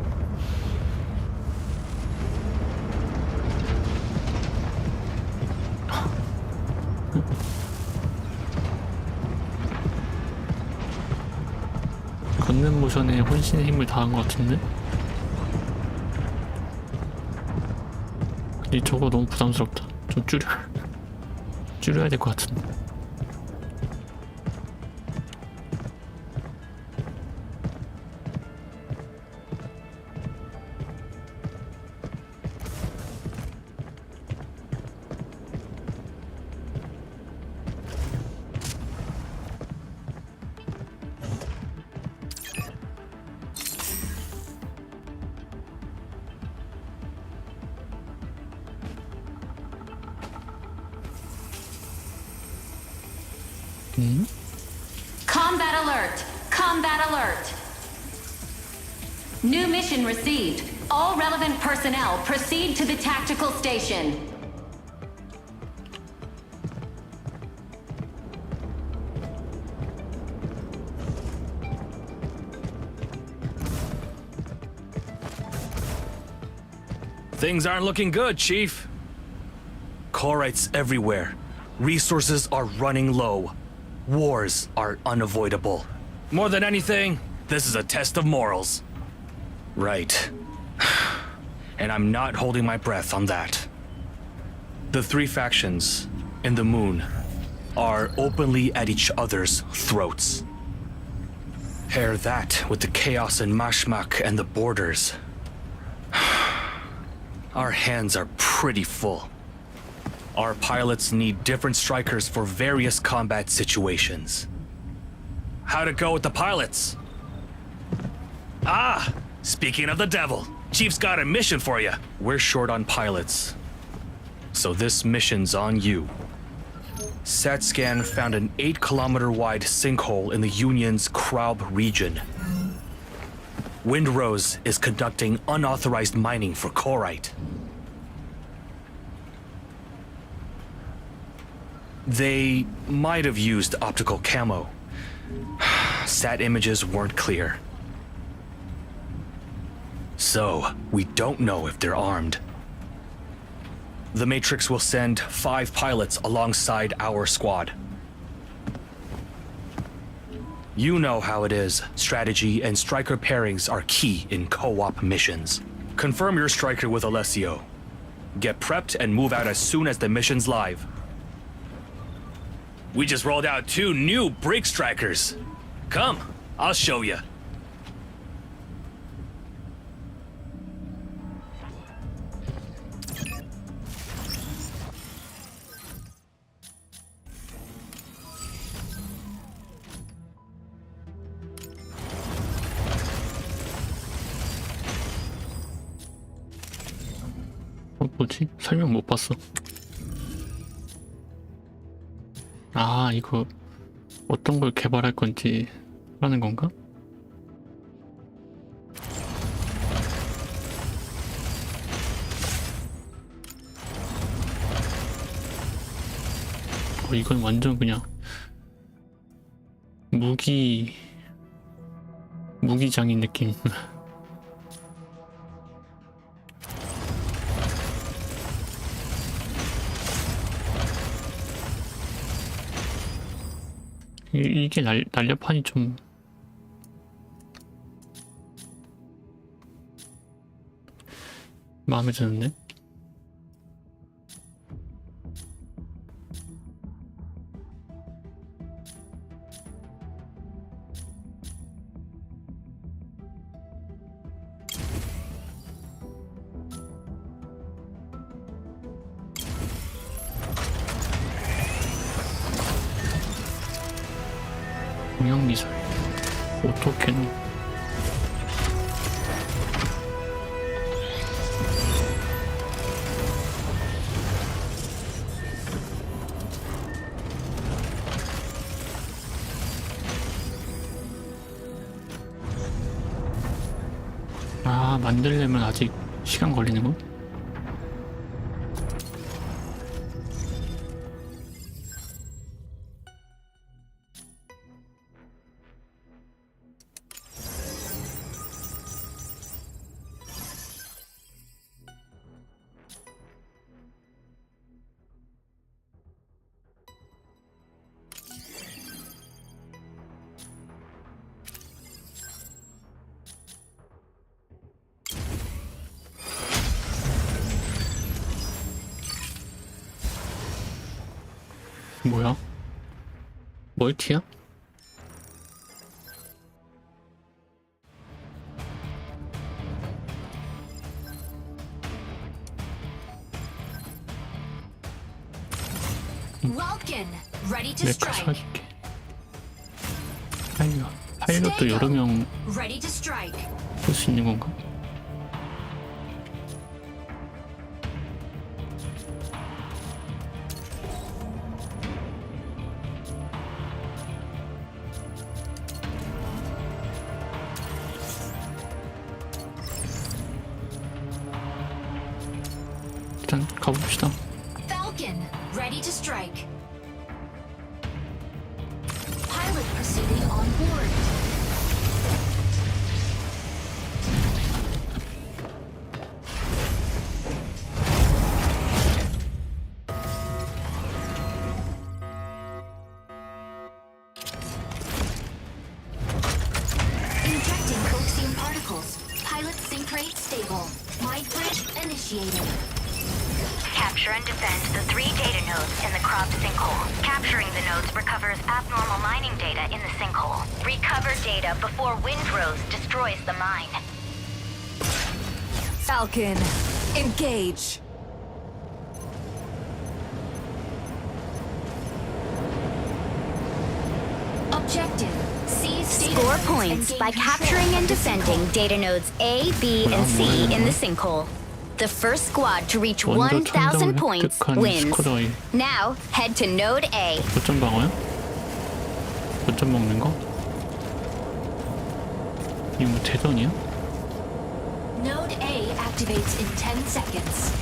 걷는 모션에 혼신의 힘을 다한 것 같은데? 근데 저거 너무 부담스럽다. 좀 줄여야 될 것 같은데. Combat alert! Combat alert! New mission received. All relevant personnel proceed to the tactical station. Things aren't looking good, Chief. Korites everywhere. Resources are running low. Wars are unavoidable. More than anything, this is a test of morals. Right. And I'm not holding my breath on that. The three factions in the moon are openly at each other's throats. Pair that with the chaos in Mashmak and the borders. Our hands are pretty full. Our pilots need different strikers for various combat situations. How'd it go with the pilots? Ah! Speaking of the devil, Chief's got a mission for you. We're short on pilots, so this mission's on you. SAT-scan found an 8-kilometer-wide sinkhole in the Union's Kraub region. Windrose is conducting unauthorized mining for Korite. They might have used optical camo. Sat images weren't clear. So, we don't know if they're armed. The Matrix will send 5 pilots alongside our squad. You know how it is. Strategy and striker pairings are key in co-op missions. Confirm your striker with Alessio. Get prepped and move out as soon as the mission's live. We just rolled out 2 new brake strikers. Come, I'll show you. 뭐지? 설명 못 봤어. 아, 이거 어떤 걸 개발할 건지 하는 건가? 이건 완전 그냥 무기장인 느낌. 이게 날렵하니 좀 마음에 드는데? 공격미사일 오토캐논. 아, 만들려면 아직 시간 걸리는 거? 뭐야? 멀티야? 메카 사줄게. 파일럿도 여러 명 볼 수 있는 건가? 일단 가봅시다. Falcon, ready to strike. Pilot proceeding on board. Injecting coaxium particles. Pilot sync rate stable. Mind bridge initiated. Capture and defend the 3 data nodes in the crop sinkhole. Capturing the nodes recovers abnormal mining data in the sinkhole. Recover data before Windrose destroys the mine. Falcon, engage. Objective. Seize data Score nodes points and by gain capturing control and of the defending sinkhole. data nodes A, B, and C in the sinkhole. The first squad to reach 1,000 points wins. Now, head to Node A. 거점 방어야? 거점 먹는 거? 이거 뭐 대전이야? Node A activates in 10 seconds.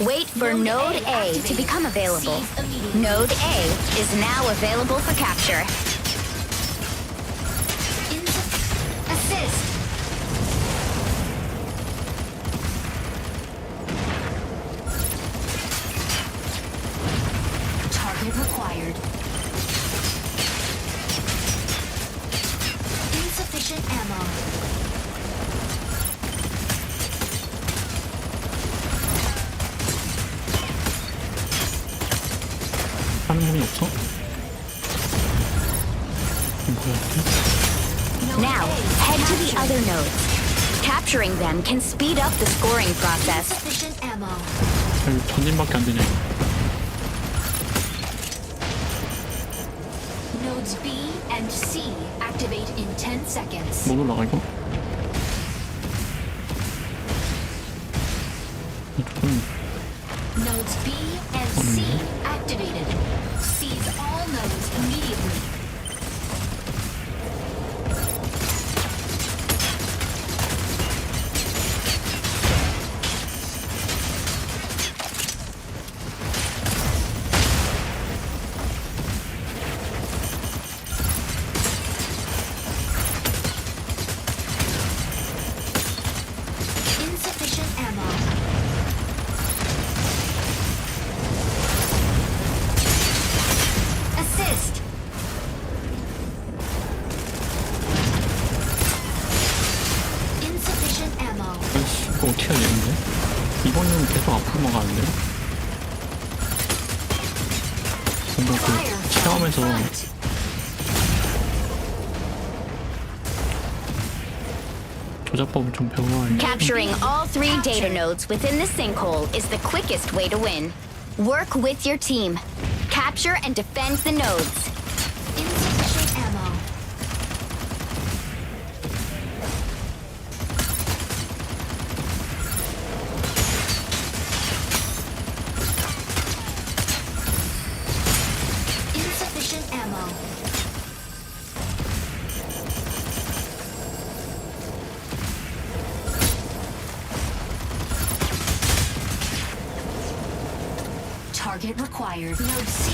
Wait for Node A to become available. Node A is now available for capture. Assist. Target required. Insufficient ammo. 하는 놈이 없어? Now, head to the other nodes. Capturing them can speed up the scoring process. Insufficient ammo. 여기 전진밖에 안 되냐 이거. Nodes B and C activate in 10 seconds. 못 올라가 이거? Nodes B and C activated. Seize all nodes immediately. 체험해서 조작법을 좀 배워야. Capturing all 3 data nodes within the sinkhole is the quickest way to win. Work with your team. Capture and defend the nodes. Insufficient ammo. Insufficient ammo. Target required. Node C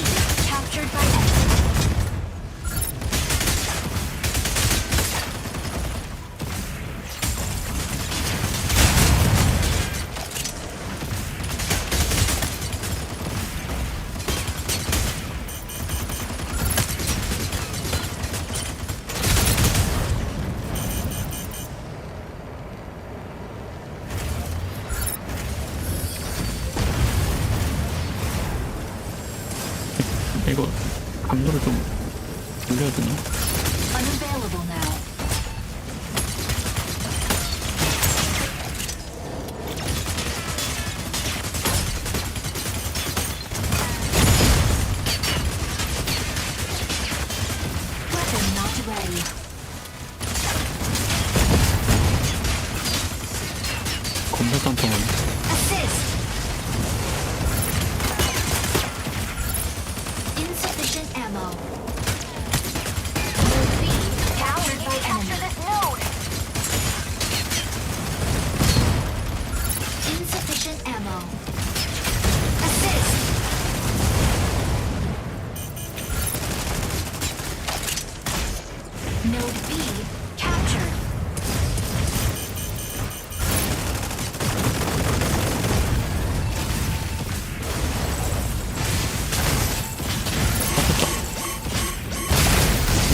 captured by enemy. 이거 감도를 좀 올려야 되나? Unavailable now. Weapon not ready. 겁나 단통하네. Assist. Insufficient ammo. Node B captured by enemy. Insufficient ammo. Assist. Node B captured.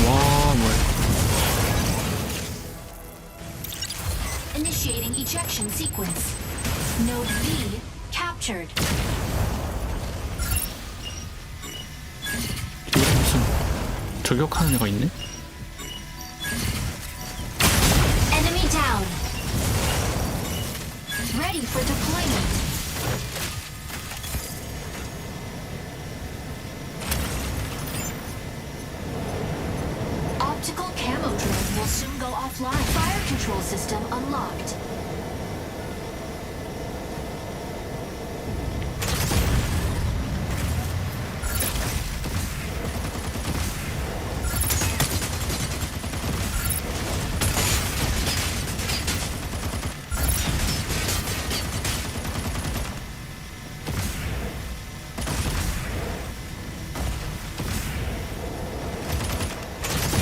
와, 뭐야. Initiating ejection sequence. Node B captured. 이게 무슨 저격하는 애가 있네? Enemy down. Ready for deployment. Optical camo drone will soon go offline. Fire control system unlocked.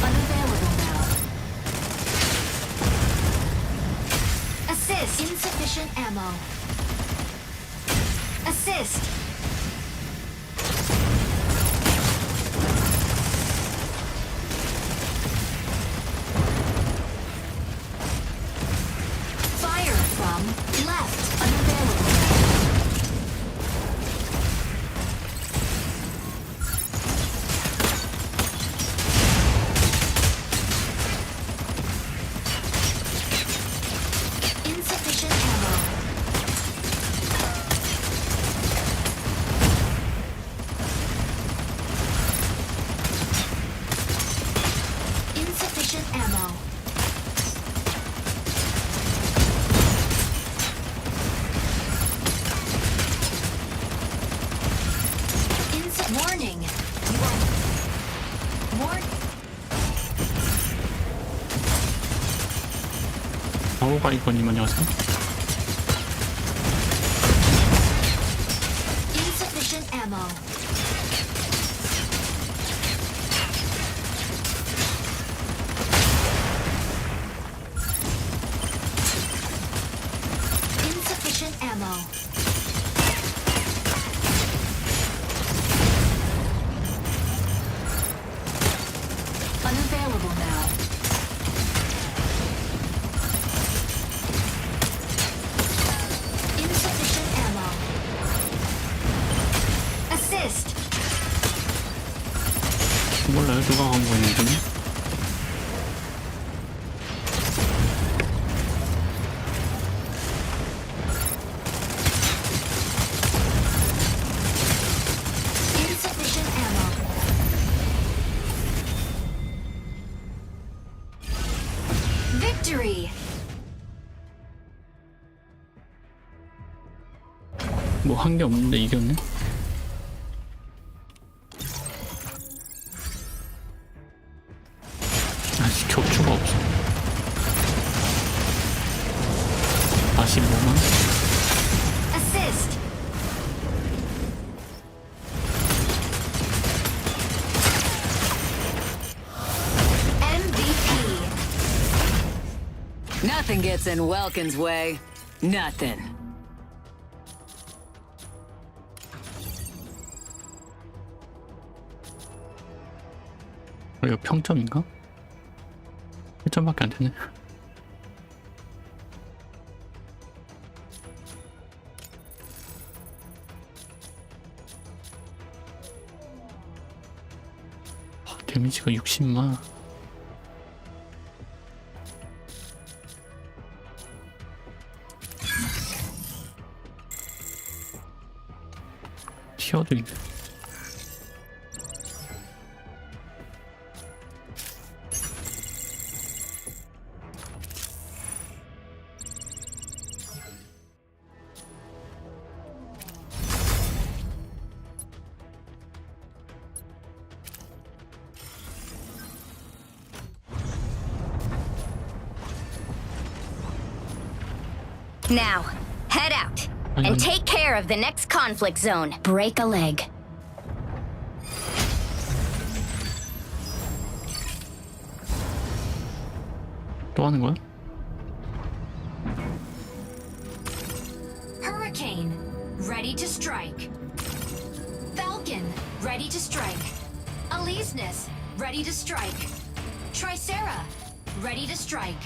Unavailable now. Assist. Insufficient ammo. Assist. Fire from left. Unavailable now. Insufficient ammo. Insufficient ammo. Warning. You are warning. 아오가 이거님 안녕하세요. Insufficient ammo. Insufficient ammo. Unavailable now. Insufficient ammo. Assist. 몰라요, 누가 간 건지. Insufficient ammo. Victory! 뭐 한 게 없는데 이겼네? 아직 격추가 없어. 45만? Assist! MVP! Nothing gets in Welkin's way. Nothing. 이거 평점인가? 1점밖에 안 되네. 데미지가 60만. 티어도 있네. Now, head out and take care of the next conflict zone. Break a leg. 또 하는 거야? Hurricane, ready to strike. Falcon, ready to strike. Aleseness, ready to strike. Tricera, ready to strike.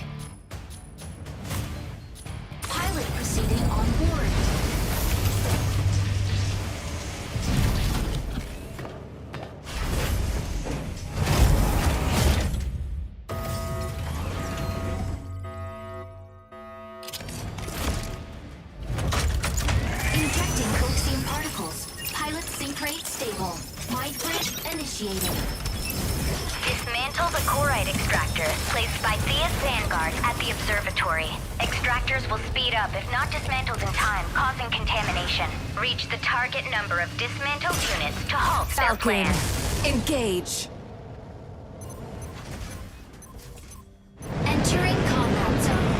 Pilot proceeding on board. Injecting coaxium particles. Pilot sync rate stable. Mind bridge initiated. Dismantle the Corite extractor placed by Thea's Vanguard at the observatory. Extractors will speed up if not dismantled in time, causing contamination. Reach the target number of dismantled units to halt their plan. Engage. Entering combat zone.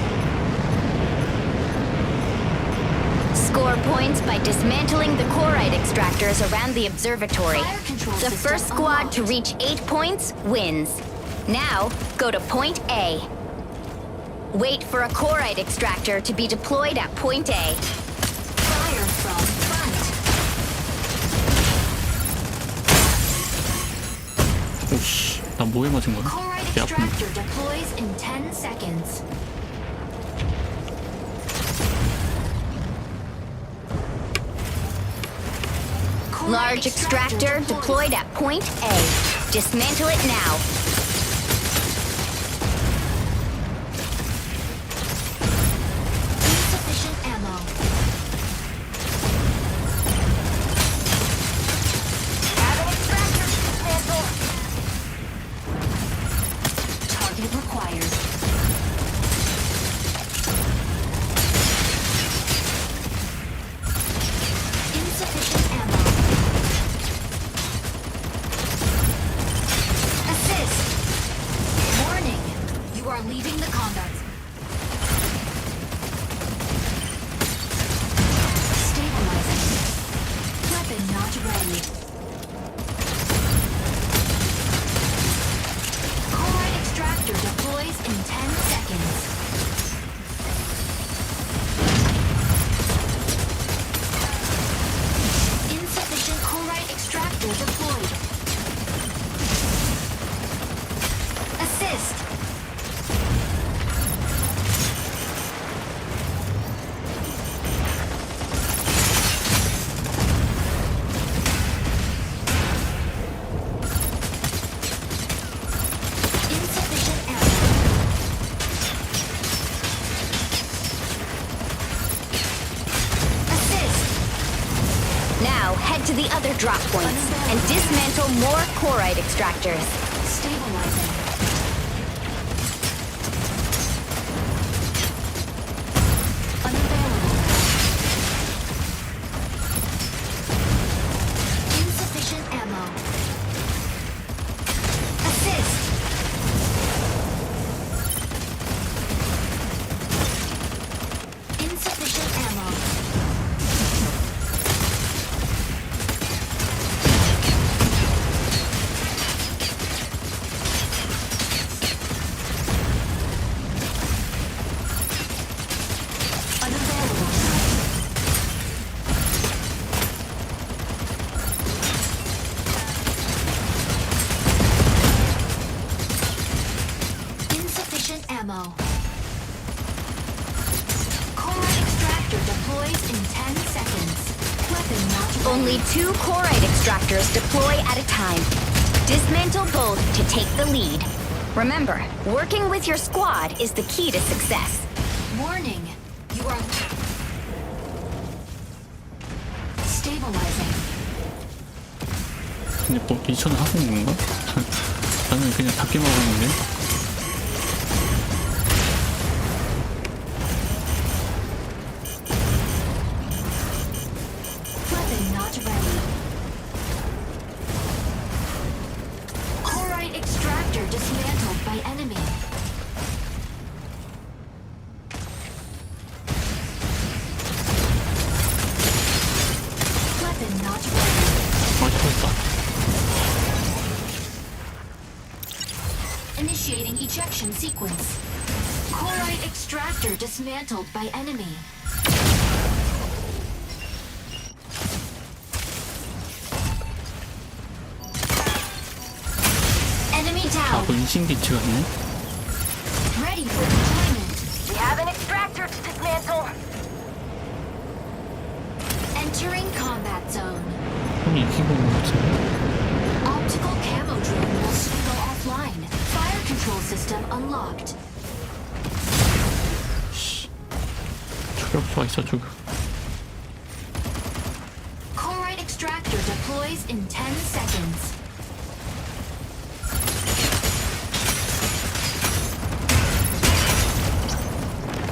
Score points by dismantling the Corite extractors around the observatory. Fire control The system first squad unlocked. to reach 8 points wins. Now, go to Point A. Wait for a Corite extractor to be deployed at Point A. Fire from front. 오씨, 나 뭐에 맞은 거야? Corite 배 아프네. extractor deploys in 10 seconds. Corite Large extractor deployed at Point A. Dismantle it now. Insufficient ammo. Target required. Insufficient ammo. Assist. Warning. You are leaving the combat zone. Stabilizing. Weapon not ready. Corite extractor deploys in 10 seconds. Insufficient Corite extractor deployed. Assist. the other drop points and dismantle more Corite extractors. Stabilizing. Unavailable. Insufficient ammo. Assist. Insufficient ammo. Insufficient ammo. Corite extractor deploys in 10 seconds. Weapon not ready. Only 2 Corite extractors deploy at a time. Dismantle both to take the lead. Remember, working with your squad is the key to success. Warning. You are stabilizing. 근데 뭐 미션 하고 있는 건가? 나는 그냥 닫기만 하고 있는데. Weapon not ready. Corite extractor dismantled by enemy. Weapon not ready. 맞췄다. Initiating ejection sequence. Corite extractor dismantled by enemy. Enemy down. 뭐 인신기치가 있네? Ready for deployment. We have an extractor to dismantle. Entering combat zone. 형이 이기고 있는 것 같은데? Optical camo drone will soon go offline. Fire control system unlocked. 추격수가 있어 저기. Corite extractor deploys in 10 seconds.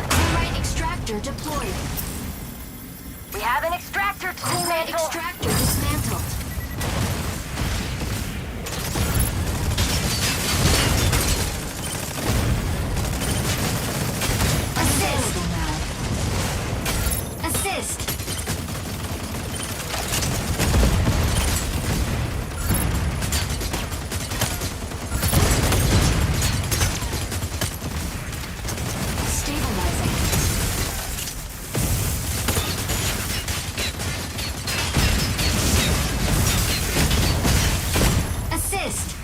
Corite extractor deployed. We have an extractor to Corite dismantle. extractor dismantled. Assist. Assist. Stabilizing. Assist.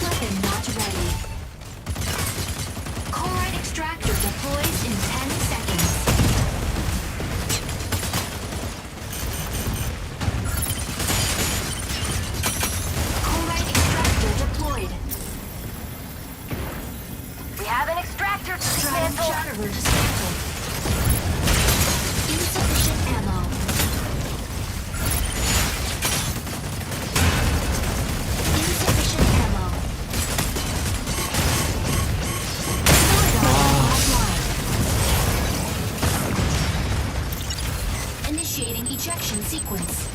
Weapon not ready. Corite extractor deploys in 10 seconds. Corite extractor deployed. We have an extractor to Stratum dismantle. Shatterer dismantled. Insufficient ammo. Insufficient ammo. Offline. Initiating ejection sequence.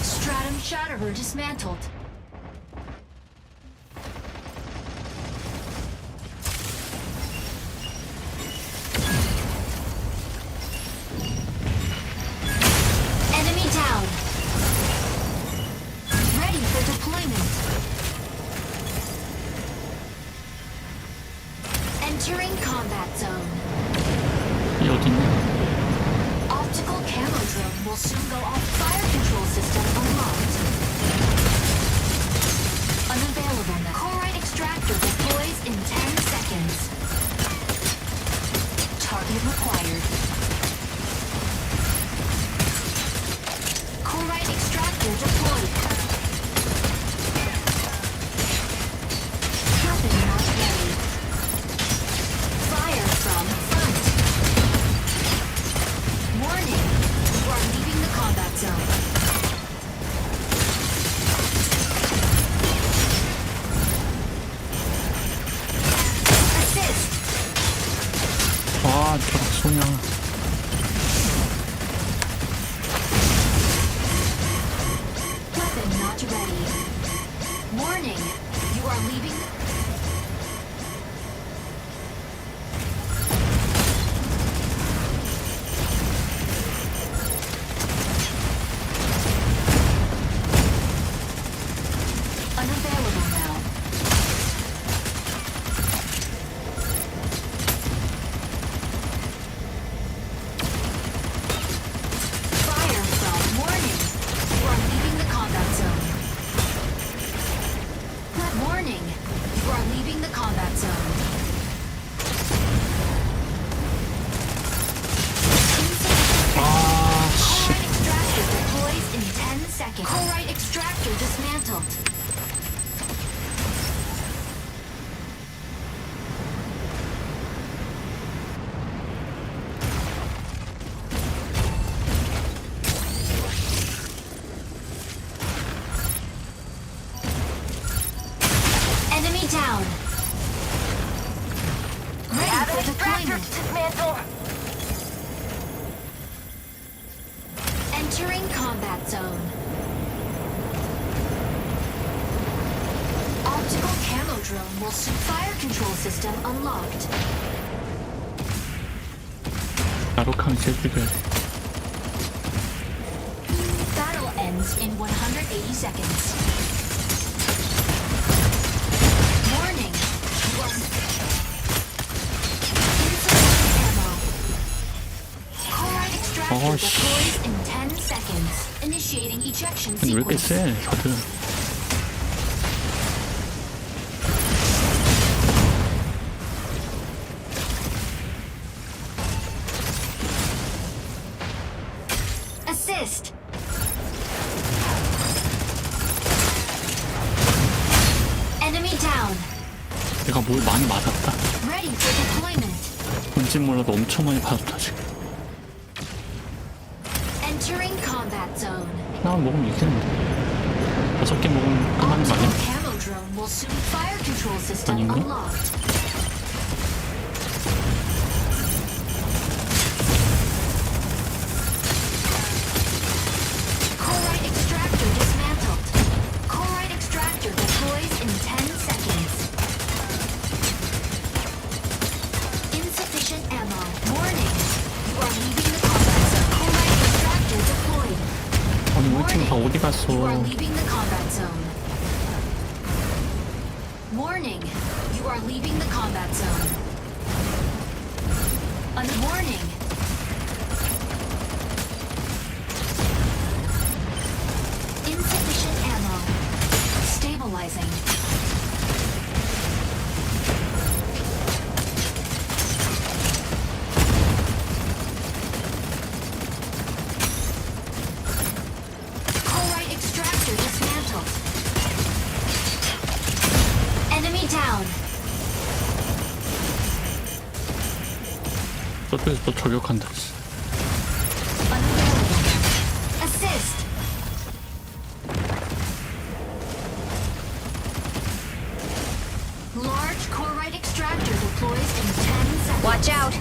Stratum Shatterer dismantled. Enemy down. Ready for deployment. Entering combat zone. 이 어딨냐? Optical camo drone will soon go off. Fire control system unlocked. Unavailable now. Corite extractor deploys in 10 seconds. Target required. extractor deployed. Weapon not ready. Fire from front. Warning, you are leaving the combat zone. Assist. 아, 저런 소냐. Weapon not ready. Warning, you are leaving. Unavailable now. Fire from warning. You are leaving the combat zone. Warning. You are leaving the combat zone. Corite extractor deploys in 10 seconds. Corite extractor dismantled. Enemy down. Ready for deployment. Dismantle. Entering combat zone. Optical camo drone will soon. Fire control system unlocked. 바로 강제 죽여야 돼. Battle ends in 180 seconds. Warning. You are insufficient ammo. Corite extractor deploys in 10 seconds. Initiating ejection 왜 이렇게 sequence. 세, 다들. Assist. Enemy down. 내가 뭘 많이 맞았다. Ready for deployment. 뭔진 몰라도 엄청 많이 받았다, 지금. Entering combat zone. 하나만 먹으면 이기는데. 6개 먹으면 끝나는 거 아니야? Optical camo drone will soon. Fire control system 아닌가? unlocked. Corite extractor dismantled. Corite extractor deploys in 10 seconds. Insufficient ammo. Warning. You are leaving the combat zone. Corite extractor deployed. 아니, 우리 팀 다 어디 갔어? You are leaving the combat zone. Warning. You are leaving the combat zone. Warning. Insufficient ammo. Stabilizing. Corite extractor dismantled. Enemy down. 저쪽에서 또 저격한다. Assist. Large corite extractor deploys in 10 seconds. Watch out!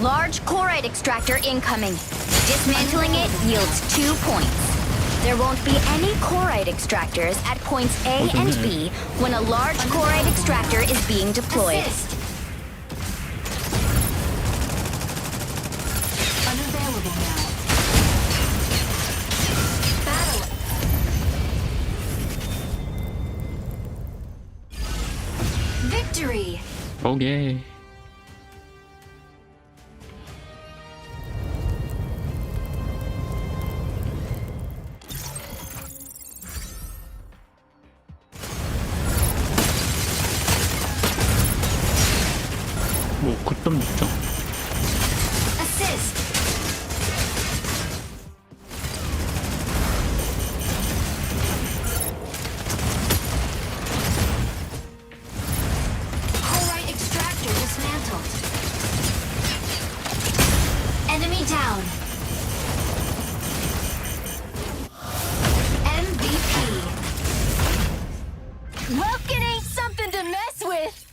Large corite extractor incoming. Dismantling it yields 2 points. There won't be any corite extractors at points A and B when a large corite extractor is being deployed. Assist. Unavailable now. Battle. Victory. 오케이. 뭐 9.6점. Assist. Welkin ain't something to mess with!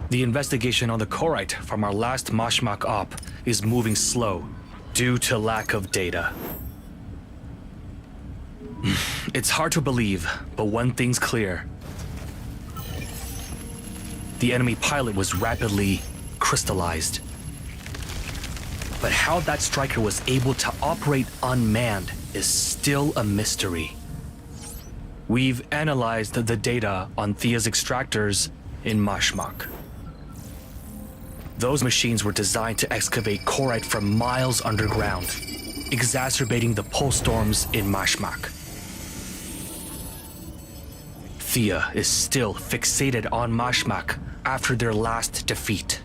The investigation on the Korite from our last Mashmak op is moving slow due to lack of data. It's hard to believe, but one thing's clear. The enemy pilot was rapidly crystallized. But how that striker was able to operate unmanned is still a mystery. We've analyzed the data on Thea's extractors in Mashmak. Those machines were designed to excavate Korite from miles underground, exacerbating the pulse storms in Mashmak. Thea is still fixated on Mashmak after their last defeat.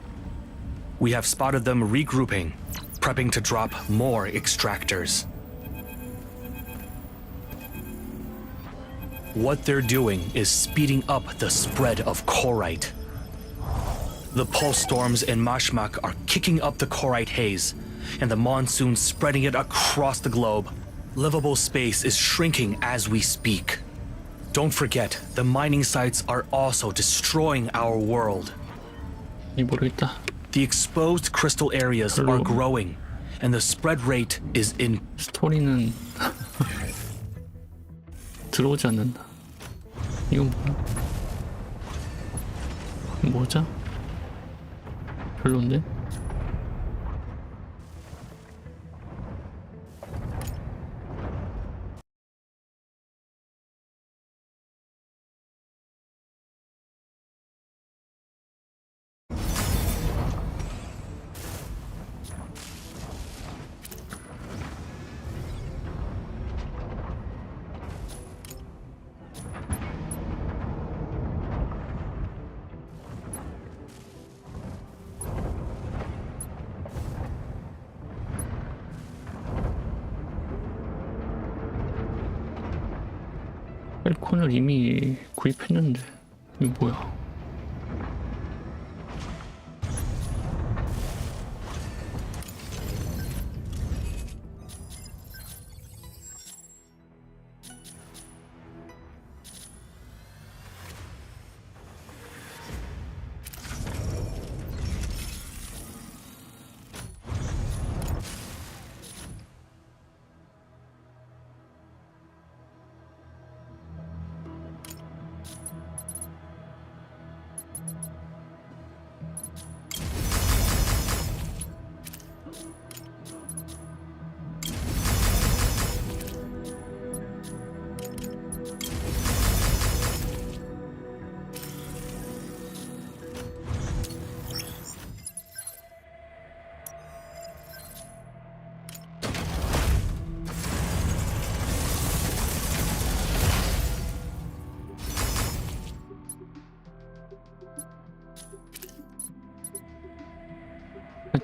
We have spotted them regrouping, prepping to drop more extractors. What they're doing is speeding up the spread of Korite. The pulse storms in Mashmak are kicking up the Korite haze, and the monsoon spreading it across the globe. Livable space is shrinking as we speak. Don't forget, the mining sites are also destroying our world. The exposed crystal areas are growing, and the spread rate is in... 스토리는 들어오지 않는다. 이건 뭐야? 뭐죠? 별론데? 펠콘을 이미 구입했는데 이거 뭐야?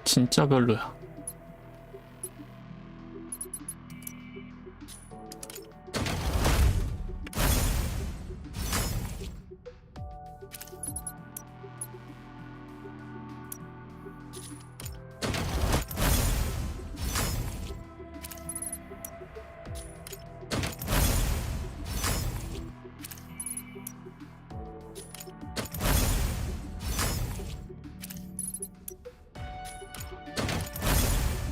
진짜 별로야.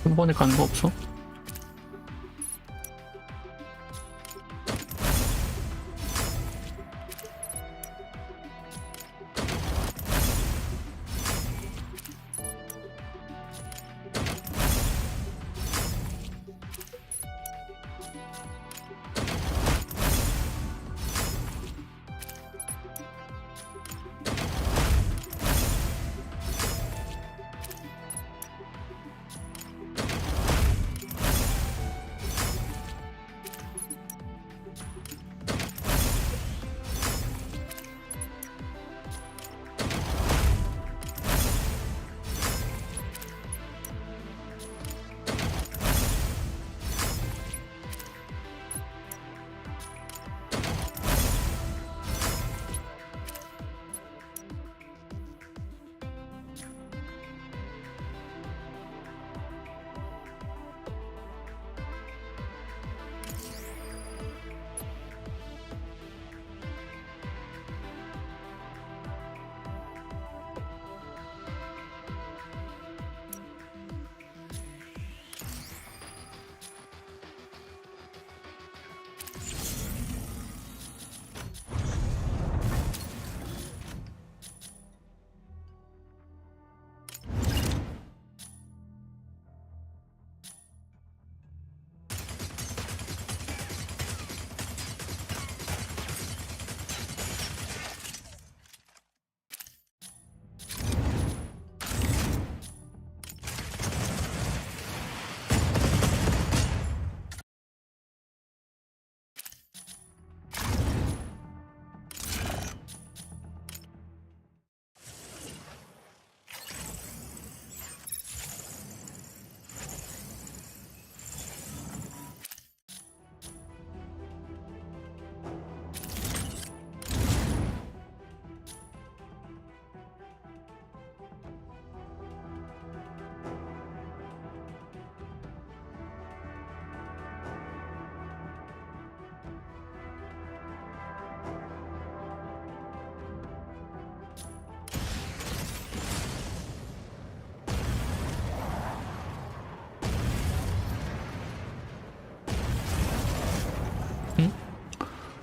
한 번에 가는 거 없어?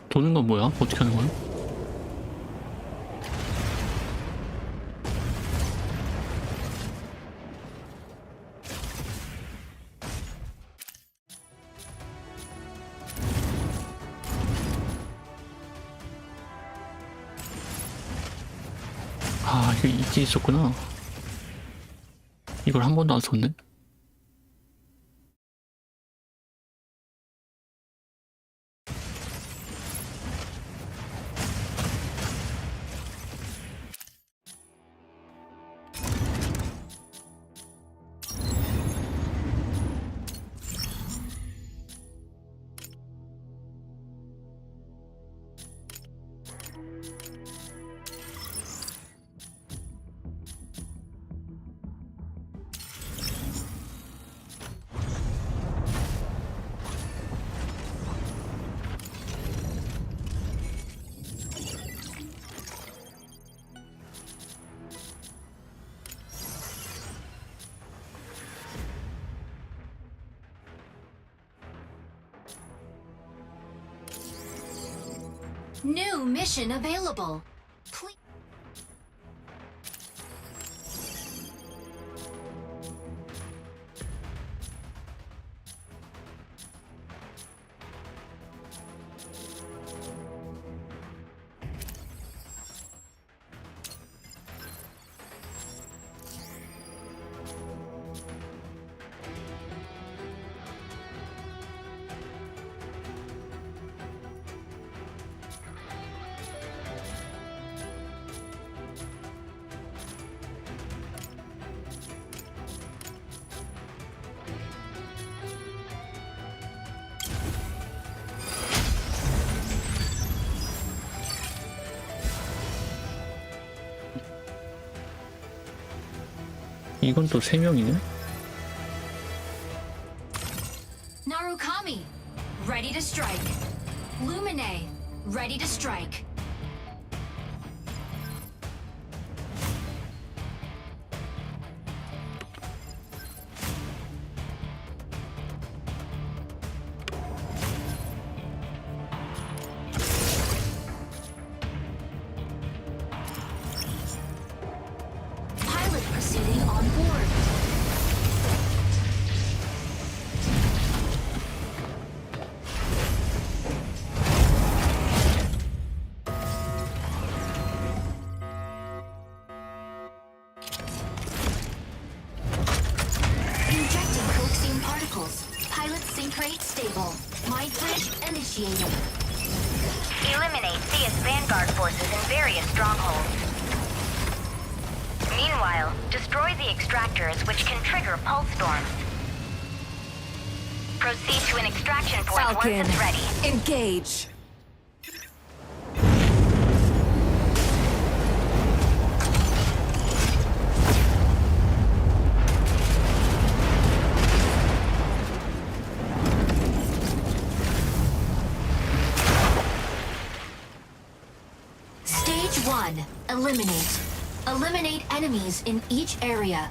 도는 건 뭐야? 어떻게 하는 거야? 아, 이게 있었구나. 이걸 한 번도 안 썼네. New mission available. Please. 이건 또 3명이네? Narukami, ready to strike. Lumine, ready to strike. Pilot proceeding on board. Injecting coaxium particles. Pilot sync rate stable. Mind bridge initiated. Eliminate CS Vanguard forces in various strongholds. Meanwhile, destroy the extractors which can trigger pulse storms. Proceed to an extraction point Falcon, once it's ready. engage. Stage 1. Eliminate. Eliminate enemies in each area.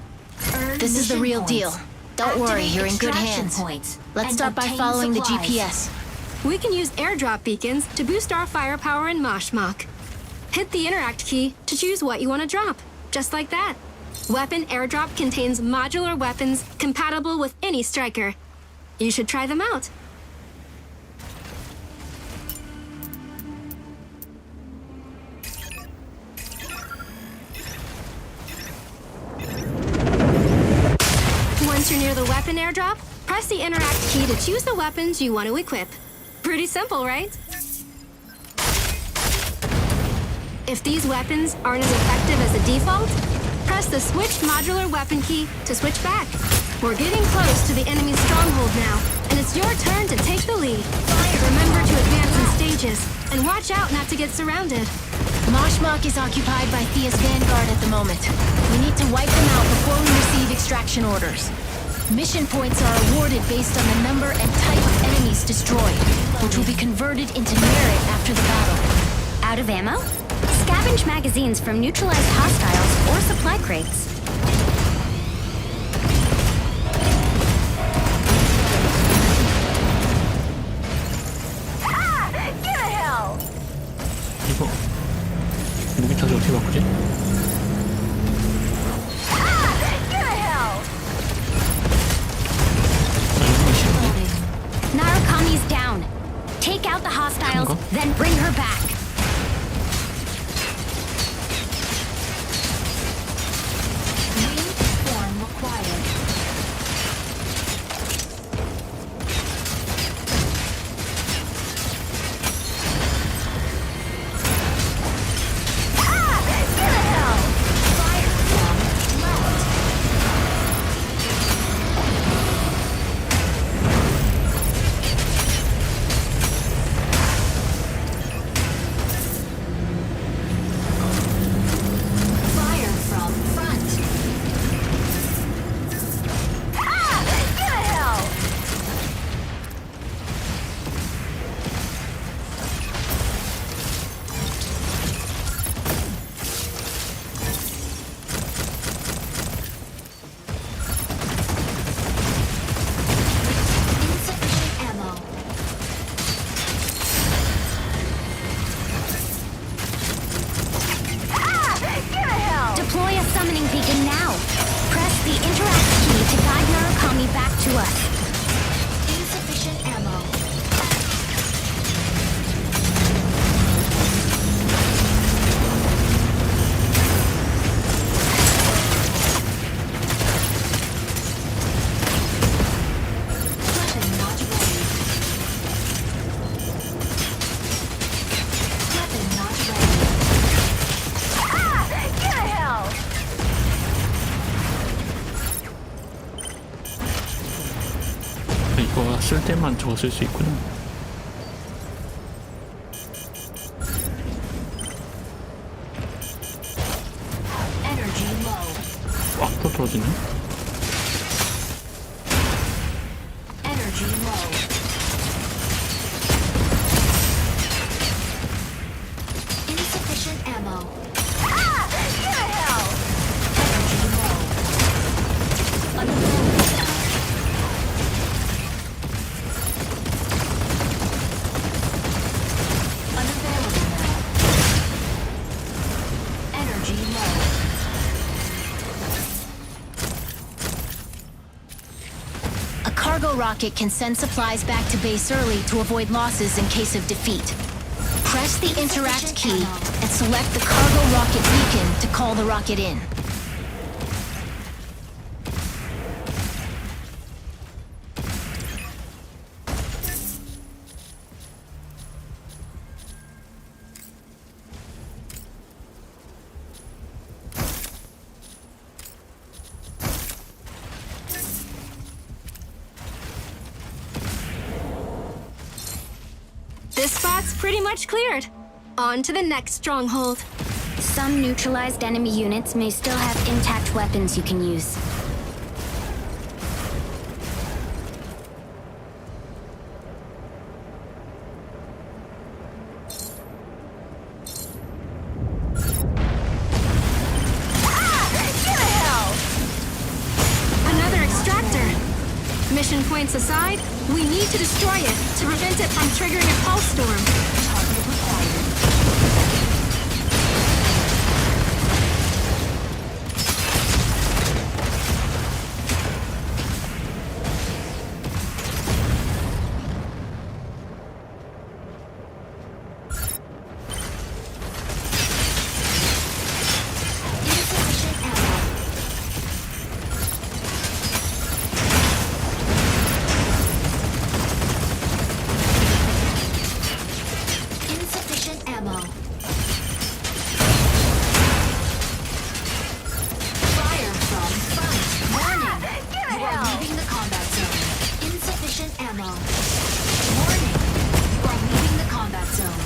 Earn This is the mission real points. deal. Don't worry, Activate you're in good extraction hands. points Let's and start by obtain following supplies. the GPS. We can use airdrop beacons to boost our firepower in Moshmok. Hit the interact key to choose what you want to drop. Just like that. Weapon airdrop contains modular weapons compatible with any striker. You should try them out. Once you're near the weapon airdrop, press the interact key to choose the weapons you want to equip. Pretty simple, right? If these weapons aren't as effective as the default, press the switch modular weapon key to switch back. We're getting close to the enemy's stronghold now, and it's your turn to take the lead. Remember to advance in stages, and watch out not to get surrounded. Moshmok is occupied by Thea's Vanguard at the moment. We need to wipe them out before we receive extraction orders. Mission points are awarded based on the number and type of enemies destroyed, which will be converted into merit after the battle. Out of ammo? Scavenge magazines from neutralized hostiles or supply crates. Ah! Get a hell! Take out the hostiles, 그런가? then bring her back. Wing form required. Fire form left. Fire from front. Insufficient ammo. Deploy a summoning beacon now. Press the interact key to guide Narukami back to us. Insufficient ammo. Weapon not ready. Weapon not ready. 이거 쓸 때만 저거 쓸 수 있구나. Energy low. 꽉 떨어지네. Energy low. Insufficient ammo. Energy low. Unavailable now. Unavailable now. Energy low. A cargo rocket can send supplies back to base early to avoid losses in case of defeat. Press the interact key and select the cargo rocket beacon to call the rocket in. This spot's pretty much cleared. On to the next stronghold. Some neutralized enemy units may still have intact weapons you can use. Another extractor. Mission points aside, we need to destroy it to prevent it from triggering a pulse storm. Target required. Insufficient ammo. Insufficient ammo. Fire from front. Warning. You are leaving the combat zone. Insufficient ammo. Warning. You are leaving the combat zone.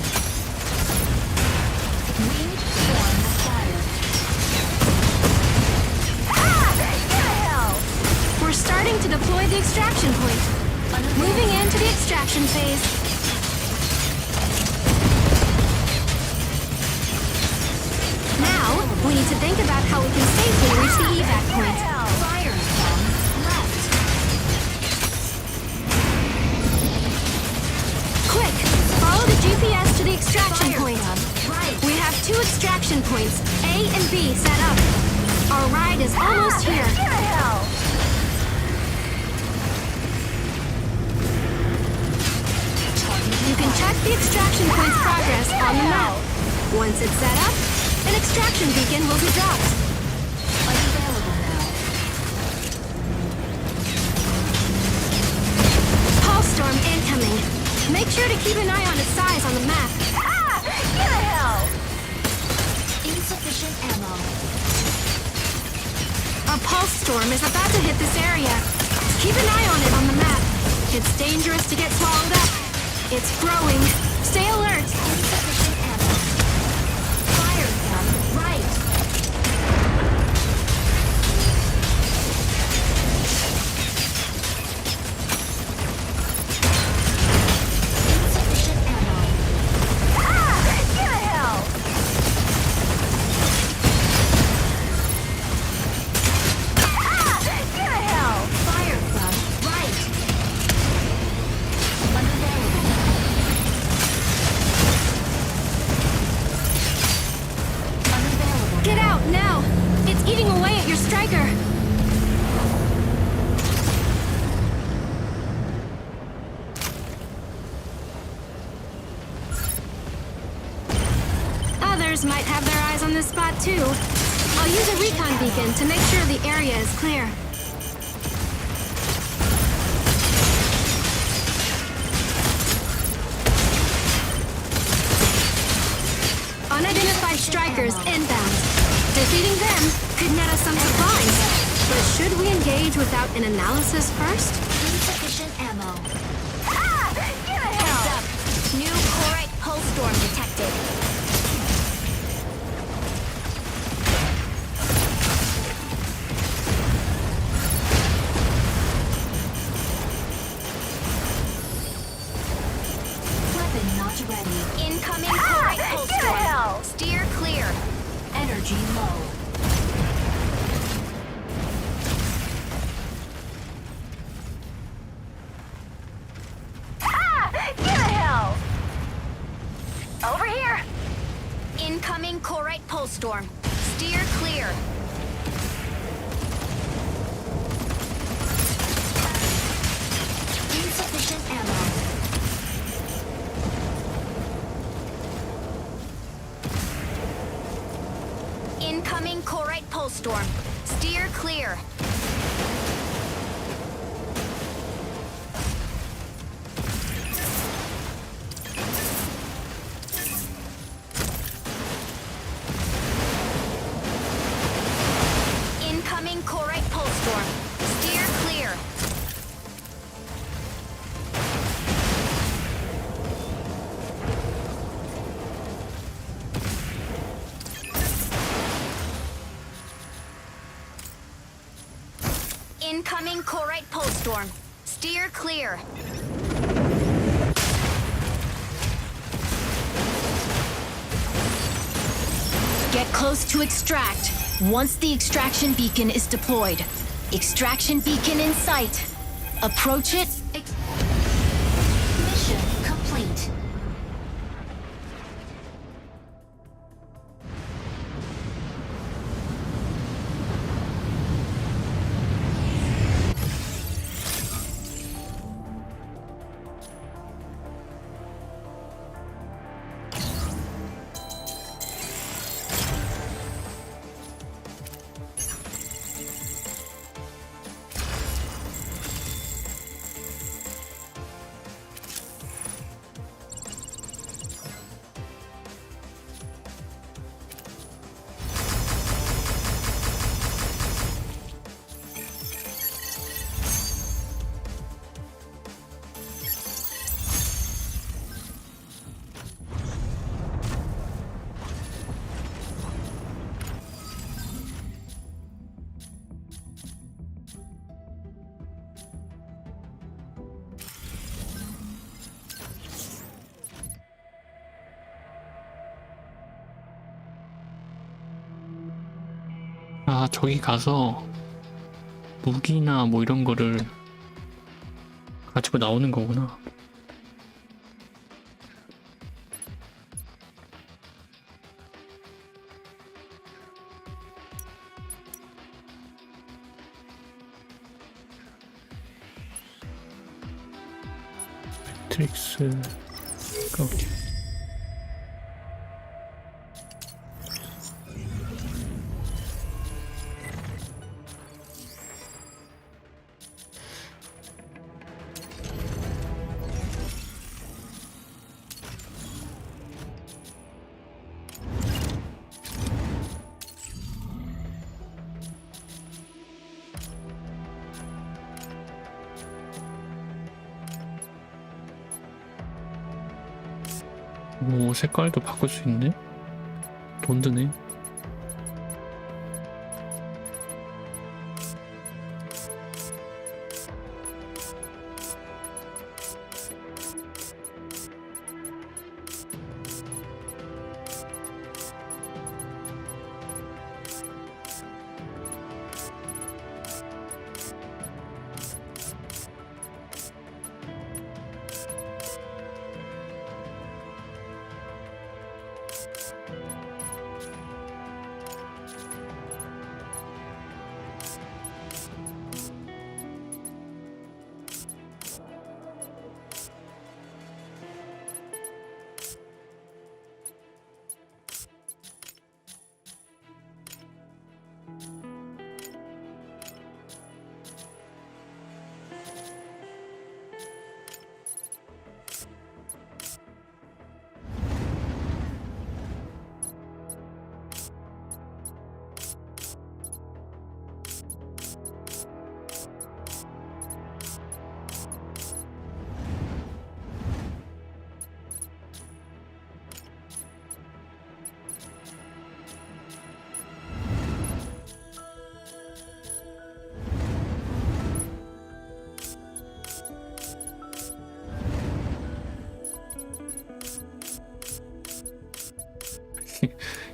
Winged form required. We're starting to deploy the extraction point. Moving into the extraction phase. Now, we need to think about how we can safely reach the evac point. Fire from left. Quick, follow the GPS to the extraction Fire point. from right. We have 2 extraction points, A and B, set up. Our ride is almost here. You can Check the extraction point's progress on the map. Once it's set up, an extraction beacon will be dropped. Unavailable now. Pulse storm incoming. Make sure to keep an eye on its size on the map. Get the hell! Insufficient ammo. A pulse storm is about to hit this area. Keep an eye on it on the map. It's dangerous to get swallowed up. It's growing. Stay alert. Insufficient ammo. Fire from right. Insufficient ammo. Get the hell! Get the hell! Fire from right. Unavailable. Unavailable. Get out now. It's eating away at your striker. Others might have their eyes on this spot too. I'll use a recon beacon to make sure the area is clear. Unidentified strikers inbound. Defeating them could net us some supplies. But should we engage without an analysis first? Insufficient ammo. Get a heads up. New Corite pulse storm detected. Weapon not ready. Incoming Corite pulse Get the storm. hell! Steer clear. Energy low. Get the hell! Over here. Incoming Corite pulse storm. Steer clear. Insufficient ammo. Incoming Corite pulse storm. Steer clear. Incoming Corite pulse storm. Steer clear. Incoming Corite pulse storm. Steer clear. Get close to extract once the extraction beacon is deployed. Extraction beacon in sight. Approach it. Mission complete. 아, 저기 가서 무기나 뭐 이런 거를 가지고 나오는 거구나. 매트릭스 오케이. 오, 색깔도 바꿀 수 있네? 돈 드네.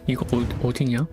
이거 어디냐?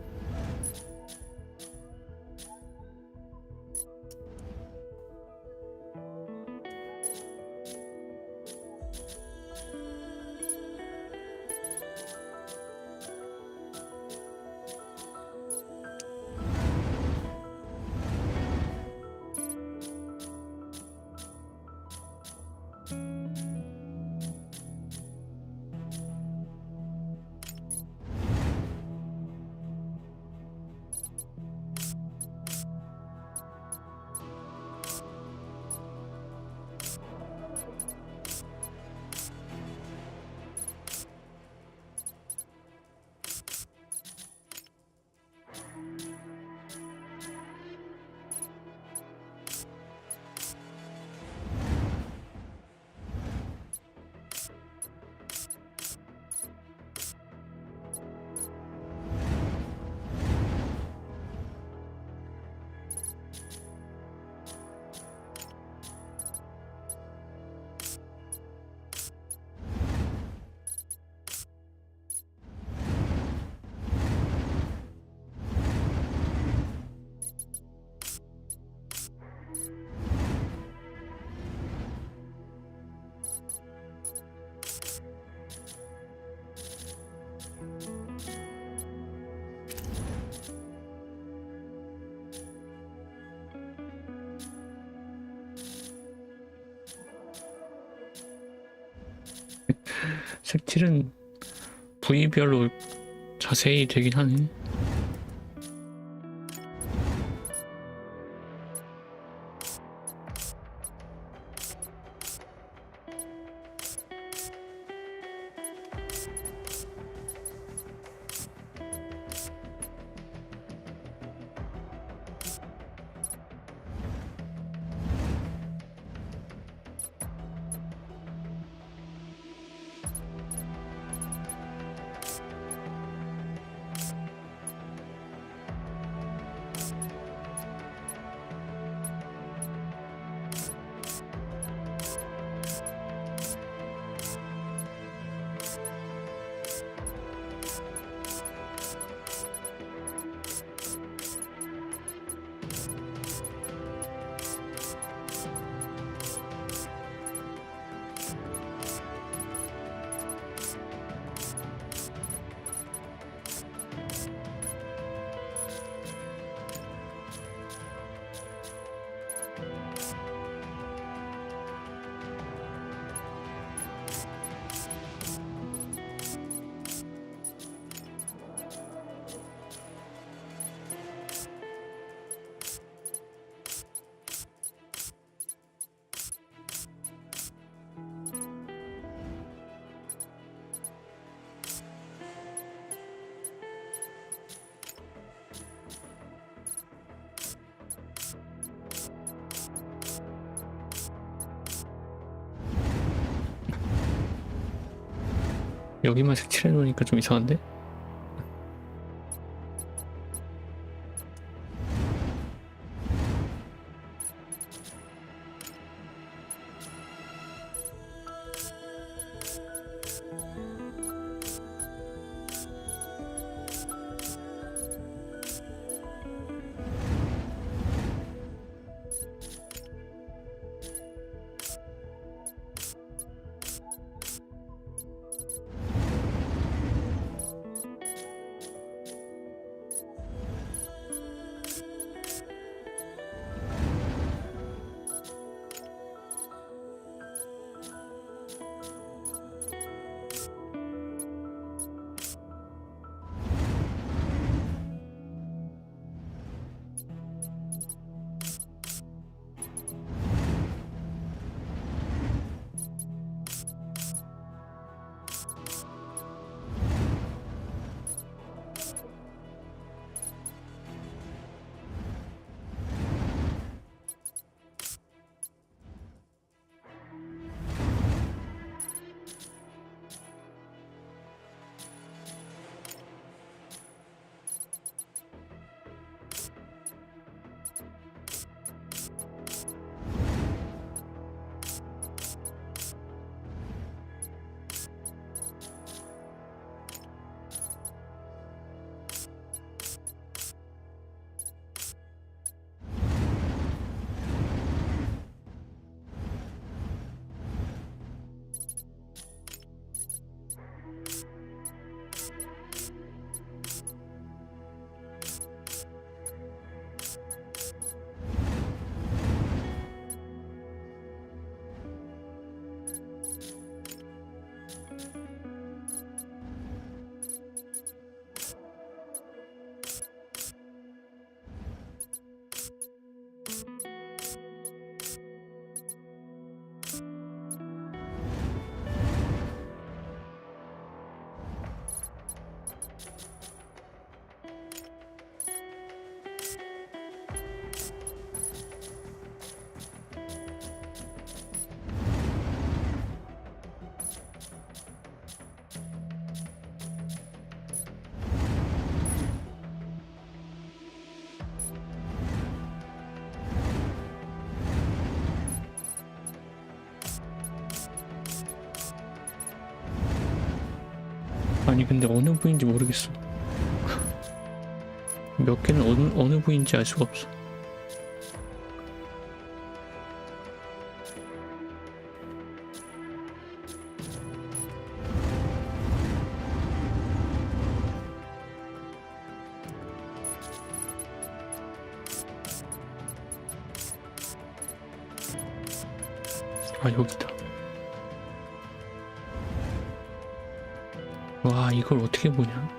색칠은 부위별로 자세히 되긴 하네. 여기만 색칠해 놓으니까 좀 이상한데? 아니 근데 어느 부위인지 모르겠어. 몇 개는 어느 부위인지 알 수가 없어. 아 여기다. 와 이걸 어떻게 보냐?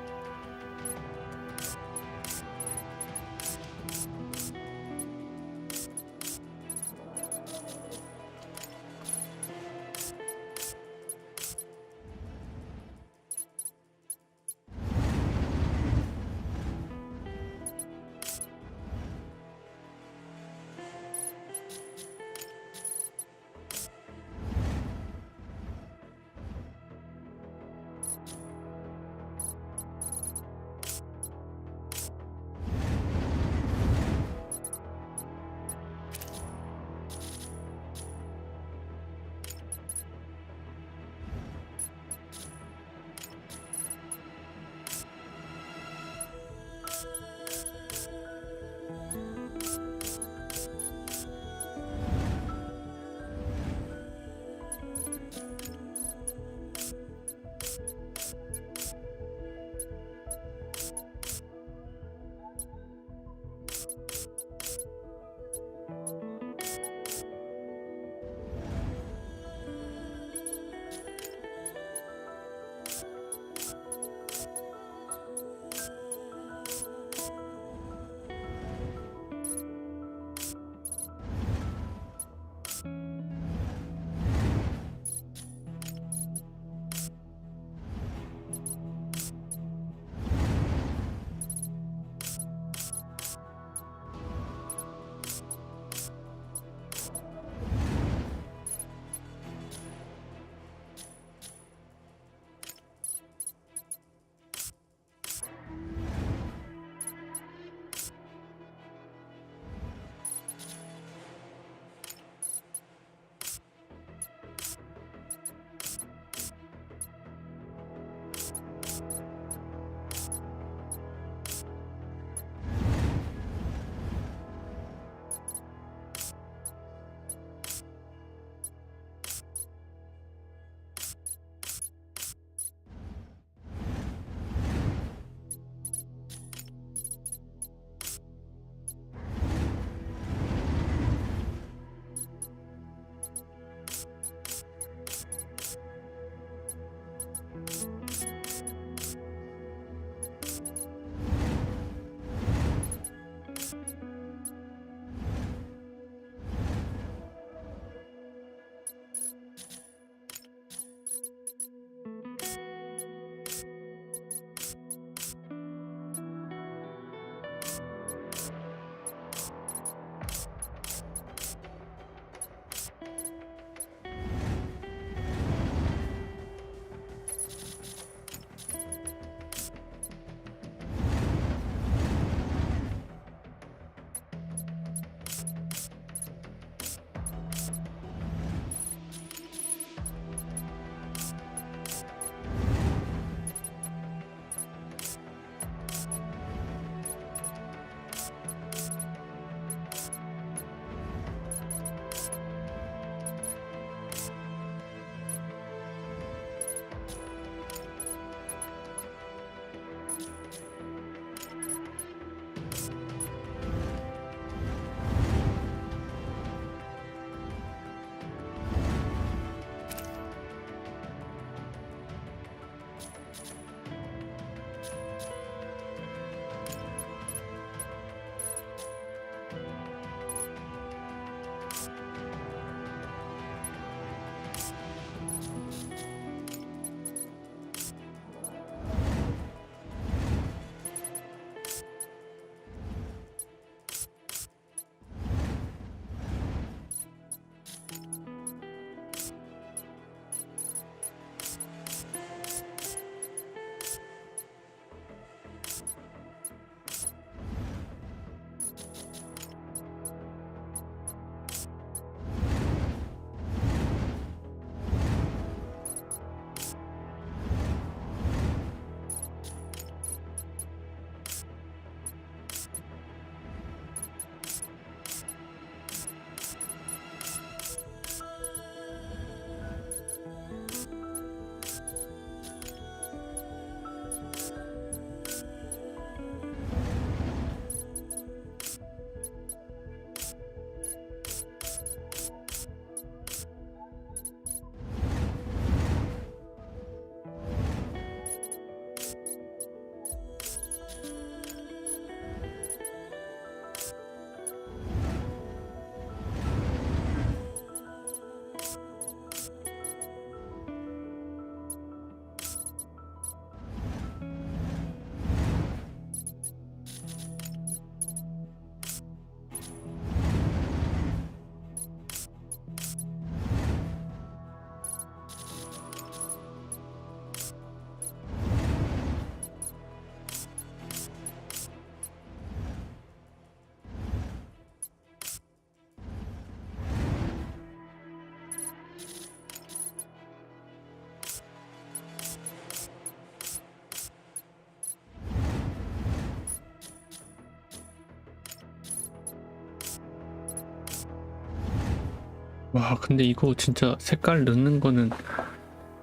와, 근데 이거 진짜 색깔 넣는 거는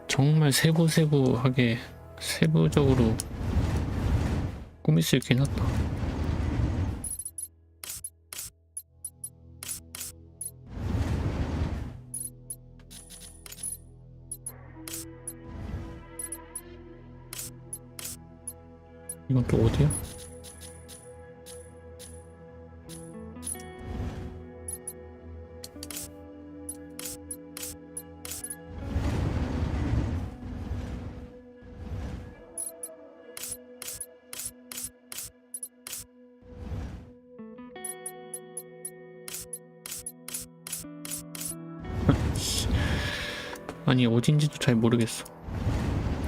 정말 세부하게 세부적으로 꾸밀 수 있긴 하다. 이건 또 어디야? 아니 어딘지도 잘 모르겠어.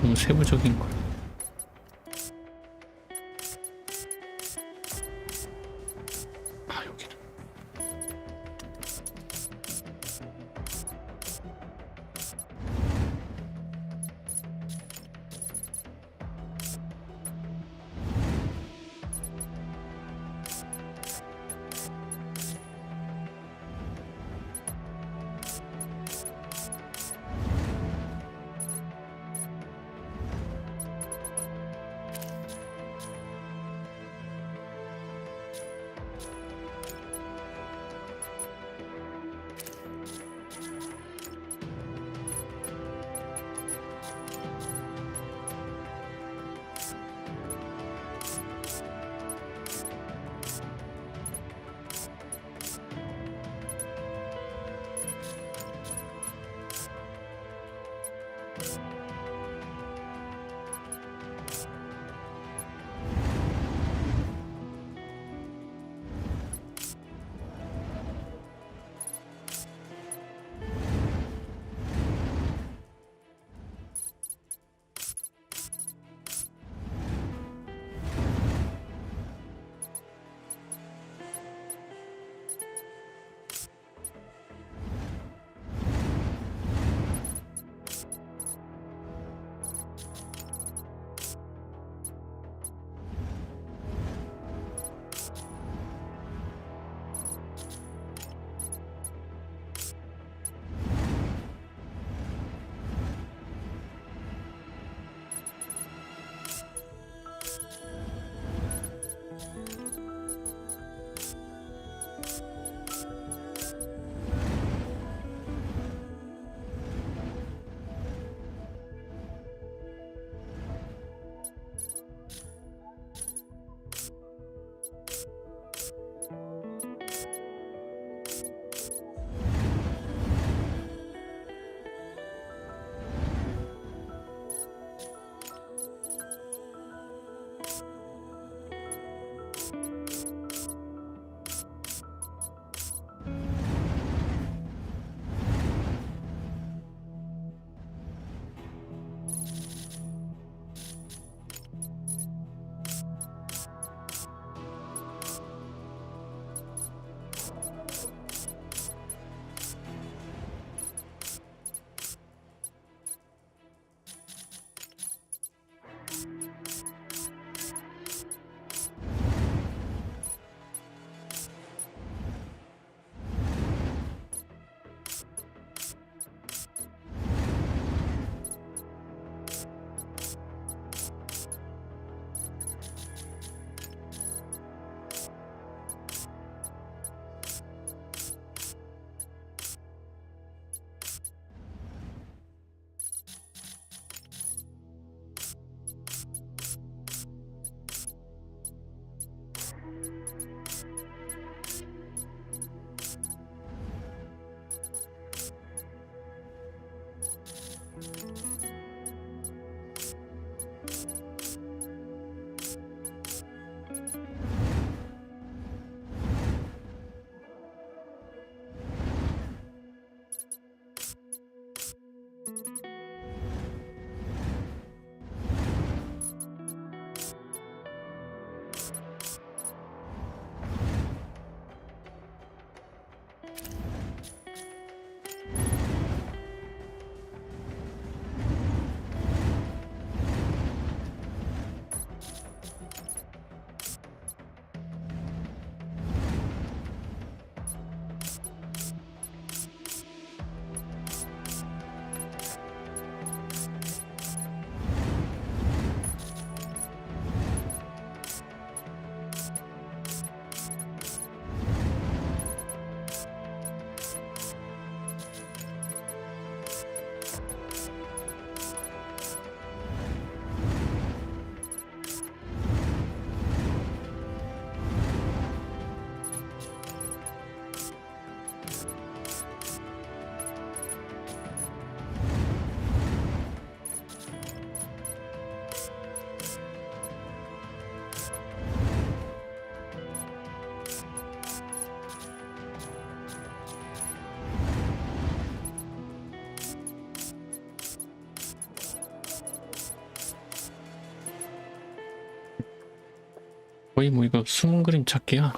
너무 세부적인 거야. 아 여기다. 거의 뭐 이거 숨은 그림 찾기야.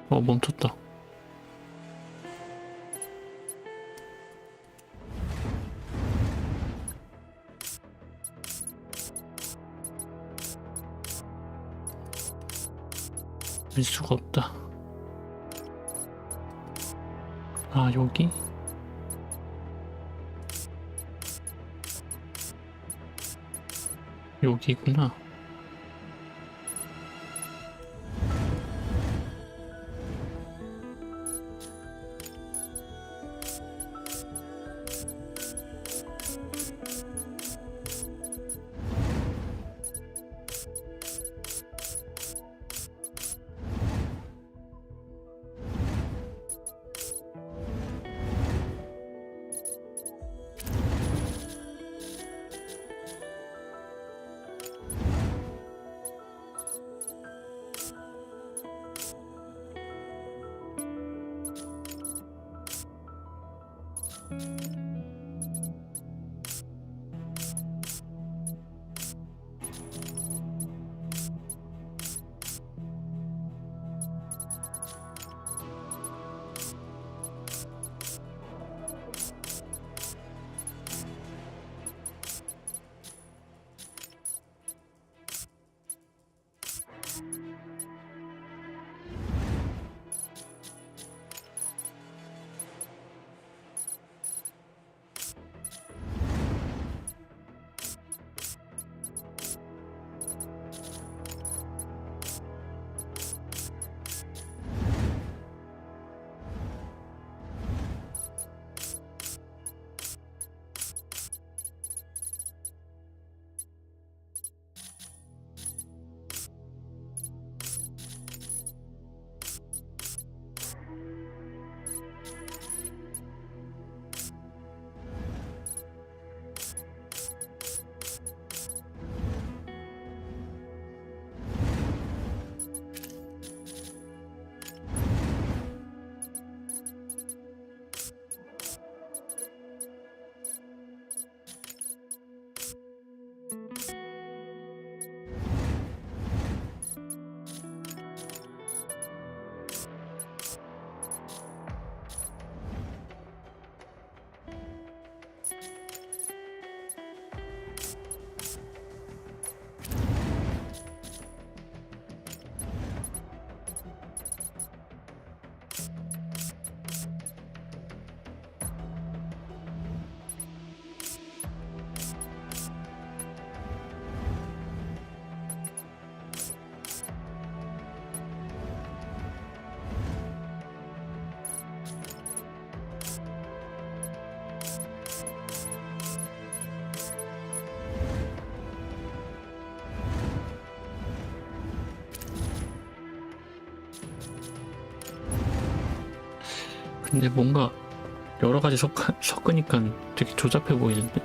멈췄다. 알 수가 없다. 아, 여기? 여기구나. 근데 뭔가 여러 가지 섞으니까 되게 조잡해 보이는데?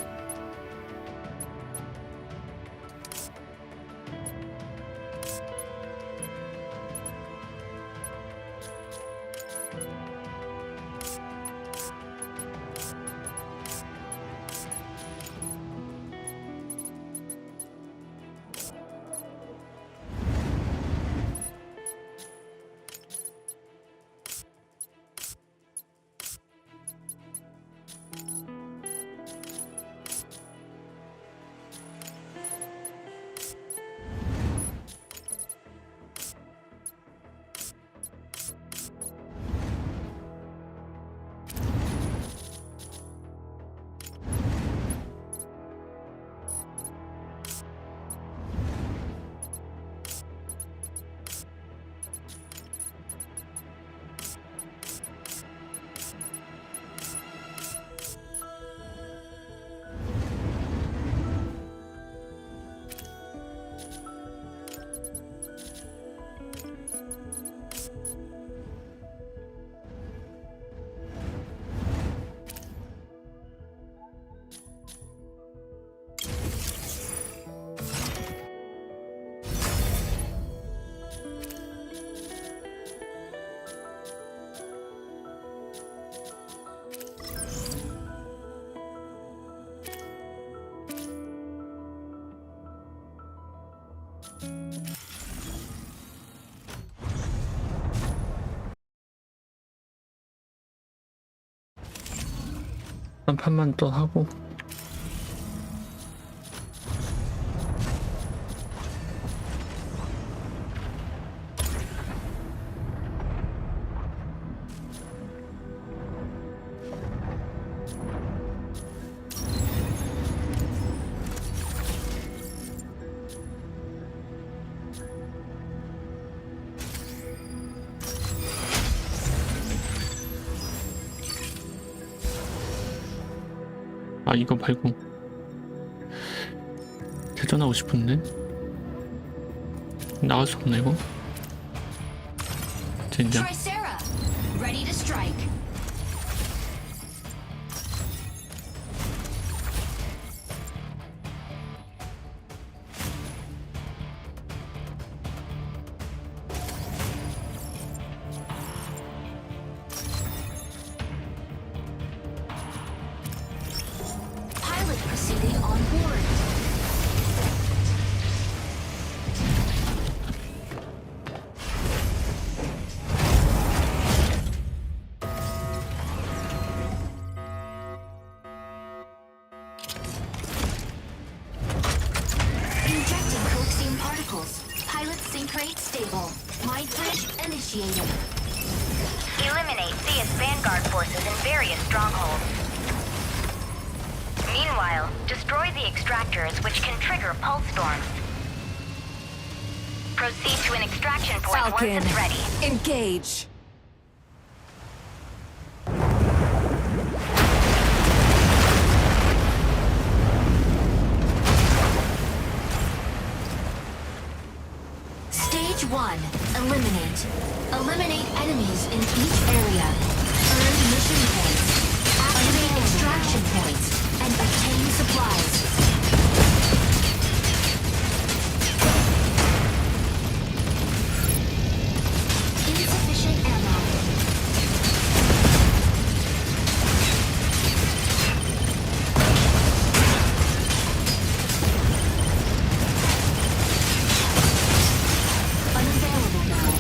한 판만 더 하고 아 이거 말고 대전하고 싶은데 나갈 수 없나 이거? 젠장. Tricera, ready to strike. Pilot proceeding on board. Injecting coaxium particles. Pilot sync rate stable. Mind bridge initiated. Eliminate Thea's vanguard forces in various strongholds. Meanwhile, destroy the extractors which can trigger pulse storms. Proceed to an extraction point once it's ready. Engage. Stage 1. Eliminate. Eliminate enemies in each area. Earn mission points. Activate extraction points. And obtain supplies. Insufficient ammo. Unavailable now.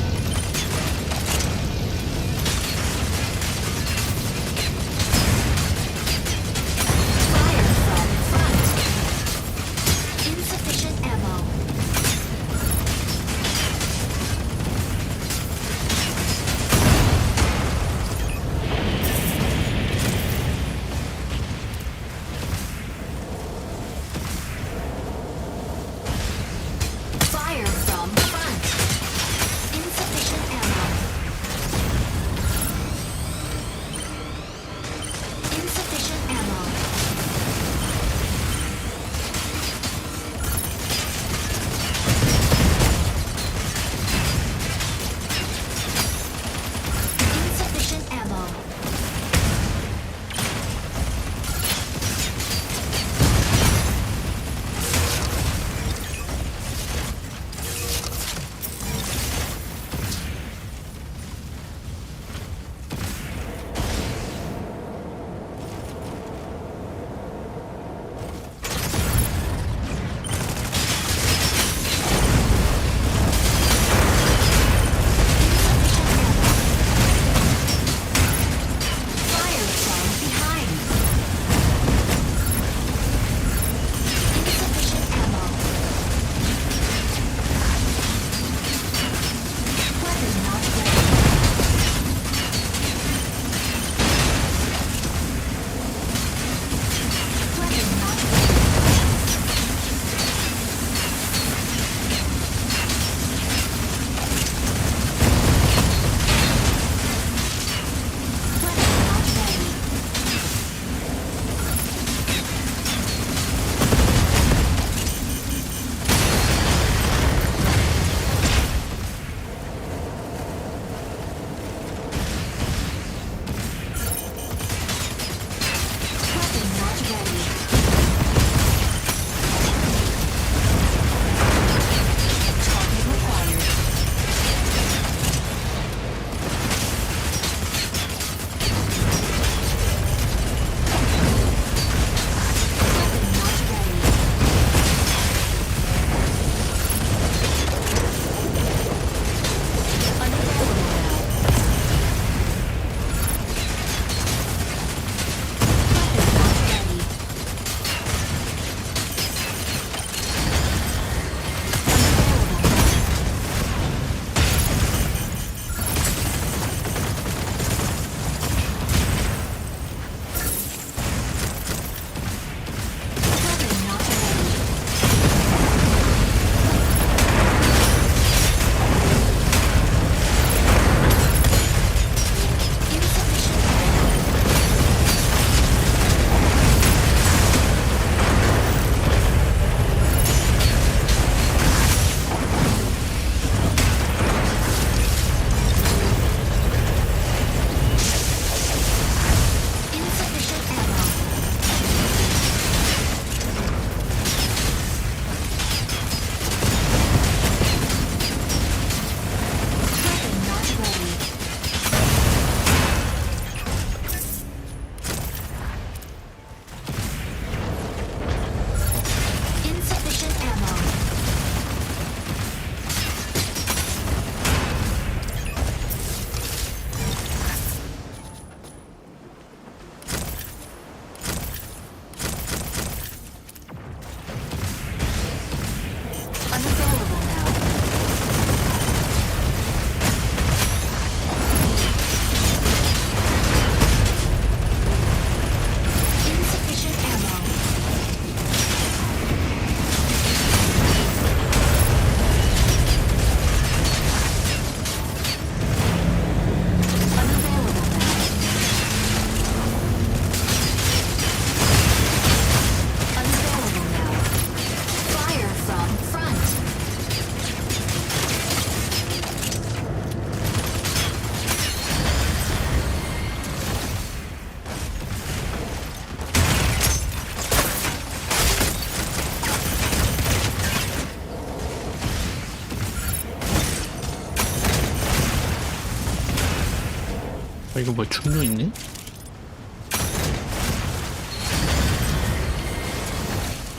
이거 뭐 중요 있네?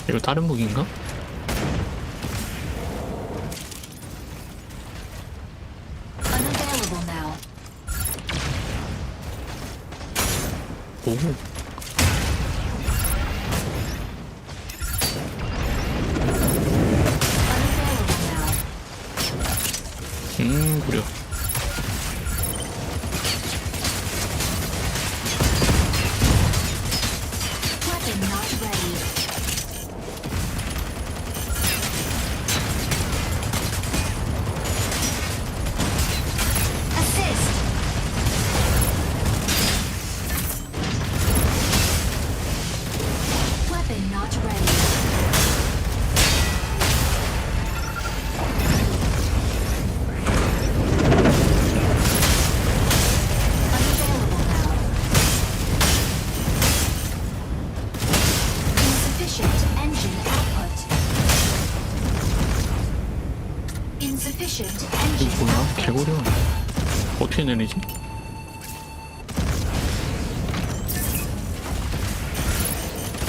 이거 다른 무기인가? Unavailable now. 오. 무려. Weapon not ready. Assist. Weapon not ready. Unavailable now. Insufficient engine output. Insufficient engine 이거 뭐야? output. 개구려. 어떻게 내리지?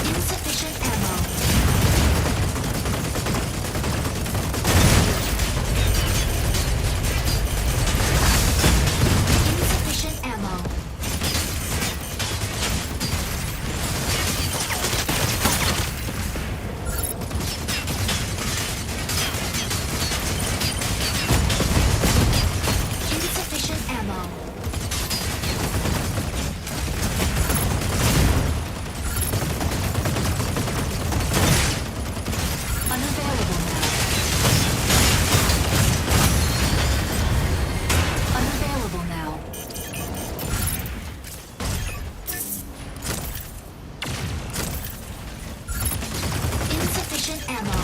Insufficient ammo. Insufficient ammo. Insufficient ammo. Unavailable now. Unavailable now. Insufficient ammo.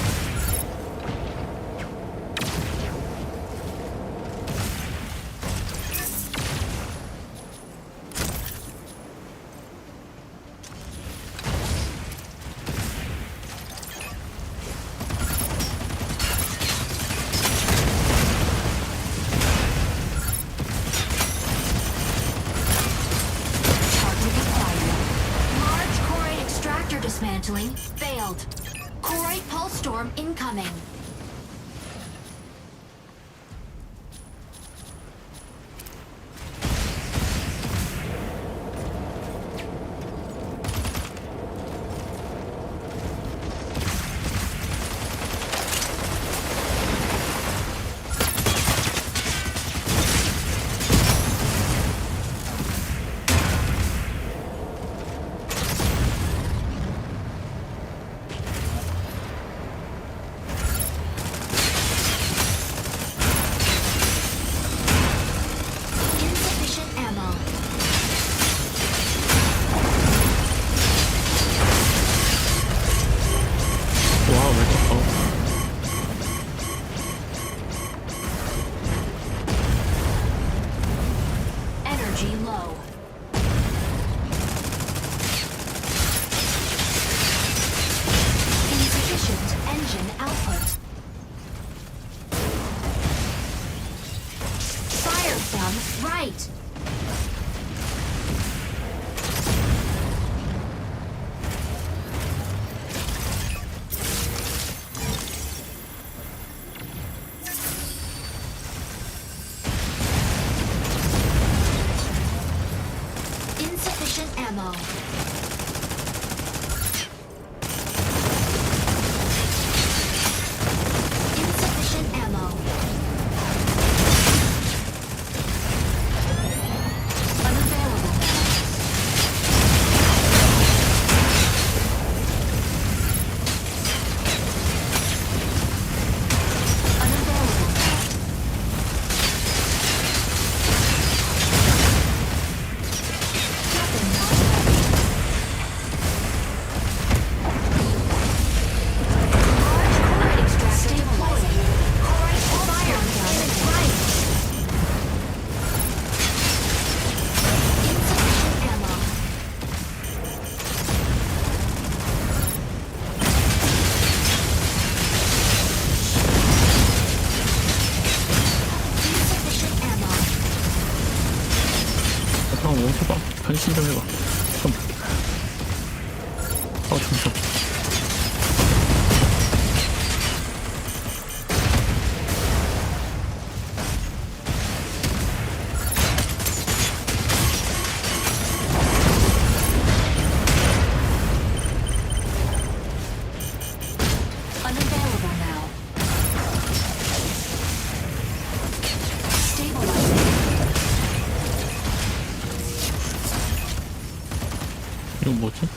Target acquired. Large Corite extractor dismantling failed. Corite pulse storm incoming. 이건 뭐지?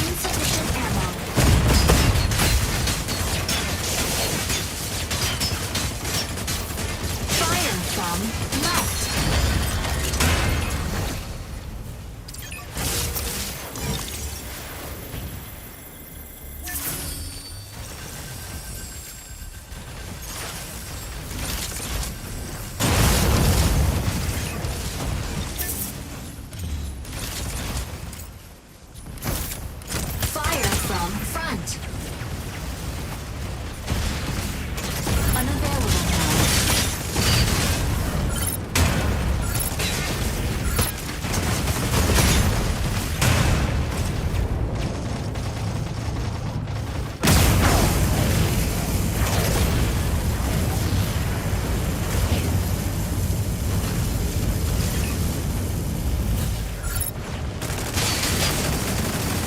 Insufficient ammo. Fire from left. Fire from front. Unavailable now.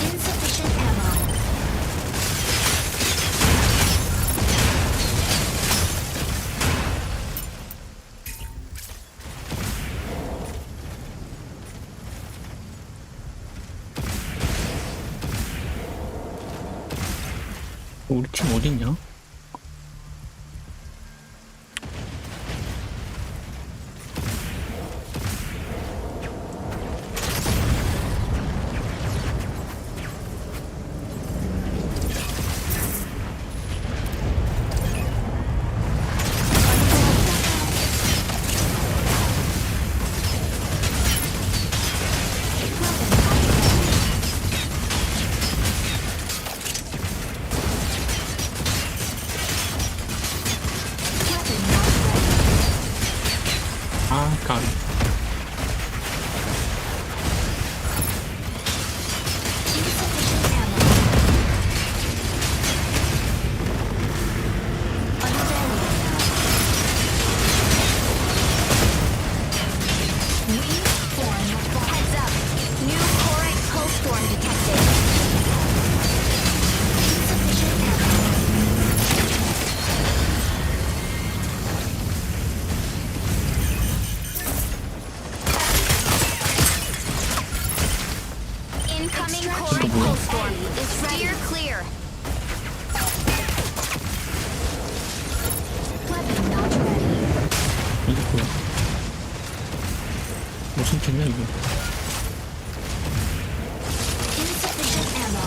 Insufficient ammo. 우리 팀 어딨냐? 아, 까비. Insufficient ammo. Unavailable now. Reform. Heads up. New Corite pulse storm detected. Insufficient ammo. Incoming Extraction Corite 뭐야? pulse storm. is ready. Steer clear. Weapon not ready. 이게 뭐야? 무슨 팀이야 이거? Insufficient ammo.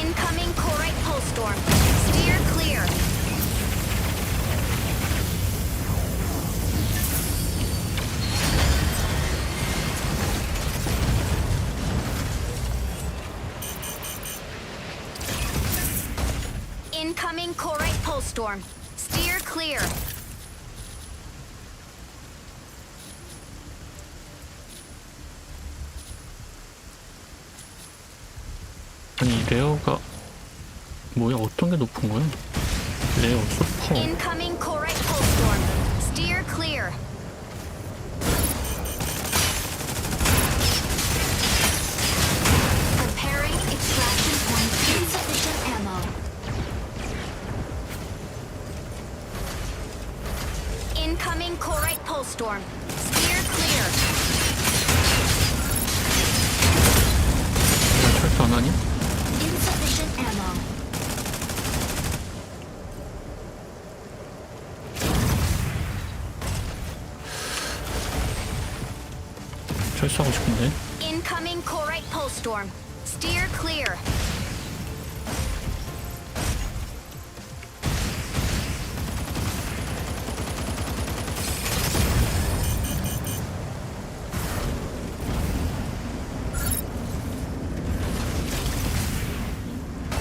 Incoming Corite pulse storm. Steer clear. Incoming Corite pulse storm. Steer clear. 아니 레어가 뭐야? 어떤 게 높은 거야? 레어, 슈퍼. Incoming Corite pulse storm. Steer clear. Preparing extraction point. Insufficient ammo. Incoming Corite pulse storm. Steer clear. 나 철수 안 하니? Insufficient ammo. 철수하고 싶은데. Incoming Corite pulse storm. Steer clear.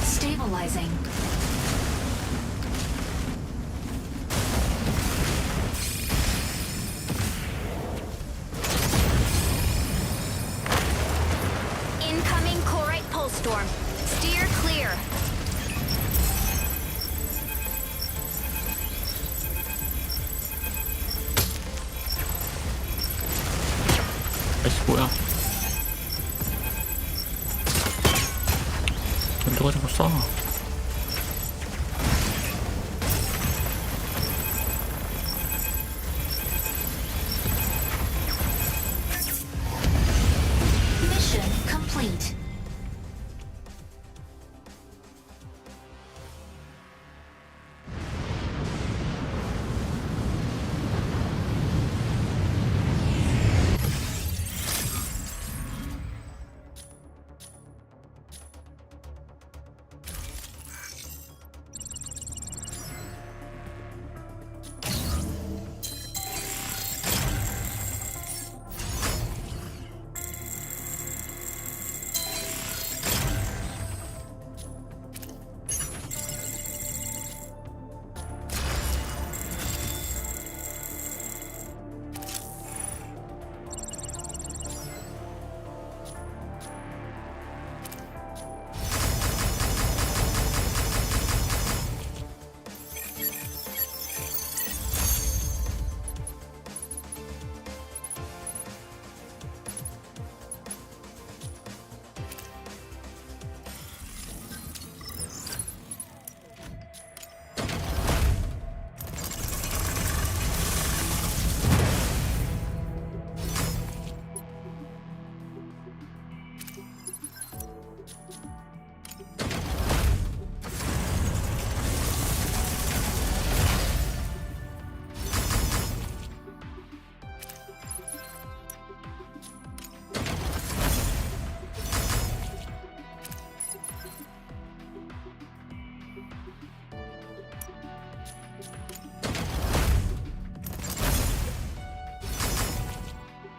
Stabilizing. Incoming thunderstorm. Steer clear. 아이씨 뭐야? 누가 자꾸 쏴? Mission complete.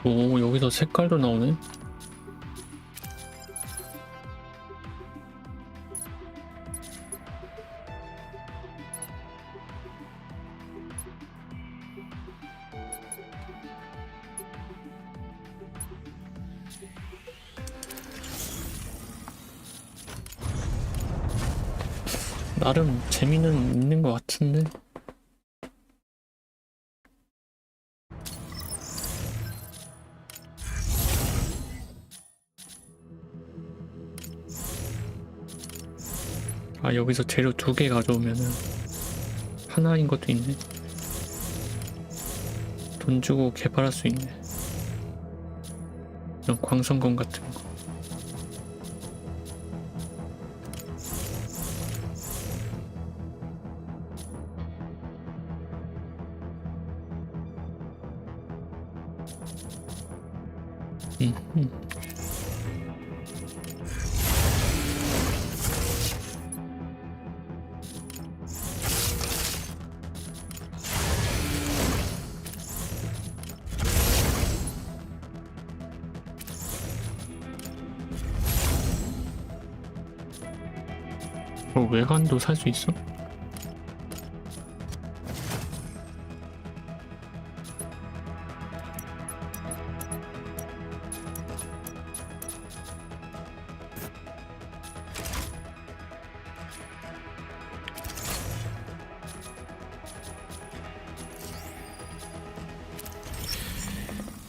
오, 여기서 색깔도 나오네. 나름 재미는 있는 것 같은데. 아, 여기서 재료 2개 가져오면은 하나인 것도 있네. 돈 주고 개발할 수 있네. 이런 광선검 같은 거. 외관도 살 수 있어?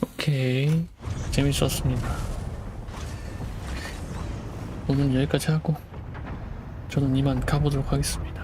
오케이, 재밌었습니다. 오늘 여기까지 하고 저는 이만 가보도록 하겠습니다.